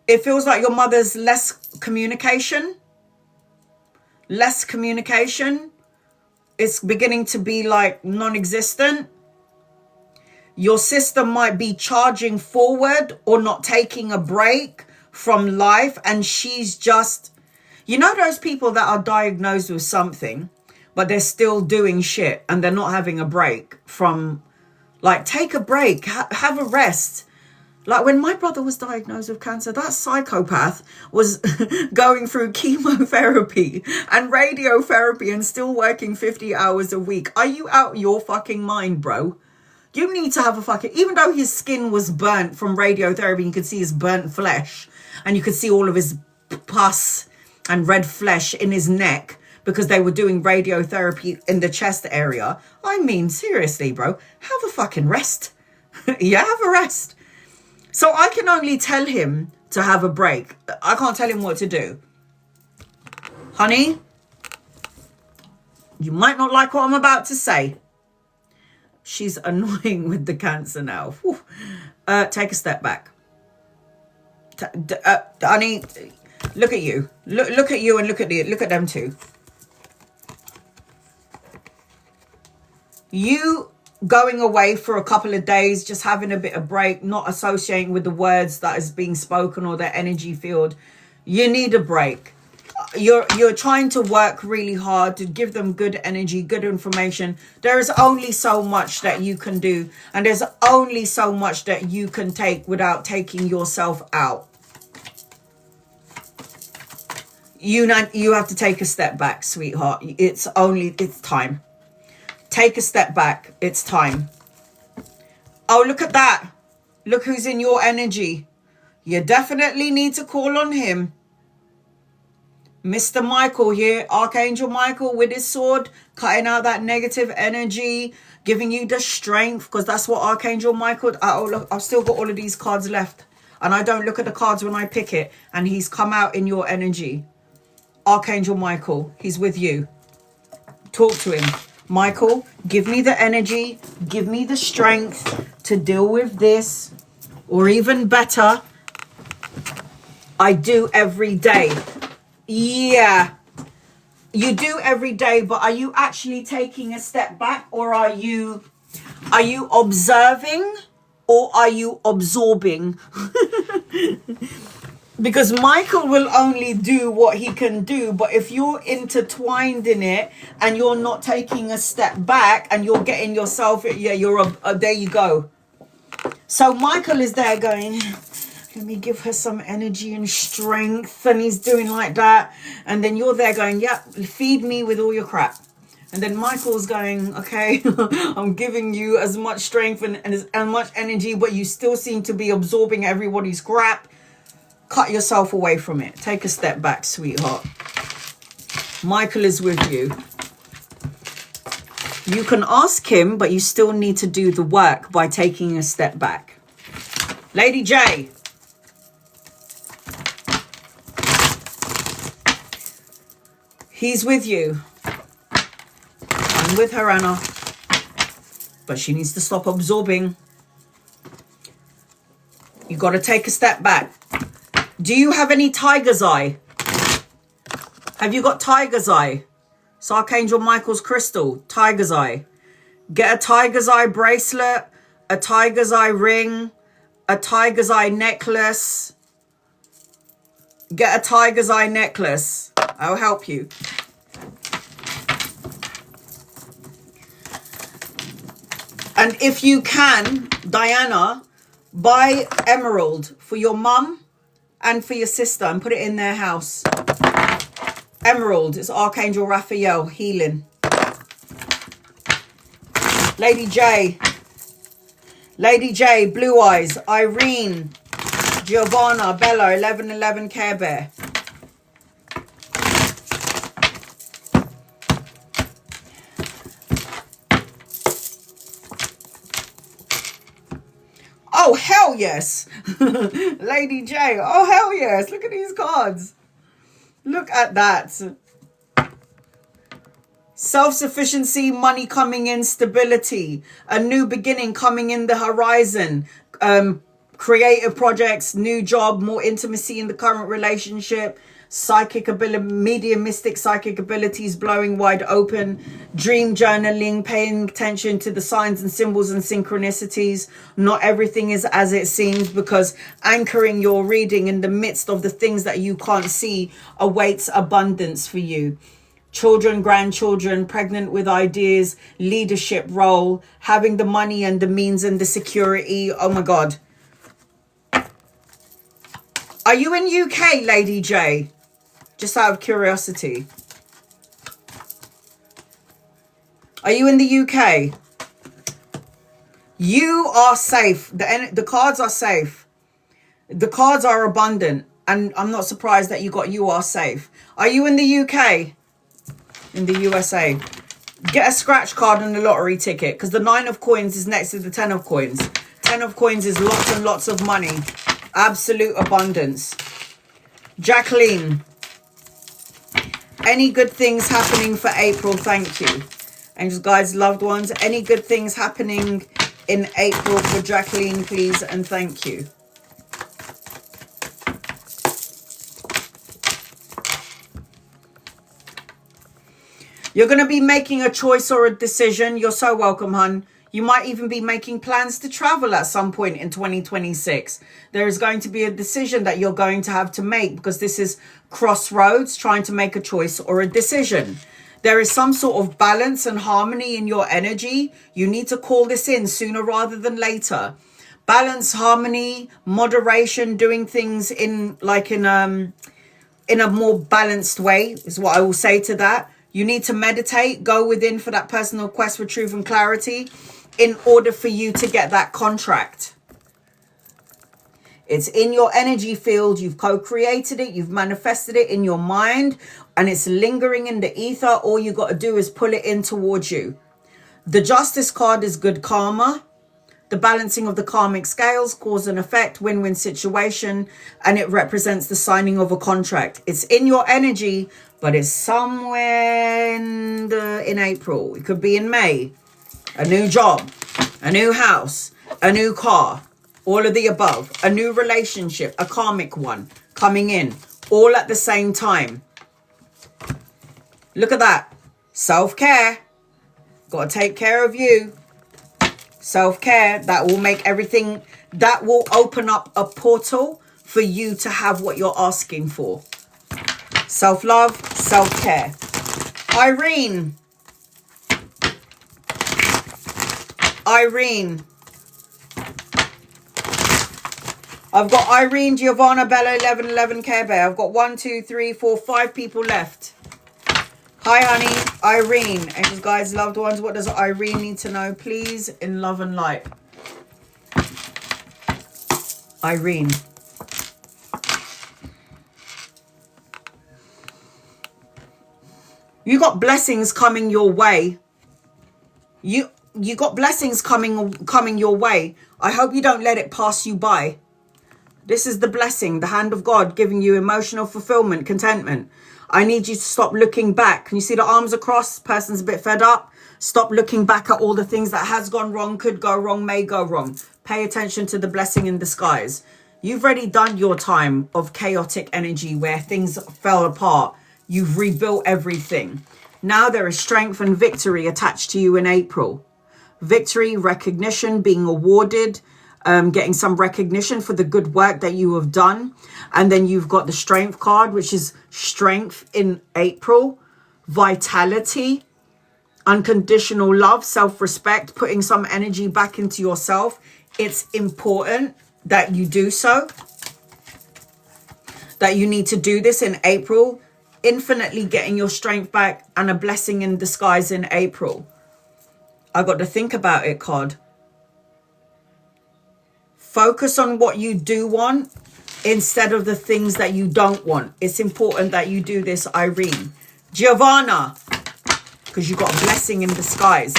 It feels like your mother's less communication. It's beginning to be like non-existent. Your sister might be charging forward or not taking a break from life. And she's just, you know, those people that are diagnosed with something, but they're still doing shit and they're not having a break from, like, take a break, have a rest. Like when my brother was diagnosed with cancer, that psychopath was going through chemotherapy and radiotherapy and still working 50 hours a week. Are you out your fucking mind, bro? You need to have a fucking... Even though his skin was burnt from radiotherapy, you could see his burnt flesh and you could see all of his pus and red flesh in his neck because they were doing radiotherapy in the chest area. I mean, seriously, bro, have a fucking rest. Yeah, have a rest. So I can only tell him to have a break. I can't tell him what to do. Honey, you might not like what I'm about to say. She's annoying with the cancer now. Take a step back. Honey, look at you. Look at you and look at them too. You going away for a couple of days, just having a bit of break, not associating with the words that is being spoken or their energy field. You need a break. You're trying to work really hard to give them good energy, good information. There is only so much that you can do, and there's only so much that you can take without taking yourself out. You have to take a step back, sweetheart. It's time. Take a step back. It's time. Oh, look at that. Look who's in your energy. You definitely need to call on him. Mr. Michael here, Archangel Michael with his sword, cutting out that negative energy, giving you the strength, because that's what Archangel Michael... Oh, look, I've still got all of these cards left. And I don't look at the cards when I pick it. And he's come out in your energy. Archangel Michael, he's with you. Talk to him. Michael, give me the energy, give me the strength to deal with this, or even better, I do every day. Yeah, you do every day, but are you actually taking a step back, or are you observing, or are you absorbing? Because Michael will only do what he can do. But if you're intertwined in it and you're not taking a step back and you're getting yourself, yeah, there you go. So Michael is there going, let me give her some energy and strength. And he's doing like that. And then you're there going, yeah, feed me with all your crap. And then Michael's going, okay, I'm giving you as much strength and as much energy, but you still seem to be absorbing everybody's crap. Cut yourself away from it. Take a step back, sweetheart. Michael is with you. You can ask him, but you still need to do the work by taking a step back. Lady J. He's with you. I'm with her, Anna. But she needs to stop absorbing. You got to take a step back. Do you have any tiger's eye? Have you got tiger's eye? It's Archangel Michael's crystal. Tiger's eye. Get a tiger's eye bracelet, a tiger's eye ring, a tiger's eye necklace. Get a tiger's eye necklace. I'll help you. And if you can, Diana, buy emerald for your mum and for your sister and put it in their house. Emerald is Archangel Raphael healing. Lady J, Blue Eyes, Irene, Giovanna, Bella, 1111 Care Bear. Oh, hell yes. Lady J. Oh, hell yes. Look at these cards. Look at that. Self-sufficiency, money coming in, stability, a new beginning coming in the horizon, creative projects, new job, more intimacy in the current relationship, psychic ability, mediumistic psychic abilities blowing wide open, dream journaling, paying attention to the signs and symbols and synchronicities. Not everything is as it seems, because anchoring your reading in the midst of the things that you can't see awaits abundance for you. Children, grandchildren, pregnant with ideas, leadership role, having the money and the means and the security. Oh my God. Are you in UK, Lady J? Just out of curiosity. Are you in the UK? You are safe. The cards are safe. The cards are abundant. And I'm not surprised that you got you are safe. Are you in the UK? In the USA? Get a scratch card on the lottery ticket, because the 9 of coins is next to the 10 of coins. 10 of coins is lots and lots of money. Absolute abundance. Jacqueline. Any good things happening for April? Thank you. Angels, guides, loved ones. Any good things happening in April for Jacqueline, please, and thank you. You're going to be making a choice or a decision. You're so welcome, hun. You might even be making plans to travel at some point in 2026. There is going to be a decision that you're going to have to make, because this is crossroads, trying to make a choice or a decision. There is some sort of balance and harmony in your energy. You need to call this in sooner rather than later. Balance, harmony, moderation, doing things in a more balanced way is what I will say to that. You need to meditate, go within for that personal quest for truth and clarity in order for you to get that contract. It's in your energy field. You've co-created it. You've manifested it in your mind, and it's lingering in the ether. All you got to do is pull it in towards you. The Justice card is good karma. The balancing of the karmic scales, cause and effect, win-win situation, and it represents the signing of a contract. It's in your energy, but it's somewhere in April. It could be in May. A new job, a new house, a new car, all of the above, a new relationship, a karmic one coming in, all at the same time. Look at that. Self-care. Got to take care of you. Self-care. That will make everything, that will open up a portal for you to have what you're asking for. Self-love, self-care. Irene. I've got Irene, Giovanna, Bella, 1111 Care Bear. I've got 1, 2, 3, 4, 5 people left. Hi, honey. Irene. Angels, guides, loved ones. What does Irene need to know, please, in love and light? Irene. You got blessings coming your way. You got blessings coming your way. I hope you don't let it pass you by. This is the blessing, the hand of God giving you emotional fulfillment, contentment. I need you to stop looking back. Can you see the arms across? Person's a bit fed up. Stop looking back at all the things that has gone wrong, could go wrong, may go wrong. Pay attention to the blessing in disguise. You've already done your time of chaotic energy where things fell apart. You've rebuilt everything. Now there is strength and victory attached to you in April. Victory, recognition, being awarded, getting some recognition for the good work that you have done. And then you've got the strength card, which is strength in April, vitality, unconditional love, self-respect, putting some energy back into yourself. It's important that you do so, that you need to do this in April, infinitely getting your strength back, and a blessing in disguise in April. I got to think about it, card. Focus on what you do want instead of the things that you don't want. It's important that you do this, Irene. Giovanna, because you got a blessing in disguise.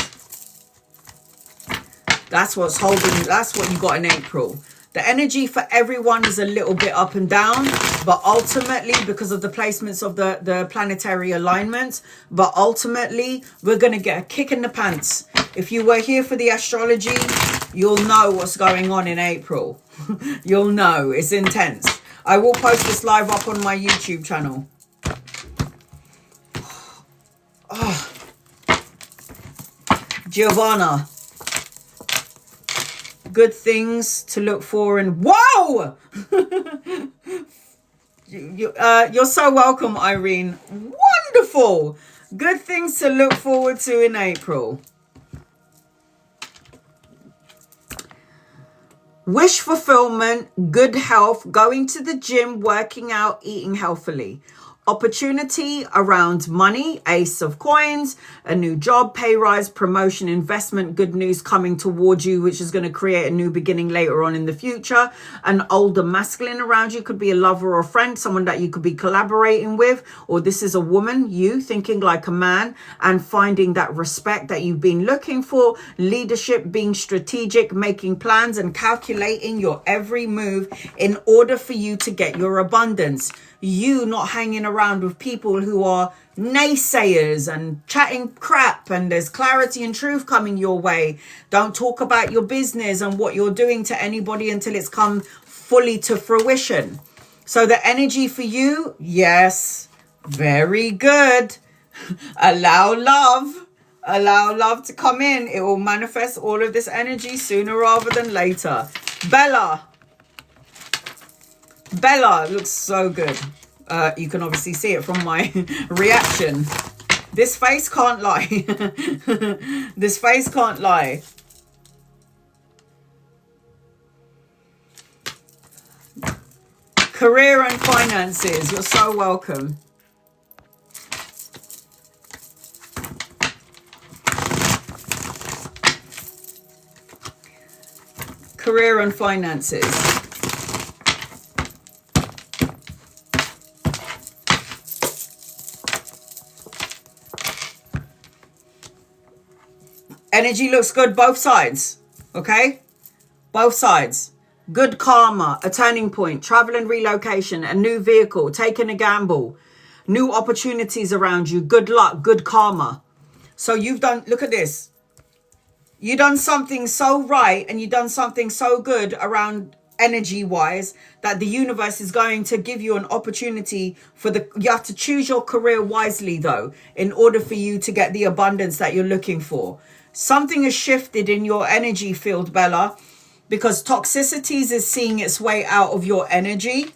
That's what's holding, that's what you got in April. The energy for everyone is a little bit up and down, but ultimately, because of the placements of the planetary alignments, but ultimately, we're going to get a kick in the pants. If you were here for the astrology, you'll know what's going on in April. You'll know. It's intense. I will post this live up on my YouTube channel. Oh. Giovanna. Good things to look for, and whoa! You're so welcome, Irene. Wonderful. Good things to look forward to in April. Wish fulfillment, good health, going to the gym, working out, eating healthily. Opportunity around money, ace of coins, a new job, pay rise, promotion, investment, good news coming towards you, which is going to create a new beginning later on in the future. An older masculine around you, could be a lover or a friend, someone that you could be collaborating with, or this is a woman, you thinking like a man and finding that respect that you've been looking for. Leadership, being strategic, making plans and calculating your every move in order for you to get your abundance. You not hanging around with people who are naysayers and chatting crap, and there's clarity and truth coming your way. Don't talk about your business and what you're doing to anybody until it's come fully to fruition. So the energy for you, yes, very good. Allow love to come in. It will manifest all of this energy sooner rather than later. Bella looks so good. You can obviously see it from my reaction. This face can't lie. This face can't lie. Career and finances. You're so welcome. Career and finances. Energy looks good both sides, okay? Both sides. Good karma, a turning point, travel and relocation, a new vehicle, taking a gamble, new opportunities around you, good luck, good karma. So you've done, look at this. You've done something so right and you've done something so good around energy-wise that the universe is going to give you an opportunity for you have to choose your career wisely though, in order for you to get the abundance that you're looking for. Something has shifted in your energy field, Bella, because toxicities is seeing its way out of your energy.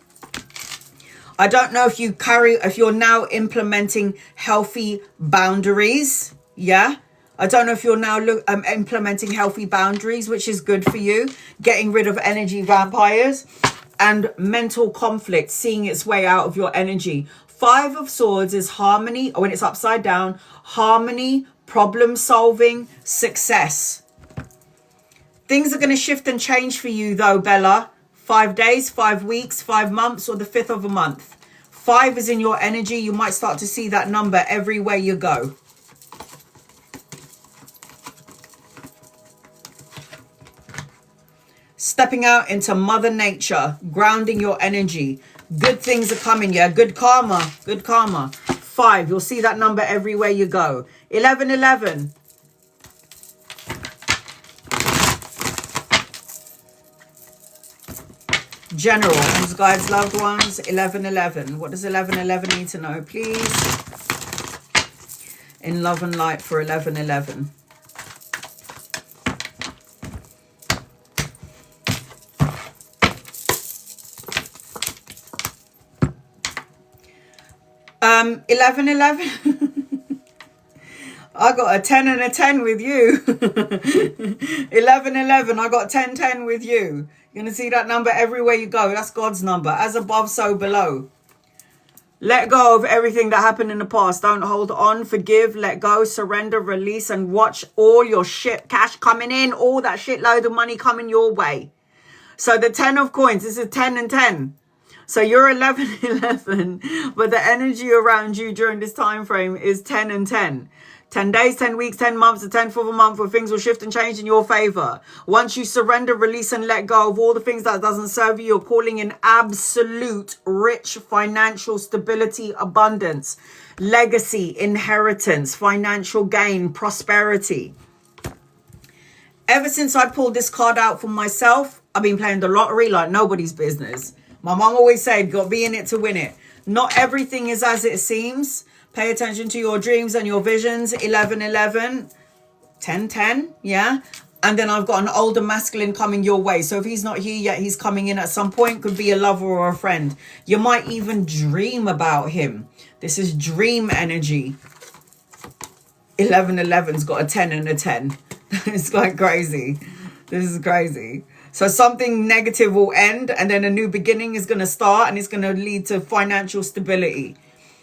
I don't know if you're now implementing healthy boundaries. Yeah. I don't know if you're now implementing healthy boundaries, which is good for you. Getting rid of energy vampires and mental conflict, seeing its way out of your energy. 5 of Swords is harmony. When it's upside down, harmony, problem solving, success. Things are going to shift and change for you though, Bella. 5 days, 5 weeks, 5 months, or the 5th of a month. 5 is in your energy. You might start to see that number everywhere you go. Stepping out into Mother Nature, grounding your energy. Good things are coming, yeah. Good karma, good karma. 5, you'll see that number everywhere you go. 1111. General, friends, guides, loved ones. 1111. What does 1111 need to know, please? In love and light for 1111. 1111. I got a 10 and a 10 with you. 1111. I got 1010 with you. You're going to see that number everywhere you go. That's God's number. As above, so below. Let go of everything that happened in the past. Don't hold on. Forgive, let go, surrender, release, and watch all your shit cash coming in. All that shitload of money coming your way. So the 10 of coins, this is 10 and 10. So you're 1111, but the energy around you during this time frame is 10 and 10. 10 days, 10 weeks, 10 months, the 10th of a month where things will shift and change in your favor. Once you surrender, release, and let go of all the things that doesn't serve you, you're calling in absolute rich financial stability, abundance, legacy, inheritance, financial gain, prosperity. Ever since I pulled this card out for myself, I've been playing the lottery like nobody's business. My mom always said, got to be in it to win it. Not everything is as it seems. Pay attention to your dreams and your visions. 1111, 1010, yeah. And then I've got an older masculine coming your way. So if he's not here yet, he's coming in at some point. Could be a lover or a friend. You might even dream about him. This is dream energy. 1111's got a 10 and a 10. It's like crazy. This is crazy. So something negative will end and then a new beginning is going to start and it's going to lead to financial stability.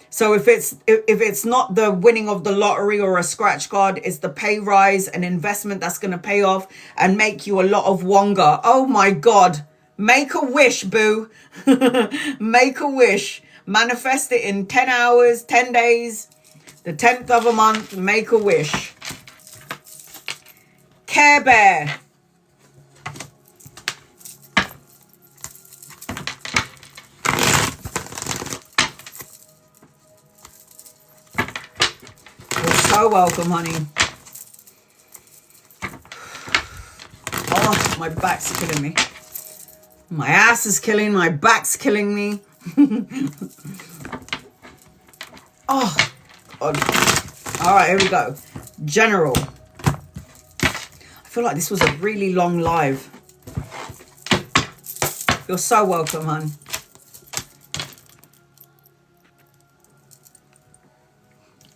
So if it's not the winning of the lottery or a scratch card, it's the pay rise, an investment that's going to pay off and make you a lot of wonga. Oh my God. Make a wish, boo. Make a wish. Manifest it in 10 hours, 10 days, the 10th of a month. Make a wish. Care Bear. So welcome, honey. Oh, my back's killing me. My ass is killing, my back's killing me. Oh, God. All right, here we go. General. I feel like this was a really long live. You're so welcome, hon.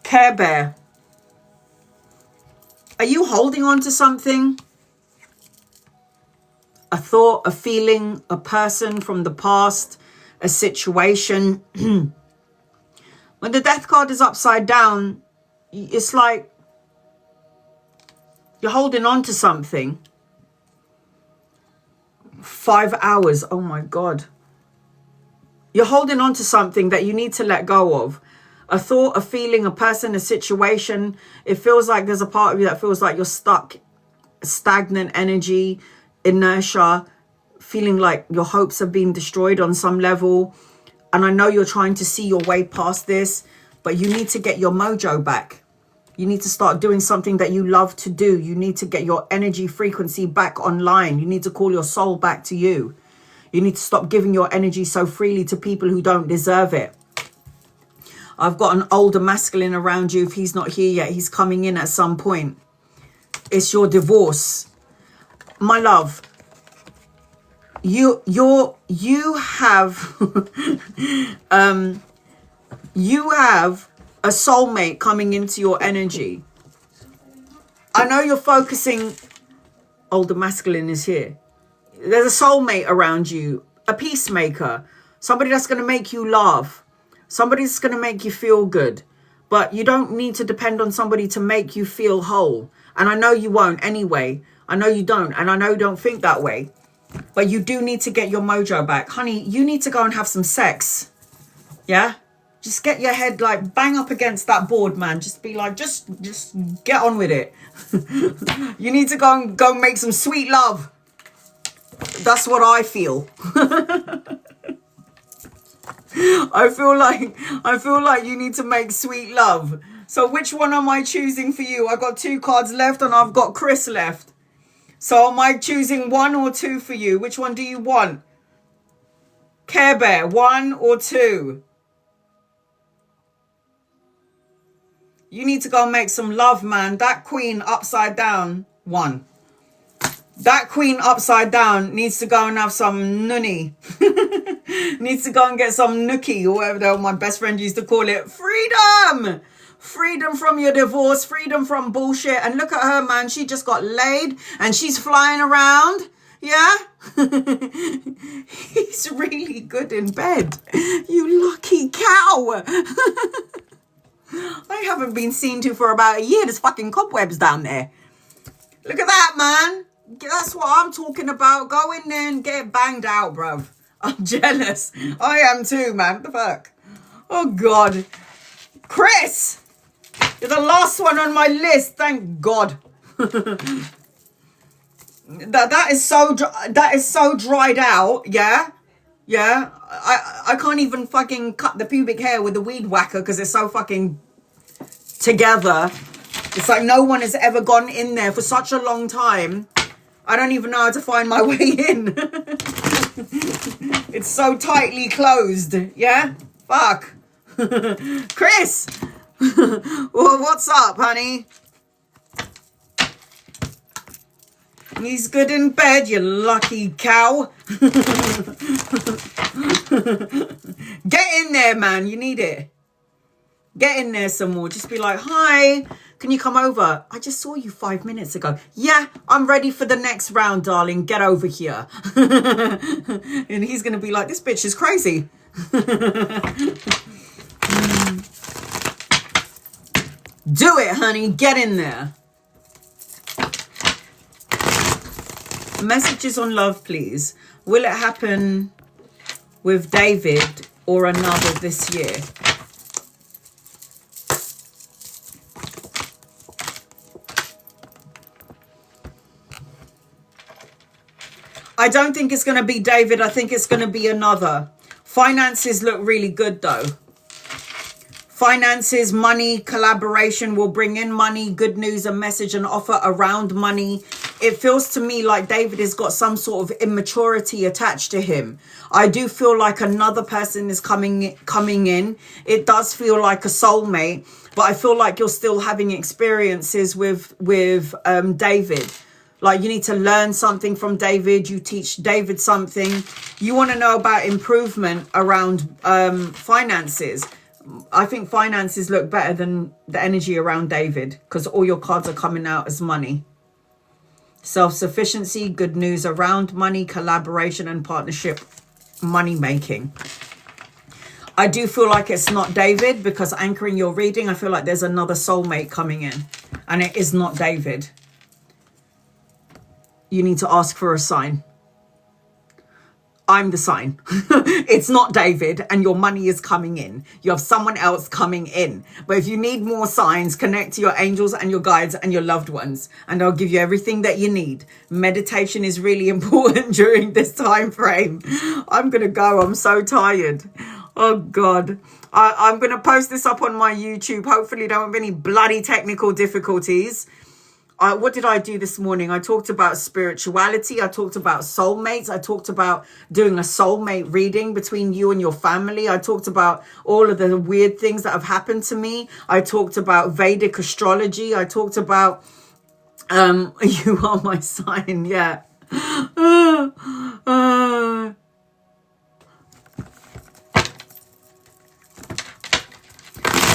Care Bear. Are you holding on to something? A thought, a feeling, a person from the past, a situation. When the death card is upside down, it's like you're holding on to something. 5 hours. Oh my God. You're holding on to something that you need to let go of. A thought, a feeling, a person, a situation. It feels like there's a part of you that feels like you're stuck, stagnant energy, inertia, feeling like your hopes have been destroyed on some level. And I know you're trying to see your way past this, but you need to get your mojo back. You need to start doing something that you love to do. You need to get your energy frequency back online. You need to call your soul back to you. You need to stop giving your energy so freely to people who don't deserve it. I've got an older masculine around you. If he's not here yet, he's coming in at some point. It's your divorce. My love, you have you have a soulmate coming into your energy. I know you're focusing. Older masculine is here. There's a soulmate around you, a peacemaker, somebody that's going to make you laugh. Somebody's going to make you feel good, but you don't need to depend on somebody to make you feel whole. And I know you won't anyway. I know you don't. And I know you don't think that way, but you do need to get your mojo back. Honey, you need to go and have some sex. Yeah. Just get your head like bang up against that board, man. Just be like, just get on with it. You need to go and make some sweet love. That's what I feel. I feel like you need to make sweet love. So which one am I choosing for you? I got 2 cards left and I've got Chris left. So am I choosing 1 or 2 for you? Which one do you want? Care Bear, 1 or 2? You need to go and make some love, man. That queen upside down, 1. That queen upside down needs to go and have some nunny. Needs to go and get some nookie, or whatever the hell my best friend used to call it. Freedom! Freedom from your divorce, freedom from bullshit. And look at her, man. She just got laid and she's flying around. Yeah? He's really good in bed. You lucky cow. I haven't been seen to for about a year. There's fucking cobwebs down there. Look at that, man. That's what I'm talking about. Go in there and get banged out, bruv. I'm jealous. I am too, man. What the fuck? Oh, God. Chris! You're the last one on my list. Thank God. that is so dried out. Yeah? Yeah? I can't even fucking cut the pubic hair with the weed whacker because it's so fucking together. It's like no one has ever gone in there for such a long time. I don't even know how to find my way in. It's so tightly closed. Yeah? Fuck. Chris! Well, what's up, honey? He's good in bed, you lucky cow. Get in there, man. You need it. Get in there some more. Just be like, hi, can you come over? I just saw you 5 minutes ago. Yeah, I'm ready for the next round, darling. Get over here. And he's going to be like, this bitch is crazy. Do it, honey. Get in there. Messages on love, please. Will it happen with David or another this year? I don't think it's going to be David. I think it's going to be another. Finances look really good, though. Finances, money, collaboration will bring in money, good news, a message, an offer around money. It feels to me like David has got some sort of immaturity attached to him. I do feel like another person is coming in. It does feel like a soulmate, but I feel like you're still having experiences with David. Like you need to learn something from David. You teach David something. You want to know about improvement around finances. I think finances look better than the energy around David because all your cards are coming out as money. Self-sufficiency, good news around money, collaboration and partnership, money making. I do feel like it's not David because anchoring your reading, I feel like there's another soulmate coming in and it is not David. You need to ask for a sign. I'm the sign. It's not David and your money is coming in. You have someone else coming in. But if you need more signs, connect to your angels and your guides and your loved ones. And I'll give you everything that you need. Meditation is really important during this time frame. I'm going to go. I'm so tired. Oh, God. I'm going to post this up on my YouTube. Hopefully there won't be any bloody technical difficulties. What did I do this morning? I talked about spirituality. I talked about soulmates. I talked about doing a soulmate reading between you and your family. I talked about all of the weird things that have happened to me. I talked about Vedic astrology. I talked about, you are my sign. Yeah.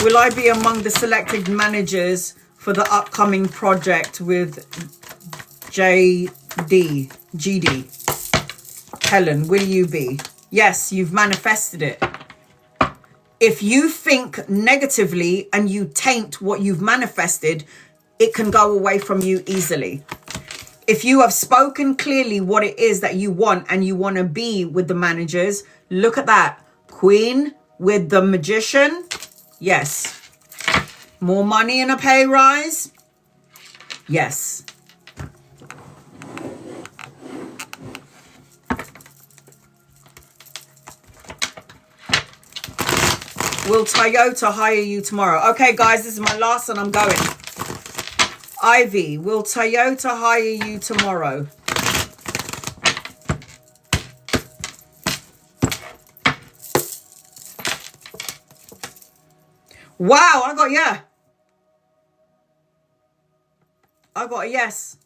Will I be among the selected managers for the upcoming project with GD? Helen, will you be? Yes, you've manifested it. If you think negatively and you taint what you've manifested, it can go away from you easily. If you have spoken clearly what it is that you want and you want to be with the managers, look at that. Queen with the magician. Yes. More money and a pay rise? Yes. Will Toyota hire you tomorrow? Okay, guys, this is my last and I'm going. Ivy, will Toyota hire you tomorrow? Wow, I got yeah. I got a yes.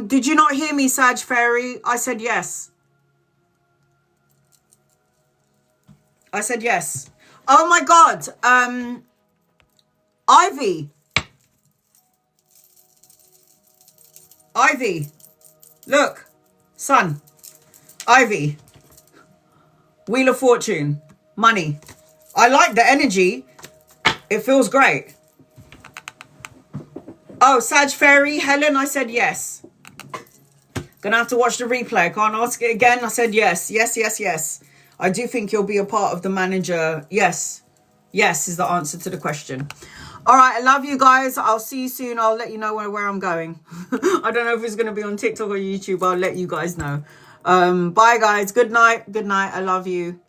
Did you not hear me, Sag Fairy? I said yes. I said yes. Oh my God. Ivy. Ivy. Look. Son. Ivy. Wheel of Fortune. Money. I like the energy. It feels great. Oh, Sag Fairy. Helen, I said yes. Gonna have to watch the replay. I can't ask it again. I said yes. Yes, yes, yes. I do think you'll be a part of the manager. Yes. Yes is the answer to the question. All right. I love you guys. I'll see you soon. I'll let you know where I'm going. I don't know if it's going to be on TikTok or YouTube. I'll let you guys know. Bye, guys. Good night. Good night. I love you.